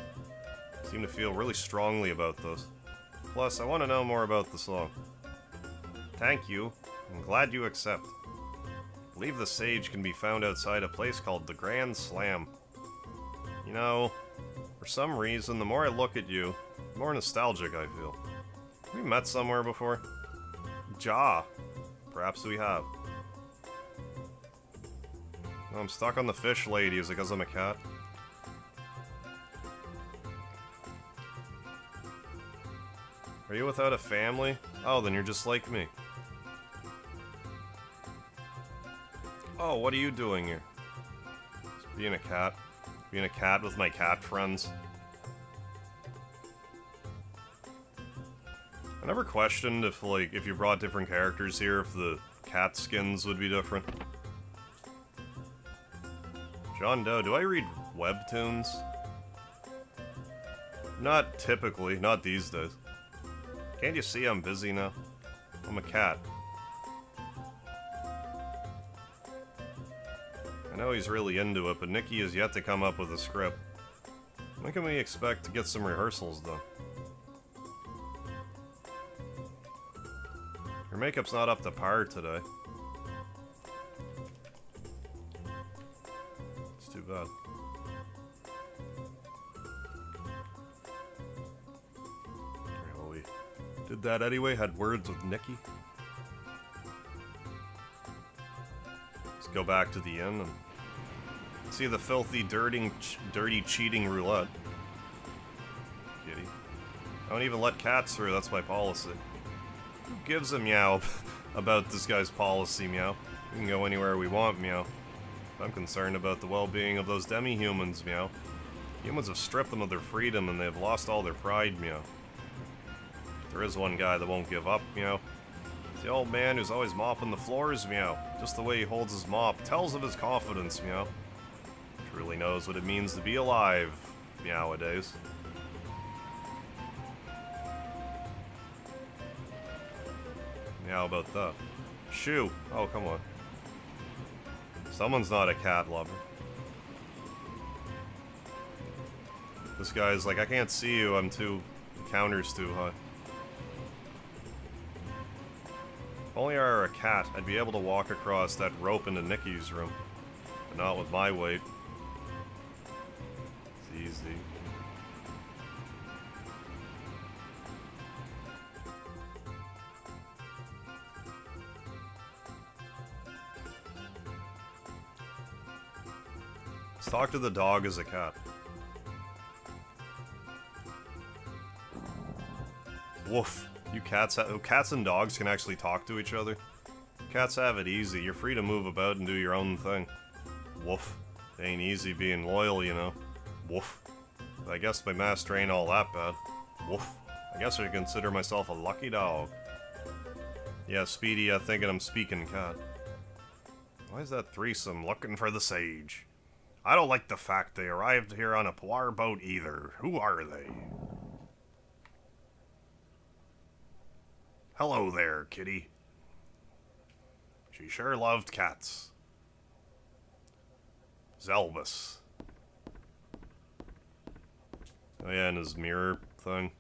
I seem to feel really strongly about this. Plus, I want to know more about the song. Thank you. I'm glad you accept. I believe the sage can be found outside a place called the Grand Slam. You know, for some reason, the more I look at you, the more nostalgic I feel. Have we met somewhere before? Perhaps we have. Oh, I'm stuck on the fish lady. Is it because I'm a cat? Are you without a family? Oh, then you're just like me. Oh, what are you doing here? Just being a cat. Being a cat with my cat friends. I never questioned if, like, if you brought different characters here, if the cat skins would be different. John Doe, do I read webtoons? Not typically, not these days. Can't you see I'm busy now? I'm a cat. I know he's really into it, but Nikki has yet to come up with a script. When can we expect to get some rehearsals done? Your makeup's not up to par today. It's too bad. Well, we did that anyway, had words with Nikki. Let's go back to the inn and see the filthy, dirty cheating roulette. Kitty. I don't even let cats through, that's my policy. Who gives a meow about this guy's policy, meow? We can go anywhere we want, meow. I'm concerned about the well-being of those demi-humans, meow. Humans have stripped them of their freedom and they've lost all their pride, meow. There is one guy that won't give up, meow. The old man who's always mopping the floors, meow. Just the way he holds his mop tells of his confidence, meow. Truly knows what it means to be alive, meow-a-days. How about that? Shoo! Oh, come on. Someone's not a cat lover. This guy's like, I can't see you, the counter's too high. If only I were a cat, I'd be able to walk across that rope into Nikki's room. But not with my weight. It's easy. Let's talk to the dog as a cat. Woof. You cats and dogs can actually talk to each other. Cats have it easy. You're free to move about and do your own thing. Woof. It ain't easy being loyal, you know. Woof. But I guess my master ain't all that bad. Woof. I guess I consider myself a lucky dog. Yeah, Speedy, I'm thinking I'm speaking cat. Why is that threesome looking for the sage? I don't like the fact they arrived here on a poir boat either. Who are they? Hello there, kitty. She sure loved cats. Zelbus. Oh yeah, and his mirror thing.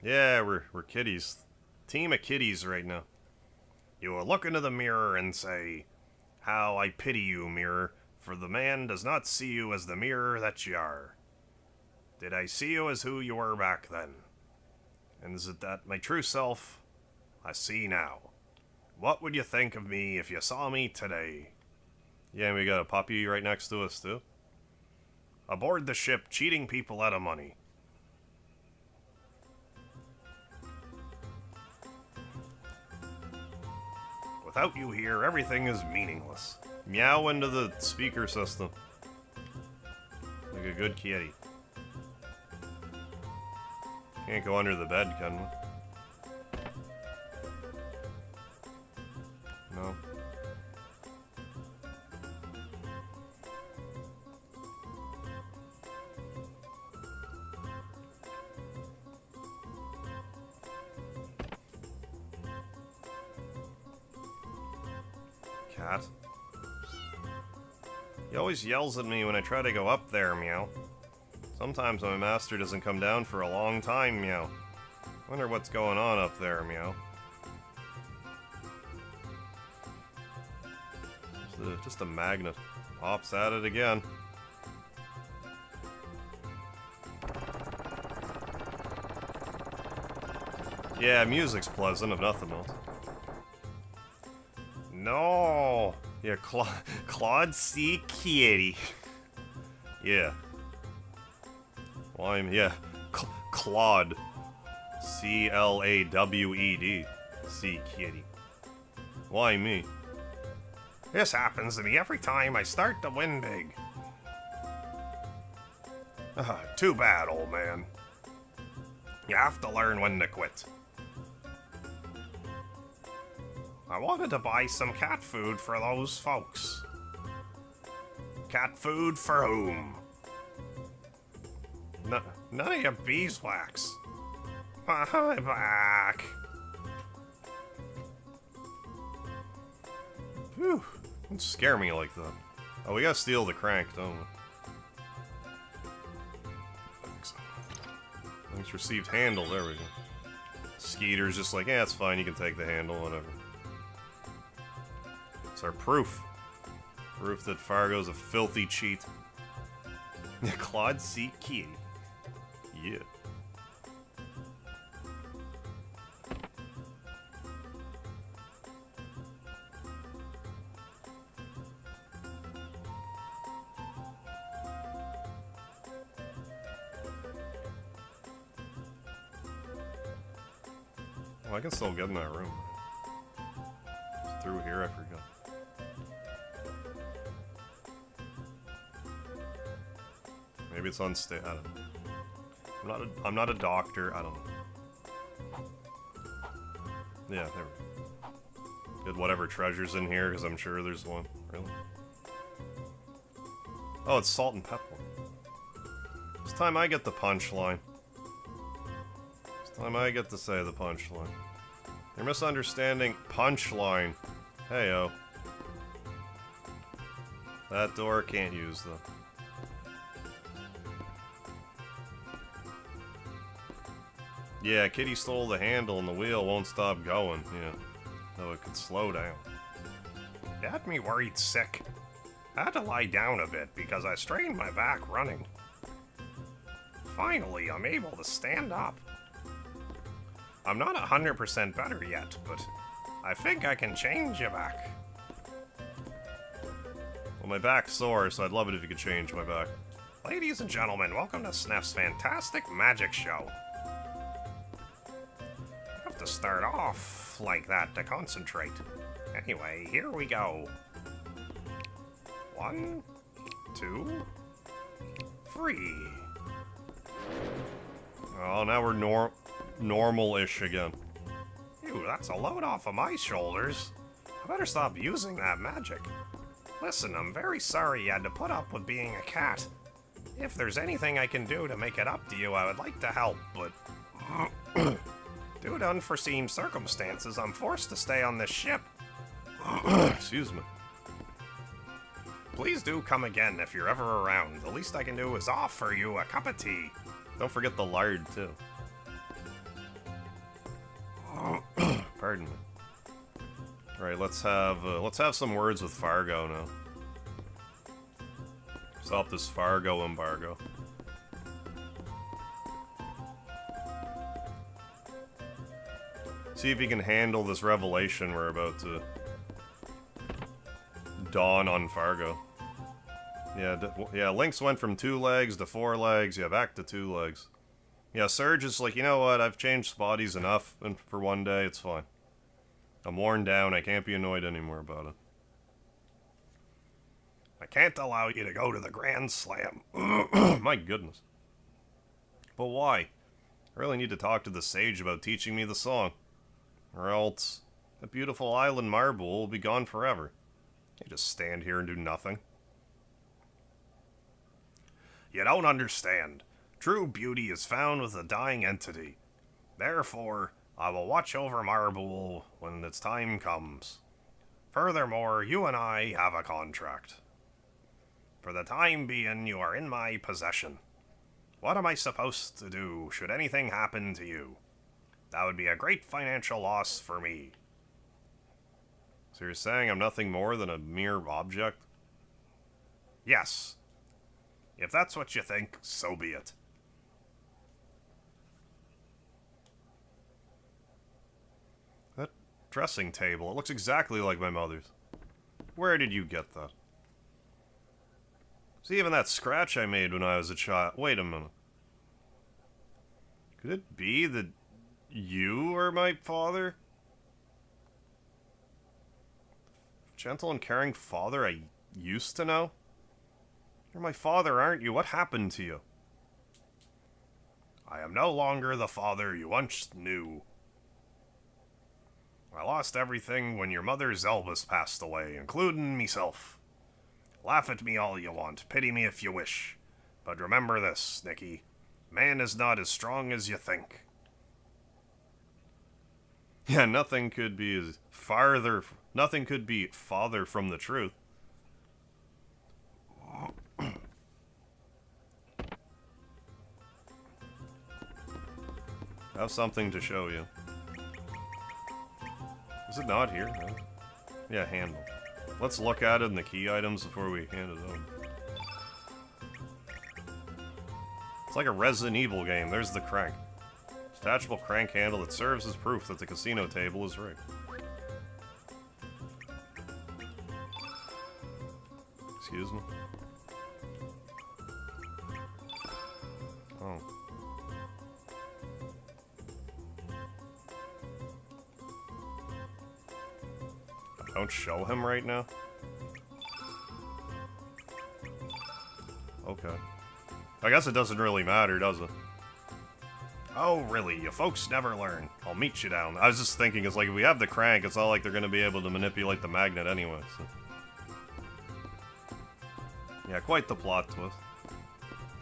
Yeah, we're kitties. Team of kitties right now. You will look into the mirror and say, "How I pity you, mirror, for the man does not see you as the mirror that you are. Did I see you as who you were back then? And is it that my true self I see now? What would you think of me if you saw me today?" Yeah, and we got a puppy right next to us, too. Aboard the ship, cheating people out of money. Without you here, everything is meaningless. Meow into the speaker system. Like a good kitty. Can't go under the bed, can we? No. Cat. He always yells at me when I try to go up there, meow. Sometimes my master doesn't come down for a long time, meow. Wonder what's going on up there, meow. Just a magnet. Pops at it again. Yeah, music's pleasant, if nothing else. No! Yeah, Claude C. Kitty. Yeah. Well, yeah. Claude. C-L-A-W-E-D. C. Kitty. Why me? This happens to me every time I start to win big. Too bad, old man. You have to learn when to quit. I wanted to buy some cat food for those folks. Cat food for whom? None of your beeswax. My back. Phew. Don't scare me like that. Oh, we gotta steal the crank, don't we? Thanks received handle, there we go. Skeeter's just like, yeah, it's fine, you can take the handle, whatever. It's our proof. Proof that Fargo's a filthy cheat. Claude C. Key. Yeah. Oh, I can still get in that room. It's through here, I forgot. Maybe it's unstable. I don't know. I'm not a doctor. I don't know. Yeah, there we go. Get whatever treasure's in here, because I'm sure there's one. Really? Oh, it's salt and pepper. This time I get the punchline. This time I get to say the punchline. You're misunderstanding punchline. Heyo. That door can't use though. Yeah, Kitty stole the handle and the wheel won't stop going. Yeah, though it could slow down. It had me worried sick. I had to lie down a bit because I strained my back running. Finally, I'm able to stand up. I'm not 100% better yet, but I think I can change your back. Well, my back's sore, so I'd love it if you could change my back. Ladies and gentlemen, welcome to Sneff's fantastic magic show. To start off like that to concentrate. Anyway, here we go. 1, 2, 3. Oh, now we're normal-ish again. Ew, that's a load off of my shoulders. I better stop using that magic. Listen, I'm very sorry you had to put up with being a cat. If there's anything I can do to make it up to you, I would like to help, but... Due to unforeseen circumstances, I'm forced to stay on this ship. Excuse me. Please do come again if you're ever around. The least I can do is offer you a cup of tea. Don't forget the lard, too. Pardon me. Right, let's have some words with Fargo now. Stop this Fargo embargo. See if he can handle this revelation we're about to dawn on Fargo. Yeah, Lynx went from 2 legs to 4 legs, yeah, back to 2 legs. Yeah, Surge is like, you know what, I've changed bodies enough, and for one day, it's fine. I'm worn down, I can't be annoyed anymore about it. I can't allow you to go to the Grand Slam. My goodness. But why? I really need to talk to the sage about teaching me the song. Or else, the beautiful island Marble will be gone forever. You just stand here and do nothing. You don't understand. True beauty is found with a dying entity. Therefore, I will watch over Marble when its time comes. Furthermore, you and I have a contract. For the time being, you are in my possession. What am I supposed to do should anything happen to you? That would be a great financial loss for me. So you're saying I'm nothing more than a mere object? Yes. If that's what you think, so be it. That dressing table, it looks exactly like my mother's. Where did you get that? See, even that scratch I made when I was a child. Wait a minute. Could it be that you are my father? Gentle and caring father I used to know? You're my father, aren't you? What happened to you? I am no longer the father you once knew. I lost everything when your mother Zelbus passed away, including meself. Laugh at me all you want, pity me if you wish. But remember this, Nicky. Man is not as strong as you think. Yeah, nothing could be farther from the truth. I have something to show you. Is it not here? No. Yeah, handle. Let's look at it in the key items before we hand it over. It's like a Resident Evil game. There's the crank. Detachable crank handle that serves as proof that the casino table is rigged. Excuse me? Oh. Don't show him right now? Okay. I guess it doesn't really matter, does it? Oh, really? You folks never learn. I'll meet you down. I was just thinking, it's like, if we have the crank, it's not like they're going to be able to manipulate the magnet anyway, so. Yeah, quite the plot twist.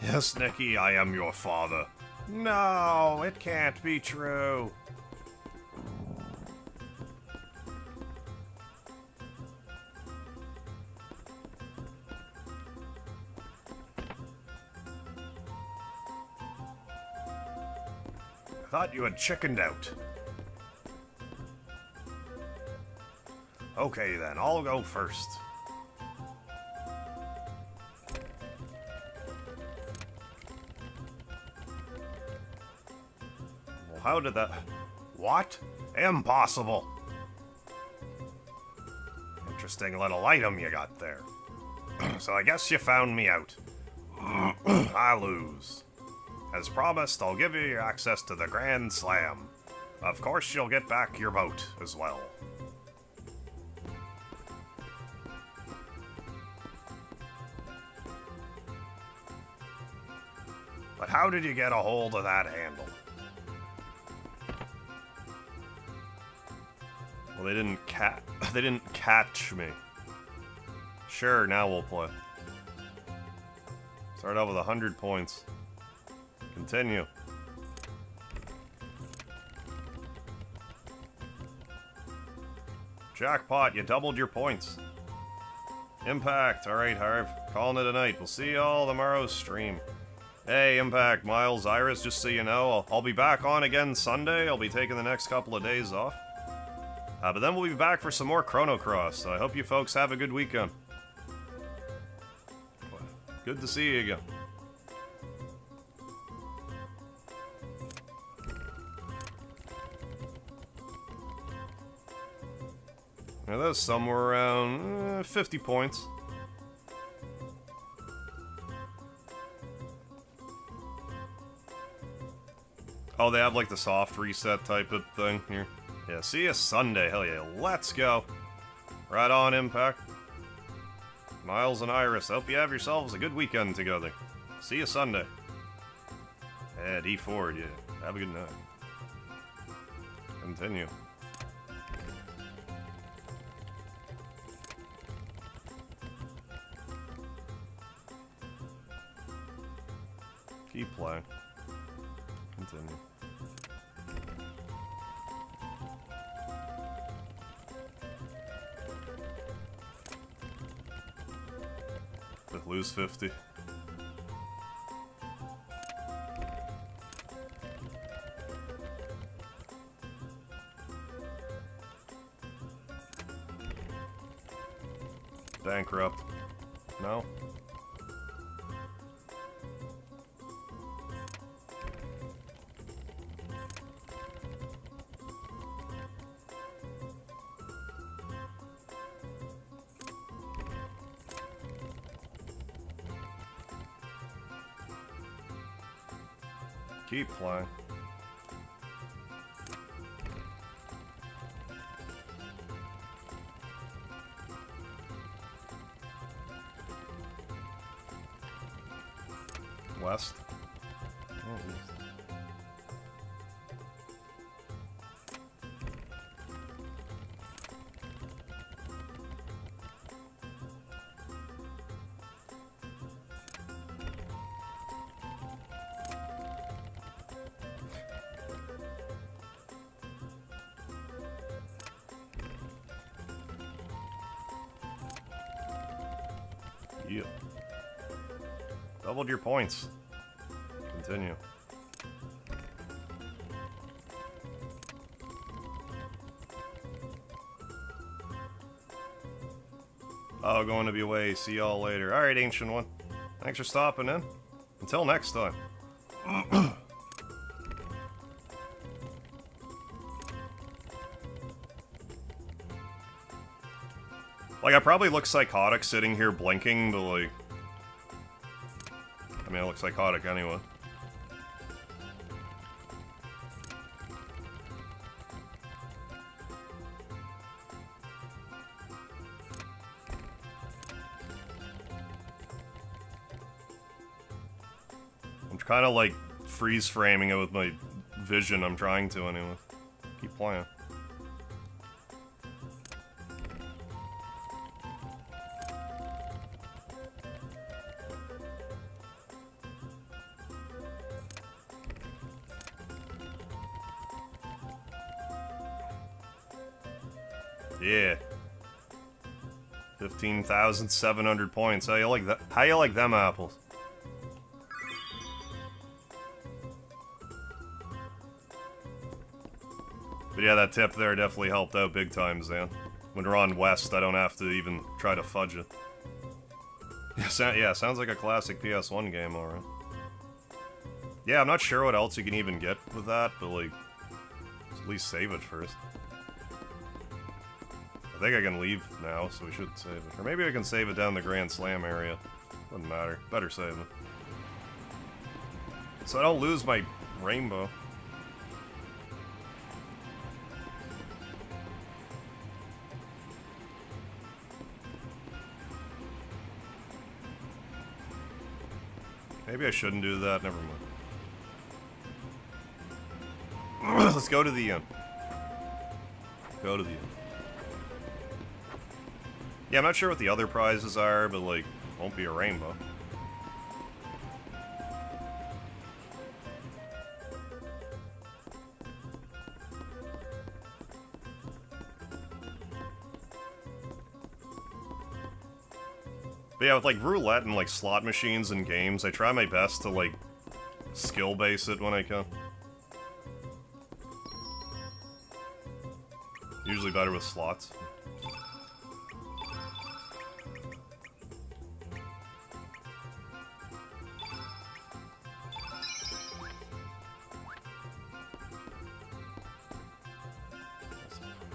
Yes, Nicky, I am your father. No, it can't be true. I thought you had chickened out. Okay then, I'll go first. Well, how did that... What? Impossible! Interesting little item you got there. So I guess you found me out. I lose. As promised, I'll give you access to the Grand Slam. Of course, you'll get back your boat as well. But how did you get a hold of that handle? Well, they didn't catch me. Sure, now we'll play. Start out with 100 points. Continue. Jackpot, you doubled your points. Impact, alright Harv, calling it a night. We'll see y'all tomorrow's stream. Hey, Impact, Miles, Iris, just so you know, I'll be back on again Sunday. I'll be taking the next couple of days off. But then we'll be back for some more Chrono Cross, so I hope you folks have a good weekend. Good to see you again. Now that's somewhere around 50 points. Oh, they have like the soft reset type of thing here. Yeah, see you Sunday. Hell yeah, let's go. Right on, Impact. Miles and Iris, hope you have yourselves a good weekend together. See you Sunday. Yeah, D4, yeah. Have a good night. Continue. Keep playing. Continue. But lose 50. Bankrupt. No? Keep playing. West. Oh, east. Yeah. Doubled your points. Continue. Oh, going to be away. See y'all later. Alright, Ancient One. Thanks for stopping in. Until next time. Like, I probably look psychotic sitting here blinking, but like... I mean, I look psychotic anyway. I'm kind of like freeze framing it with my vision. I'm trying to anyway. Keep playing. Yeah. 15,700 points. How you like that? How you like them apples? But yeah, that tip there definitely helped out big time, Zan. When we're on West, I don't have to even try to fudge it. Yeah, sounds like a classic PS1 game, alright. Yeah, I'm not sure what else you can even get with that, but like, at least save it first. I think I can leave now, so we should save it. Or maybe I can save it down the Grand Slam area. Doesn't matter. Better save it. So I don't lose my rainbow. Maybe I shouldn't do that. Never mind. Let's go to the end. Go to the end. Yeah, I'm not sure what the other prizes are, but, like, won't be a rainbow. But yeah, with, like, roulette and, like, slot machines and games, I try my best to, like, skill-base it when I can. Usually better with slots.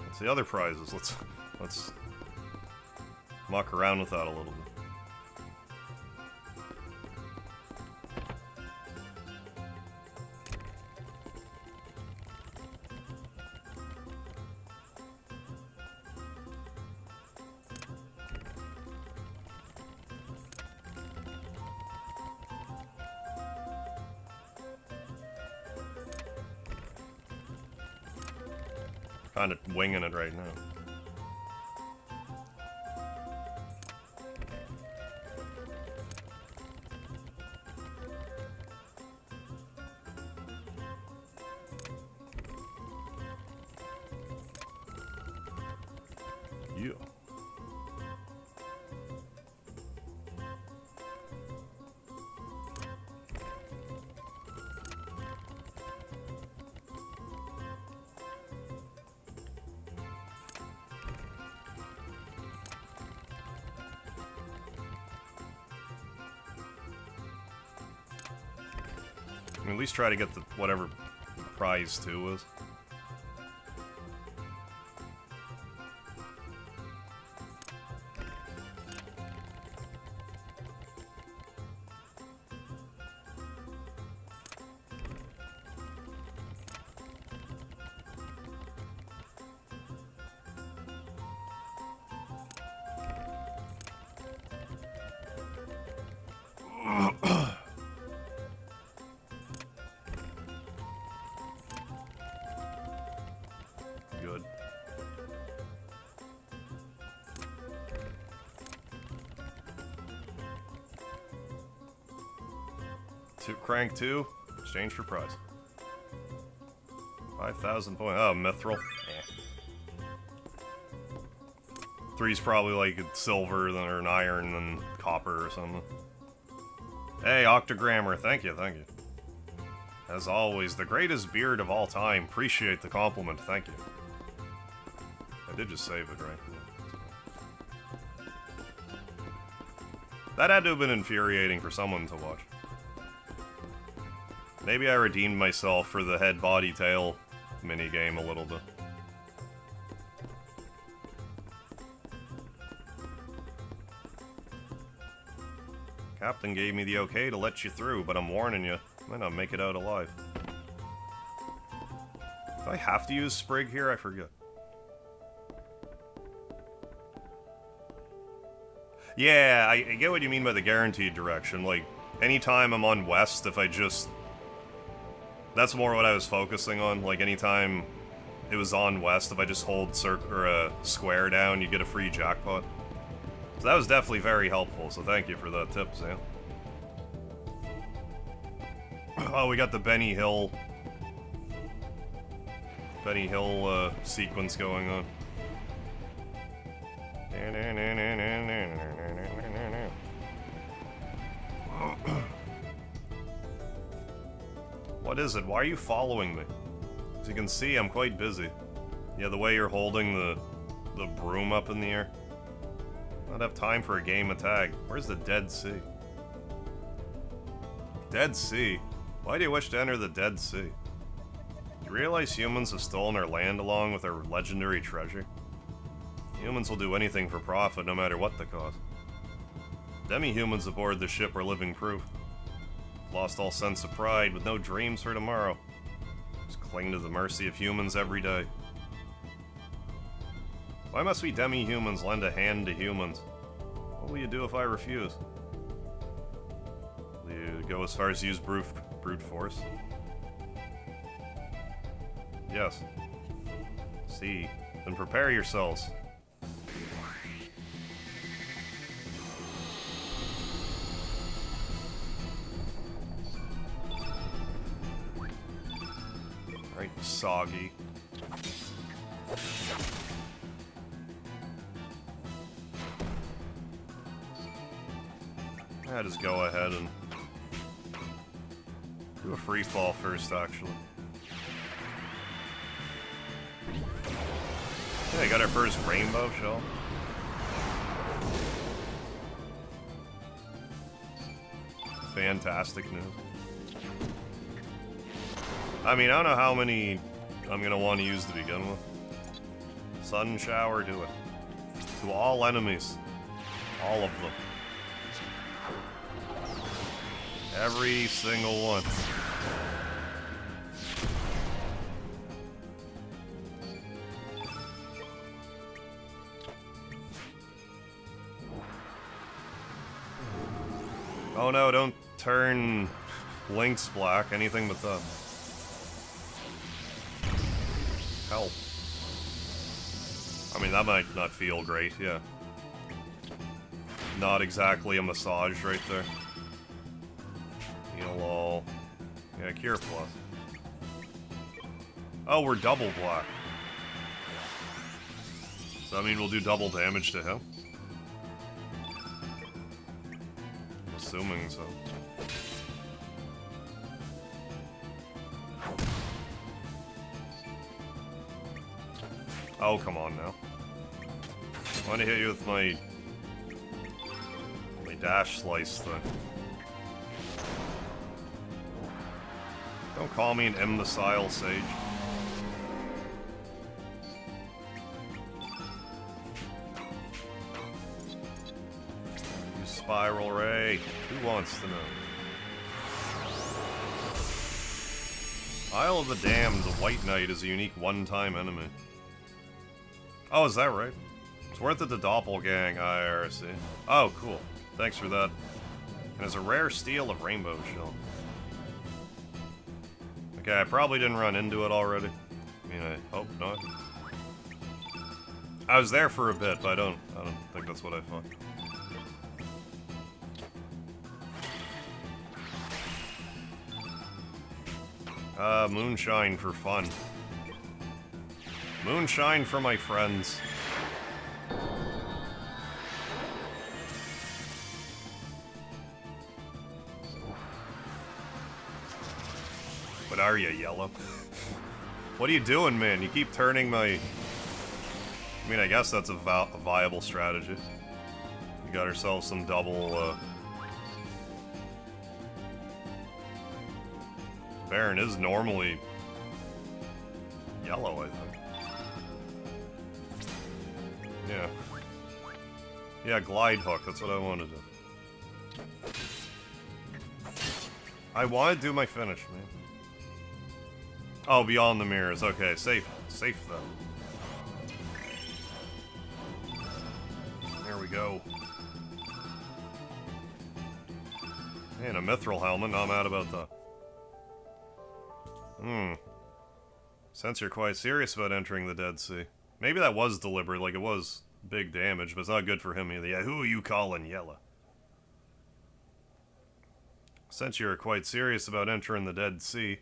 What's the other prizes? Let's muck around with that a little bit. Kind of winging it right now. Yeah. I mean, at least try to get the whatever prize 2 is. Good. Crank 2, exchange for prize. 5,000 points. Oh, mithril. Eh. 3's probably like silver or an iron and copper or something. Hey, Octogrammer, thank you, thank you. As always, the greatest beard of all time. Appreciate the compliment, thank you. I did just save it, right? That had to have been infuriating for someone to watch. Maybe I redeemed myself for the head, body, tail minigame a little bit. Captain gave me the okay to let you through, but I'm warning you, I might not make it out alive. Do I have to use Sprig here? I forget. Yeah, I get what you mean by the guaranteed direction. Like, anytime I'm on west, if I just... That's more what I was focusing on. Like, anytime it was on west, if I just hold square down, you get a free jackpot. So that was definitely very helpful, so thank you for that tip, Sam. Oh, we got the Benny Hill sequence going on. What is it? Why are you following me? As you can see, I'm quite busy. Yeah, the way you're holding the broom up in the air. I don't have time for a game of tag. Where's the Dead Sea? Dead Sea? Why do you wish to enter the Dead Sea? Do you realize humans have stolen our land along with our legendary treasure? Humans will do anything for profit, no matter what the cost. Demi-humans aboard the ship are living proof. Lost all sense of pride, with no dreams for tomorrow. Just cling to the mercy of humans every day. Why must we demi-humans lend a hand to humans? What will you do if I refuse? Will you go as far as use brute force? Yes. See, then prepare yourselves. Right, soggy. Yeah, just go ahead and do a free fall first, actually. Yeah, got our first rainbow shell. Fantastic news. I mean, I don't know how many I'm gonna want to use to begin with. Sun shower, do it. To all enemies. All of them. Every single one. Oh no, don't turn Link's black, anything but that. Help. I mean, that might not feel great, yeah. Not exactly a massage right there. Heal all. Yeah, Cure Plus. Oh, we're double black. So, I mean, we'll do double damage to him? I'm assuming so. Oh, come on now. I want to hit you with my dash slice thing. Don't call me an imbecile, Sage. Use Spiral Ray. Who wants to know? Isle of the Damned, the White Knight, is a unique one-time enemy. Oh, is that right? It's worth it to Doppelgang IRC. Oh, cool. Thanks for that. And it's a rare steal of Rainbow Shell. Okay, I probably didn't run into it already. I mean, I hope not. I was there for a bit, but I don't think that's what I thought. Moonshine for fun. Moonshine for my friends. What are you, Yellow? What are you doing, man? You keep turning my... I mean, I guess that's a viable strategy. We got ourselves some double, Baron is normally yellow, I think. Yeah. Yeah, glide hook, that's what I wanted to do. I want to do my finish, man. Oh, beyond the mirrors. Okay, safe. Safe, though. There we go. And a mithril helmet. Not mad about that. Sense you're quite serious about entering the Dead Sea. Maybe that was deliberate, like it was big damage, but it's not good for him either. Yeah, who are you calling Yellow? Since you're quite serious about entering the Dead Sea,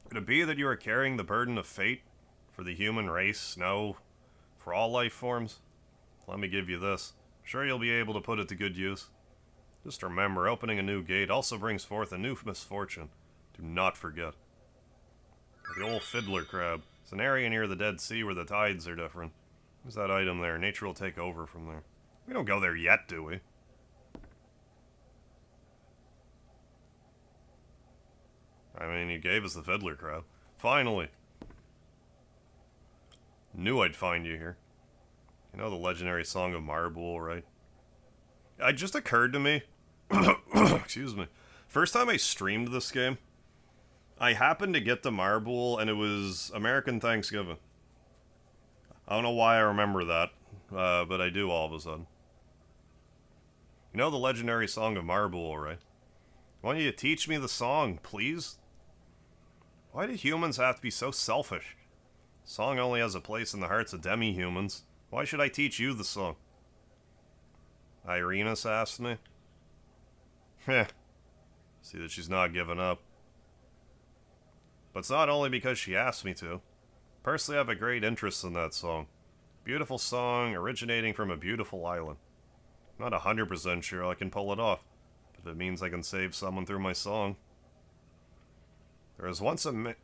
could it be that you are carrying the burden of fate for the human race? No, for all life forms? Let me give you this. I'm sure you'll be able to put it to good use. Just remember, opening a new gate also brings forth a new misfortune. Do not forget. The old fiddler crab. It's an area near the Dead Sea where the tides are different. There's that item there. Nature will take over from there. We don't go there yet, do we? I mean, you gave us the fiddler crab. Finally! Knew I'd find you here. You know the legendary Song of Marble, right? It just occurred to me... Excuse me. First time I streamed this game, I happened to get the Marble, and it was American Thanksgiving. I don't know why I remember that, but I do all of a sudden. You know the legendary Song of Marble, right? Why don't you teach me the song, please? Why do humans have to be so selfish? The song only has a place in the hearts of demi-humans. Why should I teach you the song? Irena's asked me. Heh. See that she's not giving up. But it's not only because she asked me to. Personally, I have a great interest in that song. Beautiful song, originating from a beautiful island. I'm not 100% sure I can pull it off, but if it means I can save someone through my song. There was once a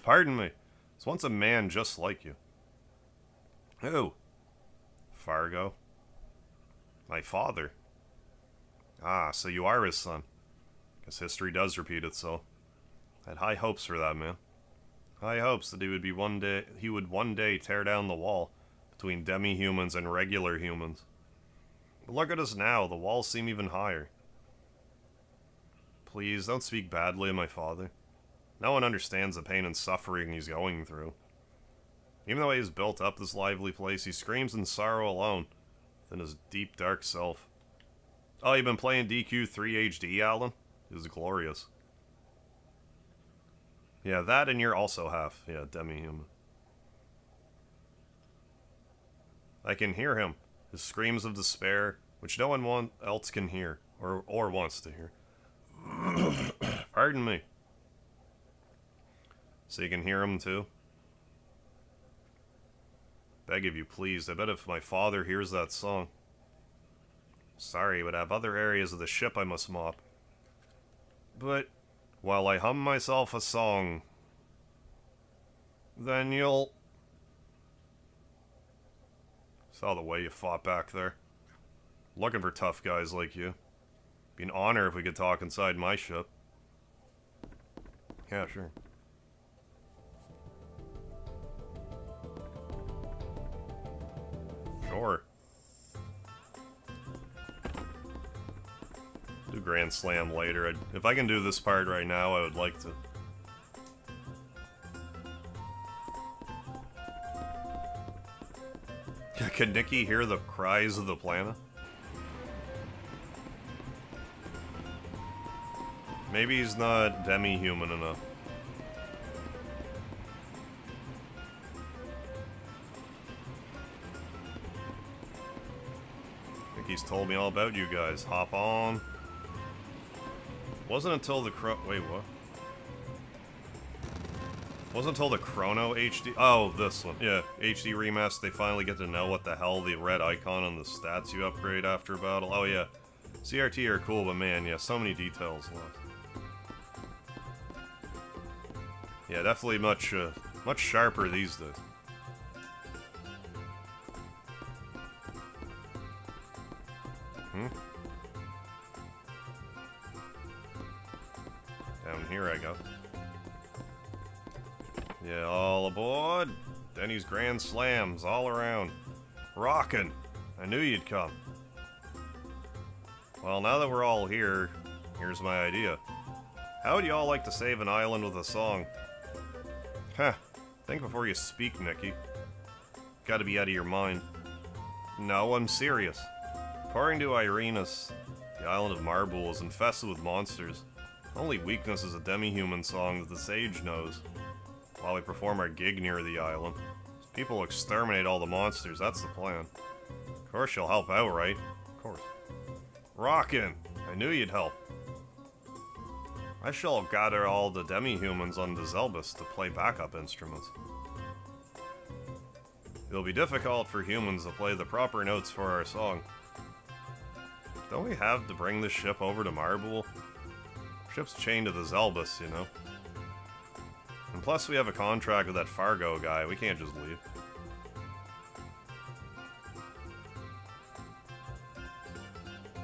pardon me. There was once a man just like you. Who? Fargo? My father? Ah, so you are his son. Guess history does repeat itself. I had high hopes for that man. High hopes that he would one day tear down the wall between demi-humans and regular humans. But look at us now, the walls seem even higher. Please, don't speak badly of my father. No one understands the pain and suffering he's going through. Even though he has built up this lively place, he screams in sorrow alone, within his deep, dark self. Oh, you've been playing DQ3 HD, Alan? It was glorious. Yeah, that and you're also half. Yeah, demi-human. I can hear him. His screams of despair, which no one else can hear, or wants to hear. Pardon me. So you can hear him too? Beg of you, please. I bet if my father hears that song... Sorry, but I have other areas of the ship I must mop. But, while I hum myself a song... Then you'll... Saw the way you fought back there. Looking for tough guys like you. Be an honor if we could talk inside my ship. Yeah, sure. Sure. Do Grand Slam later. If I can do this part right now, I would like to. Can Nikki hear the cries of the planet? Maybe he's not demi-human enough. Nikki's told me all about you guys. Hop on. Wasn't until the wait, what? Wasn't until the Chrono HD... Oh, this one. Yeah, HD remaster, they finally get to know what the hell the red icon on the stats you upgrade after battle. Oh, yeah. CRT are cool, but man, yeah, so many details left. Yeah, definitely much sharper these days. Down here I go. Yeah, all aboard. Denny's Grand Slams all around. Rockin'. I knew you'd come. Well, now that we're all here, here's my idea. How would you all like to save an island with a song? Huh. Think before you speak, Nikki. Gotta be out of your mind. No, I'm serious. According to Irena's, the island of Marble is infested with monsters. Only weakness is a demi-human song that the sage knows. While we perform our gig near the island, people will exterminate all the monsters, that's the plan. Of course you'll help out, right? Of course. Rockin'! I knew you'd help. I shall gather all the demi-humans on the Zelbus to play backup instruments. It'll be difficult for humans to play the proper notes for our song. Don't we have to bring this ship over to Marble? Ship's chained to the Zelbus, you know. And plus we have a contract with that Fargo guy, we can't just leave.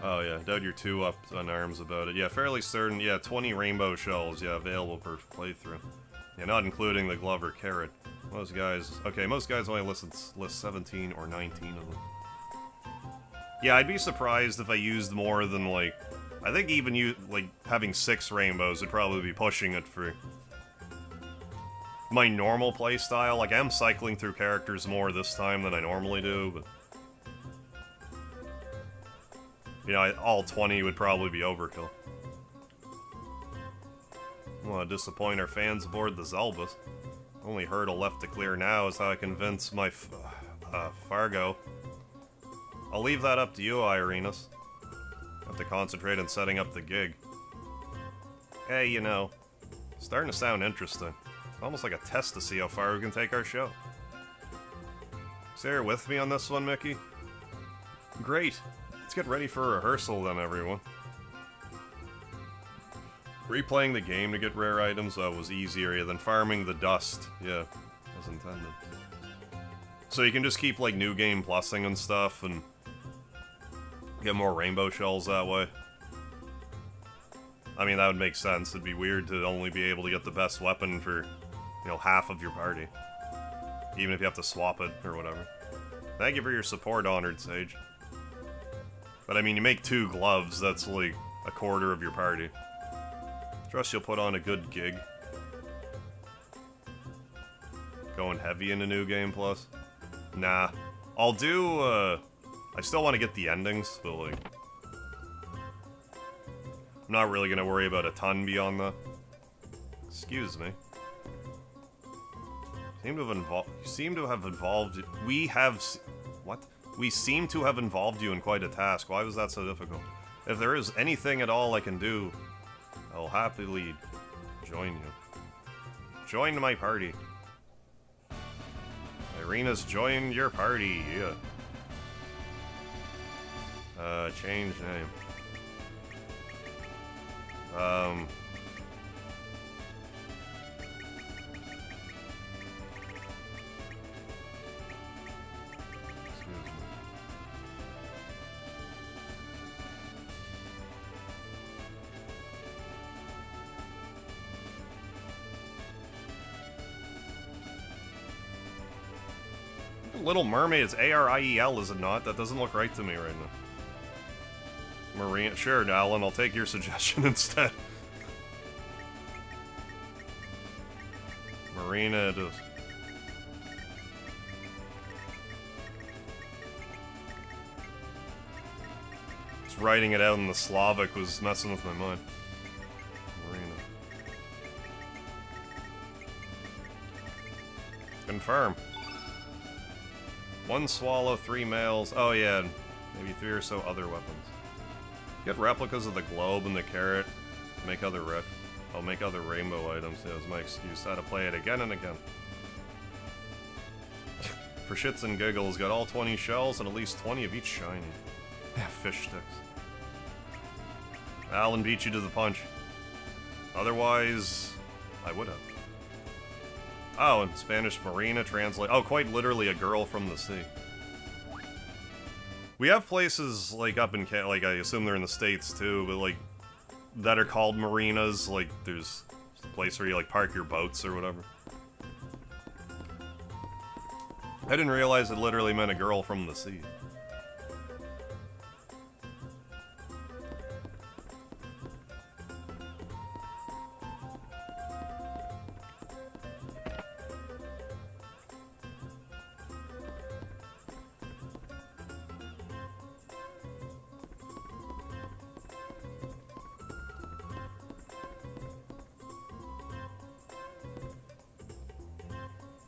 Oh yeah, doubt you're too up on arms about it. Yeah, fairly certain, yeah, 20 rainbow shells, yeah, available per playthrough. Yeah, not including the Glover Carrot. Most guys, okay, most guys only list 17 or 19 of them. Yeah, I'd be surprised if I used more than, like, I think even you, like, having 6 rainbows would probably be pushing it for my normal playstyle. Like, I'm cycling through characters more this time than I normally do, but... You know, all 20 would probably be overkill. I want to disappoint our fans aboard the Zelbus. Only hurdle left to clear now is how I convince my Fargo. I'll leave that up to you, Irena's. Have to concentrate on setting up the gig. Hey, you know, starting to sound interesting. It's almost like a test to see how far we can take our show. So you're with me on this one, Mickey? Great. Let's get ready for rehearsal then, everyone. Replaying the game to get rare items was easier than farming the dust. Yeah, as intended. So you can just keep, like, new game plussing and stuff, and get more rainbow shells that way. I mean, that would make sense. It'd be weird to only be able to get the best weapon for, you know, half of your party. Even if you have to swap it, or whatever. Thank you for your support, Honored Sage. But I mean, you make 2 gloves, that's like a quarter of your party. Trust you'll put on a good gig. Going heavy in a new game plus? Nah. I'll do, I still want to get the endings, but like... I'm not really gonna worry about a ton beyond that. Excuse me. You seem to have involved... We have... What? We seem to have involved you in quite a task. Why was that so difficult? If there is anything at all I can do, I'll happily join you. Join my party. Irina's joined your party, yeah. Change name. Little Mermaid, it's A-R-I-E-L, is it not? That doesn't look right to me right now. Marina, sure, Alan, I'll take your suggestion instead. Marina it is. Just writing it out in the Slavic was messing with my mind. Marina. Confirm. 1 swallow, 3 males. Oh yeah, maybe 3 or so other weapons. Get replicas of the globe and the carrot. Make other I'll make other rainbow items. Yeah, that's my excuse. How to play it again and again. For shits and giggles, got all 20 shells and at least 20 of each shiny. Yeah, fish sticks. Alan beat you to the punch. Otherwise, I would have. Oh, in Spanish, Marina translate. Oh, quite literally a girl from the sea. We have places, like, up in like, I assume they're in the States, too, but, like, that are called marinas. Like, there's a place where you, like, park your boats or whatever. I didn't realize it literally meant a girl from the sea.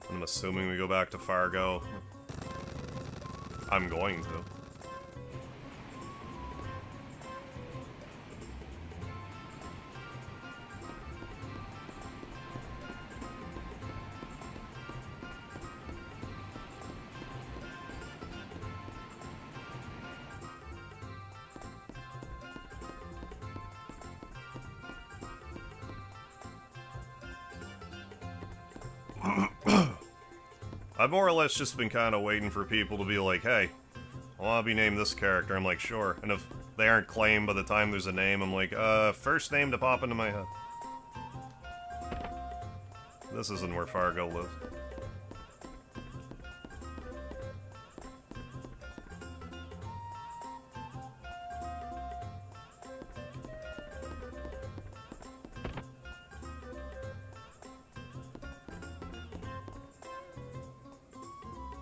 I'm assuming we go back to Fargo. I'm going to. I've more or less just been kind of waiting for people to be like, hey, I want to be named this character. I'm like, sure. And if they aren't claimed by the time there's a name, I'm like, first name to pop into my head. This isn't where Fargo lives.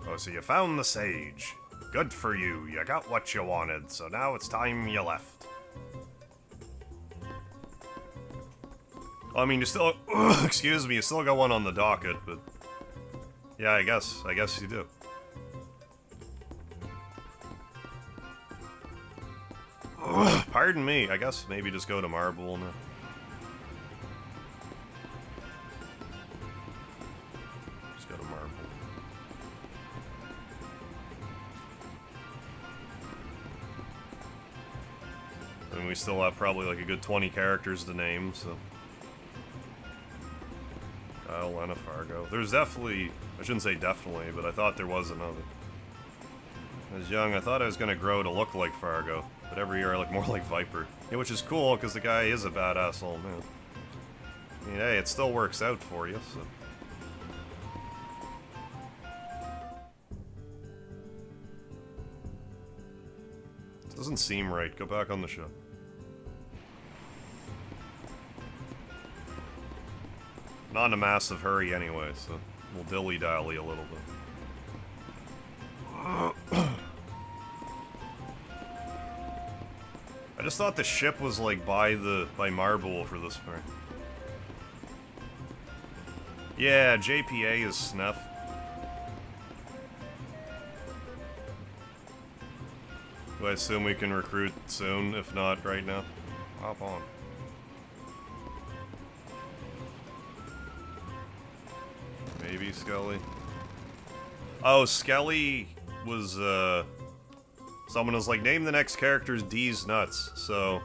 Oh, so you found the sage. Good for you. You got what you wanted, so now it's time you left. Well, I mean, you still... excuse me, you still got one on the docket, but... yeah, I guess you do. Pardon me, I guess maybe just go to Marble now. Just go to Marble. And we still have probably like a good 20 characters to name, so... I'll one of Fargo. There's definitely, I shouldn't say definitely, but I thought there was another. When I was young, I thought I was gonna grow to look like Fargo, but every year I look more like Viper. Yeah, which is cool, because the guy is a badass old man. I mean, hey, it still works out for you, so... It doesn't seem right. Go back on the show. Not in a massive hurry anyway, so we'll dilly-dally a little bit. I just thought the ship was like by Marble for this part. Yeah, JPA is snuff. Do I assume we can recruit soon, if not right now? Hop on. Maybe Skelly. Oh, Skelly was, someone was like, name the next character's D's nuts, so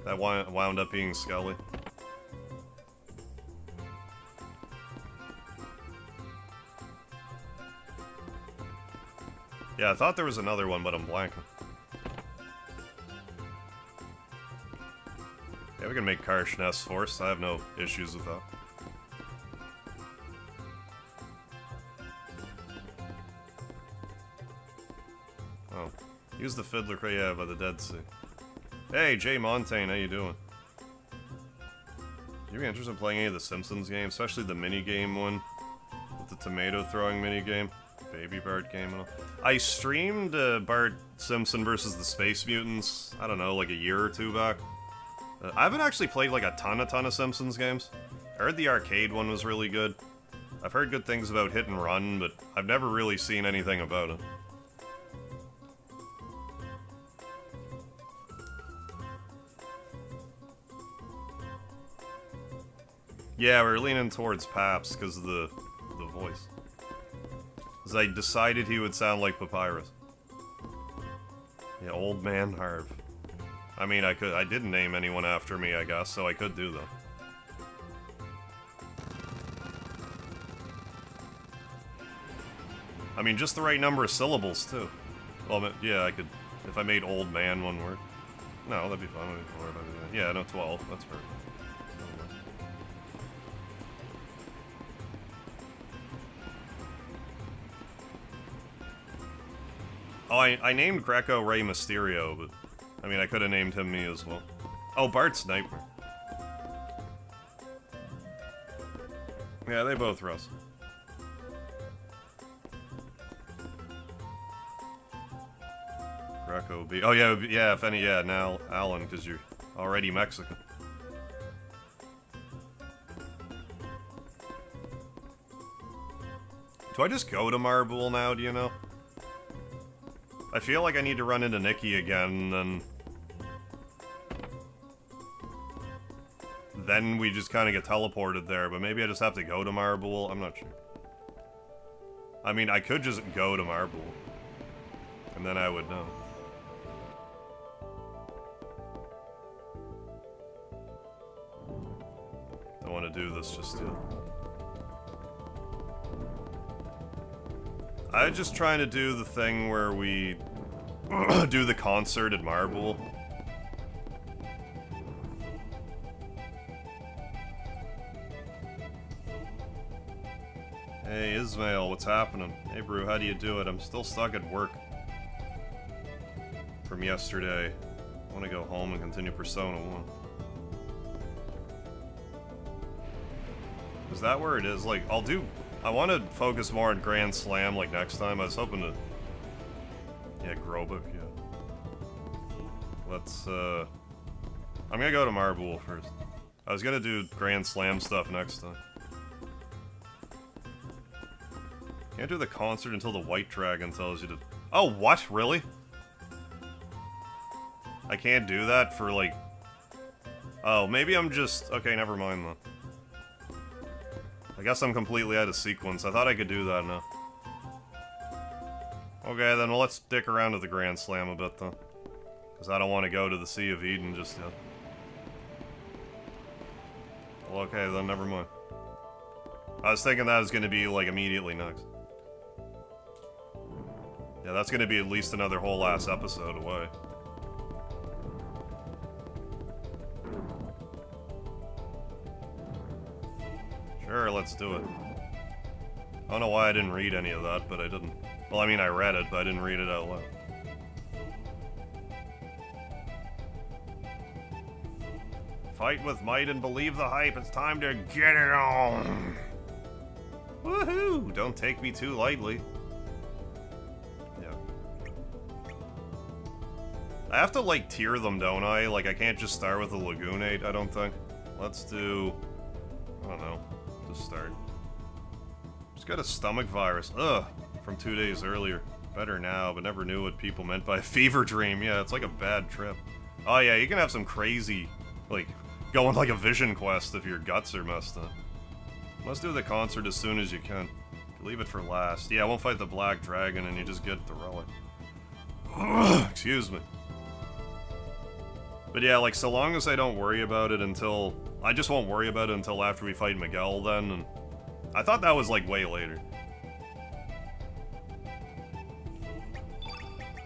that wound up being Skelly. Yeah, I thought there was another one, but I'm blanking. Yeah, we can make Karsh Nest Force. I have no issues with that. Oh. Use the Fiddler Cray, yeah, by the Dead Sea. Hey, Jay Montaigne, how you doing? You be interested in playing any of the Simpsons games, especially the minigame one? With the tomato throwing minigame? Baby Bart game and all. I streamed Bart Simpson versus the Space Mutants, I don't know, like a year or two back. I haven't actually played like a ton of Simpsons games. I heard the arcade one was really good. I've heard good things about Hit and Run, but I've never really seen anything about it. Yeah, we're leaning towards Paps because of the voice. Because I decided he would sound like Papyrus. Yeah, Old Man Harv. I mean, I didn't name anyone after me, I guess, so I could do that. I mean, just the right number of syllables, too. Well, yeah, I could, if I made Old Man one word. No, that'd be fine. Yeah, no, 12. That's perfect. Oh, I named Greco Rey Mysterio, but... I mean, I could have named him me as well. Oh, Bart's Nightmare. Yeah, they both wrestle. Greco be... Oh, yeah, yeah, if any... Yeah, now Alan, because you're already Mexican. Do I just go to Marble now, do you know? I feel like I need to run into Nikki again, and then we just kind of get teleported there, but maybe I just have to go to Marble. I'm not sure. I mean, I could just go to Marble, and then I would know. Don't want to do this just yet. I was just trying to do the thing where we do the concert at Marble. Hey, Ismail, what's happening? Hey, Brew, how do you do it? I'm still stuck at work from yesterday. I want to go home and continue Persona 1. Is that where it is? Like, I want to focus more on Grand Slam, like, next time. I was hoping to... Yeah, Grobuk, yeah. Let's, I'm gonna go to Marble first. I was gonna do Grand Slam stuff next time. Can't do the concert until the White Dragon tells you to... Oh, what? Really? I can't do that for, like... Oh, maybe I'm just... Okay, never mind, then. I guess I'm completely out of sequence. I thought I could do that now. Okay, then let's stick around to the Grand Slam a bit, though. Because I don't want to go to the Sea of Eden just yet. Well, okay, then never mind. I was thinking that was gonna be, like, immediately next. Yeah, that's gonna be at least another whole ass episode away. Sure, let's do it. I don't know why I didn't read any of that, but I didn't. Well, I mean, I read it, but I didn't read it out loud. Fight with might and believe the hype. It's time to get it on. Woohoo! Don't take me too lightly. Yeah. I have to, like, tier them, don't I? Like, I can't just start with a Lagoonate, I don't think. Let's do... I don't know. Just start. Just got a stomach virus. Ugh. From 2 days earlier. Better now, but never knew what people meant by fever dream. Yeah, it's like a bad trip. Oh yeah, you can have some crazy, like, go on like a vision quest if your guts are messed up. Let's do the concert as soon as you can. Leave it for last. Yeah, I won't fight the Black Dragon and you just get the relic. Excuse me. But yeah, like, so long as I don't worry about it until... I just won't worry about it until after we fight Miguel then, and... I thought that was, like, way later.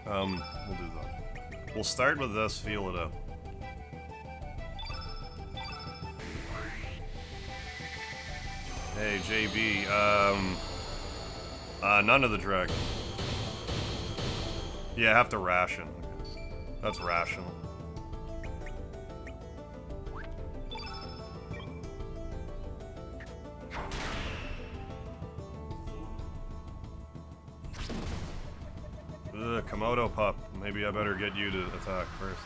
We'll do that. We'll start with this, feel it out. Hey, JB, none of the dragon. Yeah, I have to ration. That's rational. Ugh, Komodo pup. Maybe I better get you to attack first.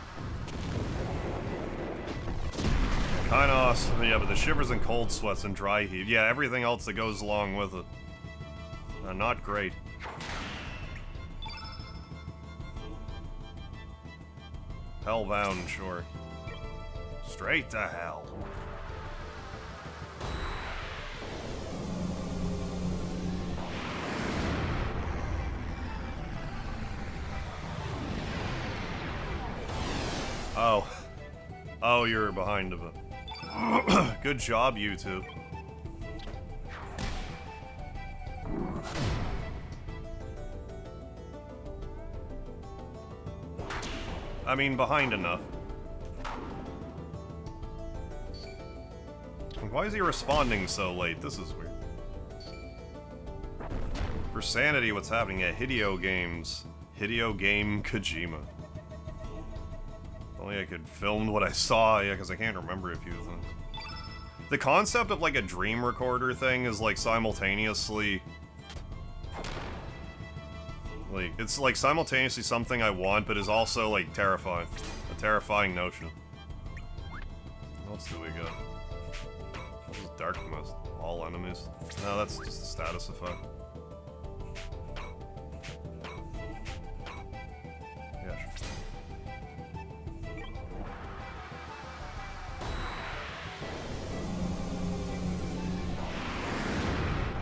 Kinda awesome. Yeah, but the shivers and cold sweats and dry heat. Yeah, everything else that goes along with it. Not great. Hellbound, sure. Straight to hell. Oh. Oh, you're behind a bit. Good job, YouTube. I mean, behind enough. Why is he responding so late? This is weird. For sanity, what's happening at Hideo Games? Hideo Game Kojima. Only I could film what I saw, yeah, because I can't remember a few things. The concept of, like, a dream recorder thing is, like, simultaneously... Like, it's, like, simultaneously something I want, but is also, like, terrifying. A terrifying notion. What else do we got? What is Dark Mist? All enemies? No, that's just a status effect. Yeah, sure.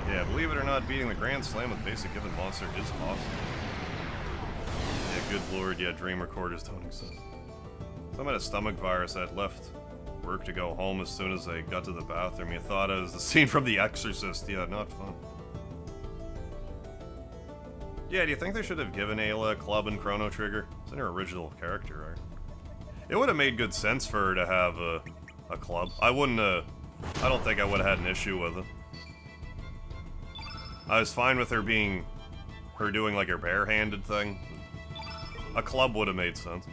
Yeah, believe it or not, beating the Grand Slam with basic given monster is possible. Yeah, good lord, yeah, dream recorders don't exist. So I had a stomach virus. I had left work to go home as soon as I got to the bathroom. You thought it was the scene from The Exorcist. Yeah, not fun. Yeah, do you think they should have given Ayla a club in Chrono Trigger? It's in her original character art. It would have made good sense for her to have a club. I wouldn't I don't think I would have had an issue with it. I was fine with her doing like her barehanded thing. A club would have made sense.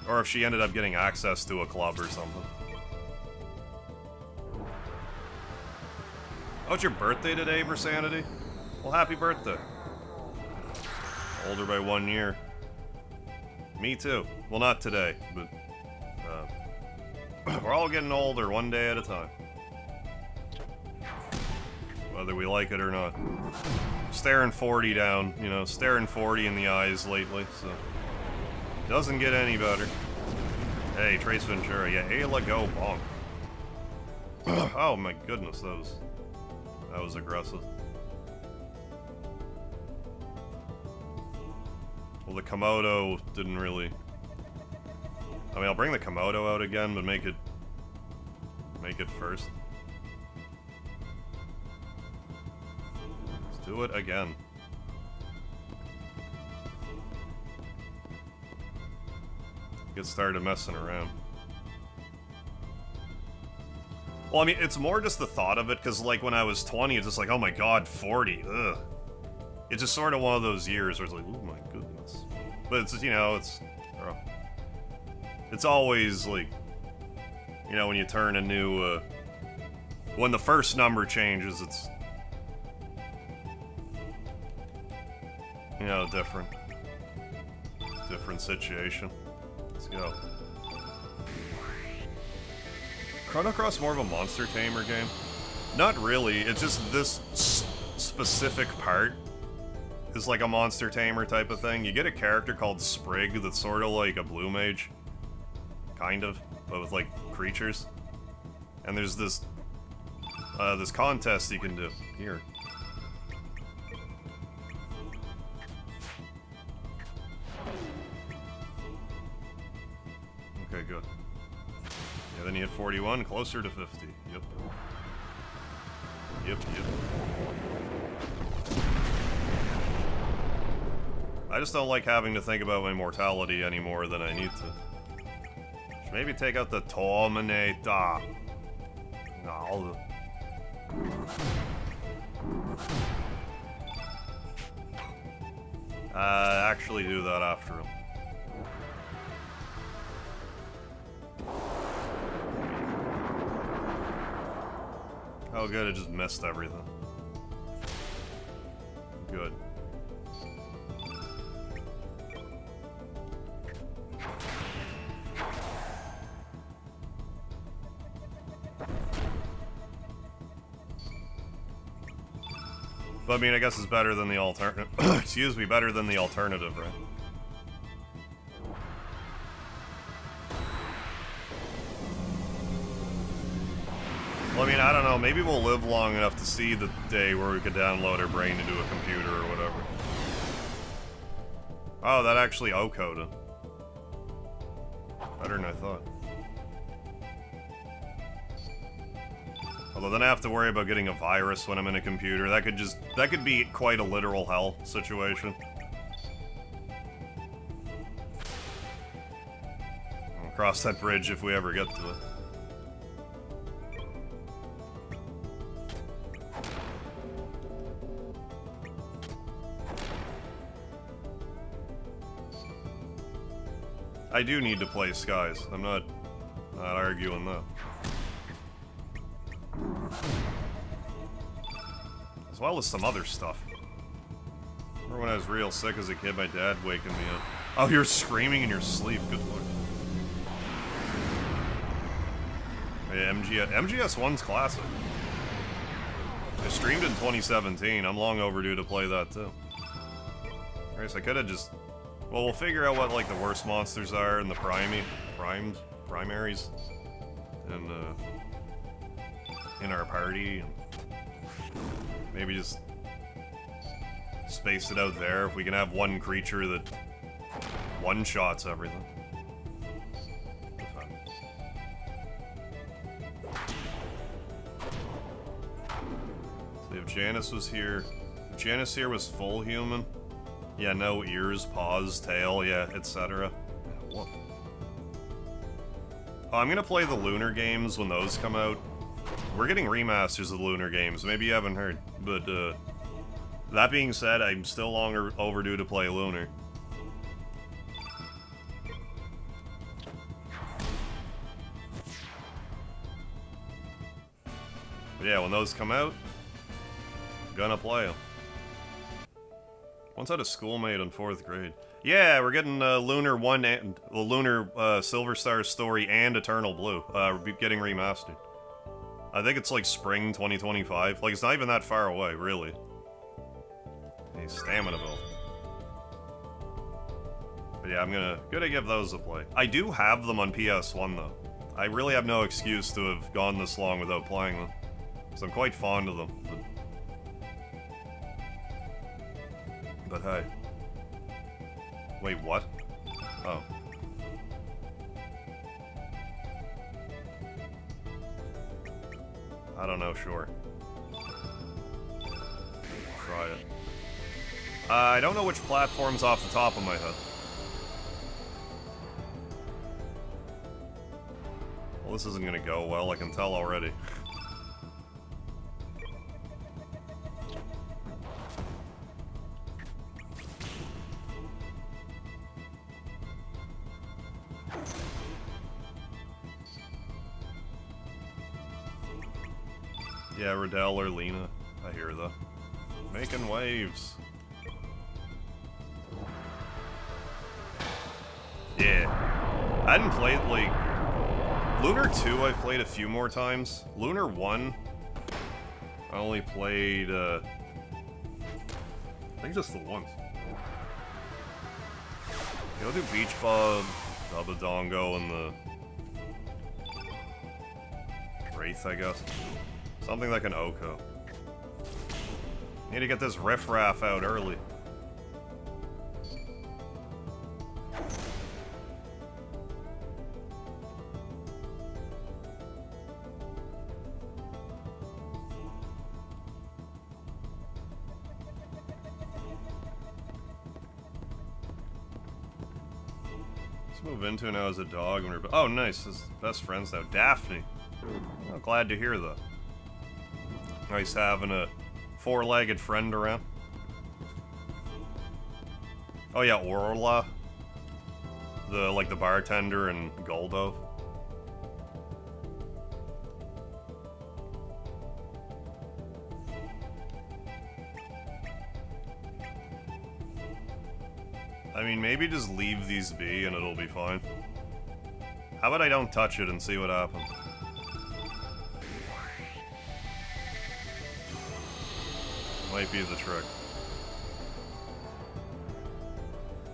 Or if she ended up getting access to a club or something. Oh, it's your birthday today, Versanity? Well, happy birthday. Older by 1 year. Me too. Well, not today, but... we're all getting older one day at a time. Whether we like it or not. Staring 40 down, you know, staring 40 in the eyes lately, so... Doesn't get any better. Hey, Trace Ventura, yeah, Ayla go bonk. Oh my goodness, that was aggressive. Well, the Komodo didn't really... I mean, I'll bring the Komodo out again, but make it make it first. Let's do it again. Get started messing around. Well, I mean, it's more just the thought of it, because, like, when I was 20, it's just like, oh my god, 40, ugh. It's just sort of one of those years where it's like, oh my goodness. But it's, you know, it's always, like, you know, when you turn a new, when the first number changes, it's, you know, different situation. Let's go. Chrono Cross more of a monster tamer game? Not really, it's just this specific part is like a monster tamer type of thing. You get a character called Sprig that's sort of like a blue mage. Kind of, but with like creatures. And there's this this contest you can do. Here. Okay, good. Yeah, then you hit 41, closer to 50. Yep. Yep. I just don't like having to think about my mortality any more than I need to. Should maybe take out the Terminator. No. Actually do that after him. Oh good, it just missed everything. Good. But I mean, I guess it's better than the alternative. Excuse me, better than the alternative, right? Well, I mean, I don't know. Maybe we'll live long enough to see the day where we could download our brain into a computer or whatever. Oh, that actually O-coded. Better than I thought. Although then I have to worry about getting a virus when I'm in a computer. That could be quite a literal hell situation. We'll cross that bridge if we ever get to it. I do need to play Skies. I'm not arguing that. As well as some other stuff. Remember when I was real sick as a kid, my dad waking me up. Oh, you're screaming in your sleep. Good lord. Yeah, MGS1's classic. I streamed in 2017. I'm long overdue to play that too. Alright, so I could've just... Well, we'll figure out what, like, the worst monsters are in the primaries. And, in our party. Maybe just space it out there. If we can have one creature that one-shots everything. So if Janice was here... If Janice here was full human... Yeah, no ears, paws, tail, yeah, etc. Oh, I'm gonna play the Lunar games when those come out. We're getting remasters of the Lunar games, maybe you haven't heard, but that being said, I'm still longer overdue to play Lunar. But yeah, when those come out, I'm gonna play them. Once had a schoolmate in 4th grade. Yeah, we're getting Lunar 1 and Lunar Silver Star Story and Eternal Blue. We're getting remastered. I think it's like spring 2025. Like, it's not even that far away, really. Hey, stamina build. But yeah, I'm gonna give those a play. I do have them on PS1 though. I really have no excuse to have gone this long without playing them. So I'm quite fond of them. But hey. Wait, what? Oh. I don't know, sure. Try it. I don't know which platform's off the top of my head. Well, this isn't gonna go well, I can tell already. Yeah, Riddell or Lena. I hear that. Making waves. Yeah. I hadn't played, like... Lunar 2 I've played a few more times. Lunar 1, I only played, I think just the once. Go do Beach Bug, Dubadongo, and the... Wraith, I guess. Something like an Oko. Need to get this riffraff out early. Let's move into now as a dog. And we're, oh, nice. His best friends now. Daphne. Oh, glad to hear that. Nice having a four-legged friend around. Oh yeah, Orla. The bartender in Goldo. I mean, maybe just leave these be and it'll be fine. How about I don't touch it and see what happens? Might be the trick.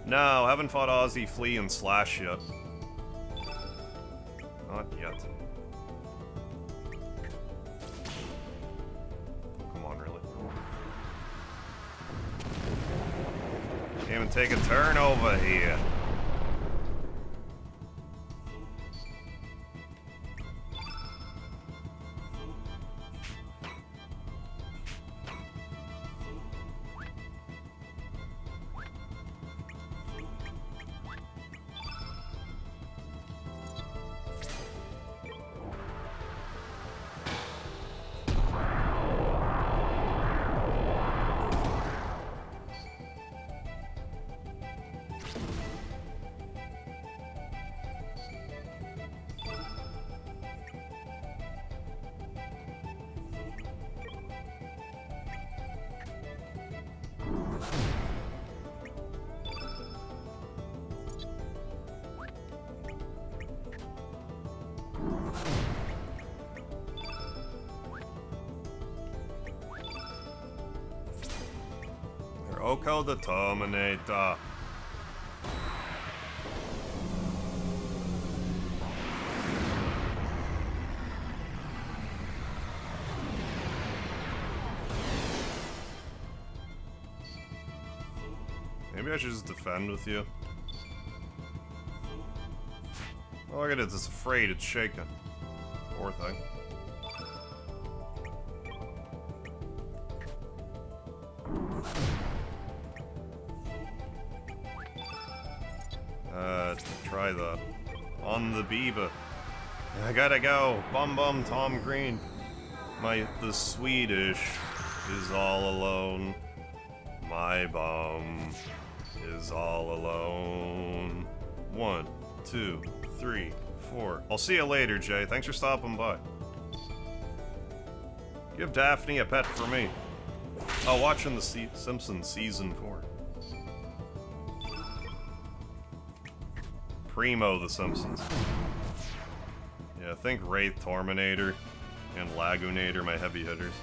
No, haven't fought Ozzy, Flea, and Slash yet. Not yet. Oh, come on, really? Can't even take a turn over here. Oko the Terminator. Maybe I should just defend with you. Oh, look at it, it's afraid, it's shaking. Poor thing. Try that. On the Biba. I gotta go. Bum bum Tom Green. The Swedish is all alone. My bum is all alone. 1, 2, 3, 4. I'll see you later, Jay. Thanks for stopping by. Give Daphne a pet for me. Oh, watching the Simpsons Season 4. Primo the Simpsons. Yeah, I think Wraith, Torminator, and Lagunator, my heavy hitters.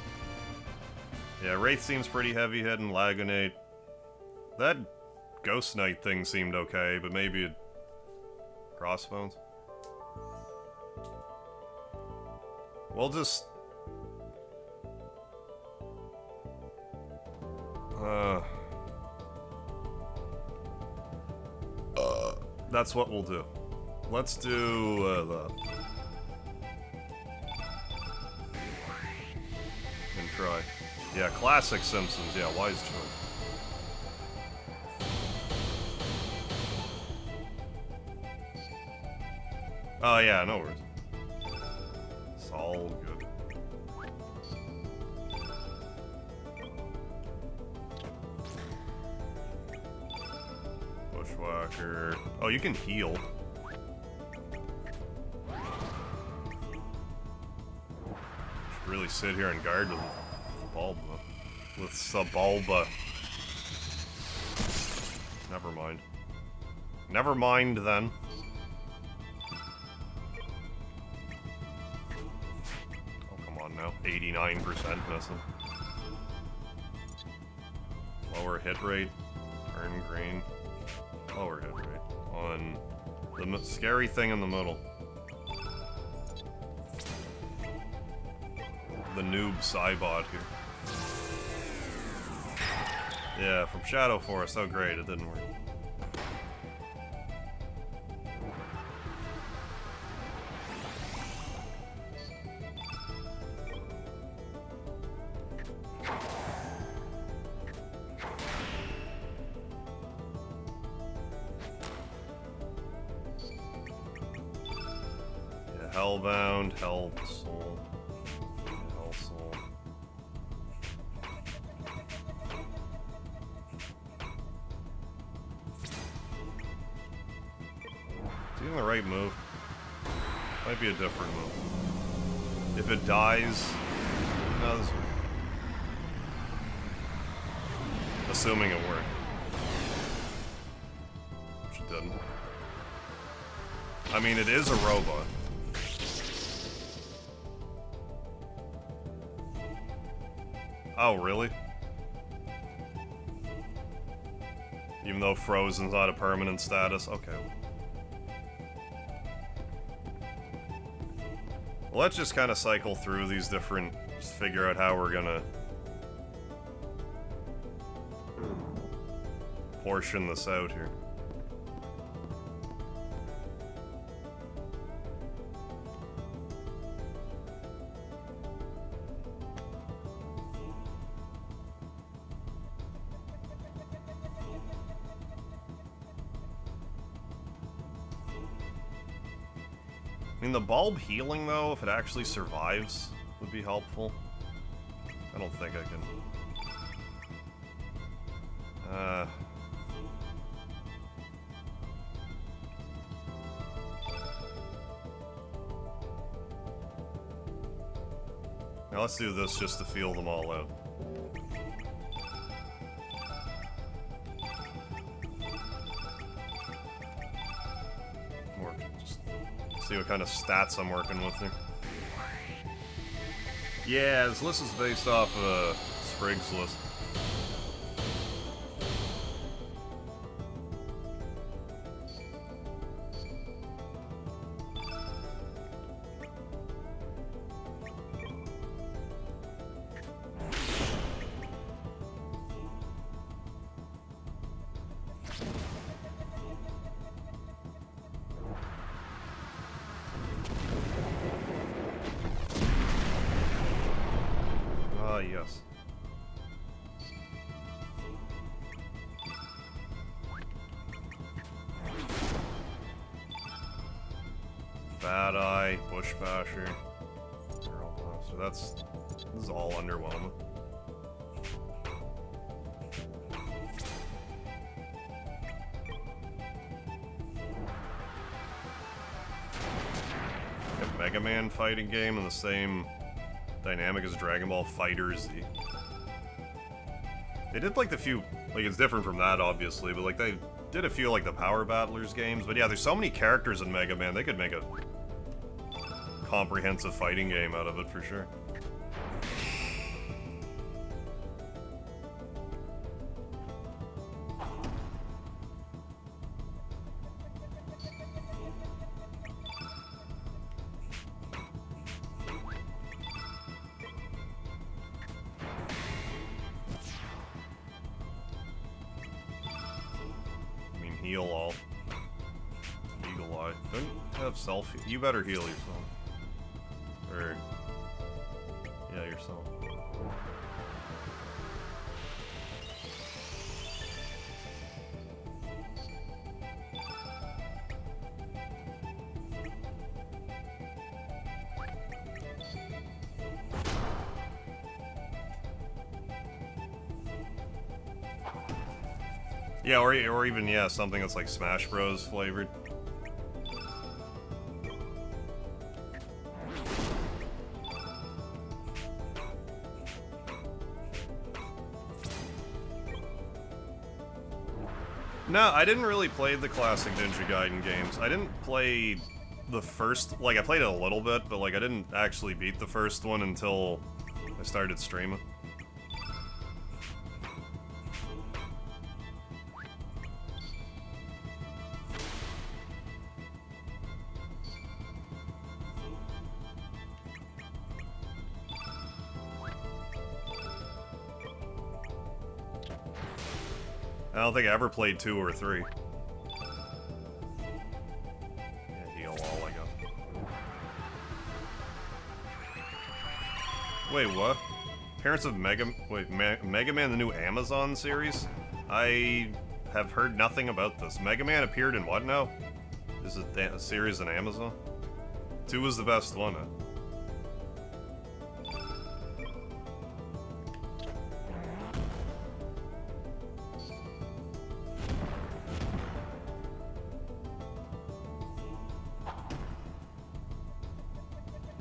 Yeah, Wraith seems pretty heavy hitting, Lagunate. That Ghost Knight thing seemed okay, but maybe it... Crossbones? We'll just... That's what we'll do. Let's do that. try. Yeah, classic Simpsons. Yeah, wise choice. Oh yeah, no worries. It's all good. Bushwhacker. Oh, you can heal. Should really sit here and guard with Bulba. With Sabulba. Never mind. Never mind then. Oh, come on now. 89% missing. Lower hit rate. Turn green. Lower hit rate. On the scary thing in the middle. The noob Cybot here. Yeah, from Shadow Forest. Oh great, it didn't work. Yeah, Hellbound, Hell Soul. Hell Soul. Doing the right move. Might be a different move. If it dies... No, this one. Assuming it worked. Which it didn't. I mean, it is a robot. Oh, really? Even though Frozen's not a permanent status? Okay. Well, let's just kind of cycle through these different... Just figure out how we're gonna... portion this out here. I mean, the bulb healing, though, if it actually survives, would be helpful. I don't think I can... Now let's do this just to feel them all out. See what kind of stats I'm working with here. Yeah, this list is based off Sprig's list. Yes. Bad Eye, Bush Basher. So this is all underwhelming. A Mega Man fighting game in the same dynamic as Dragon Ball FighterZ. They did like the few, like it's different from that obviously, but like they did a few like the Power Battlers games. But yeah, there's so many characters in Mega Man, they could make a comprehensive fighting game out of it for sure. Heal all. Eagle Eye. Don't have self. You better heal yourself. Or. Yeah, yourself. Yeah, or even, yeah, something that's like Smash Bros. Flavored. No, I didn't really play the classic Ninja Gaiden games. I didn't play the first, like, I played it a little bit, but, like, I didn't actually beat the first one until I started streaming. I don't think I ever played 2 or 3. Yeah, heal all I got. Wait, what? Parents of Mega Man, the new Amazon series? I have heard nothing about this. Mega Man appeared in what now? Is it a series on Amazon? 2 was the best one.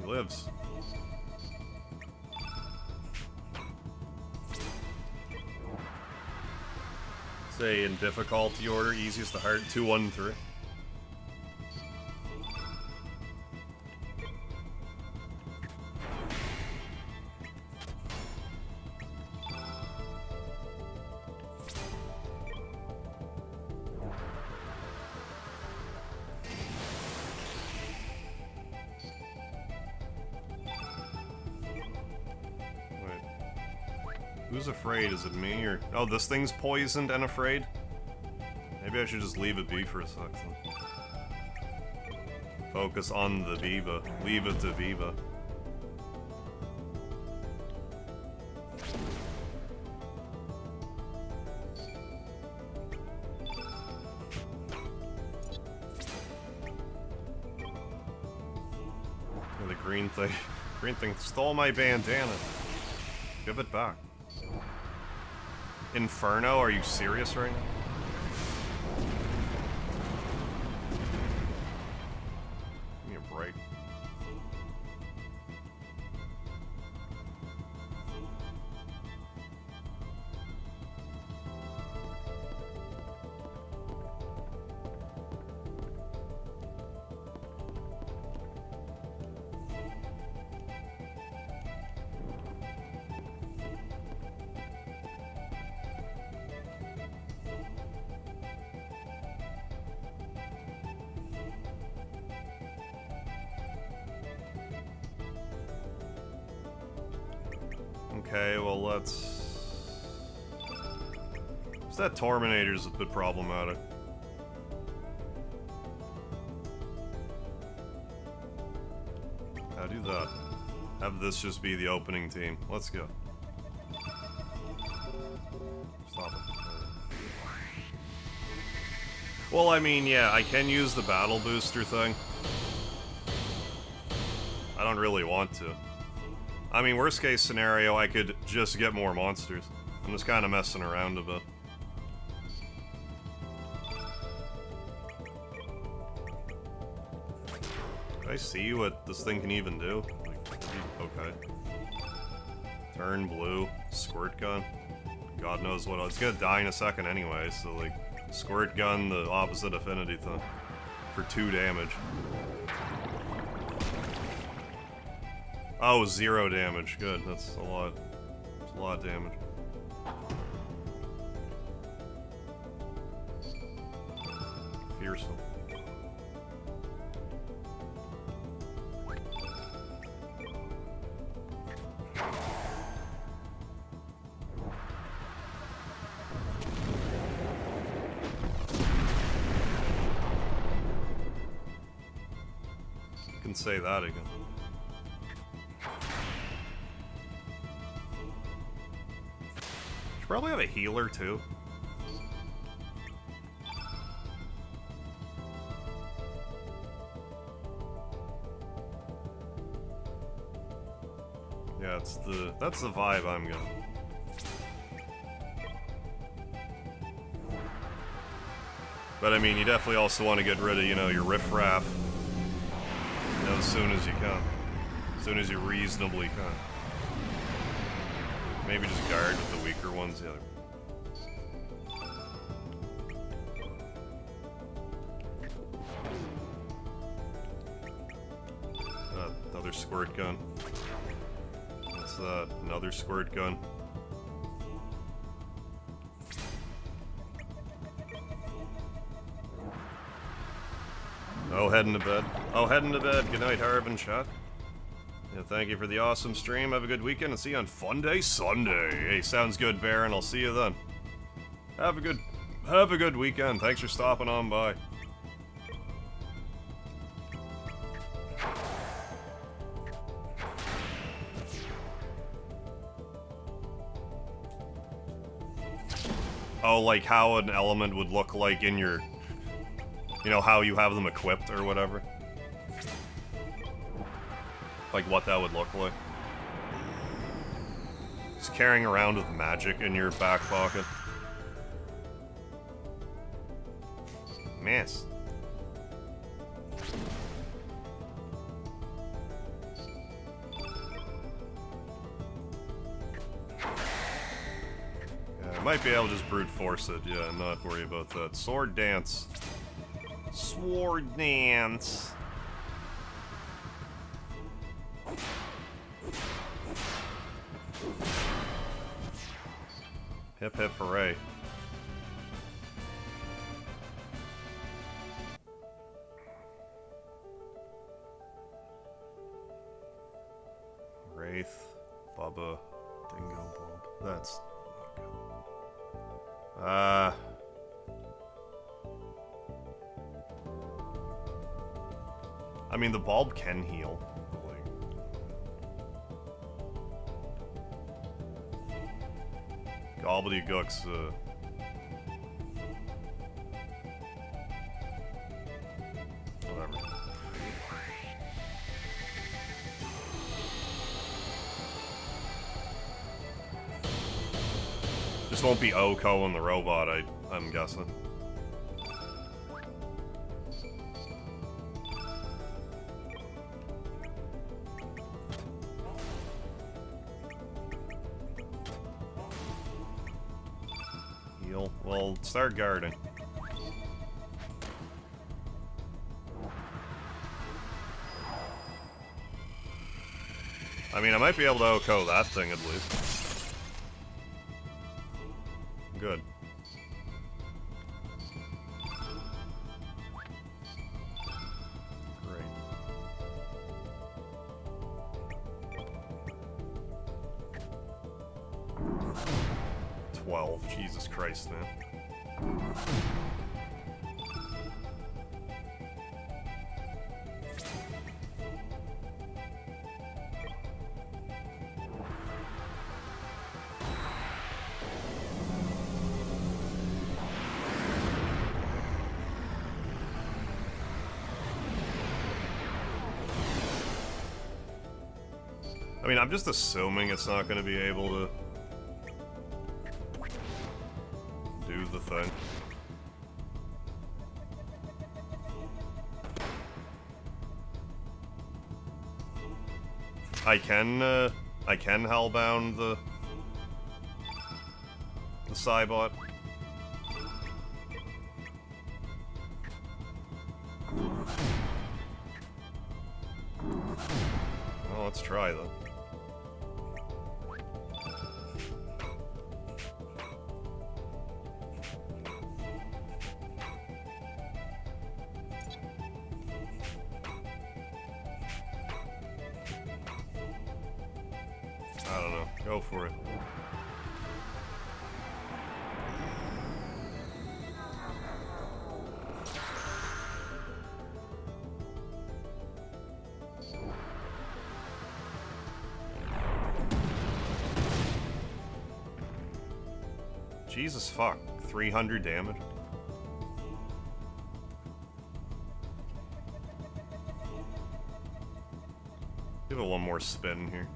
Lives. Say in difficulty order, easiest to hard, 2, 1, 3. Who's afraid? Is it me or... Oh, this thing's poisoned and afraid? Maybe I should just leave it be for a sec then. Focus on the Biba. Leave it to Biba. Oh, the green thing... Green thing stole my bandana. Give it back. Inferno? Are you serious right now? Give me a break. Okay, well let's... That Torminator's a bit problematic. How do that? Have this just be the opening team. Let's go. Stop it. Well, I mean, yeah, I can use the battle booster thing. I don't really want to. I mean, worst case scenario, I could just get more monsters. I'm just kind of messing around a bit. Can I see what this thing can even do? Like, okay. Turn blue, squirt gun. God knows what else. It's gonna die in a second anyway, so like, squirt gun, the opposite affinity thing. For 2 damage. Oh, 0 damage. Good. That's a lot. That's a lot of damage. Fearsome. You can say that again. probably have a healer, too. Yeah, that's the vibe I'm getting. But I mean, you definitely also want to get rid of, you know, your riffraff, you know, as soon as you can. As soon as you reasonably can. Maybe just guard with the weaker ones, yeah. Another squirt gun. What's that? Another squirt gun. Oh, heading to bed. Oh, heading to bed. Good night, Harv and chat. Yeah, thank you for the awesome stream. Have a good weekend and see you on Fun Day Sunday. Hey, sounds good, Baron. I'll see you then. Have a good weekend. Thanks for stopping on by. Oh, like how an element would look like in your... You know, how you have them equipped or whatever? Like what that would look like. Just carrying around with magic in your back pocket. Miss. Yeah, I might be able to just brute force it, yeah, not worry about that. Sword dance. Sword dance. Hip hip hooray. Wraith, Bubba, Dingo Bob. That's... I mean, the bulb can heal. Gobbledygook's, whatever. Just won't be Oko and the robot, I'm guessing. Well, start guarding. I mean, I might be able to Oko that thing at least. Good. Great. 12. Jesus Christ, man. I mean, I'm just assuming it's not going to be able to do the thing. I can hellbound the Cybot. Well, let's try then. I don't know. Go for it. Jesus fuck. 300 damage. Give it one more spin here.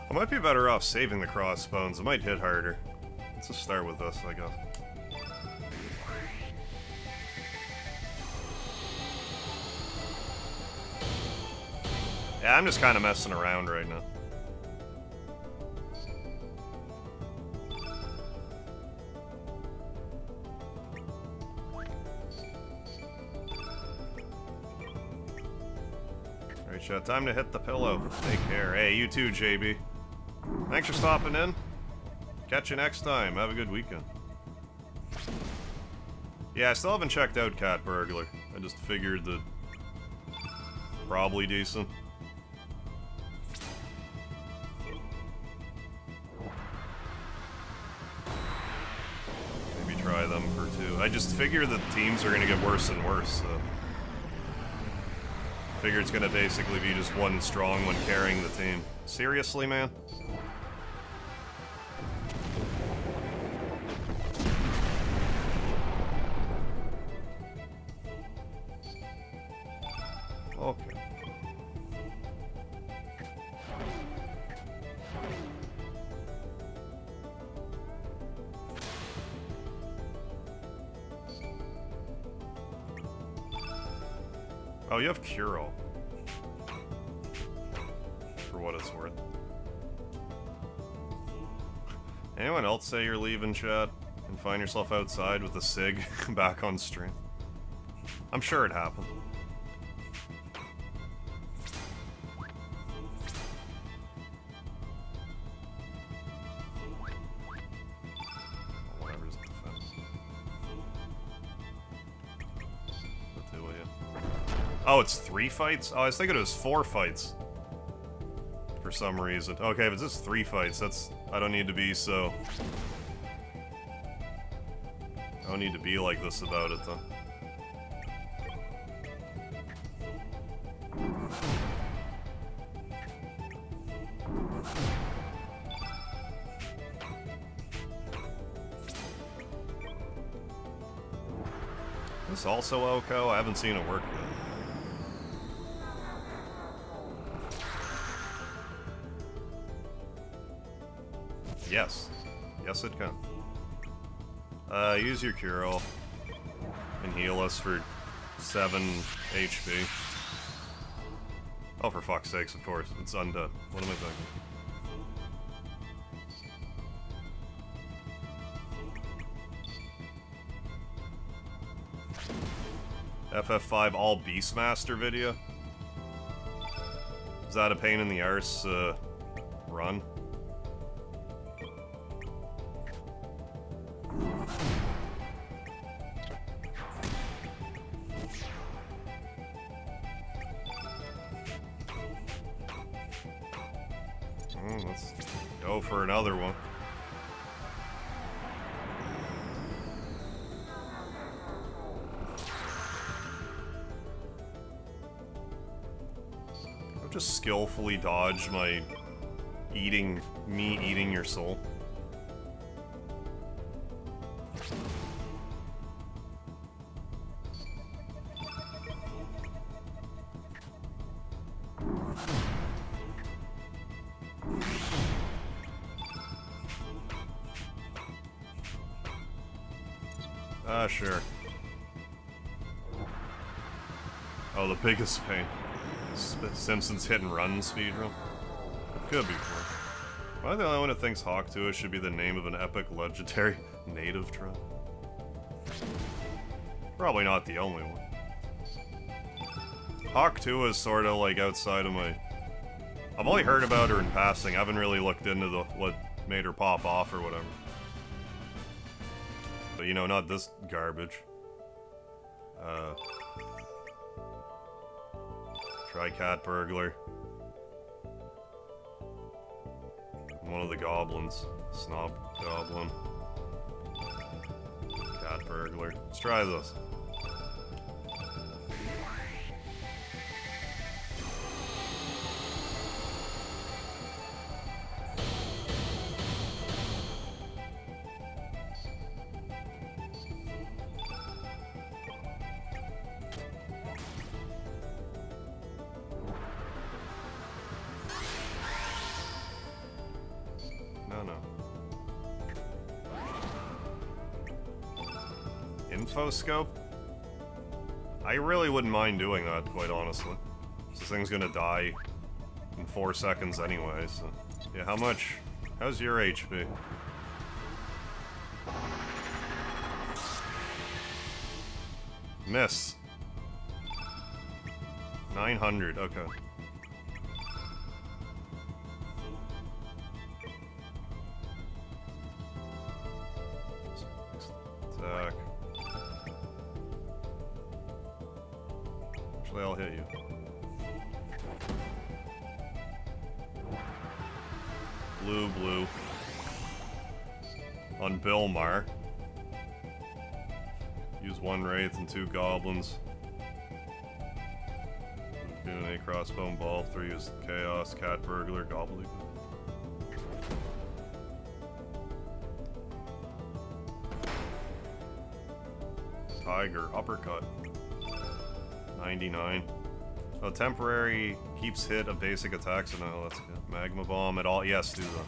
I might be better off saving the crossbones. It might hit harder. Let's just start with this, I guess. Yeah, I'm just kind of messing around right now. Alright, chat, time to hit the pillow. Take care. Hey, you too, JB. Thanks for stopping in. Catch you next time. Have a good weekend. Yeah, I still haven't checked out Cat Burglar. I just figured that probably decent. Maybe try them for 2. I just figure that teams are gonna get worse and worse, so. Figure it's gonna basically be just one strong one carrying the team. Seriously, man? Okay. Oh, you have Curo. For what it's worth. Anyone else say you're leaving, chat, and find yourself outside with a cig back on stream? I'm sure it happened. Oh, it's 3 fights? Oh, I was thinking it was 4 fights. For some reason. Okay, if it's just 3 fights, that's... I don't need to be so... I don't need to be like this about it, though. This also Oko? I haven't seen it work yet. Yes. Yes, it can. Use your Curo and heal us for 7 HP. Oh, for fuck's sakes, of course. It's undead. What am I thinking? FF5 all Beastmaster video? Is that a pain in the arse, run? Let's go for another one. I'll just skillfully dodge my me eating your soul. Sure. Oh, the biggest pain. Simpsons hit and run speedrun. Could be fun. Am I the only one who thinks Hawk2 should be the name of an epic legendary native tribe? Probably not the only one. Hawk2 is sort of like outside of my... I've only heard about her in passing. I haven't really looked into what made her pop off or whatever. But, you know, not this garbage. Try cat burglar. One of the goblins. Snob goblin. Cat burglar. Let's try this. Infoscope? I really wouldn't mind doing that, quite honestly. This thing's gonna die in 4 seconds anyway, so... Yeah, how much? How's your HP? Miss. 900, okay. Attack. Actually, I'll hit you. Blue, blue. On Bilmar. Use 1 Wraith and 2 Goblins. Doing a crossbow and ball. 3 use Chaos, Cat Burglar, Gobbly. Tiger, uppercut. 99. Oh, temporary keeps hit of basic attacks, so no, that's good. Magma bomb at all. Yes, do that.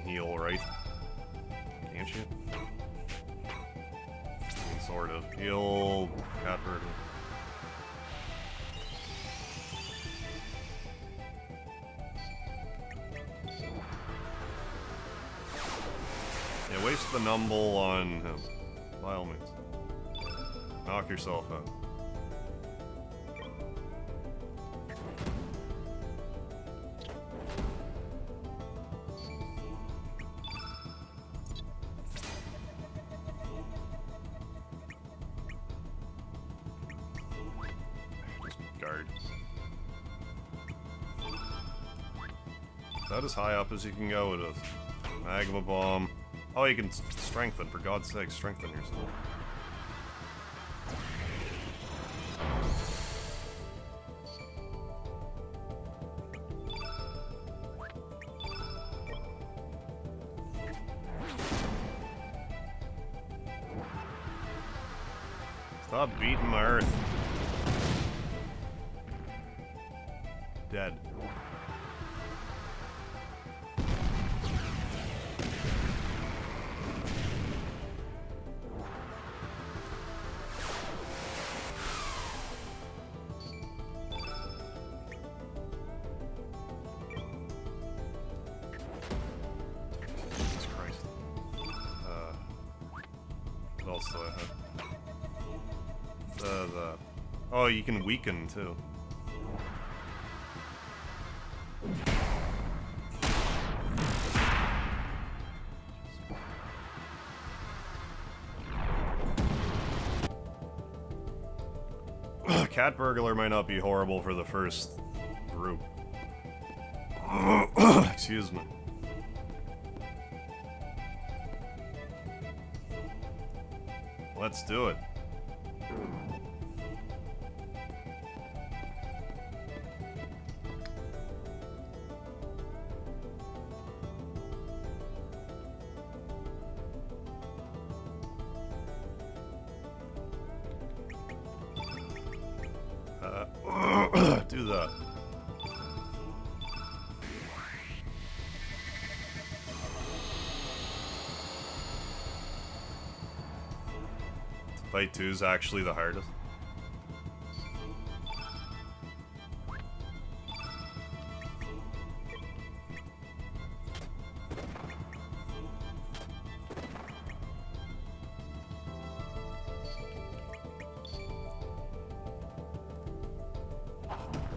Heal, right? Can't you? Sort of. Heal... Cat Burglar. Yeah, waste the numble on him. By all means. Knock yourself out. Is that as high up as you can go with a magma bomb? Oh, you can strengthen, for God's sake, strengthen yourself. Stop beating my earth. Dead. Oh, you can weaken too. Cat Burglar might not be horrible for the first group. Excuse me. Let's do it. Do that. Fight 2 is actually the hardest.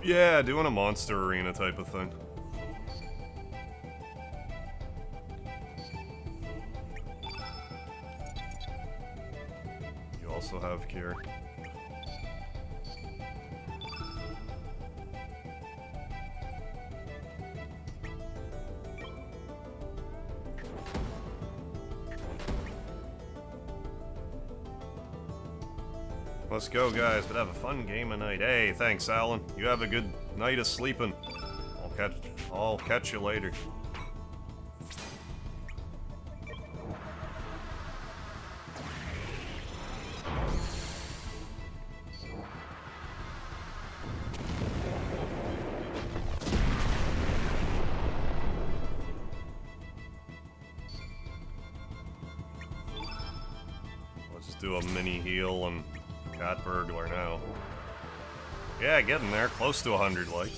Yeah, doing a monster arena type of thing. You also have cure. Let's go, guys, but have a fun game of night. Hey, thanks, Alan. You have a good night of sleeping. I'll catch you later. Let's just do a mini heal and cat burglar now. Yeah, getting there. Close to 100, like.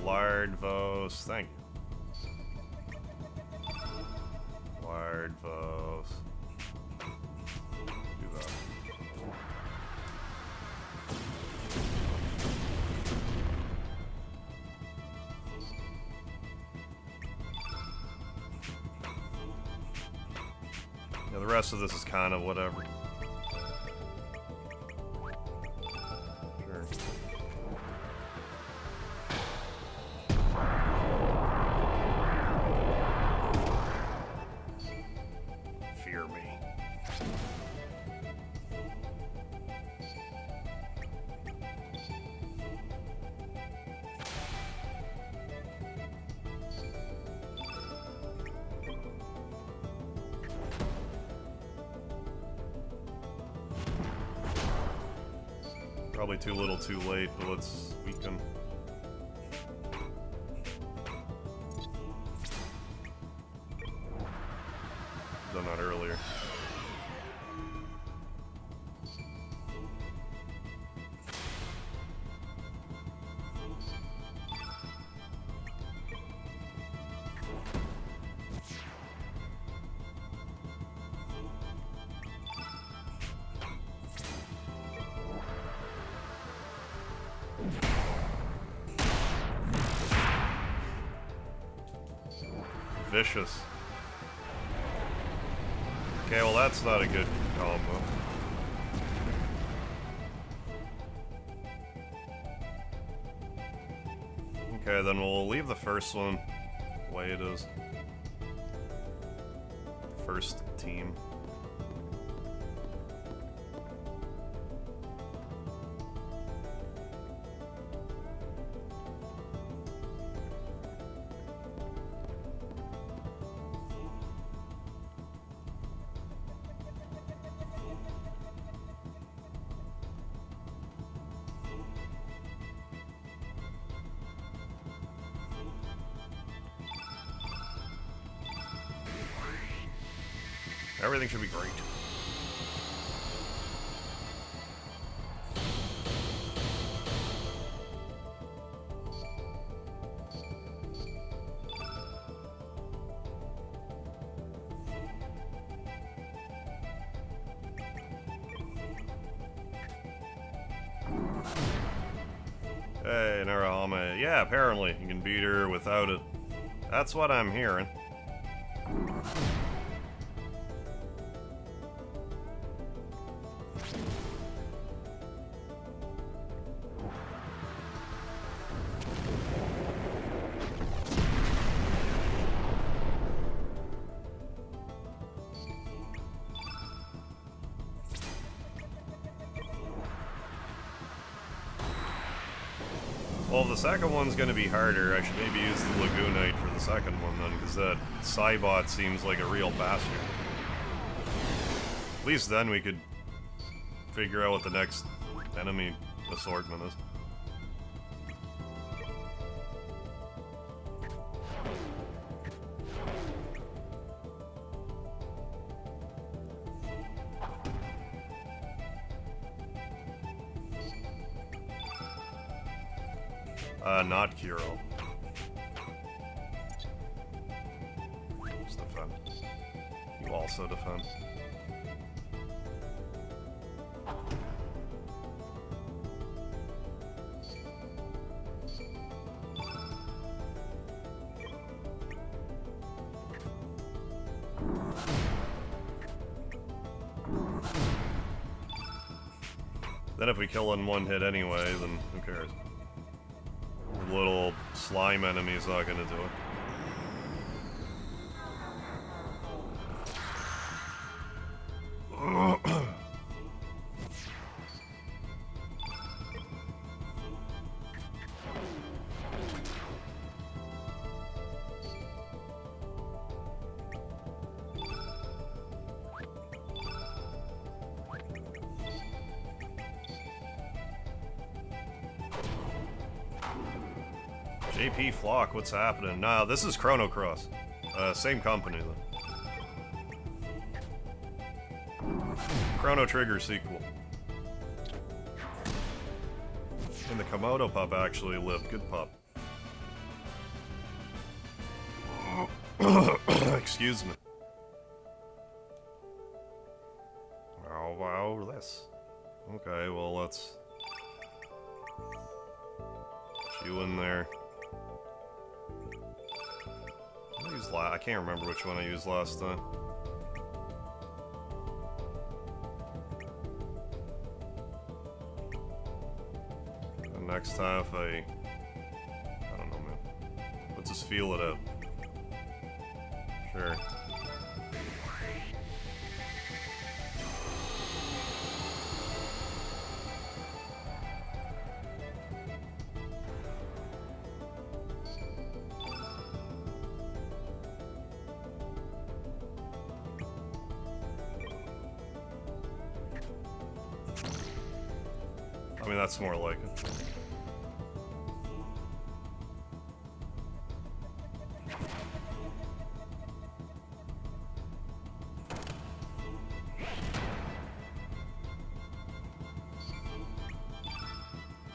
Lardvos, thank you. Lardvos. Do that. Yeah, the rest of this is kind of whatever. Probably too little too late, but let's weaken. Done that earlier. Vicious. Okay, well that's not a good combo. Okay, then we'll leave the first one the way it is. First team. Everything should be great. Hey, Narahama. Yeah, apparently you can beat her without it. That's what I'm hearing. Well, if the second one's gonna be harder, I should maybe use the Lagoonite for the second one then, because that Cybot seems like a real bastard. At least then we could figure out what the next enemy assortment is. Not Kuro. Just defend. You also defend. Then if we kill in one hit anyway, then who cares? The little slime enemy's not gonna do it. JP Flock, what's happening? Nah, this is Chrono Cross. Same company, though. Chrono Trigger sequel. And the Komodo pup actually lived. Good pup. Excuse me. Oh, wow, this. Okay, well, let's... Put you in there. I can't remember which one I used last time. And next time if I don't know, man. Let's just feel it out. Sure. I mean, that's more like it.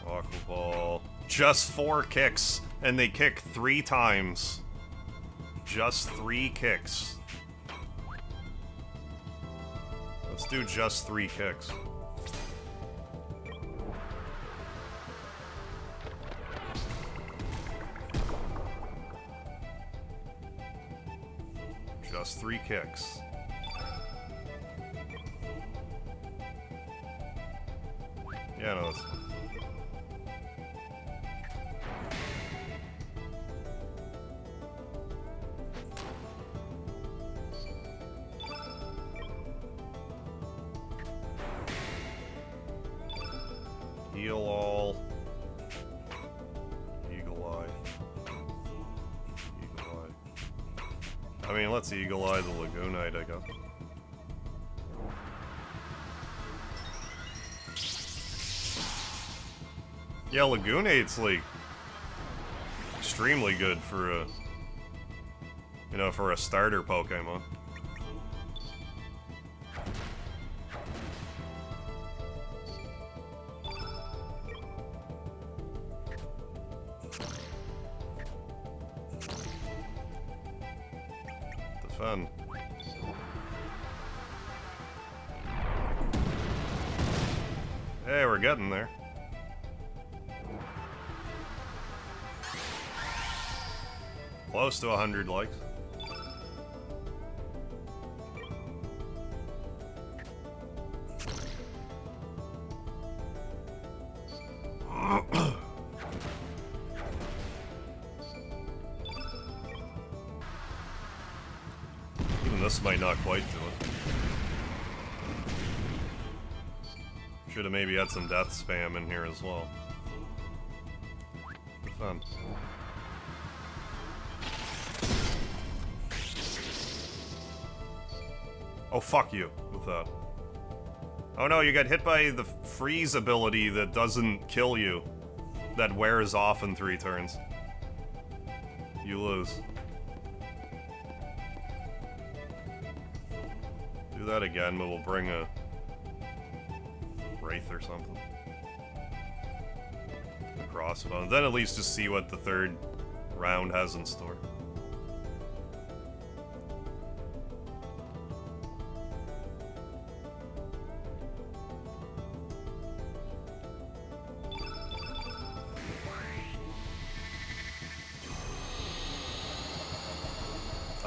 Aqua Ball. Just 4 kicks, and they kick 3 times. Just 3 kicks. Let's do just 3 kicks. Just 3 kicks. Yeah, no, that's fine. Heal all. Eagle Eye. Eagle Eye. I mean, let's Eagle Eye the Lagoonite, I guess. Yeah, Lagoonite's like extremely good for a, you know, for a starter Pokemon. Defend. Hey, we're getting there. Close to 100 likes. Even this might not quite do it. Should have maybe had some death spam in here as well. Fun. Oh, fuck you with that. Oh no, you got hit by the freeze ability that doesn't kill you. That wears off in 3 turns. You lose. Do that again, but we'll bring a wraith or something. A crossbow. Then at least just see what the 3rd round has in store.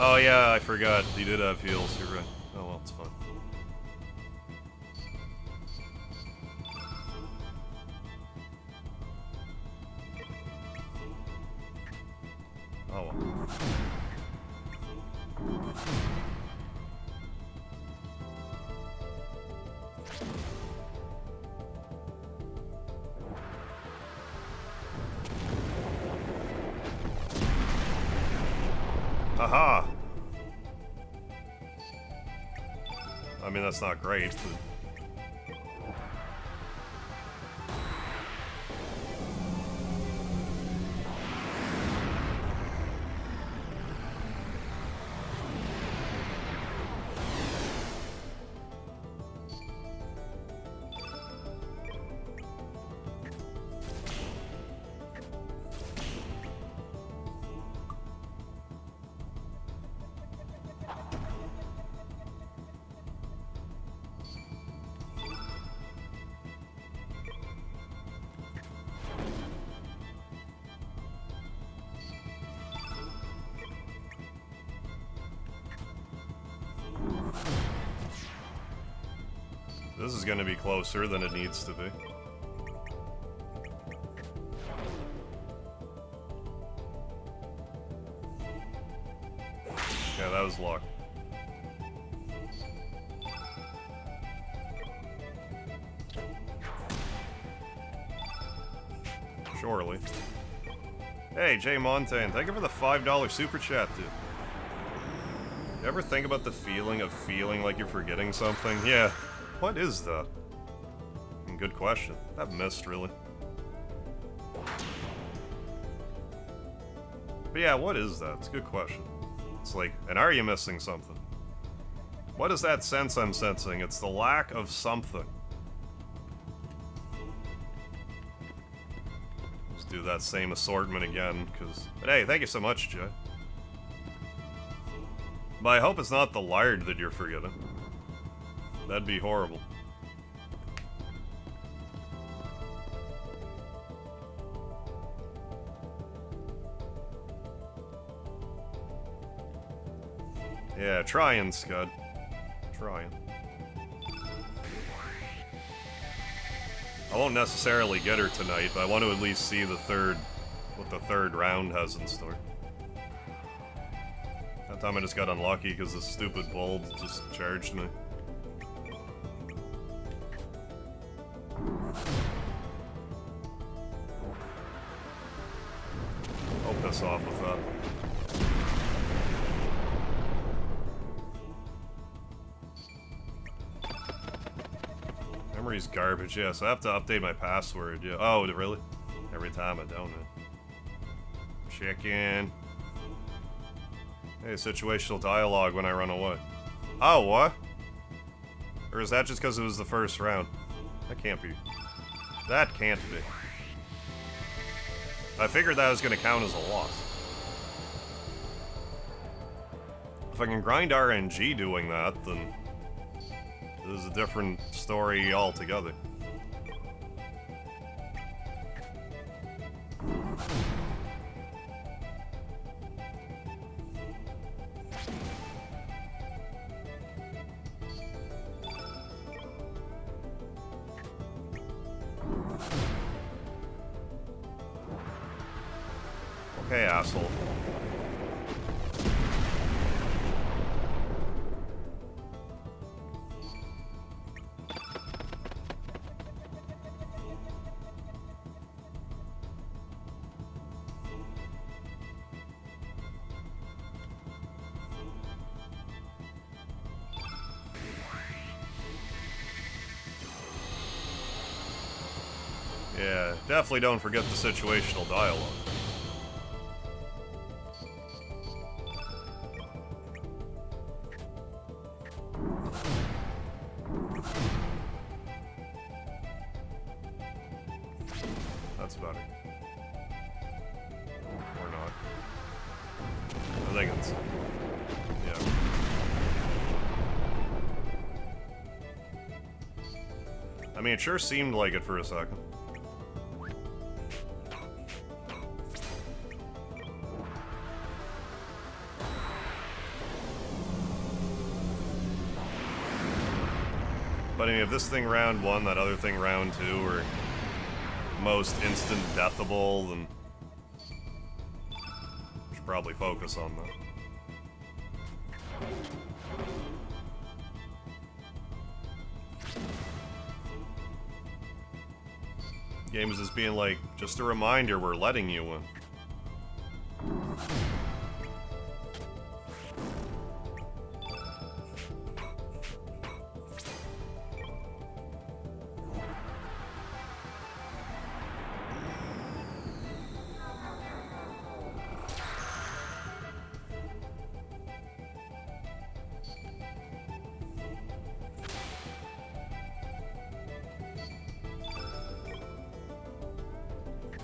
Oh yeah, I forgot. He did have heals, you're right. Oh well, it's fine. Oh well. Haha! I mean, that's not great, but... This is gonna be closer than it needs to be. Yeah, that was luck. Surely. Hey, Jay Montaigne, thank you for the $5 super chat, dude. You ever think about the feeling of feeling like you're forgetting something? Yeah. What is that? Good question. That missed, really. But yeah, what is that? It's a good question. It's like, and are you missing something? What is that sense I'm sensing? It's the lack of something. Let's do that same assortment again, because... But hey, thank you so much, Jay. But I hope it's not the lard that you're forgetting. That'd be horrible. Yeah, trying, Scud. Trying. I won't necessarily get her tonight, but I want to at least see the what the 3rd round has in store. That time I just got unlucky because the stupid bulb just charged me. I'll piss off with that. Memory's garbage, yeah, so I have to update my password, yeah. Oh, really? Every time I don't know. Chicken. Hey, situational dialogue when I run away. Oh, what? Or is that just because it was the 1st round? That can't be. That can't be. I figured that was going to count as a loss. If I can grind RNG doing that, then this is a different story altogether. Okay, asshole. Yeah, definitely don't forget the situational dialogue. That's better. Or not. I think it's... yeah. I mean, it sure seemed like it for a second. But I mean, if this thing round 1, that other thing round 2, or most instant deathable, then should probably focus on that. Game is just being like, just a reminder, we're letting you win.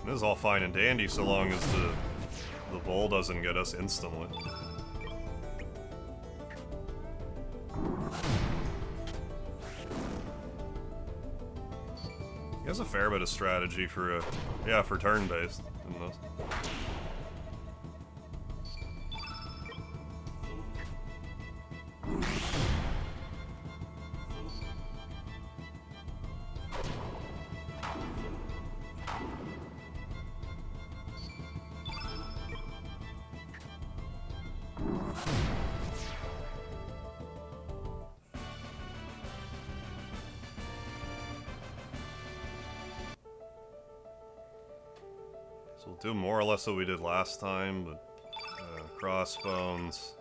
This is all fine and dandy so long as the bowl doesn't get us instantly. He has a fair bit of strategy for for turn-based in this. So we'll do more or less what we did last time, but crossbones,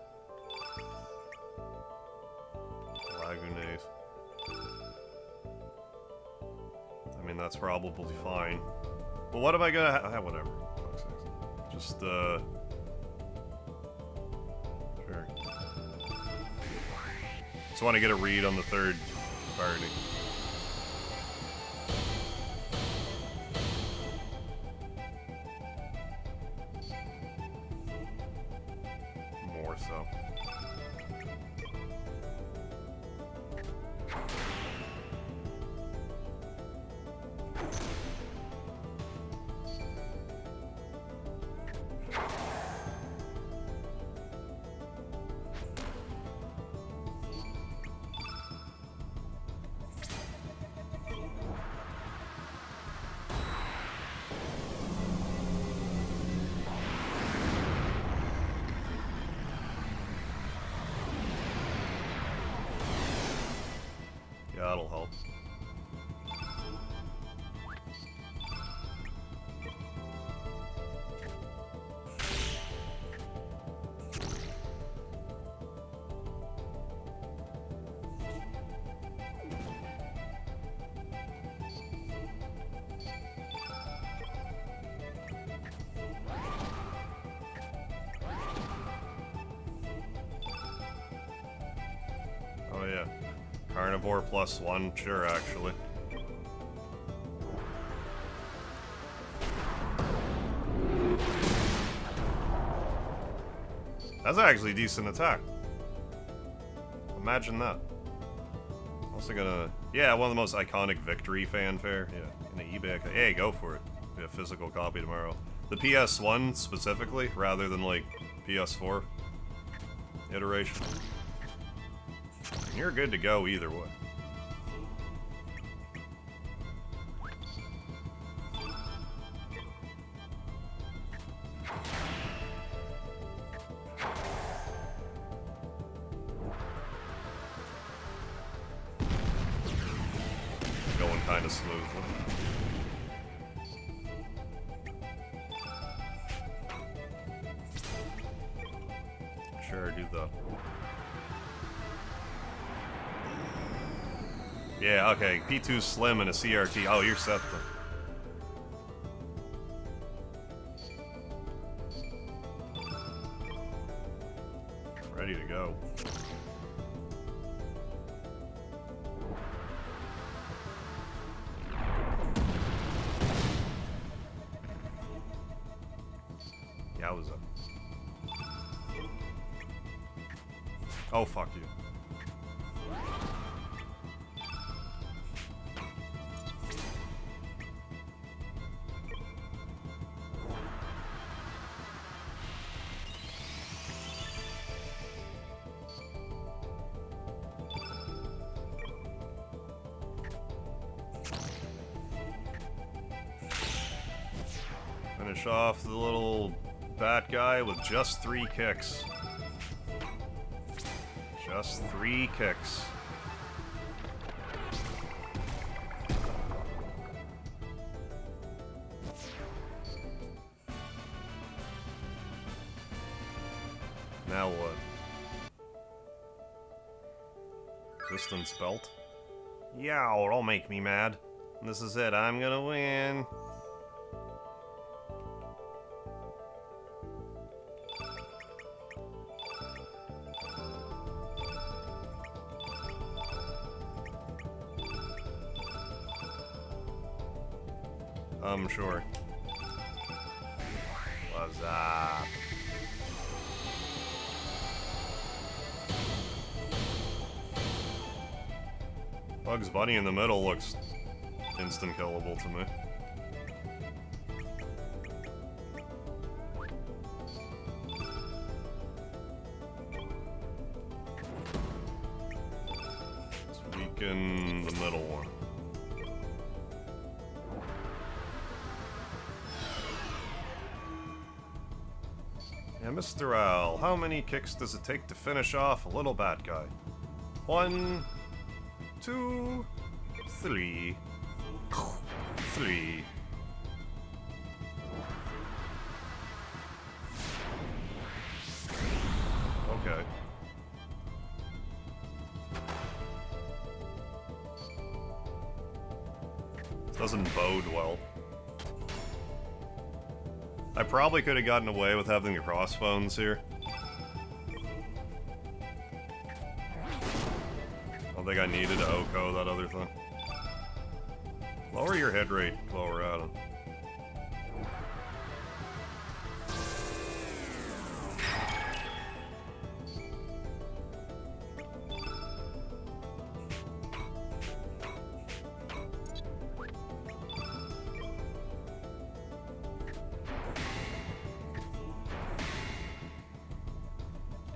lagunate. I mean, that's probably fine. But what am I gonna whatever. Just sure. Just want to get a read on the third party. More so. Yeah, that'll help. Oh yeah. Carnivore +1, sure, actually. That's actually a decent attack. Imagine that. Also gonna... yeah, one of the most iconic victory fanfare. Yeah, in an eBay account. Hey, go for it. Be a physical copy tomorrow. The PS1 specifically, rather than like PS4 iteration. You're good to go either way. Going kind of smoothly. Sure, do that. Yeah, okay. P2 Slim and a CRT. Oh, you're set then. Oh, fuck you. Finish off the little bat guy with just 3 kicks. Just 3 kicks. Now what? Distance belt? Yow, don't make me mad. This is it, I'm gonna win. Sure. What's up? Bugs Bunny in the middle looks instant killable to me. Let's weaken the middle one. Yeah, Mr. Owl, how many kicks does it take to finish off a little bat guy? 1, 2, 3. 3. Okay. This doesn't bode well. I probably could have gotten away with having the crossbones here. I don't think I needed to Oko that other thing. Lower your hit rate while we're at him.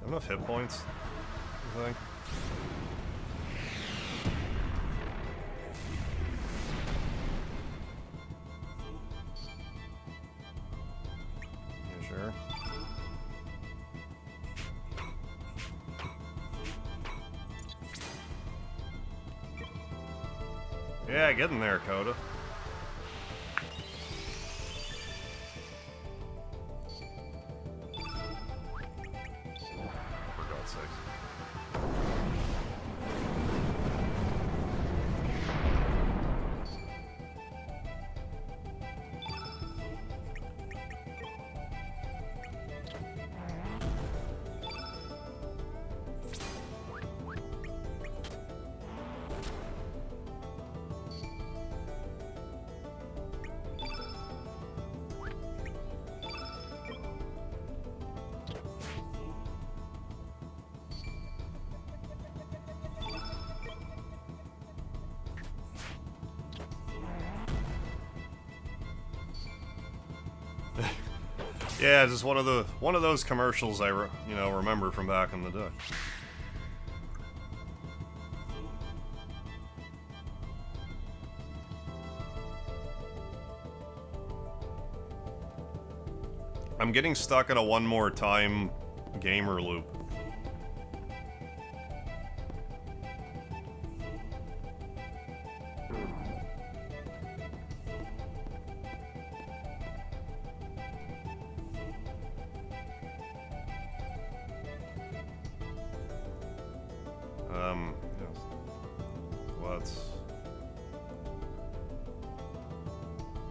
Enough hit points, I think. Yeah, sure. Yeah, get in there, Coda. Yeah, just one of those commercials I remember from back in the day. I'm getting stuck in a one more time gamer loop.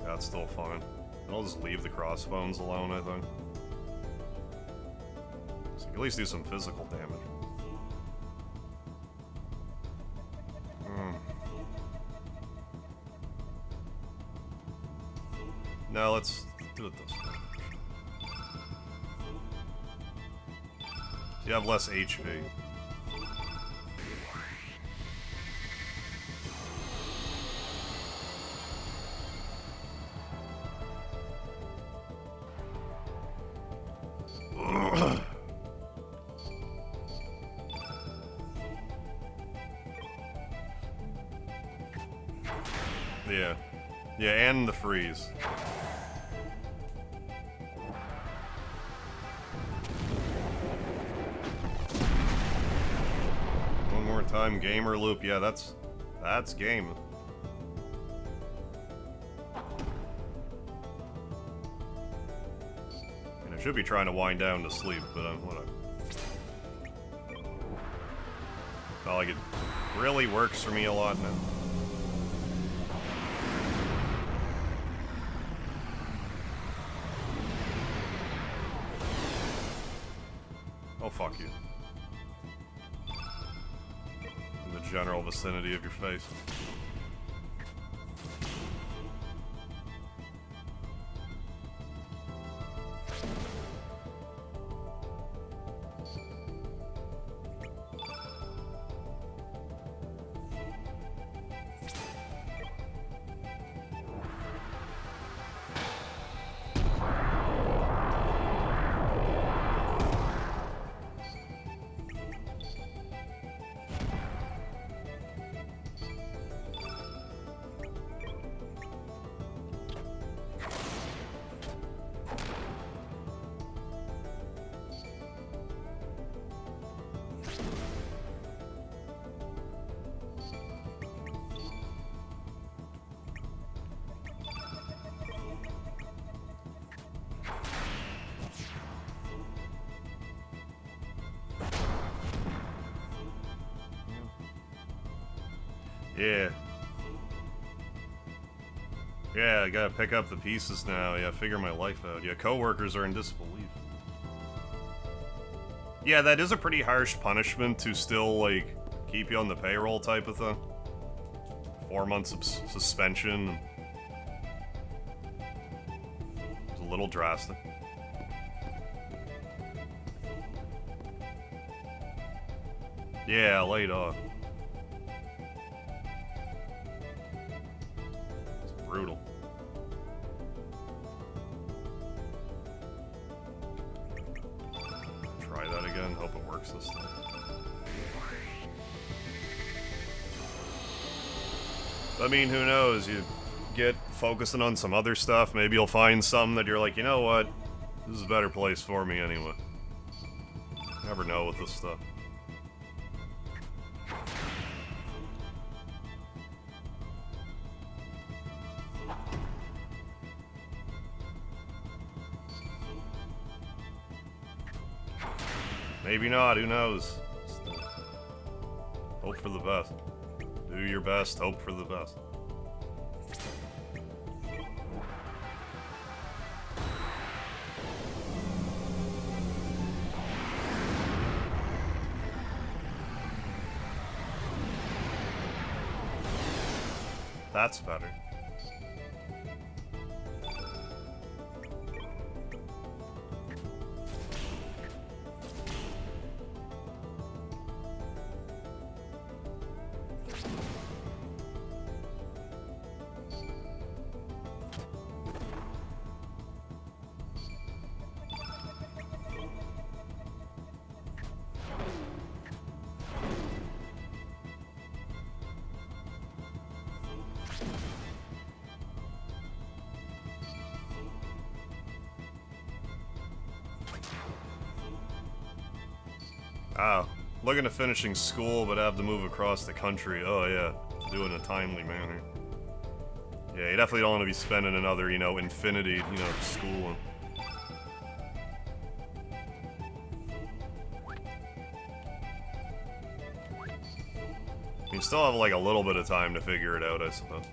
That's still fine. I'll just leave the crossbones alone, I think. So you can at least do some physical damage. No, let's do it this way. So you have less HP. Yeah. Yeah, and the freeze. One more time, gamer loop. Yeah, that's game. And I should be trying to wind down to sleep, but I'm whatever. Not like it really works for me a lot now. Oh, fuck you. In the general vicinity of your face. Yeah. Yeah, I gotta pick up the pieces now. Yeah, figure my life out. Yeah, coworkers are in disbelief. Yeah, that is a pretty harsh punishment to still, like, keep you on the payroll type of thing. 4 months of suspension. It's a little drastic. Yeah, laid off. Brutal. Try that again, hope it works this time. I mean, who knows? You get focusing on some other stuff, maybe you'll find something that you're like, you know what? This is a better place for me anyway. Never know with this stuff. Maybe not, who knows? Hope for the best. Do your best, hope for the best. That's better. Ah, looking at finishing school, but have to move across the country. Oh yeah, do it in a timely manner. Yeah, you definitely don't want to be spending another, you know, infinity, you know, schooling. You still have like a little bit of time to figure it out, I suppose.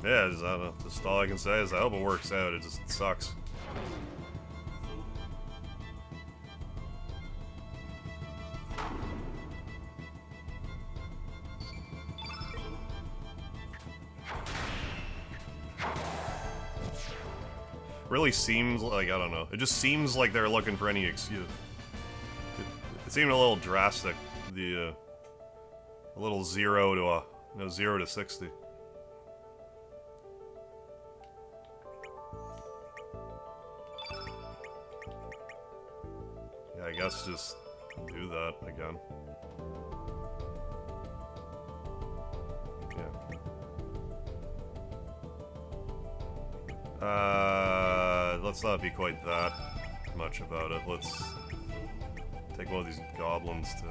Yeah, just all I can say is I hope it works out. It just sucks. really seems like, I don't know, it just seems like they're looking for any excuse. It seemed a little drastic, a little 0 to 60. Yeah, I guess just do that again. Let's not be quite that much about it. Let's take one of these goblins too.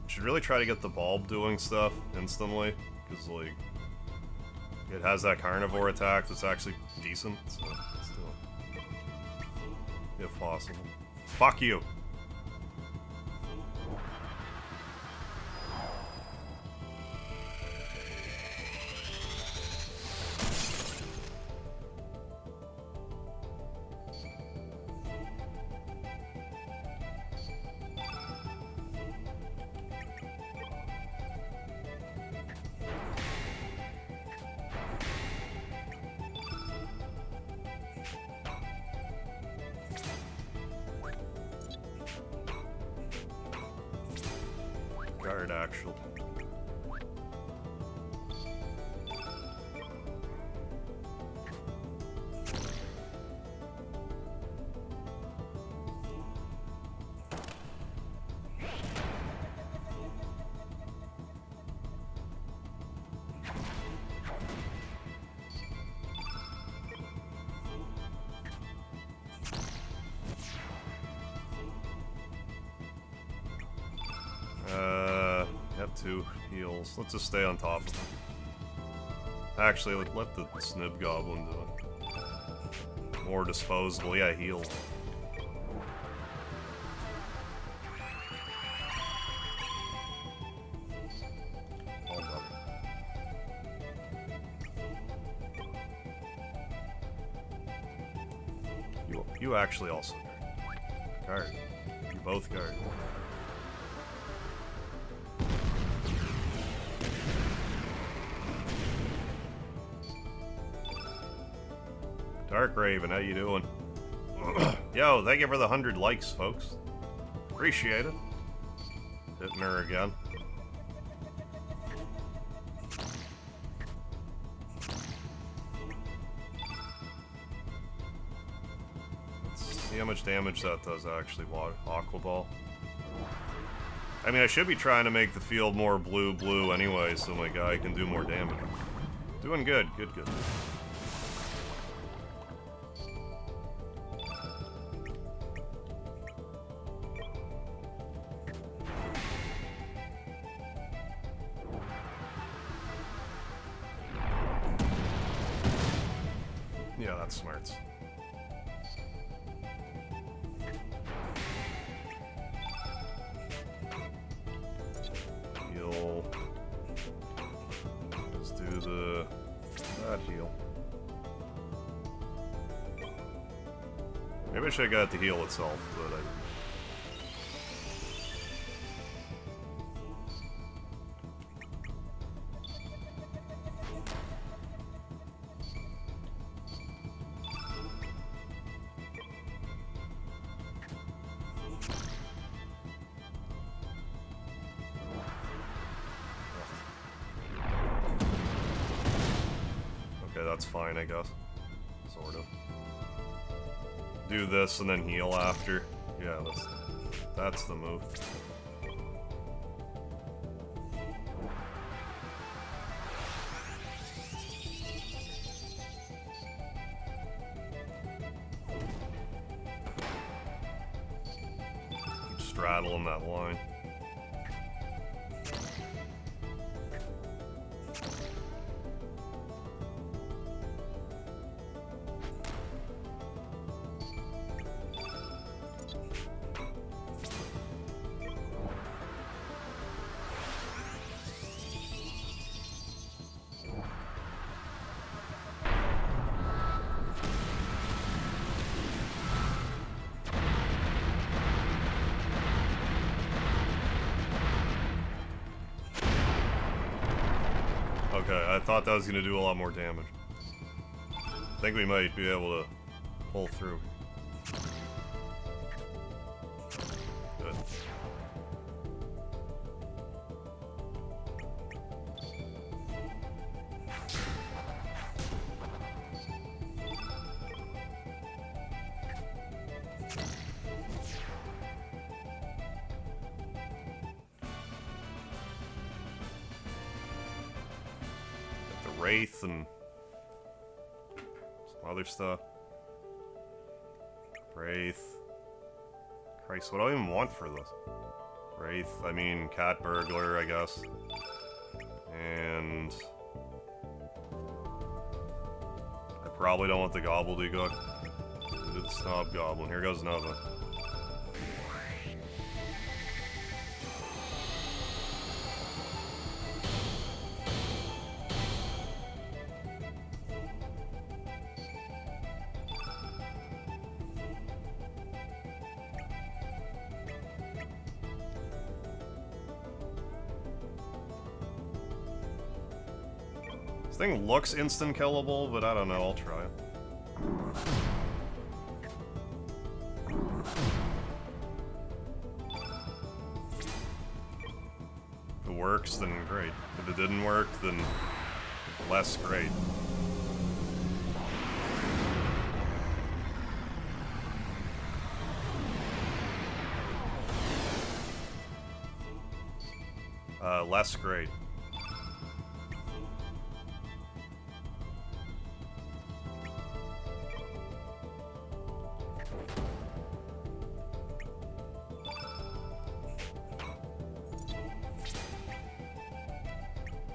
Should really try to get the bulb doing stuff instantly, because like it has that carnivore attack that's actually decent, so still, if possible. Fuck you! Actually. Two heals. Let's just stay on top of them. Actually, let the Snib Goblin do it. More disposable. Yeah, heal. Hold up. You actually also guard. You both guard. Dark Raven, how you doing? Yo, thank you for the 100 likes, folks. Appreciate it. Hitting her again. Let's see how much damage that does, actually. Aqua Ball. I mean, I should be trying to make the field more blue anyway, so my guy can do more damage. Doing good, good. Yeah, that's smarts. Heal. Let's do that heal. Maybe I should have got the heal itself, but that's fine, I guess. Sort of. Do this and then heal after. Yeah, that's the move. Keep straddling that line. I thought that was going to do a lot more damage. I think we might be able to pull through. Good. Wraith and some other stuff. Wraith. Christ, what do I even want for this? Wraith, I mean cat burglar, I guess. And I probably don't want the gobbledygook. The snob goblin. Here goes another. This thing looks instant killable, but I don't know, I'll try it. If it works, then great. If it didn't work, then less great. Less great.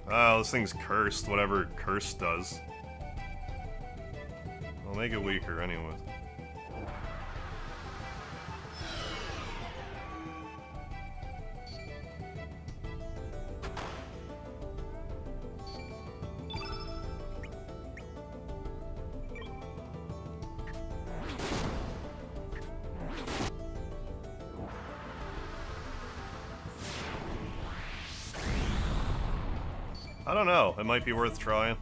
Oh, this thing's cursed, whatever cursed does. I'll make it weaker anyways. I don't know, it might be worth trying.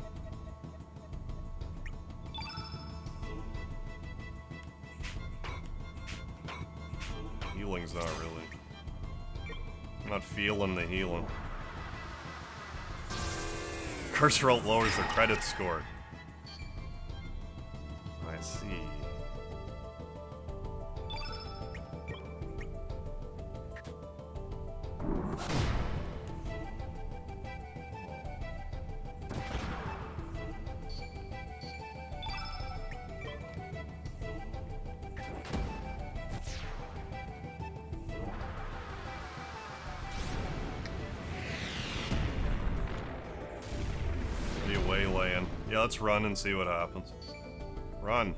Healing's not really. I'm not feeling the healing. Cursor Alt lowers the credit score. I see. Waylaying. Yeah, let's run and see what happens. Run.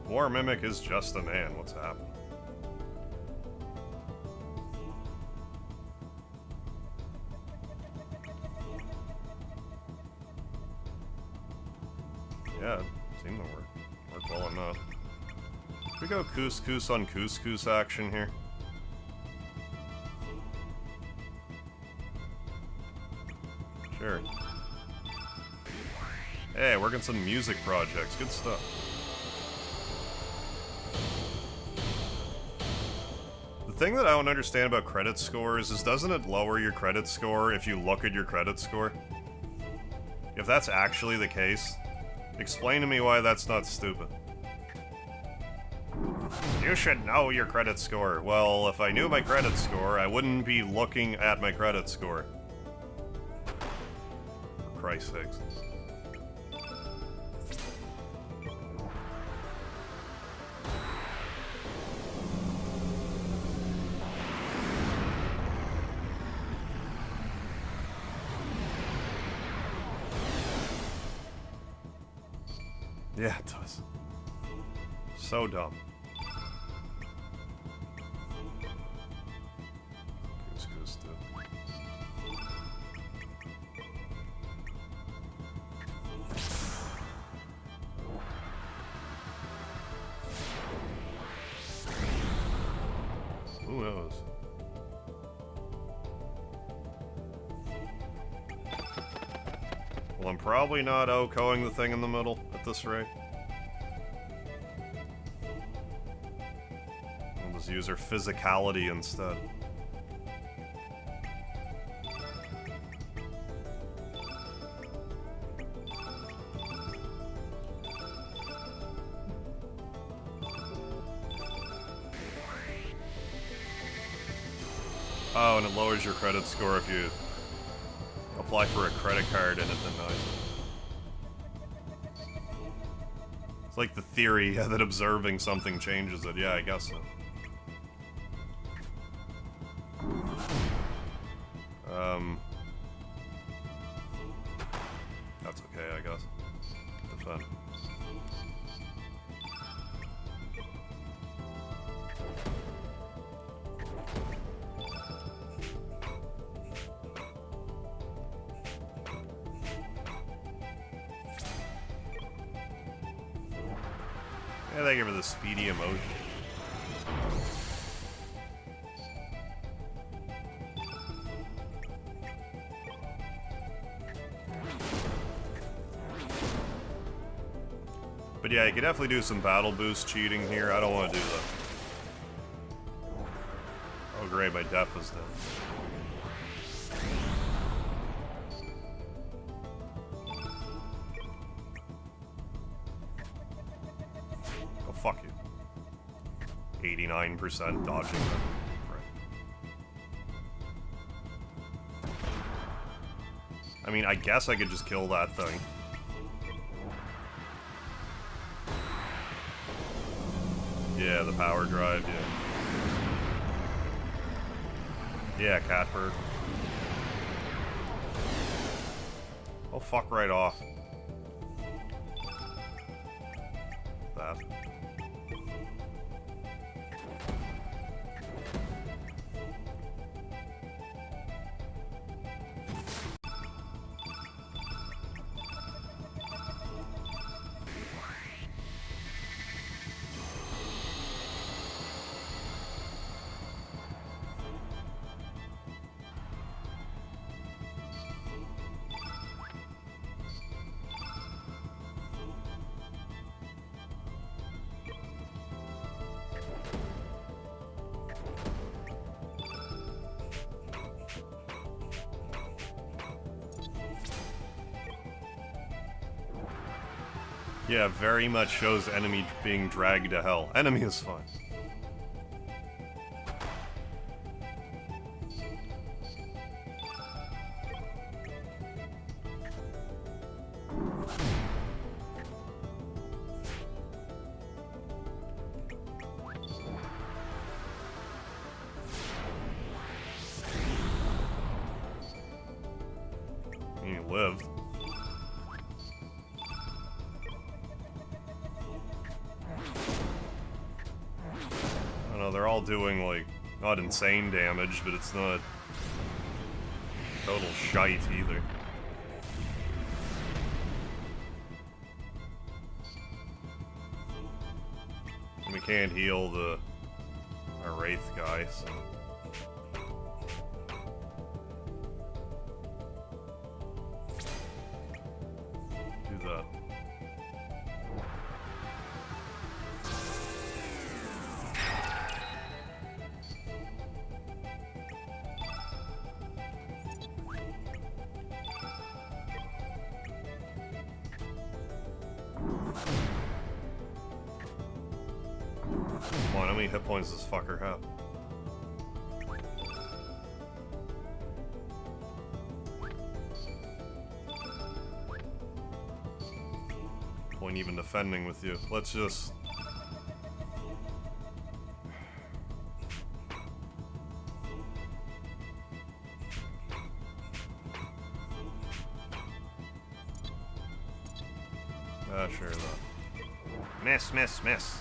War Mimic is just a man. What's happening? Yeah, it seemed to work. Worked well enough. Should we go couscous on couscous action here? Sure. Hey, working some music projects. Good stuff. The thing that I don't understand about credit scores is doesn't it lower your credit score if you look at your credit score? If that's actually the case, explain to me why that's not stupid. You should know your credit score. Well, if I knew my credit score, I wouldn't be looking at my credit score. Christ's sakes. Yeah, it does. So dumb. Couscous, dude. Who knows? Well, I'm probably not OKOing the thing in the middle at this rate. We'll just use our physicality instead. Oh, and it lowers your credit score if you apply for a credit card in it, then nice. It's like the theory that observing something changes it. Yeah, I guess so. That's okay, I guess. Defend. Yeah, they give her the Speedy emoji. But yeah, you could definitely do some battle boost cheating here. I don't want to do that. Oh great, my def is dead. Oh fuck you. 89% dodging them. Right. I mean, I guess I could just kill that thing. Yeah, the power drive, yeah. Yeah, catbird. Oh, fuck right off. That. Yeah, very much shows enemy being dragged to hell. Enemy is fun. You lived. They're all doing, like, not insane damage, but it's not total shite either. And we can't heal our Wraith guy, so... do that. Come on, how many hit points does this fucker have? Point even defending with you. Let's just... sure though. Miss, miss, miss.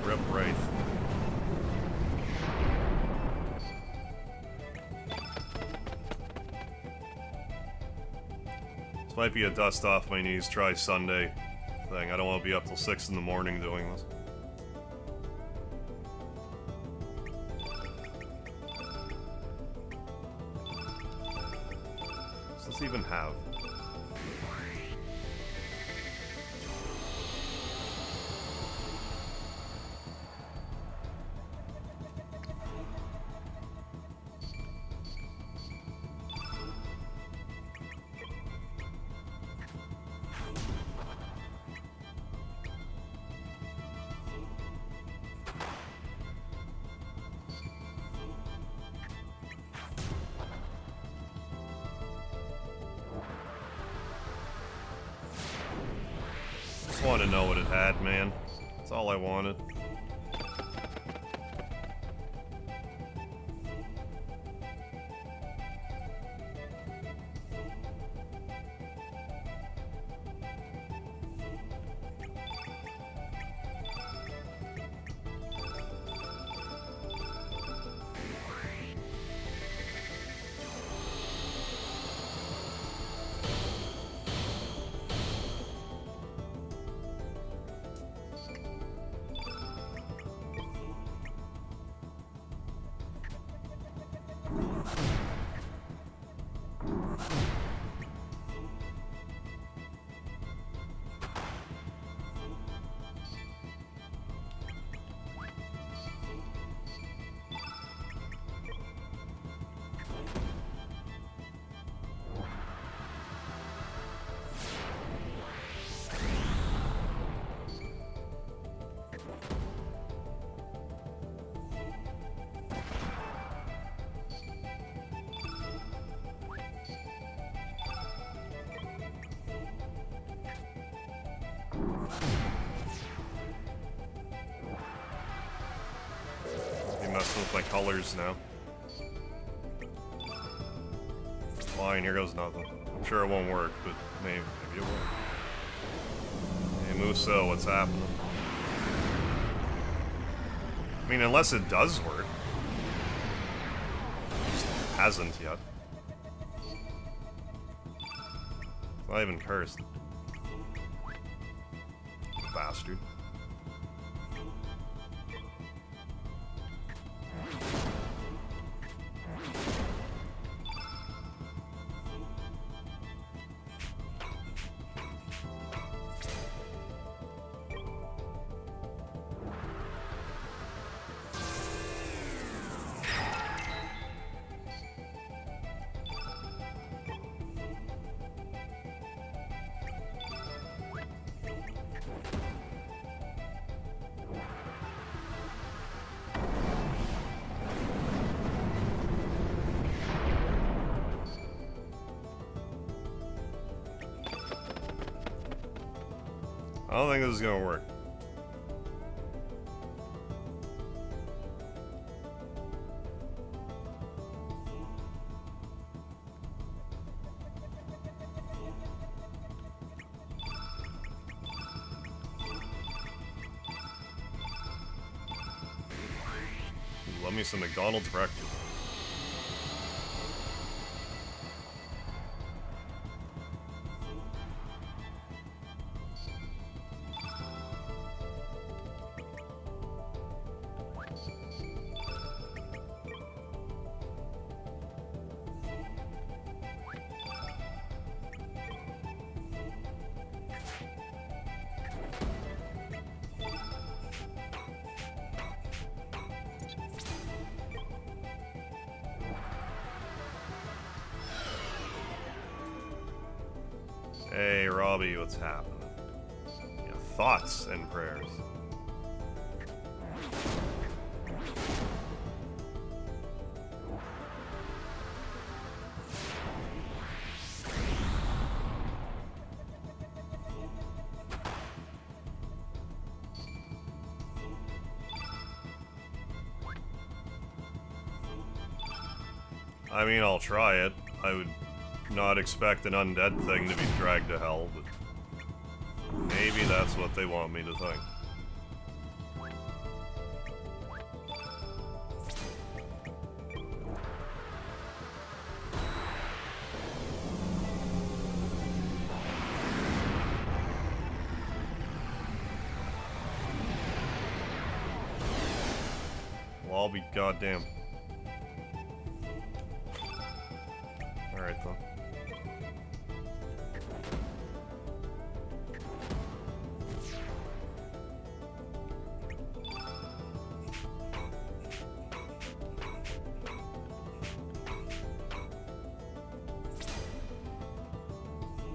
Rip Wraith. Might be a dust off my knees, try Sunday thing. I don't want to be up till 6 in the morning doing this. What does this even have? Just wanted to know what it had, man. That's all I wanted. Be messing with my colors now. Fine, here goes nothing. I'm sure it won't work, but maybe it will. Hey Muso, what's happening? I mean, unless it does work. It just hasn't yet. It's not even cursed. Bastard. I don't think this is gonna work. Love me some McDonald's breakfast. Hey, Robbie, what's happening? Yeah, thoughts and prayers. I mean, I'll try it. I would not expect an undead thing to be dragged to hell, but maybe that's what they want me to think. Well, I'll be goddamn. Alright, then.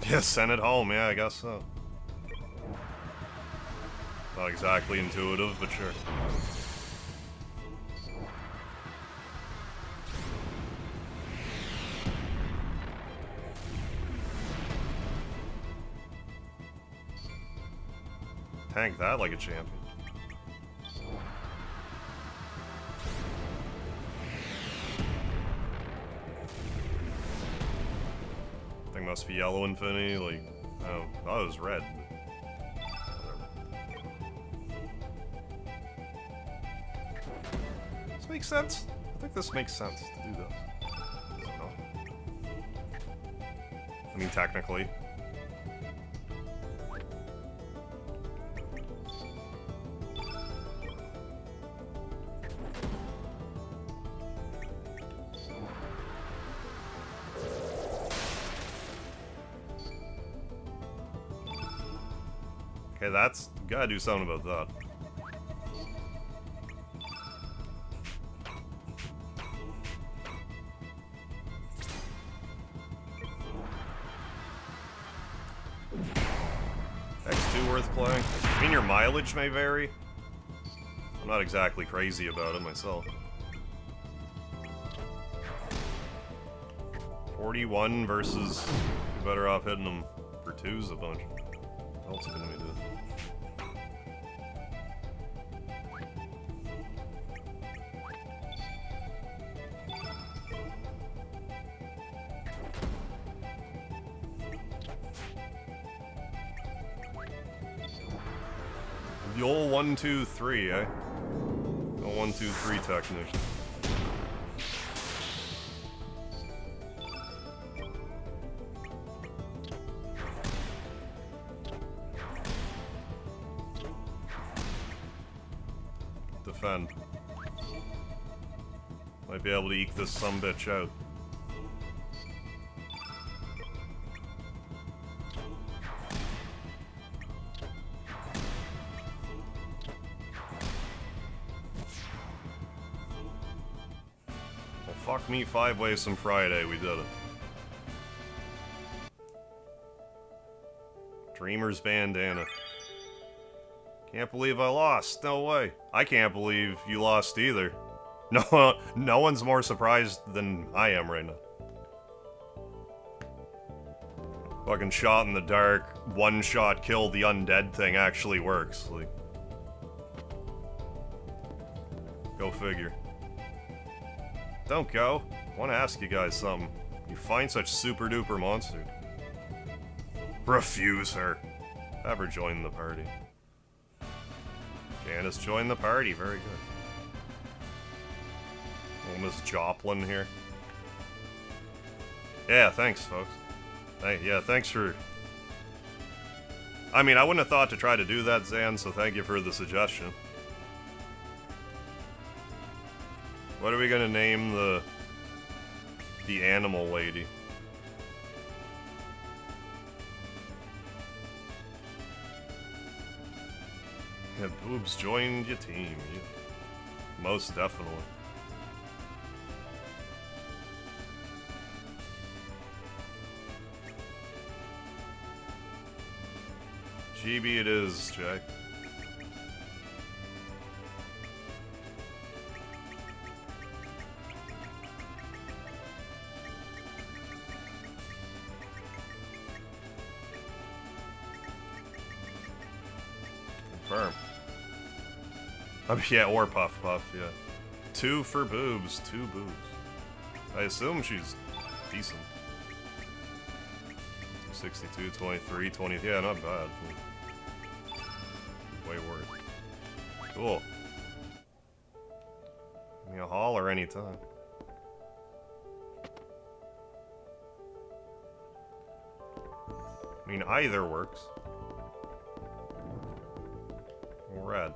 Yeah, send it home, yeah, I guess so. Not exactly intuitive, but sure. Tank that like a champion. Thing must be yellow infinity, like, oh, I thought it was red. This makes sense? I think this makes sense to do this. No. I mean, technically. Okay, that's... gotta do something about that. X2 worth playing? I mean, your mileage may vary. I'm not exactly crazy about it myself. 41 versus... you're better off hitting them for 2s a bunch. What else can we do? The old 1, 2, 3, eh? The 1, 2, 3 technician. Defend. Might be able to eke this sumbitch out. Well, fuck me 5 ways some Friday, we did it. Dreamer's bandana. Can't believe I lost. No way. I can't believe you lost either. No one's more surprised than I am right now. Fucking shot in the dark, one-shot kill the undead thing actually works. Like, go figure. Don't go. I want to ask you guys something. You find such super-duper monsters. Refuse her. Have her join the party. Candace joined the party, very good. Little Miss Joplin here. Yeah, thanks, folks. Yeah, thanks for... I mean, I wouldn't have thought to try to do that, Zan, so thank you for the suggestion. What are we gonna name the animal lady? Yeah, Boobs joined your team. Yeah. Most definitely. GB it is, Jay. Confirm. Yeah, or Puff Puff, yeah. 2 for boobs, 2 boobs. I assume she's decent. 62, 23, 20, yeah, not bad. Way worse. Cool. Give me a holler anytime. I mean, either works. Red.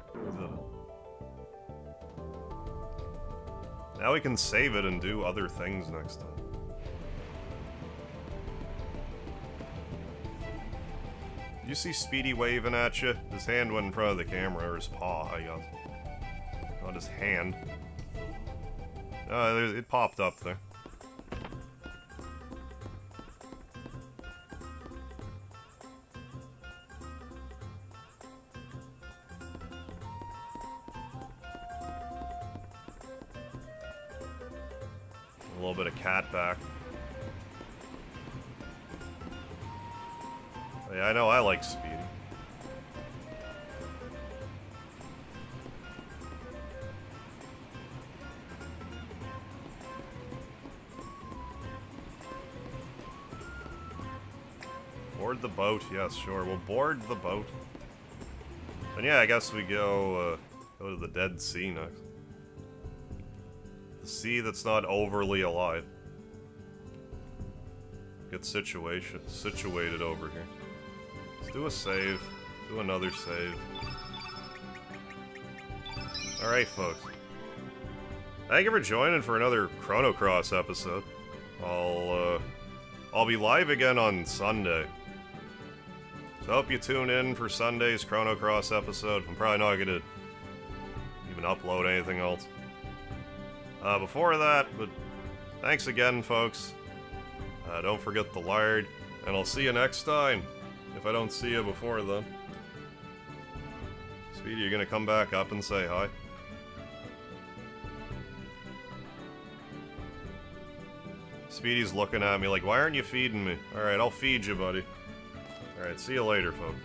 Now we can save it and do other things next time. You see Speedy waving at you? His hand went in front of the camera, or his paw, I guess. Not his hand. It popped up there. A little bit of cat back. Yeah, I know I like Speedy. Board the boat, yes, sure. We'll board the boat. And yeah, I guess we go to the Dead Sea next. The sea that's not overly alive. Get situated over here. Let's do a save. Do another save. Alright, folks. Thank you for joining for another Chrono Cross episode. I'll be live again on Sunday. So I hope you tune in for Sunday's Chrono Cross episode. I'm probably not gonna even upload anything else. Before that, but thanks again, folks. Don't forget the lard, and I'll see you next time, if I don't see you before then. Speedy, you're gonna come back up and say hi? Speedy's looking at me like, why aren't you feeding me? Alright, I'll feed you, buddy. Alright, see you later, folks.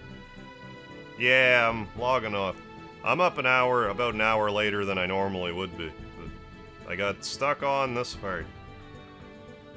Yeah, I'm logging off. I'm up about an hour later than I normally would be. But I got stuck on this part.